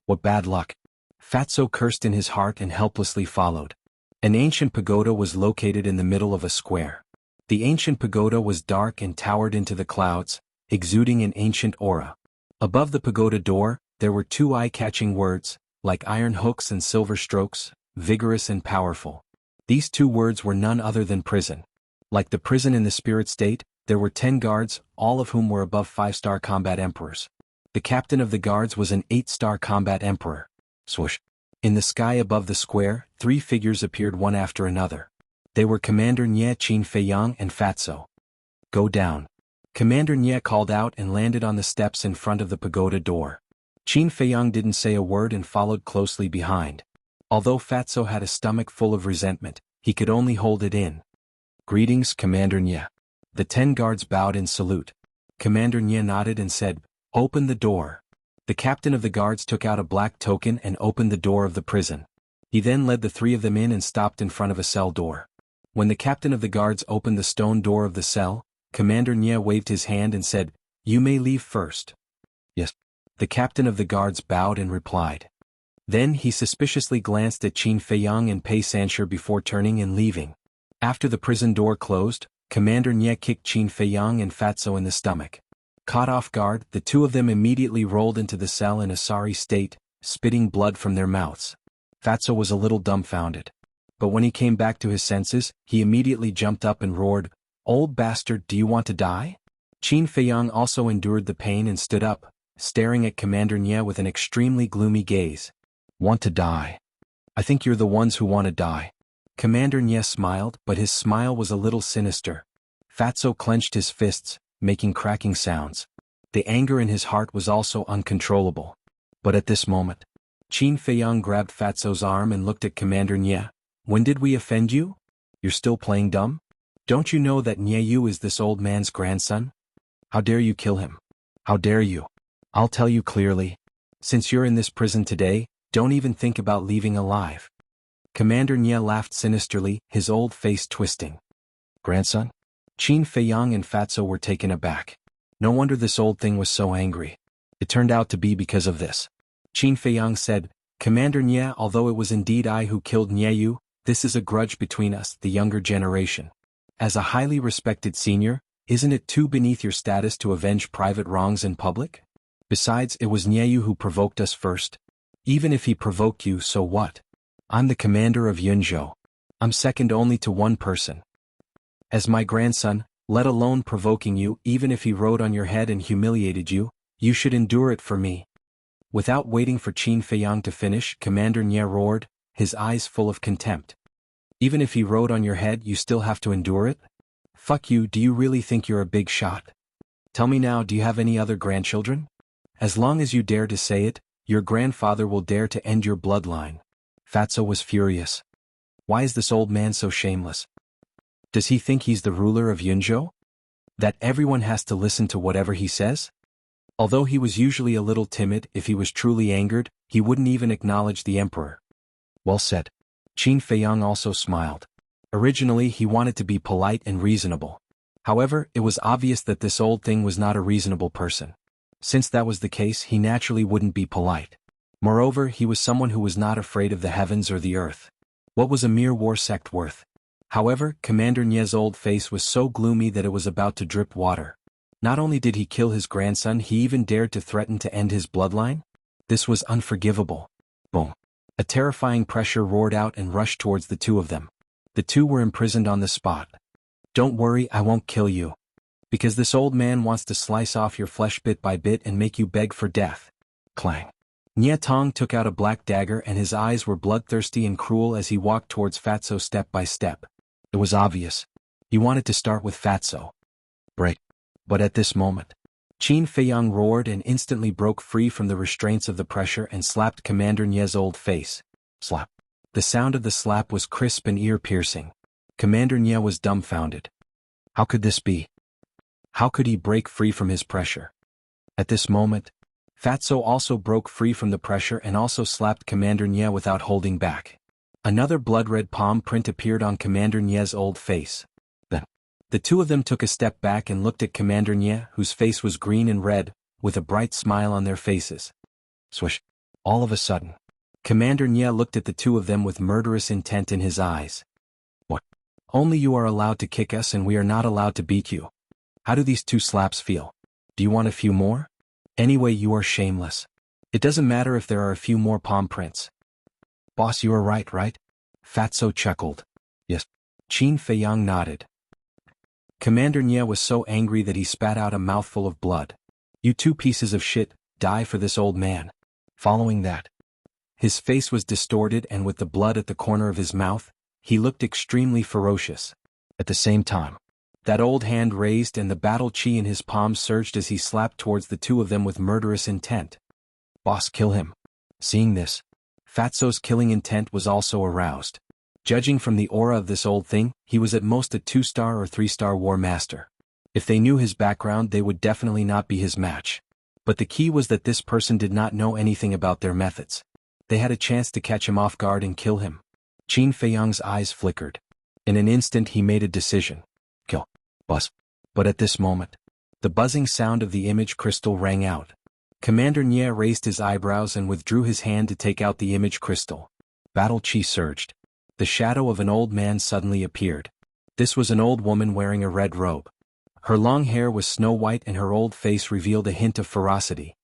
What bad luck. Fatso cursed in his heart and helplessly followed. An ancient pagoda was located in the middle of a square. The ancient pagoda was dark and towered into the clouds, exuding an ancient aura. Above the pagoda door, there were two eye-catching words, like iron hooks and silver strokes, vigorous and powerful. These two words were none other than prison. Like the prison in the spirit state, there were 10 guards, all of whom were above 5-star combat emperors. The captain of the guards was an 8-star combat emperor. Swoosh. In the sky above the square, 3 figures appeared one after another. They were Commander Nie, Qin Feiyang, and Fatso. "Go down." Commander Nie called out and landed on the steps in front of the pagoda door. Qin Feiyang didn't say a word and followed closely behind. Although Fatso had a stomach full of resentment, he could only hold it in. "Greetings, Commander Nie." The 10 guards bowed in salute. Commander Nie nodded and said, "Open the door." The captain of the guards took out a black token and opened the door of the prison. He then led the 3 of them in and stopped in front of a cell door. When the captain of the guards opened the stone door of the cell, Commander Nie waved his hand and said, "You may leave first." "Yes." The captain of the guards bowed and replied. Then he suspiciously glanced at Qin Feiyang and Pei Sanshi before turning and leaving. After the prison door closed, Commander Nie kicked Qin Feiyang and Fatso in the stomach. Caught off guard, the 2 of them immediately rolled into the cell in a sorry state, spitting blood from their mouths. Fatso was a little dumbfounded. But when he came back to his senses, he immediately jumped up and roared, "Old bastard, do you want to die?" Qin Feiyang also endured the pain and stood up, staring at Commander Nie with an extremely gloomy gaze. "Want to die? I think you're the ones who want to die." Commander Nie smiled, but his smile was a little sinister. Fatso clenched his fists, making cracking sounds. The anger in his heart was also uncontrollable. But at this moment, Qin Feiyang grabbed Fatso's arm and looked at Commander Nie. "When did we offend you? You're still playing dumb? Don't you know that Nie Yu is this old man's grandson? How dare you kill him? How dare you? I'll tell you clearly. Since you're in this prison today, don't even think about leaving alive." Commander Nie laughed sinisterly, his old face twisting. "Grandson?" Qin Feiyang and Fatso were taken aback. No wonder this old thing was so angry. It turned out to be because of this. Qin Feiyang said, "Commander Nie, although it was indeed I who killed Nie Yu, this is a grudge between us, the younger generation. As a highly respected senior, Isn't it too beneath your status to avenge private wrongs in public? Besides, it was Nyeyu who provoked us first. Even if he provoked you, so what? I'm the commander of Yunzhou. I'm second only to one person. As my grandson, let alone provoking you, even if he rode on your head and humiliated you, you should endure it for me. Without waiting for Qin Feiyang to finish, Commander Nye roared, his eyes full of contempt. Even if he rode on your head, you still have to endure it? Fuck you, do you really think you're a big shot? Tell me now, do you have any other grandchildren? As long as you dare to say it, your grandfather will dare to end your bloodline. Fatso was furious. Why is this old man so shameless? Does he think he's the ruler of Yunzhou? That everyone has to listen to whatever he says? Although he was usually a little timid, if he was truly angered, he wouldn't even acknowledge the emperor. Well said. Qin Feiyang also smiled. Originally he wanted to be polite and reasonable. However, it was obvious that this old thing was not a reasonable person. Since that was the case, he naturally wouldn't be polite. Moreover, he was someone who was not afraid of the heavens or the earth. What was a mere war sect worth? However, Commander Nye's old face was so gloomy that it was about to drip water. Not only did he kill his grandson, he even dared to threaten to end his bloodline? This was unforgivable. Boom. A terrifying pressure roared out and rushed towards the two of them. The two were imprisoned on the spot. Don't worry, I won't kill you. Because this old man wants to slice off your flesh bit by bit and make you beg for death. Clang. Nye Tong took out a black dagger and his eyes were bloodthirsty and cruel as he walked towards Fatso step by step. It was obvious. He wanted to start with Fatso. Break. But at this moment, Qin Feiyang roared and instantly broke free from the restraints of the pressure and slapped Commander Nye's old face. Slap. The sound of the slap was crisp and ear-piercing. Commander Nye was dumbfounded. How could this be? How could he break free from his pressure? At this moment, Fatso also broke free from the pressure and also slapped Commander Nye without holding back. Another blood-red palm print appeared on Commander Nye's old face. Then, the two of them took a step back and looked at Commander Nye, whose face was green and red, with a bright smile on their faces. Swish. All of a sudden, Commander Nye looked at the two of them with murderous intent in his eyes. What? Only you are allowed to kick us and we are not allowed to beat you. How do these two slaps feel? Do you want a few more? Anyway, you are shameless. It doesn't matter if there are a few more palm prints. Boss, you are right? Fatso chuckled. Yes. Qin Feiyang nodded. Commander Nye was so angry that he spat out a mouthful of blood. You two pieces of shit, die for this old man. Following that, his face was distorted and with the blood at the corner of his mouth, he looked extremely ferocious. At the same time, that old hand raised and the battle chi in his palm surged as he slapped towards the two of them with murderous intent. Boss, kill him. Seeing this, Fatso's killing intent was also aroused. Judging from the aura of this old thing, he was at most a 2-star or 3-star war master. If they knew his background, they would definitely not be his match. But the key was that this person did not know anything about their methods. They had a chance to catch him off guard and kill him. Qin Feiyang's eyes flickered. In an instant he made a decision. Kill. Buzz. But at this moment, the buzzing sound of the image crystal rang out. Commander Nye raised his eyebrows and withdrew his hand to take out the image crystal. Battle chi surged. The shadow of an old man suddenly appeared. This was an old woman wearing a red robe. Her long hair was snow white and her old face revealed a hint of ferocity.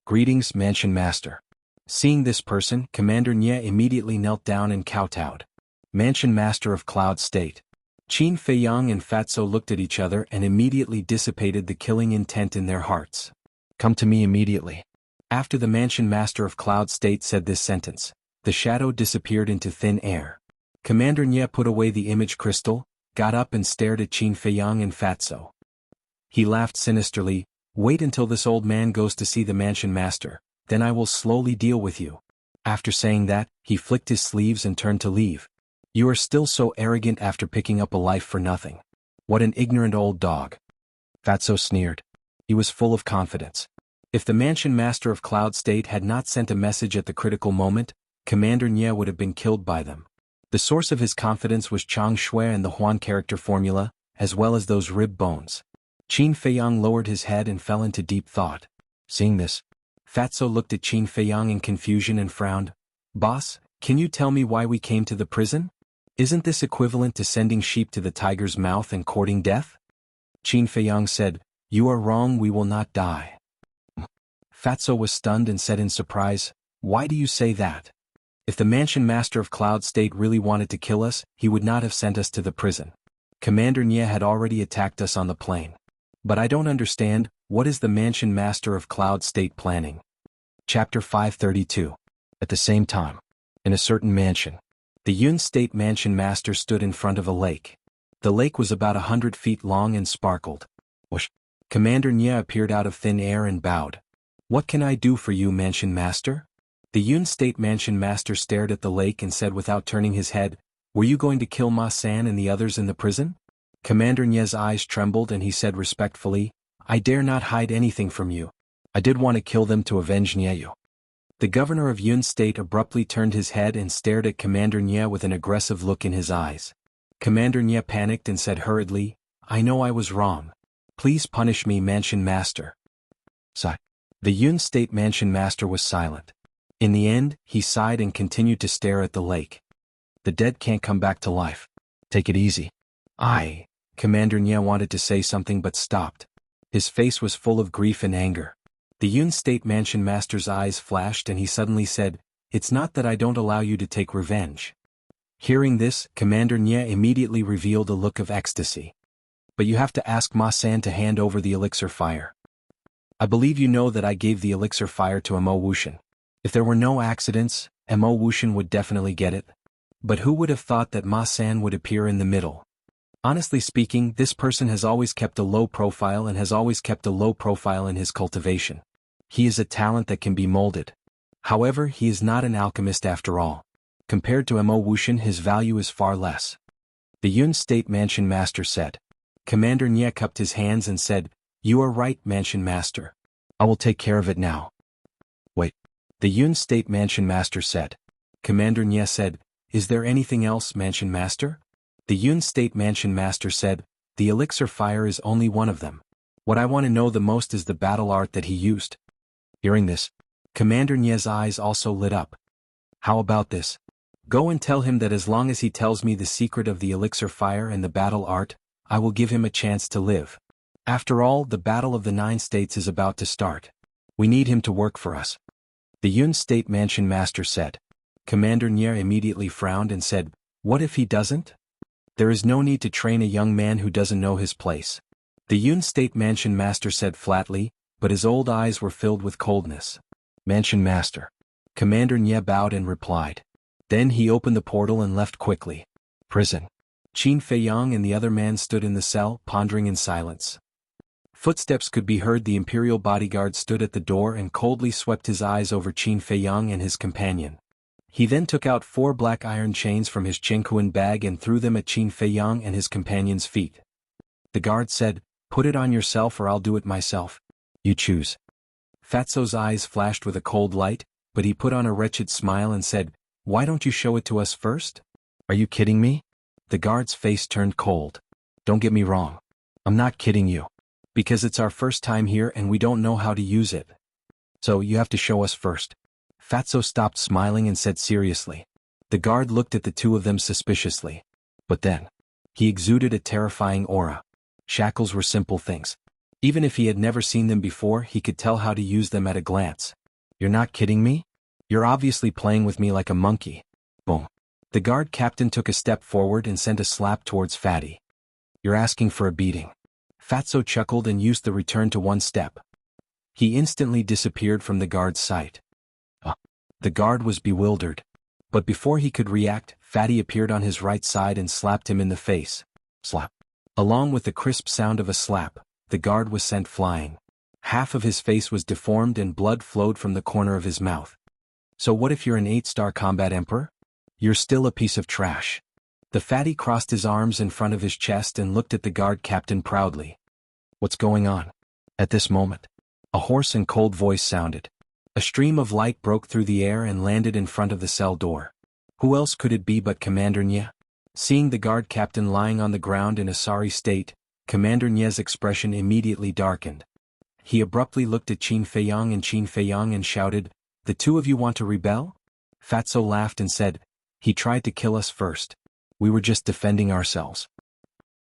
Greetings, Mansion Master. Seeing this person, Commander Nye immediately knelt down and kowtowed. Mansion Master of Cloud State. Qin Feiyang and Fatso looked at each other and immediately dissipated the killing intent in their hearts. Come to me immediately. After the Mansion Master of Cloud State said this sentence, the shadow disappeared into thin air. Commander Nye put away the image crystal, got up and stared at Qin Feiyang and Fatso. He laughed sinisterly. Wait until this old man goes to see the Mansion Master, then I will slowly deal with you. After saying that, he flicked his sleeves and turned to leave. You are still so arrogant after picking up a life for nothing. What an ignorant old dog. Fatso sneered. He was full of confidence. If the Mansion Master of Cloud State had not sent a message at the critical moment, Commander Nye would have been killed by them. The source of his confidence was Chang Shui and the Huan character formula, as well as those rib bones. Qin Feiyang lowered his head and fell into deep thought. Seeing this, Fatso looked at Qin Feiyang in confusion and frowned. Boss, can you tell me why we came to the prison? Isn't this equivalent to sending sheep to the tiger's mouth and courting death? Qin Feiyang said, "You are wrong, we will not die." Fatso was stunned and said in surprise, "Why do you say that? If the mansion master of Cloud State really wanted to kill us, he would not have sent us to the prison. Commander Nye had already attacked us on the plane. But I don't understand, what is the mansion master of Cloud State planning?" Chapter 532. At the same time, in a certain mansion, the Yun State mansion master stood in front of a lake. The lake was about 100 feet long and sparkled. Whoosh! Commander Nye appeared out of thin air and bowed. "What can I do for you, mansion master?" The Yun State mansion master stared at the lake and said without turning his head, "Were you going to kill Ma San and the others in the prison?" Commander Nye's eyes trembled and he said respectfully, "I dare not hide anything from you. I did want to kill them to avenge Nyeyu." The governor of Yun State abruptly turned his head and stared at Commander Nye with an aggressive look in his eyes. Commander Nye panicked and said hurriedly, "I know I was wrong. Please punish me, mansion master." Sigh. The Yun State mansion master was silent. In the end, he sighed and continued to stare at the lake. "The dead can't come back to life. Take it easy." Commander Nye wanted to say something but stopped. His face was full of grief and anger. The Yun State mansion master's eyes flashed and he suddenly said, "It's not that I don't allow you to take revenge." Hearing this, Commander Nye immediately revealed a look of ecstasy. "But you have to ask Ma San to hand over the elixir fire. I believe you know that I gave the elixir fire to Mo Wuxian. If there were no accidents, Mo Wuxian would definitely get it. But who would have thought that Ma San would appear in the middle? Honestly speaking, this person has always kept a low profile and has always kept a low profile in his cultivation. He is a talent that can be molded. However, he is not an alchemist after all. Compared to Mo Wuxian, his value is far less." The Yun State mansion master said. Commander Nye cupped his hands and said, "You are right, mansion master. I will take care of it now." "Wait." The Yun State mansion master said. Commander Nye said, "Is there anything else, mansion master?" The Yun State mansion master said, "The elixir fire is only one of them. What I want to know the most is the battle art that he used." Hearing this, Commander Nye's eyes also lit up. "How about this? Go and tell him that as long as he tells me the secret of the elixir fire and the battle art, I will give him a chance to live. After all, the battle of the 9 states is about to start. We need him to work for us." The Yun State mansion master said. Commander Nye immediately frowned and said, "What if he doesn't? There is no need to train a young man who doesn't know his place." The Yun State mansion master said flatly, but his old eyes were filled with coldness. "Mansion master." Commander Nye bowed and replied. Then he opened the portal and left quickly. Prison. Qin Feiyang and the other man stood in the cell, pondering in silence. Footsteps could be heard. The imperial bodyguard stood at the door and coldly swept his eyes over Qin Feiyang and his companion. He then took out 4 black iron chains from his Jianghu bag and threw them at Qin Feiyang and his companion's feet. The guard said, "Put it on yourself or I'll do it myself. You choose." Fatso's eyes flashed with a cold light, but he put on a wretched smile and said, "Why don't you show it to us first? Are you kidding me?" The guard's face turned cold. "Don't get me wrong. I'm not kidding you. Because it's our first time here and we don't know how to use it. So you have to show us first." Fatso stopped smiling and said seriously. The guard looked at the two of them suspiciously. But then, he exuded a terrifying aura. Shackles were simple things. Even if he had never seen them before, he could tell how to use them at a glance. "You're not kidding me? You're obviously playing with me like a monkey." Boom. The guard captain took a step forward and sent a slap towards Fatty. "You're asking for a beating." Fatso chuckled and used the return to 1 step. He instantly disappeared from the guard's sight. The guard was bewildered. But before he could react, Fatty appeared on his right side and slapped him in the face. Slap. Along with the crisp sound of a slap, the guard was sent flying. Half of his face was deformed and blood flowed from the corner of his mouth. "So what if you're an 8-star combat emperor? You're still a piece of trash." The Fatty crossed his arms in front of his chest and looked at the guard captain proudly. "What's going on?" At this moment, a hoarse and cold voice sounded. A stream of light broke through the air and landed in front of the cell door. Who else could it be but Commander Nye? Seeing the guard captain lying on the ground in a sorry state, Commander Nye's expression immediately darkened. He abruptly looked at Qin Feiyang and shouted, "The two of you want to rebel?" Fatso laughed and said, "He tried to kill us first. We were just defending ourselves."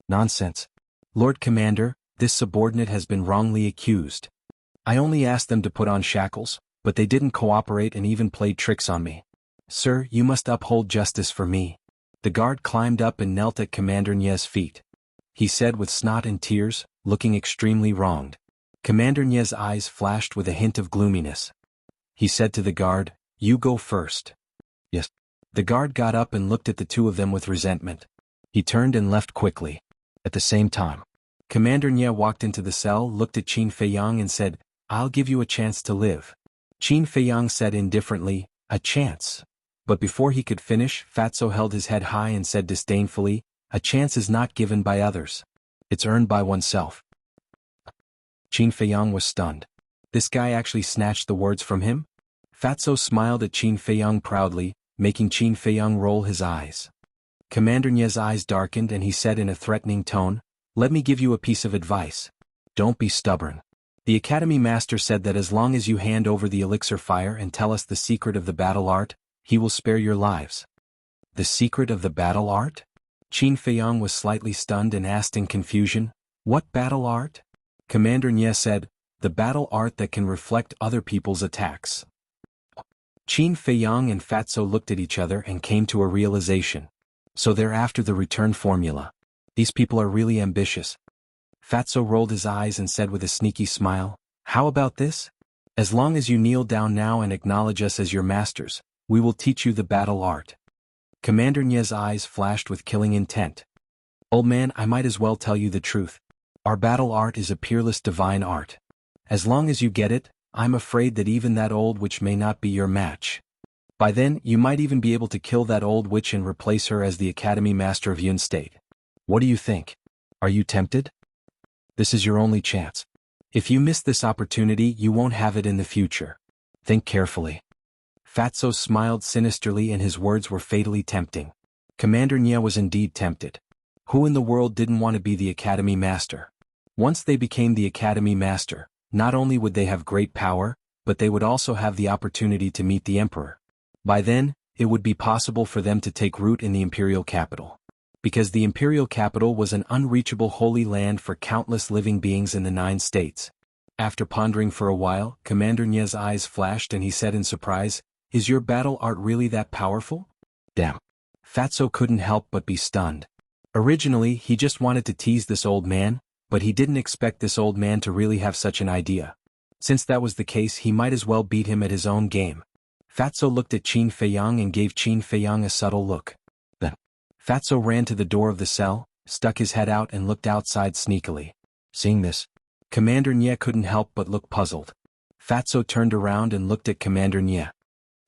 "Nonsense. Lord Commander, This subordinate has been wrongly accused. I only asked them to put on shackles, but they didn't cooperate and even played tricks on me. Sir, you must uphold justice for me. The guard climbed up and knelt at Commander Nye's feet. He said with snot and tears, looking extremely wronged. Commander Nye's eyes flashed with a hint of gloominess. He said to the guard, "You go first." Yes. The guard got up and looked at the two of them with resentment. He turned and left quickly. At the same time, Commander Nye walked into the cell, looked at Qin Feiyang and said, "I'll give you a chance to live." Qin Feiyang said indifferently, "A chance." But before he could finish, Fatso held his head high and said disdainfully, "A chance is not given by others. It's earned by oneself." Qin Feiyang was stunned. This guy actually snatched the words from him? Fatso smiled at Qin Feiyang proudly, making Qin Feiyang roll his eyes. Commander Nye's eyes darkened and he said in a threatening tone, "Let me give you a piece of advice. Don't be stubborn. The Academy Master said that as long as you hand over the elixir fire and tell us the secret of the battle art, he will spare your lives." The secret of the battle art? Qin Feiyang was slightly stunned and asked in confusion, "What battle art?" Commander Nye said, "The battle art that can reflect other people's attacks." Qin Feiyang and Fatso looked at each other and came to a realization. So they're after the return formula. These people are really ambitious. Fatso rolled his eyes and said with a sneaky smile, "How about this? As long as you kneel down now and acknowledge us as your masters, we will teach you the battle art." Commander Nye's eyes flashed with killing intent. "Old man, I might as well tell you the truth. Our battle art is a peerless divine art. As long as you get it, I'm afraid that even that old witch may not be your match. By then, you might even be able to kill that old witch and replace her as the Academy Master of Yun State. What do you think? Are you tempted? This is your only chance. If you miss this opportunity, you won't have it in the future. Think carefully." Fatso smiled sinisterly and his words were fatally tempting. Commander Nye was indeed tempted. Who in the world didn't want to be the Academy Master? Once they became the Academy Master, not only would they have great power, but they would also have the opportunity to meet the Emperor. By then, it would be possible for them to take root in the imperial capital. Because the imperial capital was an unreachable holy land for countless living beings in the 9 states. After pondering for a while, Commander Nye's eyes flashed and he said in surprise, "Is your battle art really that powerful?" Damn. Fatso couldn't help but be stunned. Originally, he just wanted to tease this old man, but he didn't expect this old man to really have such an idea. Since that was the case, he might as well beat him at his own game. Fatso looked at Qin Feiyang and gave Qin Feiyang a subtle look. Then, Fatso ran to the door of the cell, stuck his head out and looked outside sneakily. Seeing this, Commander Nye couldn't help but look puzzled. Fatso turned around and looked at Commander Nye.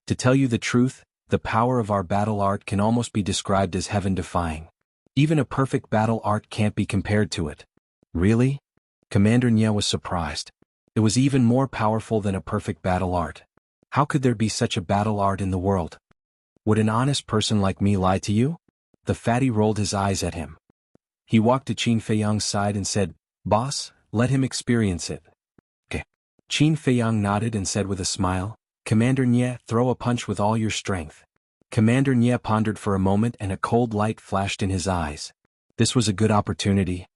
"To tell you the truth, the power of our battle art can almost be described as heaven-defying. Even a perfect battle art can't be compared to it." "Really?" Commander Nye was surprised. It was even more powerful than a perfect battle art. How could there be such a battle art in the world? Would an honest person like me lie to you? The fatty rolled his eyes at him. He walked to Qin Feiyang's side and said, "Boss, let him experience it." Okay. Qin Feiyang nodded and said with a smile, "Commander Nye, throw a punch with all your strength." Commander Nye pondered for a moment and a cold light flashed in his eyes. This was a good opportunity.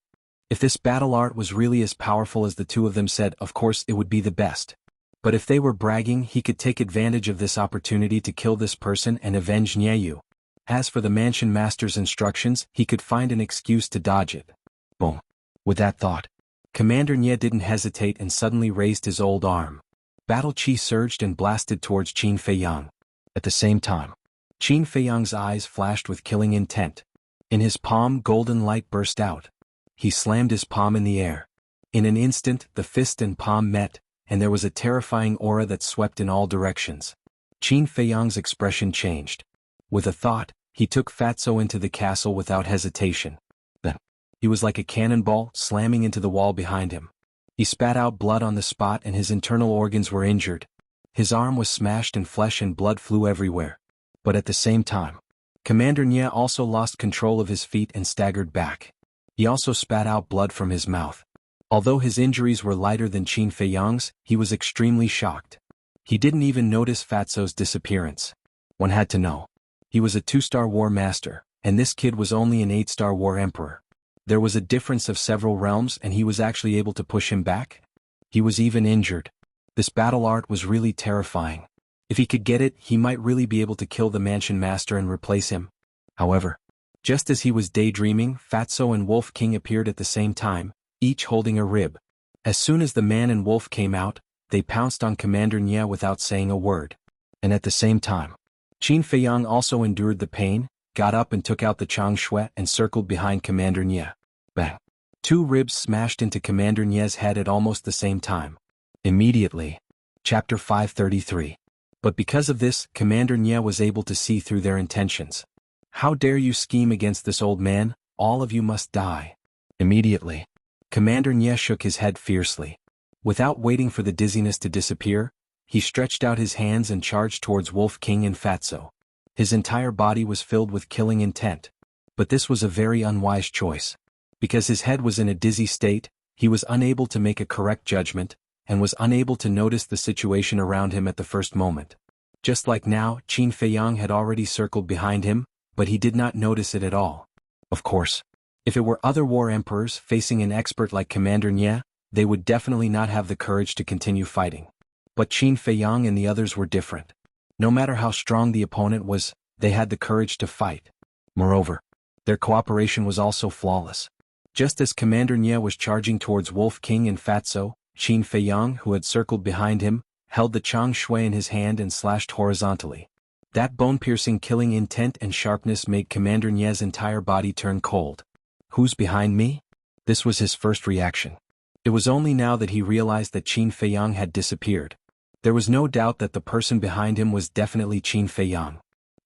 If this battle art was really as powerful as the two of them said, of course it would be the best. But if they were bragging, he could take advantage of this opportunity to kill this person and avenge Nyeyu. As for the Mansion Master's instructions, he could find an excuse to dodge it. Boom. With that thought, Commander Nye didn't hesitate and suddenly raised his old arm. Battle chi surged and blasted towards Qin Feiyang. At the same time, Qin Feiyang's eyes flashed with killing intent. In his palm, golden light burst out. He slammed his palm in the air. In an instant, the fist and palm met, and there was a terrifying aura that swept in all directions. Qin Feiyang's expression changed. With a thought, he took Fatso into the castle without hesitation. Then, he was like a cannonball, slamming into the wall behind him. He spat out blood on the spot and his internal organs were injured. His arm was smashed and flesh and blood flew everywhere. But at the same time, Commander Nye also lost control of his feet and staggered back. He also spat out blood from his mouth. Although his injuries were lighter than Qin Feiyang's, he was extremely shocked. He didn't even notice Fatso's disappearance. One had to know. He was a 2-star war master, and this kid was only an 8-star war emperor. There was a difference of several realms and he was actually able to push him back? He was even injured. This battle art was really terrifying. If he could get it, he might really be able to kill the mansion master and replace him. However, just as he was daydreaming, Fatso and Wolf King appeared at the same time, each holding a rib. As soon as the man and wolf came out, they pounced on Commander Nye without saying a word. And at the same time, Qin Feiyang also endured the pain, got up and took out the Chang Shui and circled behind Commander Nye. Bang! 2 ribs smashed into Commander Nye's head at almost the same time. Immediately. Chapter 533. But because of this, Commander Nye was able to see through their intentions. How dare you scheme against this old man? All of you must die. Immediately. Commander Nye shook his head fiercely. Without waiting for the dizziness to disappear, he stretched out his hands and charged towards Wolf King and Fatso. His entire body was filled with killing intent. But this was a very unwise choice. Because his head was in a dizzy state, he was unable to make a correct judgment, and was unable to notice the situation around him at the first moment. Just like now, Qin Feiyang had already circled behind him, but he did not notice it at all. Of course, if it were other war emperors facing an expert like Commander Nye, they would definitely not have the courage to continue fighting. But Qin Feiyang and the others were different. No matter how strong the opponent was, they had the courage to fight. Moreover, their cooperation was also flawless. Just as Commander Nye was charging towards Wolf King and Fatso, Qin Feiyang, who had circled behind him, held the Chang Shui in his hand and slashed horizontally. That bone-piercing killing intent and sharpness made Commander Nye's entire body turn cold. Who's behind me? This was his first reaction. It was only now that he realized that Qin Feiyang had disappeared. There was no doubt that the person behind him was definitely Qin Feiyang.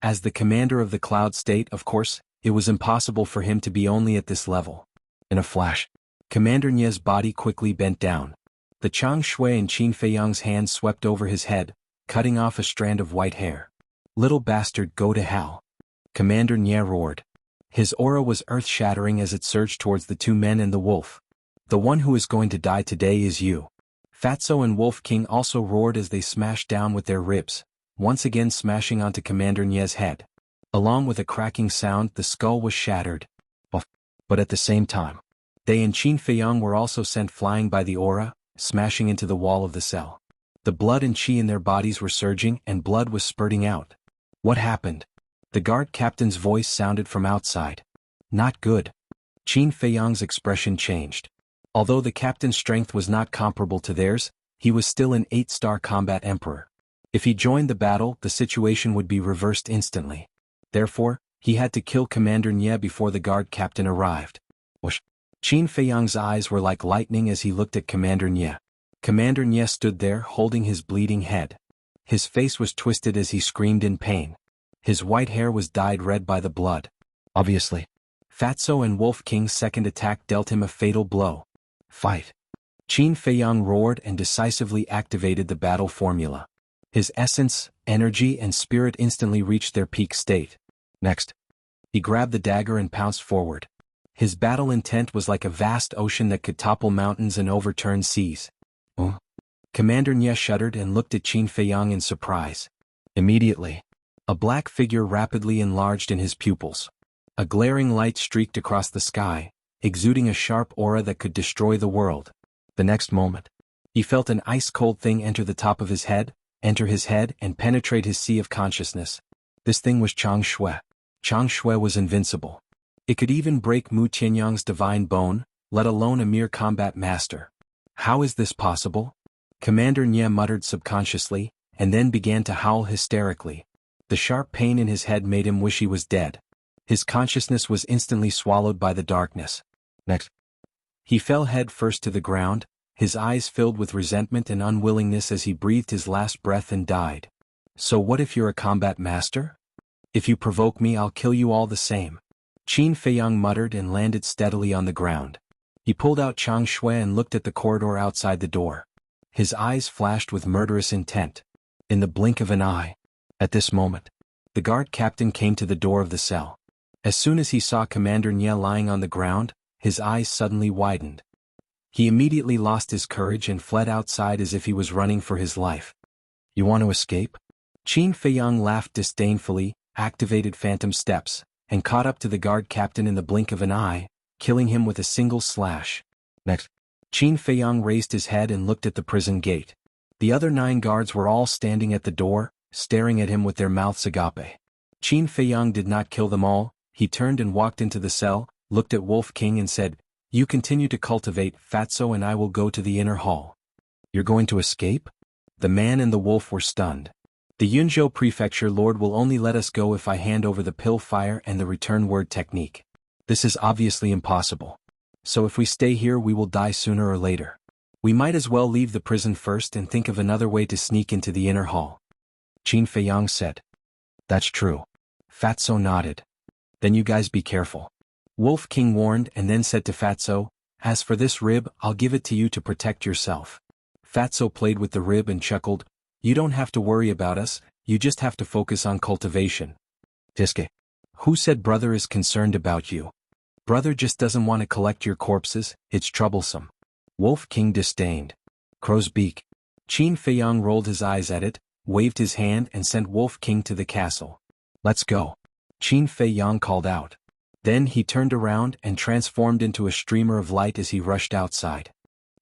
As the commander of the Cloud State, of course, it was impossible for him to be only at this level. In a flash, Commander Nye's body quickly bent down. The Chang Shui in Qin Feiyang's hand swept over his head, cutting off a strand of white hair. Little bastard, go to hell. Commander Nye roared. His aura was earth-shattering as it surged towards the 2 men and the wolf. The one who is going to die today is you. Fatso and Wolf King also roared as they smashed down with their ribs, once again smashing onto Commander Nye's head. Along with a cracking sound, the skull was shattered. But at the same time, they and Qin Feiyang were also sent flying by the aura, smashing into the wall of the cell. The blood and qi in their bodies were surging and blood was spurting out. What happened? The guard captain's voice sounded from outside. Not good. Qin Feiyang's expression changed. Although the captain's strength was not comparable to theirs, he was still an 8-star combat emperor. If he joined the battle, the situation would be reversed instantly. Therefore, he had to kill Commander Nye before the guard captain arrived. Whoosh! Qin Feiyang's eyes were like lightning as he looked at Commander Nye. Commander Nye stood there holding his bleeding head. His face was twisted as he screamed in pain. His white hair was dyed red by the blood. Obviously, Fatso and Wolf King's second attack dealt him a fatal blow. Fight! Qin Feiyang roared and decisively activated the battle formula. His essence, energy and spirit instantly reached their peak state. Next, he grabbed the dagger and pounced forward. His battle intent was like a vast ocean that could topple mountains and overturn seas. Oh! Commander Nye shuddered and looked at Qin Feiyang in surprise. Immediately, a black figure rapidly enlarged in his pupils. A glaring light streaked across the sky, exuding a sharp aura that could destroy the world. The next moment, he felt an ice-cold thing enter the top of his head, and penetrate his sea of consciousness. This thing was Chang Shui. Chang Shui was invincible. It could even break Mu Tianyang's divine bone, let alone a mere combat master. How is this possible? Commander Nye muttered subconsciously, and then began to howl hysterically. The sharp pain in his head made him wish he was dead. His consciousness was instantly swallowed by the darkness. Next, he fell head first to the ground, his eyes filled with resentment and unwillingness as he breathed his last breath and died. So what if you're a combat master? If you provoke me, I'll kill you all the same. Qin Feiyang muttered and landed steadily on the ground. He pulled out Chang Shui and looked at the corridor outside the door. His eyes flashed with murderous intent. In the blink of an eye. At this moment, the guard captain came to the door of the cell. As soon as he saw Commander Nye lying on the ground, his eyes suddenly widened. He immediately lost his courage and fled outside as if he was running for his life. You want to escape? Qin Feiyang laughed disdainfully, activated phantom steps, and caught up to the guard captain in the blink of an eye, killing him with a single slash. Next, Qin Feiyang raised his head and looked at the prison gate. The other 9 guards were all standing at the door, staring at him with their mouths agape. Qin Feiyang did not kill them all. He turned and walked into the cell, looked at Wolf King and said, "You continue to cultivate, Fatso, and I will go to the inner hall." "You're going to escape?" The man and the wolf were stunned. "The Yunzhou Prefecture Lord will only let us go if I hand over the pill fire and the return word technique. This is obviously impossible. So if we stay here we will die sooner or later. We might as well leave the prison first and think of another way to sneak into the inner hall." Qin Feiyang said. "That's true." Fatso nodded. "Then you guys be careful." Wolf King warned and then said to Fatso, "As for this rib, I'll give it to you to protect yourself." Fatso played with the rib and chuckled, "You don't have to worry about us, you just have to focus on cultivation." Tiske. "Who said brother is concerned about you? Brother just doesn't want to collect your corpses, it's troublesome." Wolf King disdained. "Crow's beak." Qin Feiyang rolled his eyes at it, waved his hand and sent Wolf King to the castle. "Let's go." Qin Feiyang called out. Then he turned around and transformed into a streamer of light as he rushed outside.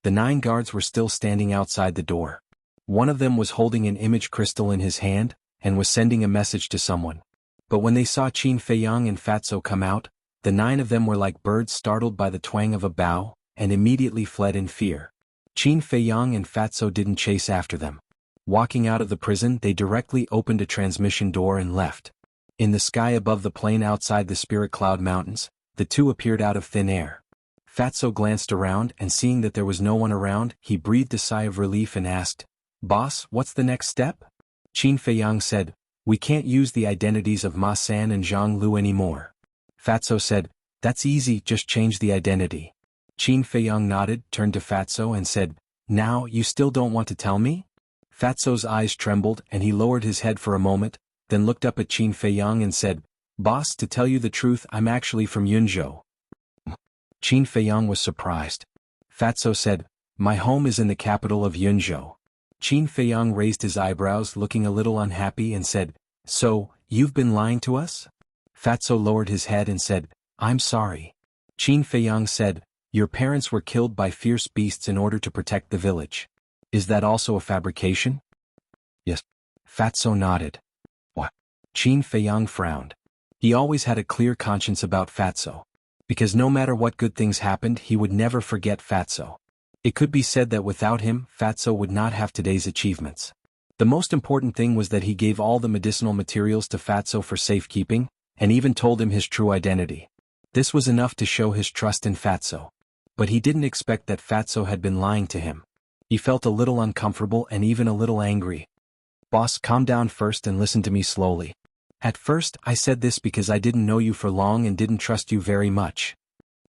The 9 guards were still standing outside the door. One of them was holding an image crystal in his hand, and was sending a message to someone. But when they saw Qin Feiyang and Fatso come out, the 9 of them were like birds startled by the twang of a bow, and immediately fled in fear. Qin Feiyang and Fatso didn't chase after them. Walking out of the prison, they directly opened a transmission door and left. In the sky above the plain outside the Spirit Cloud Mountains, the two appeared out of thin air. Fatso glanced around and seeing that there was no one around, he breathed a sigh of relief and asked, "Boss, what's the next step?" Qin Feiyang said, "We can't use the identities of Ma San and Zhang Lu anymore." Fatso said, "That's easy, just change the identity." Qin Feiyang nodded, turned to Fatso and said, "Now, you still don't want to tell me?" Fatso's eyes trembled and he lowered his head for a moment, then looked up at Qin Feiyang and said, "Boss, to tell you the truth, I'm actually from Yunzhou." Qin Feiyang was surprised. Fatso said, "My home is in the capital of Yunzhou." Qin Feiyang raised his eyebrows, looking a little unhappy, and said, "So, you've been lying to us?" Fatso lowered his head and said, "I'm sorry." Qin Feiyang said, "Your parents were killed by fierce beasts in order to protect the village. Is that also a fabrication?" "Yes." Fatso nodded. "What?" Qin Feiyang frowned. He always had a clear conscience about Fatso. Because no matter what good things happened, he would never forget Fatso. It could be said that without him, Fatso would not have today's achievements. The most important thing was that he gave all the medicinal materials to Fatso for safekeeping, and even told him his true identity. This was enough to show his trust in Fatso. But he didn't expect that Fatso had been lying to him. He felt a little uncomfortable and even a little angry. "Boss, calm down first and listen to me slowly. At first, I said this because I didn't know you for long and didn't trust you very much.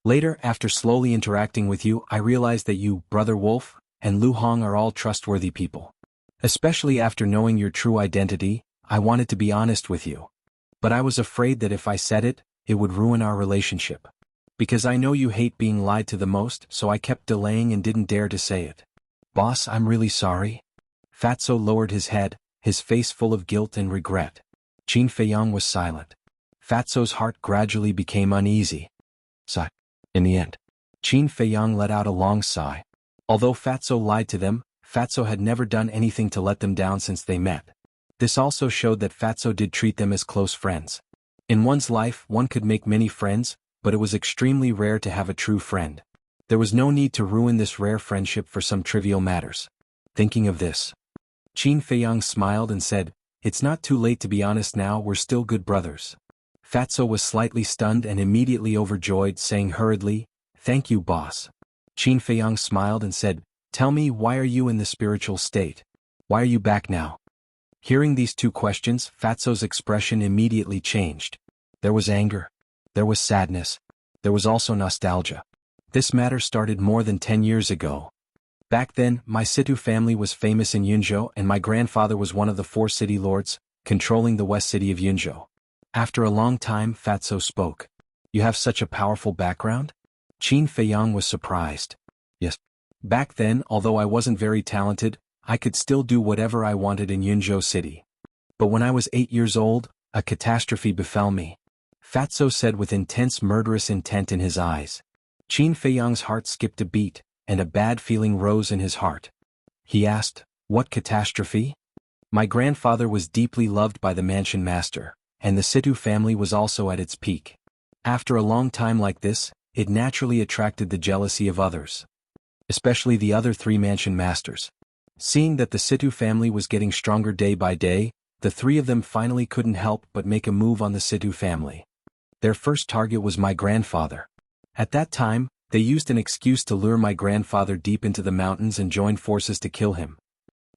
Later, after slowly interacting with you, I realized that you, Brother Wolf, and Lu Hong are all trustworthy people. Especially after knowing your true identity, I wanted to be honest with you. But I was afraid that if I said it, it would ruin our relationship. Because I know you hate being lied to the most, so I kept delaying and didn't dare to say it. Boss, I'm really sorry." Fatso lowered his head, his face full of guilt and regret. Qin Feiyang was silent. Fatso's heart gradually became uneasy. Sigh. In the end, Qin Feiyang let out a long sigh. Although Fatso lied to them, Fatso had never done anything to let them down since they met. This also showed that Fatso did treat them as close friends. In one's life, one could make many friends, but it was extremely rare to have a true friend. There was no need to ruin this rare friendship for some trivial matters. Thinking of this, Qin Feiyang smiled and said, "It's not too late to be honest now, we're still good brothers." Fatso was slightly stunned and immediately overjoyed, saying hurriedly, "Thank you, boss." Qin Feiyang smiled and said, "Tell me, why are you in the spiritual state? Why are you back now?" Hearing these two questions, Fatso's expression immediately changed. There was anger. There was sadness. There was also nostalgia. This matter started more than 10 years ago. Back then, my Situ family was famous in Yunzhou and my grandfather was one of the 4 city lords, controlling the west city of Yunzhou. After a long time, Fatso spoke. "You have such a powerful background?" Qin Feiyang was surprised. "Yes. Back then, although I wasn't very talented, I could still do whatever I wanted in Yunzhou city. But when I was 8 years old, a catastrophe befell me," Fatso said with intense murderous intent in his eyes. Qin Feiyang's heart skipped a beat, and a bad feeling rose in his heart. He asked, "What catastrophe?" "My grandfather was deeply loved by the mansion master, and the Situ family was also at its peak. After a long time like this, it naturally attracted the jealousy of others, especially the other three mansion masters. Seeing that the Situ family was getting stronger day by day, the three of them finally couldn't help but make a move on the Situ family. Their first target was my grandfather. At that time, they used an excuse to lure my grandfather deep into the mountains and join forces to kill him.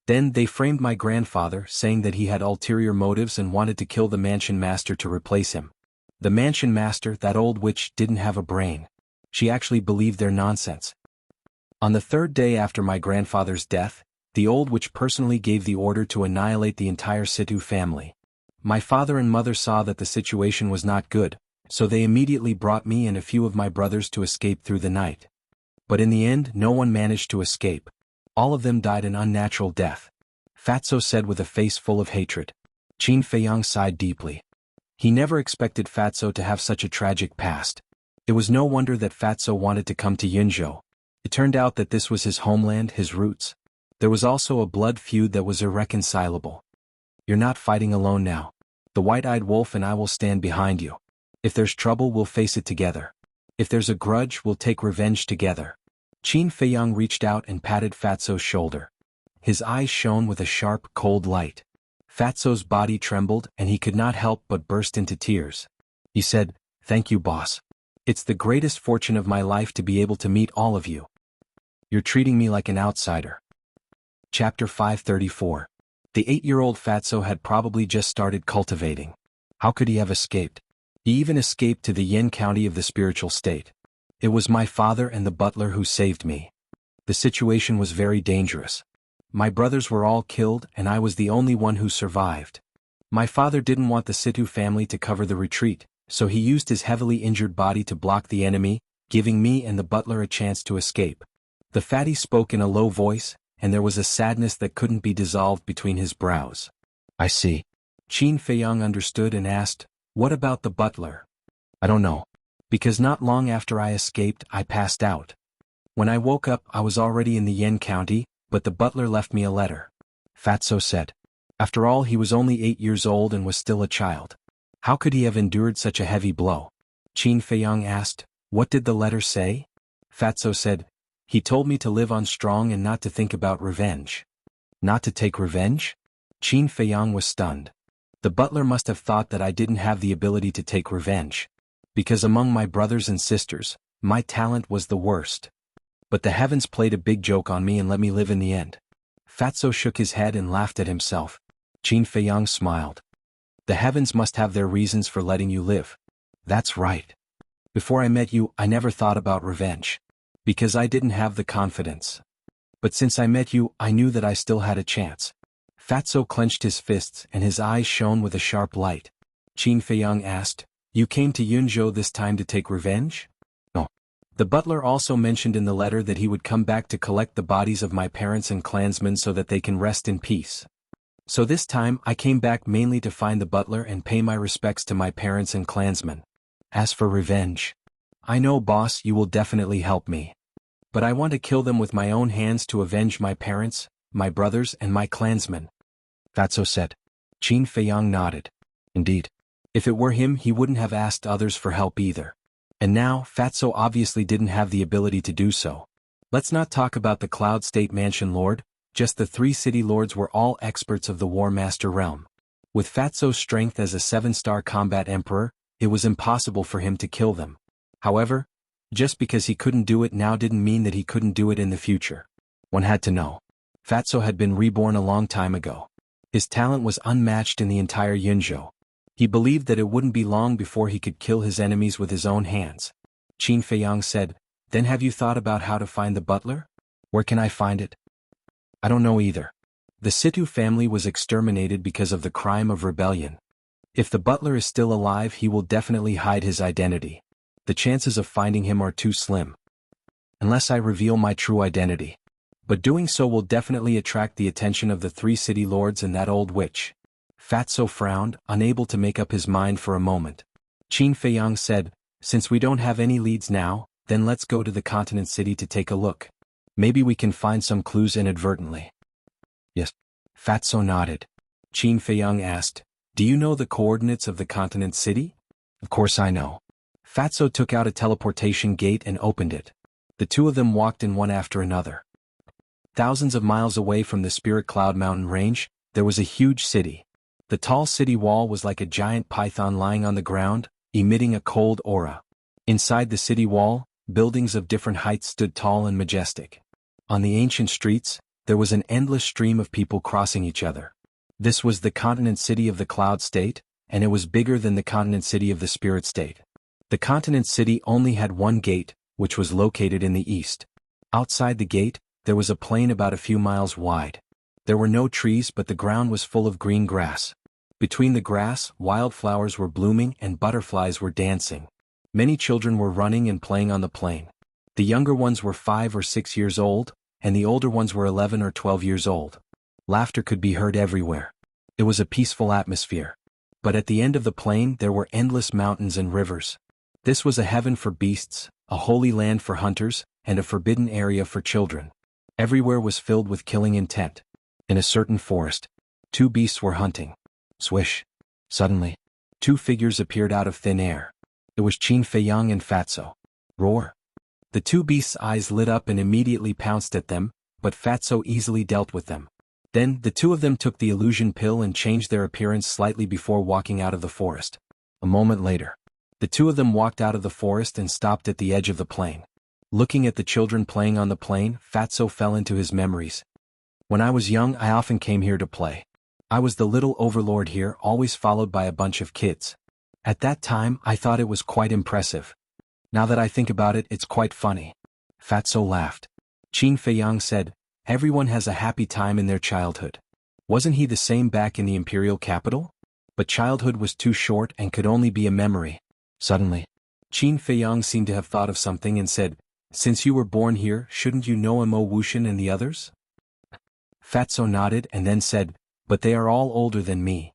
Then they framed my grandfather, saying that he had ulterior motives and wanted to kill the mansion master to replace him. The mansion master, that old witch, didn't have a brain. She actually believed their nonsense. On the third day after my grandfather's death, the old witch personally gave the order to annihilate the entire Situ family. My father and mother saw that the situation was not good, so they immediately brought me and a few of my brothers to escape through the night. But in the end, no one managed to escape. All of them died an unnatural death," Fatso said with a face full of hatred. Qin Feiyang sighed deeply. He never expected Fatso to have such a tragic past. It was no wonder that Fatso wanted to come to Yunzhou. It turned out that this was his homeland, his roots. There was also a blood feud that was irreconcilable. "You're not fighting alone now. The white-eyed wolf and I will stand behind you. If there's trouble, we'll face it together. If there's a grudge, we'll take revenge together." Qin Feiyang reached out and patted Fatso's shoulder. His eyes shone with a sharp, cold light. Fatso's body trembled and he could not help but burst into tears. He said, "Thank you, boss. It's the greatest fortune of my life to be able to meet all of you. You're treating me like an outsider." Chapter 534. The 8-year-old Fatso had probably just started cultivating. How could he have escaped? He even escaped to the Yin County of the spiritual state. It was my father and the butler who saved me. The situation was very dangerous. My brothers were all killed and I was the only one who survived. My father didn't want the Situ family to cover the retreat, so he used his heavily injured body to block the enemy, giving me and the butler a chance to escape. The fatty spoke in a low voice, and there was a sadness that couldn't be dissolved between his brows. "I see." Qin Feiyang understood and asked, "What about the butler?" "I don't know. Because not long after I escaped, I passed out. When I woke up, I was already in the Yin County, but the butler left me a letter," Fatso said. After all, he was only 8 years old and was still a child. How could he have endured such a heavy blow? Qin Feiyang asked, "What did the letter say?" Fatso said, "He told me to live on strong and not to think about revenge." "Not to take revenge?" Qin Feiyang was stunned. The butler must have thought that I didn't have the ability to take revenge. Because among my brothers and sisters, my talent was the worst. But the heavens played a big joke on me and let me live in the end. Fatso shook his head and laughed at himself. Qin Feiyang smiled. "The heavens must have their reasons for letting you live." "That's right. Before I met you, I never thought about revenge. Because I didn't have the confidence. But since I met you, I knew that I still had a chance." Fatso clenched his fists and his eyes shone with a sharp light. Qin Feiyang asked, "You came to Yunzhou this time to take revenge?" "No." The butler also mentioned in the letter that he would come back to collect the bodies of my parents and clansmen so that they can rest in peace. So this time I came back mainly to find the butler and pay my respects to my parents and clansmen. As for revenge, I know, boss, you will definitely help me. But I want to kill them with my own hands to avenge my parents, my brothers and my clansmen," Fatso said. Qin Feiyang nodded. Indeed. If it were him, he wouldn't have asked others for help either. And now, Fatso obviously didn't have the ability to do so. Let's not talk about the Cloud State Mansion Lord, just the 3 city lords were all experts of the War Master realm. With Fatso's strength as a 7-star combat emperor, it was impossible for him to kill them. However, just because he couldn't do it now didn't mean that he couldn't do it in the future. One had to know. Fatso had been reborn a long time ago. His talent was unmatched in the entire Yunzhou. He believed that it wouldn't be long before he could kill his enemies with his own hands. Qin Feiyang said, "Then have you thought about how to find the butler?" "Where can I find it?" "I don't know either. The Situ family was exterminated because of the crime of rebellion. If the butler is still alive, he will definitely hide his identity. The chances of finding him are too slim. Unless I reveal my true identity. But doing so will definitely attract the attention of the 3 city lords and that old witch." Fatso frowned, unable to make up his mind for a moment. Qin Feiyang said, "Since we don't have any leads now, Then let's go to the continent city to take a look. Maybe we can find some clues inadvertently. Yes. Fatso nodded. Qin Feiyang asked, do you know the coordinates of the continent city? Of course I know. Fatso took out a teleportation gate and opened it. The two of them walked in one after another. Thousands of miles away from the Spirit Cloud mountain range, there was a huge city. The tall city wall was like a giant python lying on the ground, emitting a cold aura. Inside the city wall, buildings of different heights stood tall and majestic. On the ancient streets, there was an endless stream of people crossing each other. This was the continent city of the Cloud State, and it was bigger than the continent city of the Spirit State. The continent city only had one gate, which was located in the east. Outside the gate, there was a plain about a few miles wide. There were no trees, but the ground was full of green grass. Between the grass, wildflowers were blooming and butterflies were dancing. Many children were running and playing on the plain. The younger ones were 5 or 6 years old, and the older ones were 11 or 12 years old. Laughter could be heard everywhere. It was a peaceful atmosphere. But at the end of the plain there were endless mountains and rivers. This was a heaven for beasts, a holy land for hunters, and a forbidden area for children. Everywhere was filled with killing intent. In a certain forest, 2 beasts were hunting. Swish! Suddenly, 2 figures appeared out of thin air. It was Qin Feiyang and Fatso. Roar! The 2 beasts' eyes lit up and immediately pounced at them, but Fatso easily dealt with them. Then, the 2 of them took the illusion pill and changed their appearance slightly before walking out of the forest. A moment later, the 2 of them walked out of the forest and stopped at the edge of the plain. Looking at the children playing on the plain, Fatso fell into his memories. When I was young, I often came here to play. I was the little overlord here, always followed by a bunch of kids. At that time, I thought it was quite impressive. Now that I think about it, it's quite funny. Fatso laughed. Qin Feiyang said, everyone has a happy time in their childhood. Wasn't he the same back in the imperial capital? But childhood was too short and could only be a memory. Suddenly, Qin Feiyang seemed to have thought of something and said, since you were born here, shouldn't you know Wuxia and the others? Fatso nodded and then said, but they are all older than me.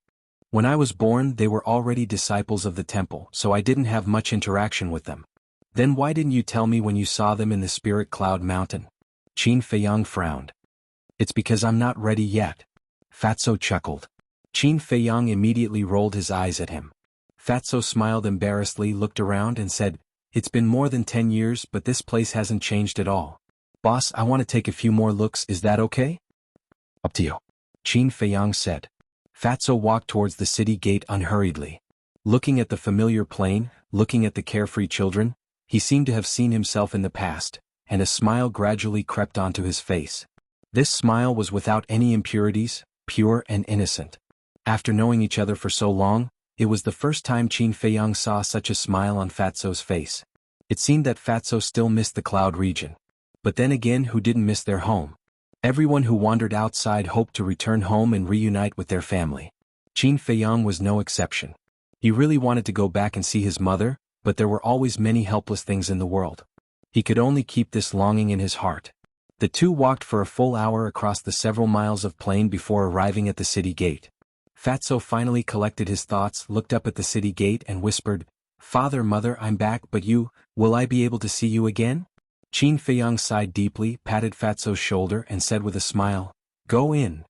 When I was born, they were already disciples of the temple, so I didn't have much interaction with them. Then why didn't you tell me when you saw them in the Spirit Cloud Mountain? Qin Feiyang frowned. It's because I'm not ready yet. Fatso chuckled. Qin Feiyang immediately rolled his eyes at him. Fatso smiled embarrassedly, looked around and said, it's been more than 10 years, but this place hasn't changed at all. Boss, I want to take a few more looks, is that okay? Up to you. Qin Feiyang said. Fatso walked towards the city gate unhurriedly. Looking at the familiar plain, looking at the carefree children, he seemed to have seen himself in the past, and a smile gradually crept onto his face. This smile was without any impurities, pure and innocent. After knowing each other for so long, it was the first time Qin Feiyang saw such a smile on Fatso's face. It seemed that Fatso still missed the cloud region. But then again, who didn't miss their home? Everyone who wandered outside hoped to return home and reunite with their family. Qin Feiyang was no exception. He really wanted to go back and see his mother, but there were always many helpless things in the world. He could only keep this longing in his heart. The two walked for a full hour across the several miles of plain before arriving at the city gate. Fatso finally collected his thoughts, looked up at the city gate and whispered, Father, Mother, I'm back, but you, will I be able to see you again? Qin Feiyang sighed deeply, patted Fatso's shoulder and said with a smile, Go in.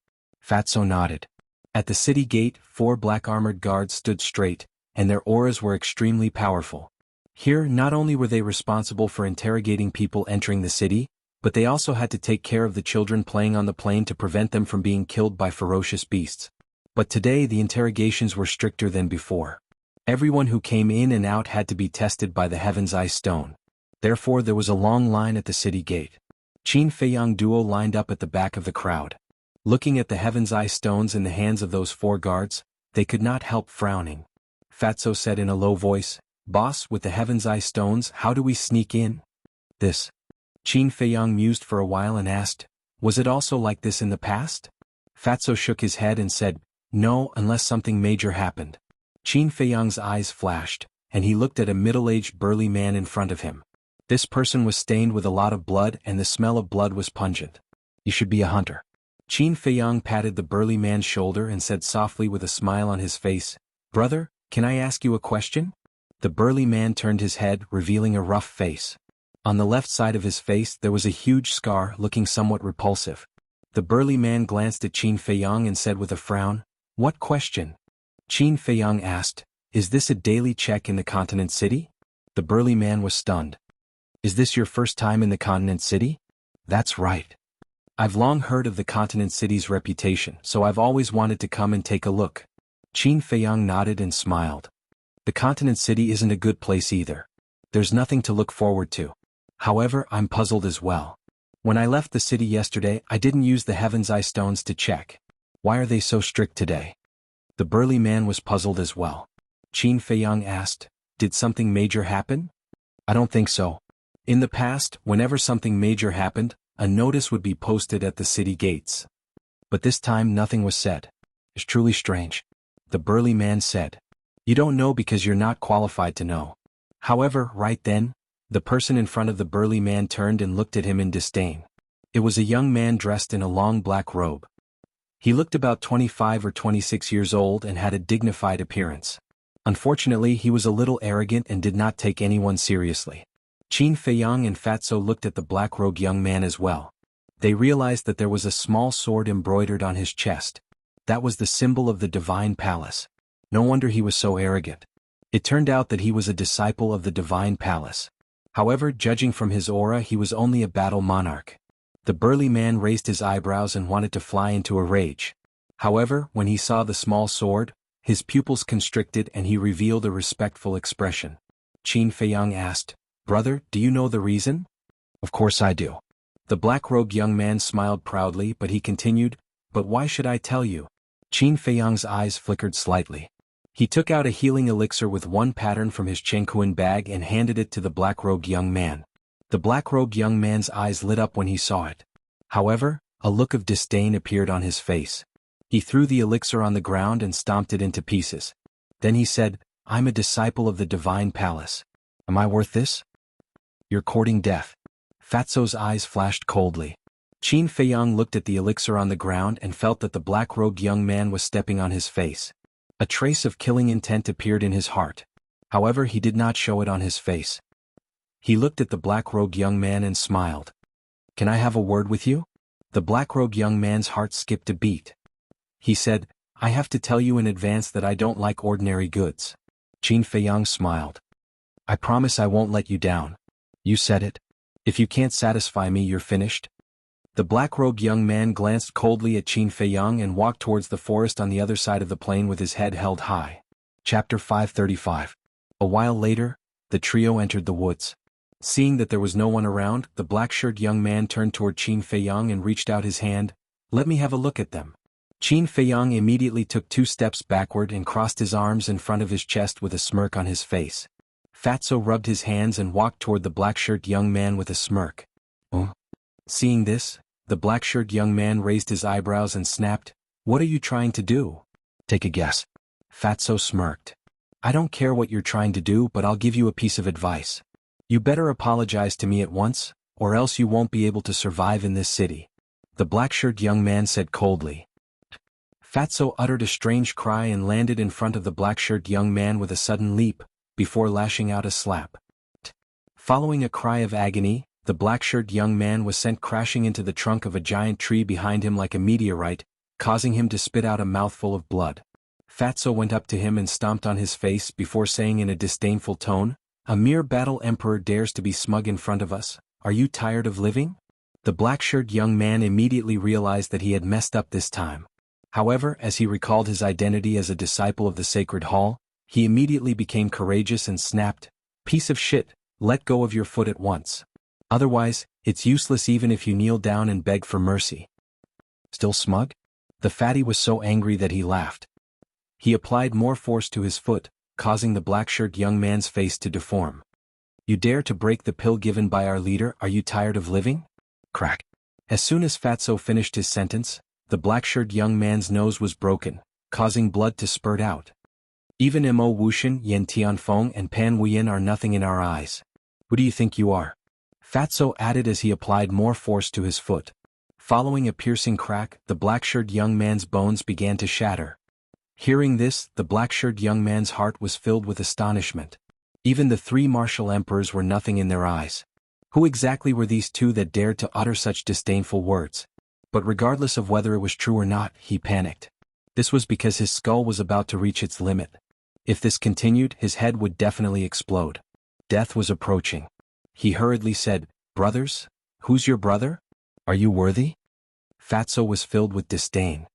Fatso nodded. At the city gate, 4 black armored guards stood straight, and their auras were extremely powerful. Here, not only were they responsible for interrogating people entering the city, but they also had to take care of the children playing on the plain to prevent them from being killed by ferocious beasts. But today the interrogations were stricter than before. Everyone who came in and out had to be tested by the Heaven's Eye Stone. Therefore there was a long line at the city gate. Qin Feiyang duo lined up at the back of the crowd. Looking at the Heaven's Eye Stones in the hands of those 4 guards, they could not help frowning. Fatso said in a low voice, Boss, with the Heaven's Eye Stones, how do we sneak in? This. Qin Feiyang mused for a while and asked, Was it also like this in the past? Fatso shook his head and said, No, unless something major happened. Qin Feiyang's eyes flashed, and he looked at a middle-aged burly man in front of him. This person was stained with a lot of blood and the smell of blood was pungent. You should be a hunter. Qin Feiyang patted the burly man's shoulder and said softly with a smile on his face, Brother, can I ask you a question? The burly man turned his head, revealing a rough face. On the left side of his face there was a huge scar looking somewhat repulsive. The burly man glanced at Qin Feiyang and said with a frown, "What question?" Qin Feiyang asked, "Is this a daily check in the continent city?" The burly man was stunned. "Is this your first time in the continent city?" "That's right. I've long heard of the continent city's reputation, so I've always wanted to come and take a look." Qin Feiyang nodded and smiled. "The continent city isn't a good place either. There's nothing to look forward to. However, I'm puzzled as well. When I left the city yesterday, I didn't use the Heaven's Eye stones to check. Why are they so strict today?" The burly man was puzzled as well. Qin Feiyang asked, "Did something major happen?" "I don't think so. In the past, whenever something major happened, a notice would be posted at the city gates. But this time nothing was said. It's truly strange." The burly man said, "You don't know because you're not qualified to know." However, right then, the person in front of the burly man turned and looked at him in disdain. It was a young man dressed in a long black robe. He looked about 25 or 26 years old and had a dignified appearance. Unfortunately, he was a little arrogant and did not take anyone seriously. Qin Feiyang and Fatso looked at the black-robed young man as well. They realized that there was a small sword embroidered on his chest. That was the symbol of the divine palace. No wonder he was so arrogant. It turned out that he was a disciple of the divine palace. However, judging from his aura, he was only a battle monarch. The burly man raised his eyebrows and wanted to fly into a rage. However, when he saw the small sword, his pupils constricted and he revealed a respectful expression. Qin Feiyang asked, "Brother, do you know the reason?" "Of course I do." The black-robed young man smiled proudly, but he continued, "But why should I tell you?" Qin Feiyang's eyes flickered slightly. He took out a healing elixir with one pattern from his Chengkuan bag and handed it to the black-robed young man. The black-robed young man's eyes lit up when he saw it. However, a look of disdain appeared on his face. He threw the elixir on the ground and stomped it into pieces. Then he said, "I'm a disciple of the divine palace. Am I worth this?" "You're courting death." Fatso's eyes flashed coldly. Qin Feiyang looked at the elixir on the ground and felt that the black-robed young man was stepping on his face. A trace of killing intent appeared in his heart. However, he did not show it on his face. He looked at the black-robed young man and smiled. "Can I have a word with you?" The black-robed young man's heart skipped a beat. He said, "I have to tell you in advance that I don't like ordinary goods." Qin Feiyang smiled. "I promise I won't let you down." "You said it. If you can't satisfy me, you're finished." The black-robed young man glanced coldly at Qin Feiyang and walked towards the forest on the other side of the plain with his head held high. Chapter 535. A while later, the trio entered the woods. Seeing that there was no one around, the black-shirted young man turned toward Qin Feiyang and reached out his hand. "Let me have a look at them." Qin Feiyang immediately took 2 steps backward and crossed his arms in front of his chest with a smirk on his face. Fatso rubbed his hands and walked toward the black-shirted young man with a smirk. "Oh?" Seeing this, the black-shirted young man raised his eyebrows and snapped, "What are you trying to do?" "Take a guess." Fatso smirked. "I don't care what you're trying to do, but I'll give you a piece of advice. You better apologize to me at once, or else you won't be able to survive in this city." The black-shirted young man said coldly. Fatso uttered a strange cry and landed in front of the black-shirted young man with a sudden leap, before lashing out a slap. Following a cry of agony, the black-shirted young man was sent crashing into the trunk of a giant tree behind him like a meteorite, causing him to spit out a mouthful of blood. Fatso went up to him and stomped on his face before saying in a disdainful tone, "A mere battle emperor dares to be smug in front of us. Are you tired of living?" The black-shirted young man immediately realized that he had messed up this time. However, as he recalled his identity as a disciple of the Sacred Hall, he immediately became courageous and snapped, "Piece of shit, let go of your foot at once. Otherwise, it's useless even if you kneel down and beg for mercy." "Still smug?" The fatty was so angry that he laughed. He applied more force to his foot, causing the black-shirted young man's face to deform. "You dare to break the pill given by our leader? Are you tired of living?" Crack. As soon as Fatso finished his sentence, the black-shirted young man's nose was broken, causing blood to spurt out. "Even Mo Wuxian, Yan Tianfeng and Pan Huiyan are nothing in our eyes. Who do you think you are?" Fatso added as he applied more force to his foot. Following a piercing crack, the black-shirted young man's bones began to shatter. Hearing this, the black-shirted young man's heart was filled with astonishment. Even the 3 martial emperors were nothing in their eyes. Who exactly were these two that dared to utter such disdainful words? But regardless of whether it was true or not, he panicked. This was because his skull was about to reach its limit. If this continued, his head would definitely explode. Death was approaching. He hurriedly said, "Brothers? Who's your brother? Are you worthy?" Fatso was filled with disdain.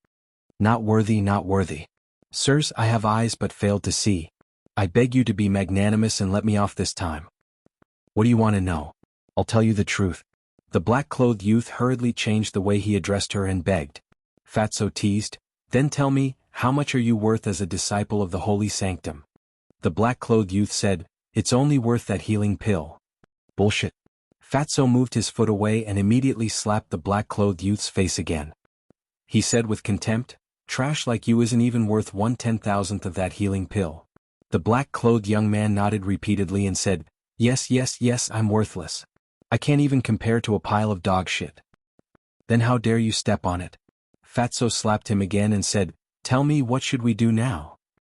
"Not worthy, not worthy. Sirs, I have eyes but failed to see. I beg you to be magnanimous and let me off this time." "What do you want to know?" "I'll tell you the truth." The black-clothed youth hurriedly changed the way he addressed her and begged. Fatso teased, "Then tell me, how much are you worth as a disciple of the holy sanctum?" The black-clothed youth said, "It's only worth that healing pill." "Bullshit." Fatso moved his foot away and immediately slapped the black-clothed youth's face again. He said with contempt, "Trash like you isn't even worth 1/10,000th of that healing pill." The black-clothed young man nodded repeatedly and said, "Yes, yes, yes, I'm worthless. I can't even compare to a pile of dog shit." "Then how dare you step on it?" Fatso slapped him again and said, "Tell me, what should we do now?"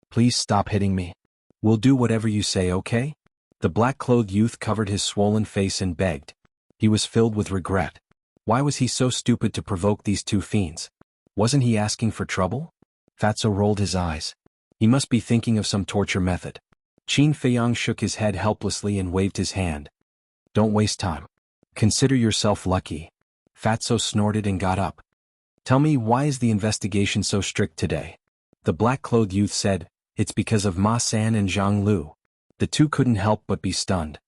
"Please stop hitting me. We'll do whatever you say, okay?" The black-clothed youth covered his swollen face and begged. He was filled with regret. Why was he so stupid to provoke these two fiends? Wasn't he asking for trouble? Fatso rolled his eyes. He must be thinking of some torture method. Qin Feiyang shook his head helplessly and waved his hand. "Don't waste time. Consider yourself lucky." Fatso snorted and got up. "Tell me, why is the investigation so strict today?" The black-clothed youth said, "It's because of Ma San and Zhang Lu." The two couldn't help but be stunned.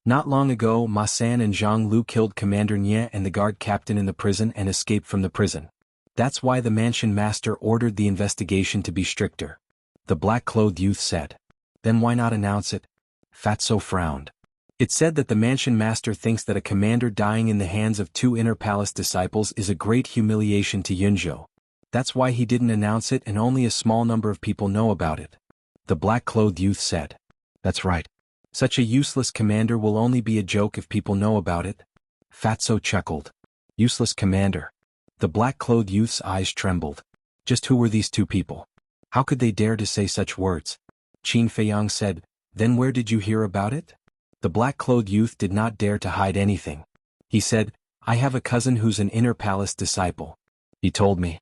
Not long ago, Ma San and Zhang Lu killed Commander Nye and the guard captain in the prison and escaped from the prison. That's why the mansion master ordered the investigation to be stricter. The black-clothed youth said. "Then why not announce it?" Fatso frowned. "It said that the mansion master thinks that a commander dying in the hands of two inner palace disciples is a great humiliation to Yunzhou. That's why he didn't announce it and only a small number of people know about it." The black-clothed youth said. "That's right. Such a useless commander will only be a joke if people know about it." Fatso chuckled. "Useless commander." The black-clothed youth's eyes trembled. Just who were these two people? How could they dare to say such words? Qin Feiyang said, "Then where did you hear about it?" The black-clothed youth did not dare to hide anything. He said, "I have a cousin who's an inner palace disciple. He told me."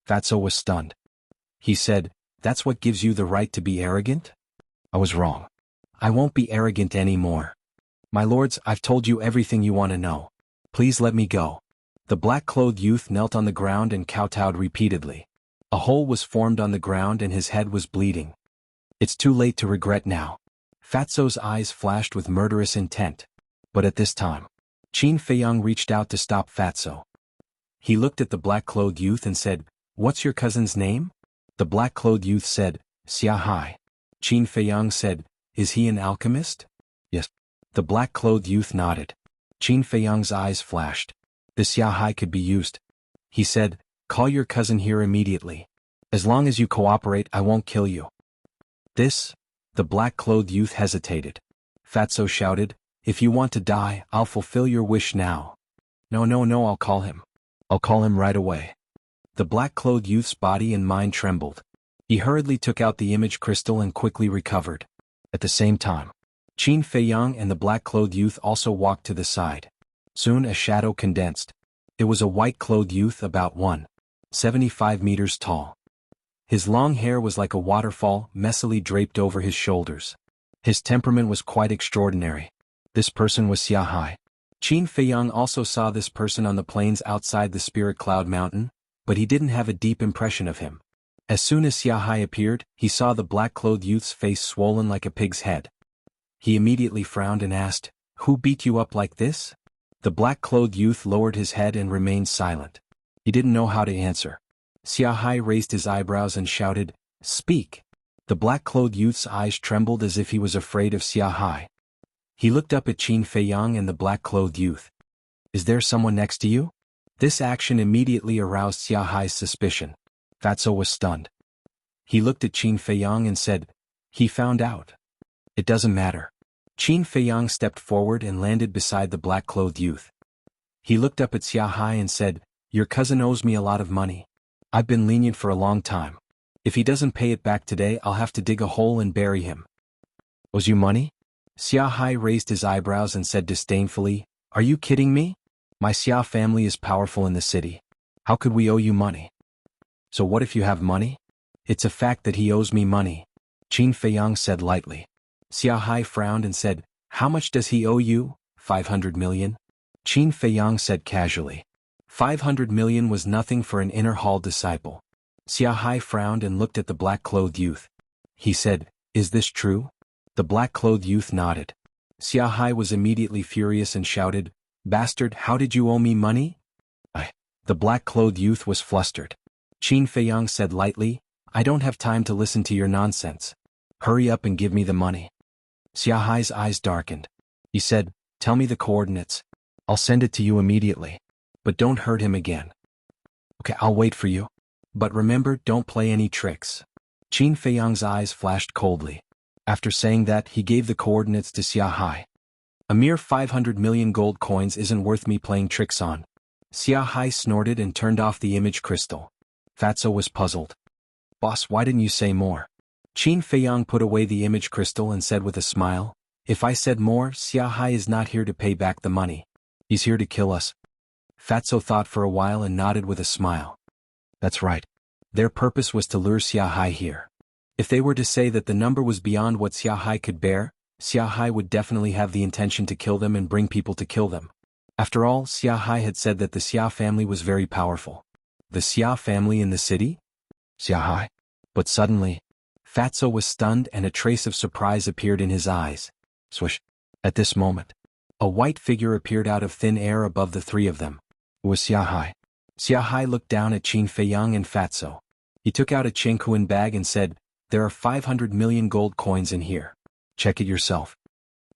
Fatso was stunned. He said, "That's what gives you the right to be arrogant?" "I was wrong. I won't be arrogant anymore. My lords, I've told you everything you want to know. Please let me go." The black-clothed youth knelt on the ground and kowtowed repeatedly. A hole was formed on the ground and his head was bleeding. "It's too late to regret now." Fatso's eyes flashed with murderous intent. But at this time, Qin Feiyang reached out to stop Fatso. He looked at the black-clothed youth and said, "What's your cousin's name?" The black-clothed youth said, "Xia Hai." Qin Feiyang said, "Is he an alchemist?" "Yes." The black-clothed youth nodded. Qin Feiyang's eyes flashed. This Xia Hai could be used. He said, "Call your cousin here immediately. As long as you cooperate, I won't kill you." "This?" The black-clothed youth hesitated. Fatso shouted, "If you want to die, I'll fulfill your wish now." "No, no, no, I'll call him. I'll call him right away." The black-clothed youth's body and mind trembled. He hurriedly took out the image crystal and quickly recovered. At the same time, Qin Feiyang and the black-clothed youth also walked to the side. Soon a shadow condensed. It was a white-clothed youth about 1.75 meters tall. His long hair was like a waterfall, messily draped over his shoulders. His temperament was quite extraordinary. This person was Xia Hai. Qin Feiyang also saw this person on the plains outside the Spirit Cloud Mountain, but he didn't have a deep impression of him. As soon as Xia Hai appeared, he saw the black-clothed youth's face swollen like a pig's head. He immediately frowned and asked, "Who beat you up like this?" The black-clothed youth lowered his head and remained silent. He didn't know how to answer. Xia Hai raised his eyebrows and shouted, "Speak!" The black-clothed youth's eyes trembled as if he was afraid of Xia Hai. He looked up at Qin Feiyang and the black-clothed youth. "Is there someone next to you?" This action immediately aroused Xia Hai's suspicion. Fatso was stunned. He looked at Qin Feiyang and said, "He found out." "It doesn't matter." Qin Feiyang stepped forward and landed beside the black-clothed youth. He looked up at Xia Hai and said, "Your cousin owes me a lot of money. I've been lenient for a long time. If he doesn't pay it back today, I'll have to dig a hole and bury him." "Owes you money?" Xia Hai raised his eyebrows and said disdainfully, Are you kidding me? My Xia family is powerful in the city. How could we owe you money? So what if you have money? It's a fact that he owes me money, Qin Feiyang said lightly. Xia Hai frowned and said, how much does he owe you? 500 million? Qin Feiyang said casually. 500 million was nothing for an inner hall disciple. Xia Hai frowned and looked at the black-clothed youth. He said, is this true? The black-clothed youth nodded. Xia Hai was immediately furious and shouted, bastard, how did you owe me money? The black-clothed youth was flustered. Qin Feiyang said lightly, I don't have time to listen to your nonsense. Hurry up and give me the money. Xia Hai's eyes darkened. He said, tell me the coordinates. I'll send it to you immediately. But don't hurt him again. Okay, I'll wait for you. But remember, don't play any tricks. Qin Feiyang's eyes flashed coldly. After saying that, he gave the coordinates to Xia Hai. A mere 500 million gold coins isn't worth me playing tricks on. Xia Hai snorted and turned off the image crystal. Fatso was puzzled. Boss, why didn't you say more? Qin Feiyang put away the image crystal and said with a smile, if I said more, Xia Hai is not here to pay back the money. He's here to kill us. Fatso thought for a while and nodded with a smile. That's right. Their purpose was to lure Xia Hai here. If they were to say that the number was beyond what Xia Hai could bear, Xia Hai would definitely have the intention to kill them and bring people to kill them. After all, Xia Hai had said that the Xia family was very powerful. The Xia family in the city? Xia Hai? But suddenly, Fatso was stunned and a trace of surprise appeared in his eyes. Swish. At this moment, a white figure appeared out of thin air above the three of them. It was Xia Hai. Xia Hai looked down at Qin Feiyang and Fatso. He took out a Jianghu bag and said, there are 500 million gold coins in here. Check it yourself.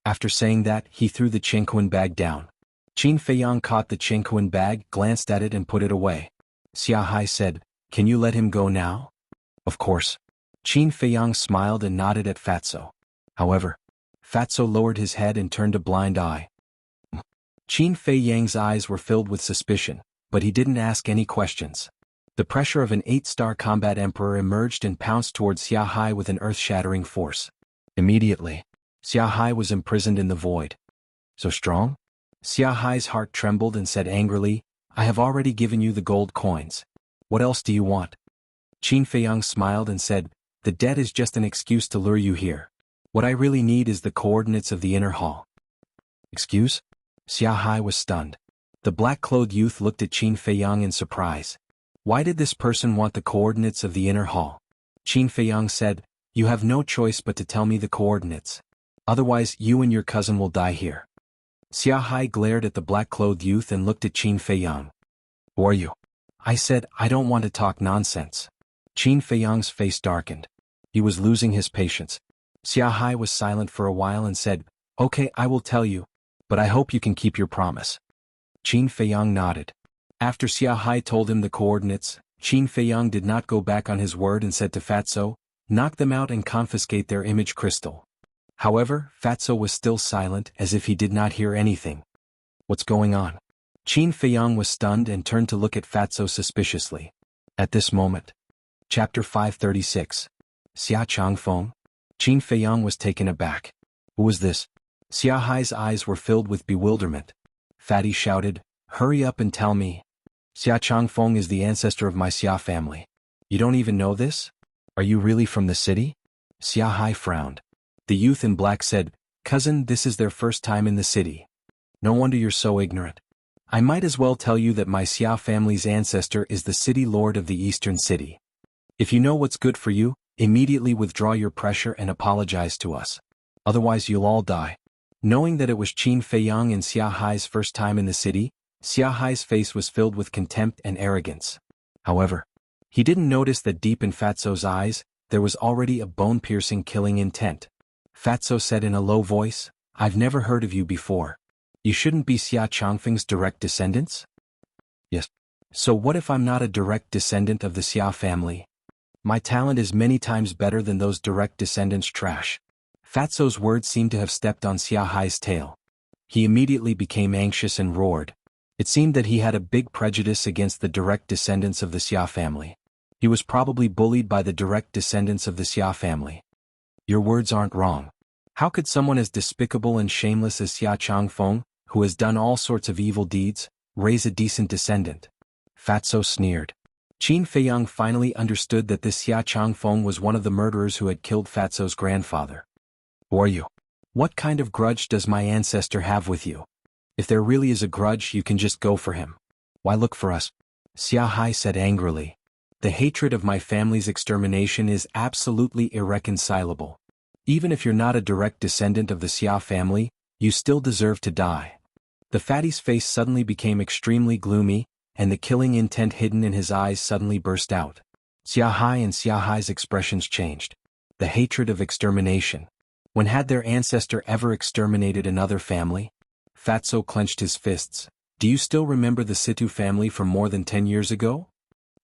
After saying that, he threw the Jianghu bag down. Qin Feiyang caught the Jianghu bag, glanced at it and put it away. Xia Hai said, can you let him go now? Of course. Qin Feiyang smiled and nodded at Fatso. However, Fatso lowered his head and turned a blind eye. Qin Feiyang's eyes were filled with suspicion, but he didn't ask any questions. The pressure of an 8-star combat emperor emerged and pounced towards Xia Hai with an earth-shattering force. Immediately, Xia Hai was imprisoned in the void. So strong? Xia Hai's heart trembled and said angrily, I have already given you the gold coins. What else do you want? Qin Feiyang smiled and said, the debt is just an excuse to lure you here. What I really need is the coordinates of the inner hall. Excuse? Xia Hai was stunned. The black-clothed youth looked at Qin Feiyang in surprise. Why did this person want the coordinates of the inner hall? Qin Feiyang said, you have no choice but to tell me the coordinates. Otherwise, you and your cousin will die here. Xia Hai glared at the black-clothed youth and looked at Qin Feiyang. Who are you? I said, I don't want to talk nonsense. Qin Feiyang's face darkened. He was losing his patience. Xia Hai was silent for a while and said, okay, I will tell you, but I hope you can keep your promise. Qin Feiyang nodded. After Xia Hai told him the coordinates, Qin Feiyang did not go back on his word and said to Fatso, knock them out and confiscate their image crystal. However, Fatso was still silent as if he did not hear anything. What's going on? Qin Feiyang was stunned and turned to look at Fatso suspiciously. At this moment. Chapter 536. Xia Changfeng? Qin Feiyang was taken aback. Who was this? Xia Hai's eyes were filled with bewilderment. Fatty shouted, hurry up and tell me. Xia Changfeng is the ancestor of my Xia family. You don't even know this? Are you really from the city? Xia Hai frowned. The youth in black said, cousin, this is their first time in the city. No wonder you're so ignorant. I might as well tell you that my Xia family's ancestor is the city lord of the eastern city. If you know what's good for you, immediately withdraw your pressure and apologize to us. Otherwise you'll all die. Knowing that it was Qin Feiyang and Xia Hai's first time in the city, Xia Hai's face was filled with contempt and arrogance. However, he didn't notice that deep in Fatso's eyes, there was already a bone-piercing killing intent. Fatso said in a low voice, I've never heard of you before. You shouldn't be Xia Changfeng's direct descendants? Yes. So what if I'm not a direct descendant of the Xia family? My talent is many times better than those direct descendants' trash. Fatso's words seemed to have stepped on Xia Hai's tail. He immediately became anxious and roared. It seemed that he had a big prejudice against the direct descendants of the Xia family. He was probably bullied by the direct descendants of the Xia family. Your words aren't wrong. How could someone as despicable and shameless as Xia Changfeng, who has done all sorts of evil deeds, raise a decent descendant. Fatso sneered. Qin Feiyang finally understood that this Xia Changfeng was one of the murderers who had killed Fatso's grandfather. Who are you? What kind of grudge does my ancestor have with you? If there really is a grudge, you can just go for him. Why look for us? Xia Hai said angrily. The hatred of my family's extermination is absolutely irreconcilable. Even if you're not a direct descendant of the Xia family, you still deserve to die. The fatty's face suddenly became extremely gloomy, and the killing intent hidden in his eyes suddenly burst out. Xia Hai and Xia Hai's expressions changed. The hatred of extermination. When had their ancestor ever exterminated another family? Fatso clenched his fists. Do you still remember the Situ family from more than 10 years ago?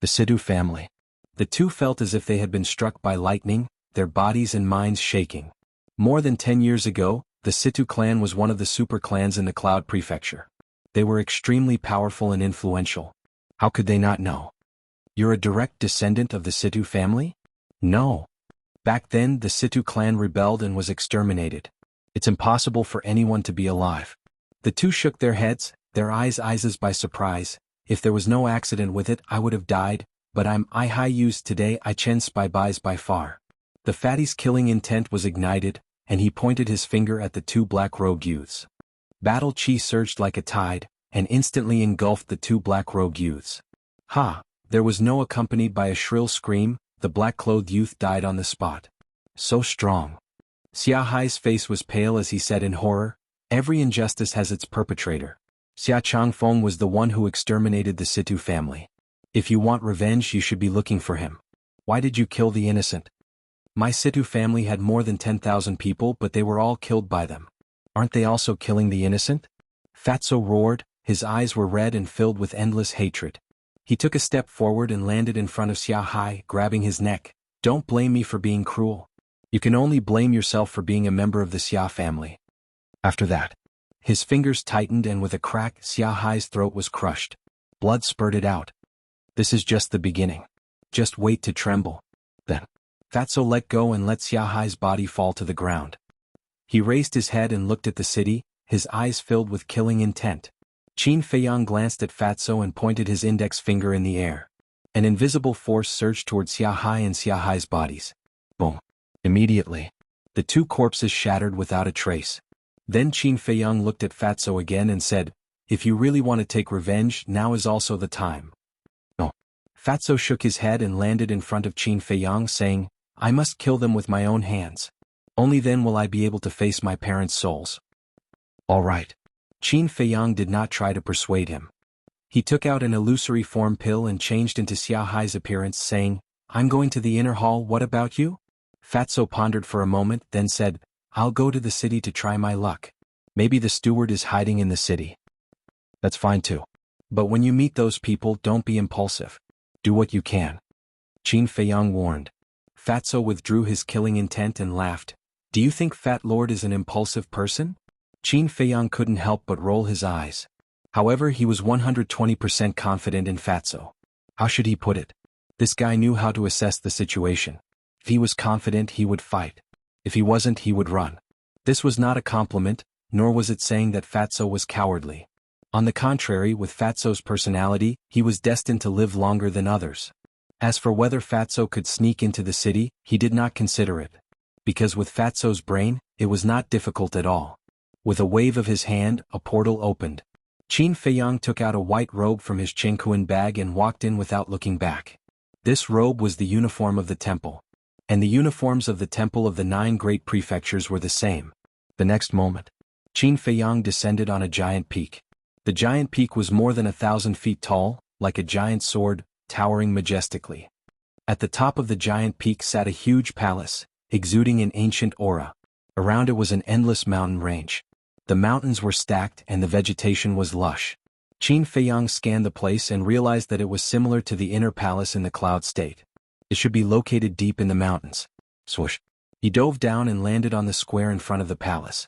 The Situ family. The two felt as if they had been struck by lightning, their bodies and minds shaking. More than 10 years ago, the Situ clan was one of the super clans in the Cloud Prefecture. They were extremely powerful and influential. How could they not know? You're a direct descendant of the Situ family? No. Back then, the Situ clan rebelled and was exterminated. It's impossible for anyone to be alive. The two shook their heads, their eyes by surprise. If there was no accident with it, I would have died, but I'm I high used today I chen spy buys by far. The fatty's killing intent was ignited, and he pointed his finger at the two black-robed youths. Battle chi surged like a tide, and instantly engulfed the two black-robed youths. Ha! There was no accompanied by a shrill scream, the black-clothed youth died on the spot. So strong. Xia Hai's face was pale as he said in horror, every injustice has its perpetrator. Xia Changfeng was the one who exterminated the Situ family. If you want revenge, you should be looking for him. Why did you kill the innocent? My Situ family had more than 10,000 people, but they were all killed by them. Aren't they also killing the innocent? Fatso roared, his eyes were red and filled with endless hatred. He took a step forward and landed in front of Xia Hai, grabbing his neck. Don't blame me for being cruel. You can only blame yourself for being a member of the Xia family. After that, his fingers tightened and with a crack, Xia Hai's throat was crushed. Blood spurted out. This is just the beginning. Just wait to tremble. Then, Fatso let go and let Xia Hai's body fall to the ground. He raised his head and looked at the city, his eyes filled with killing intent. Qin Feiyang glanced at Fatso and pointed his index finger in the air. An invisible force surged toward Xia Hai and Xia Hai's bodies. Boom. Immediately, the two corpses shattered without a trace. Then Qin Feiyang looked at Fatso again and said, if you really want to take revenge, now is also the time. No. Fatso shook his head and landed in front of Qin Feiyang saying, I must kill them with my own hands. Only then will I be able to face my parents' souls. All right. Qin Feiyang did not try to persuade him. He took out an illusory form pill and changed into Xia Hai's appearance saying, I'm going to the inner hall, what about you? Fatso pondered for a moment, then said, I'll go to the city to try my luck. Maybe the steward is hiding in the city. That's fine too. But when you meet those people, don't be impulsive. Do what you can. Qin Feiyang warned. Fatso withdrew his killing intent and laughed. Do you think Fat Lord is an impulsive person? Qin Feiyang couldn't help but roll his eyes. However, he was 120% confident in Fatso. How should he put it? This guy knew how to assess the situation. If he was confident, he would fight. If he wasn't, he would run. This was not a compliment, nor was it saying that Fatso was cowardly. On the contrary, with Fatso's personality, he was destined to live longer than others. As for whether Fatso could sneak into the city, he did not consider it. Because with Fatso's brain, it was not difficult at all. With a wave of his hand, a portal opened. Qin Feiyang took out a white robe from his Chengkuan bag and walked in without looking back. This robe was the uniform of the temple. And the uniforms of the temple of the 9 great prefectures were the same. The next moment, Qin Feiyang descended on a giant peak. The giant peak was more than 1,000 feet tall, like a giant sword, towering majestically. At the top of the giant peak sat a huge palace, exuding an ancient aura. Around it was an endless mountain range. The mountains were stacked and the vegetation was lush. Qin Feiyang scanned the place and realized that it was similar to the inner palace in the Cloud State. It should be located deep in the mountains. Swoosh. He dove down and landed on the square in front of the palace.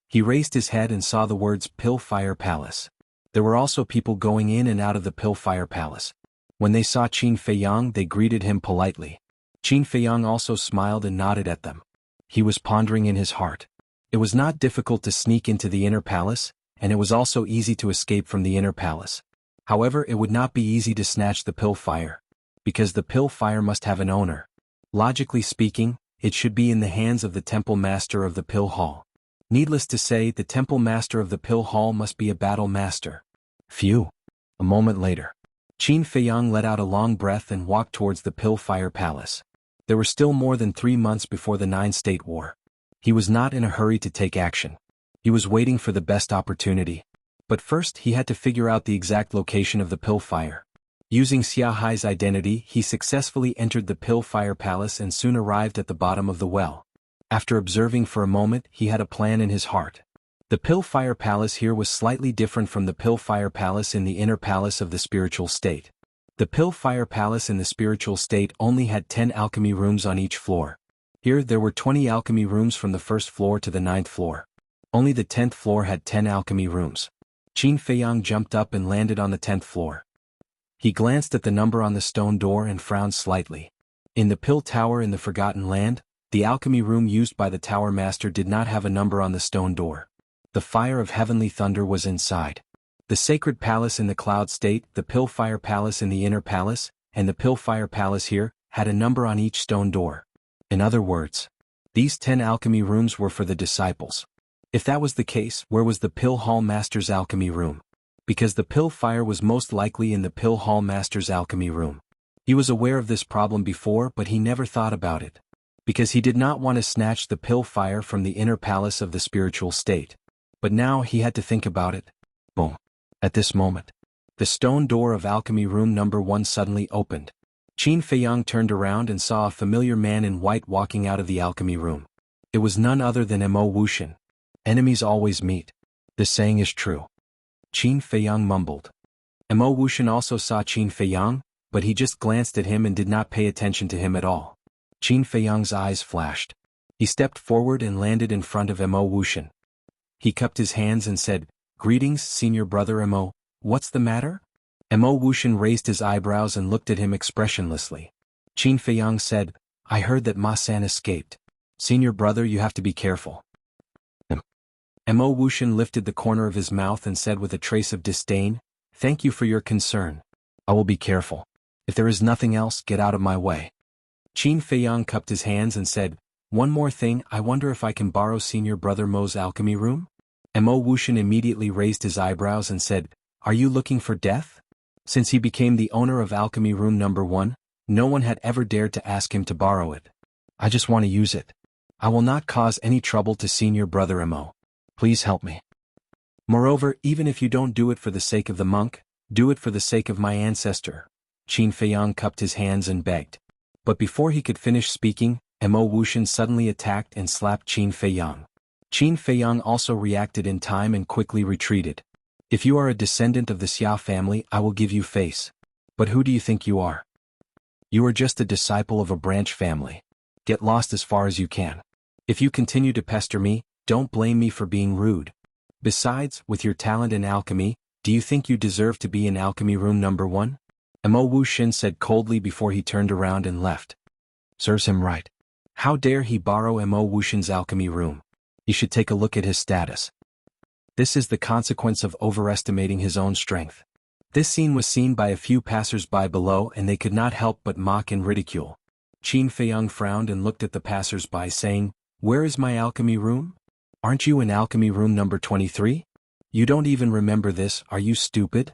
He raised his head and saw the words Pillfire Palace. There were also people going in and out of the Pillfire Palace. When they saw Qin Feiyang, they greeted him politely. Qin Feiyang also smiled and nodded at them. He was pondering in his heart. It was not difficult to sneak into the inner palace, and it was also easy to escape from the inner palace. However, it would not be easy to snatch the pill fire, because the pill fire must have an owner. Logically speaking, it should be in the hands of the temple master of the pill hall. Needless to say, the temple master of the pill hall must be a battle master. Phew. A moment later, Qin Feiyang let out a long breath and walked towards the pill fire palace. There were still more than 3 months before the Nine-State War. He was not in a hurry to take action. He was waiting for the best opportunity. But first he had to figure out the exact location of the pill fire. Using Xia Hai's identity, he successfully entered the pill fire palace and soon arrived at the bottom of the well. After observing for a moment, he had a plan in his heart. The pill fire palace here was slightly different from the pill fire palace in the inner palace of the spiritual state. The pill fire palace in the spiritual state only had 10 alchemy rooms on each floor. Here there were 20 alchemy rooms from the first floor to the 9th floor. Only the 10th floor had 10 alchemy rooms. Qin Feiyang jumped up and landed on the 10th floor. He glanced at the number on the stone door and frowned slightly. In the pill tower in the Forgotten Land, the alchemy room used by the tower master did not have a number on the stone door. The fire of heavenly thunder was inside. The sacred palace in the cloud state, the pill fire palace in the inner palace, and the pill fire palace here, had a number on each stone door. In other words, these 10 alchemy rooms were for the disciples. If that was the case, where was the pill hall master's alchemy room? Because the pill fire was most likely in the pill hall master's alchemy room. He was aware of this problem before, but he never thought about it. Because he did not want to snatch the pill fire from the inner palace of the spiritual state. But now he had to think about it. Boom. At this moment, the stone door of alchemy room number 1 suddenly opened. Qin Feiyang turned around and saw a familiar man in white walking out of the alchemy room. It was none other than Mo Wuxian. Enemies always meet. This saying is true. Qin Feiyang mumbled. Mo Wuxian also saw Qin Feiyang, but he just glanced at him and did not pay attention to him at all. Qin Feiyang's eyes flashed. He stepped forward and landed in front of Mo Wuxian. He cupped his hands and said, "Greetings, senior brother Mo. What's the matter?" Mo Wuxian raised his eyebrows and looked at him expressionlessly. Qin Feiyang said, "I heard that Ma-san escaped. Senior brother, you have to be careful." Mo Wuxian lifted the corner of his mouth and said with a trace of disdain, "Thank you for your concern. I will be careful. If there is nothing else, get out of my way." Qin Feiyang cupped his hands and said, "One more thing, I wonder if I can borrow senior brother Mo's alchemy room?" Mo Wuxian immediately raised his eyebrows and said, "Are you looking for death?" Since he became the owner of alchemy room number 1, no one had ever dared to ask him to borrow it. "I just want to use it. I will not cause any trouble to senior brother Mo. Please help me. Moreover, even if you don't do it for the sake of the monk, do it for the sake of my ancestor." Qin Feiyang cupped his hands and begged. But before he could finish speaking, Mo Wuxian suddenly attacked and slapped Qin Feiyang. Qin Feiyang also reacted in time and quickly retreated. "If you are a descendant of the Xia family, I will give you face. But who do you think you are? You are just a disciple of a branch family. Get lost as far as you can. If you continue to pester me, don't blame me for being rude. Besides, with your talent in alchemy, do you think you deserve to be in alchemy room number 1? Mo Wuxian said coldly before he turned around and left. Serves him right. How dare he borrow Mo Wuxian's alchemy room? He should take a look at his status. This is the consequence of overestimating his own strength. This scene was seen by a few passers-by below and they could not help but mock and ridicule. Qin Feiyang frowned and looked at the passers-by saying, "Where is my alchemy room? Aren't you in alchemy room number 23? You don't even remember this, are you stupid?"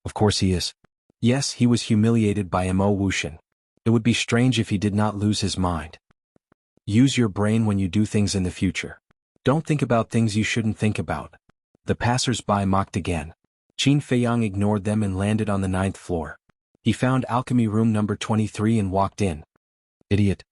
Of course he is. Yes, he was humiliated by Mo Wuxian. It would be strange if he did not lose his mind. Use your brain when you do things in the future. Don't think about things you shouldn't think about. The passers-by mocked again. Qin Feiyang ignored them and landed on the 9th floor. He found alchemy room number 23 and walked in. Idiot.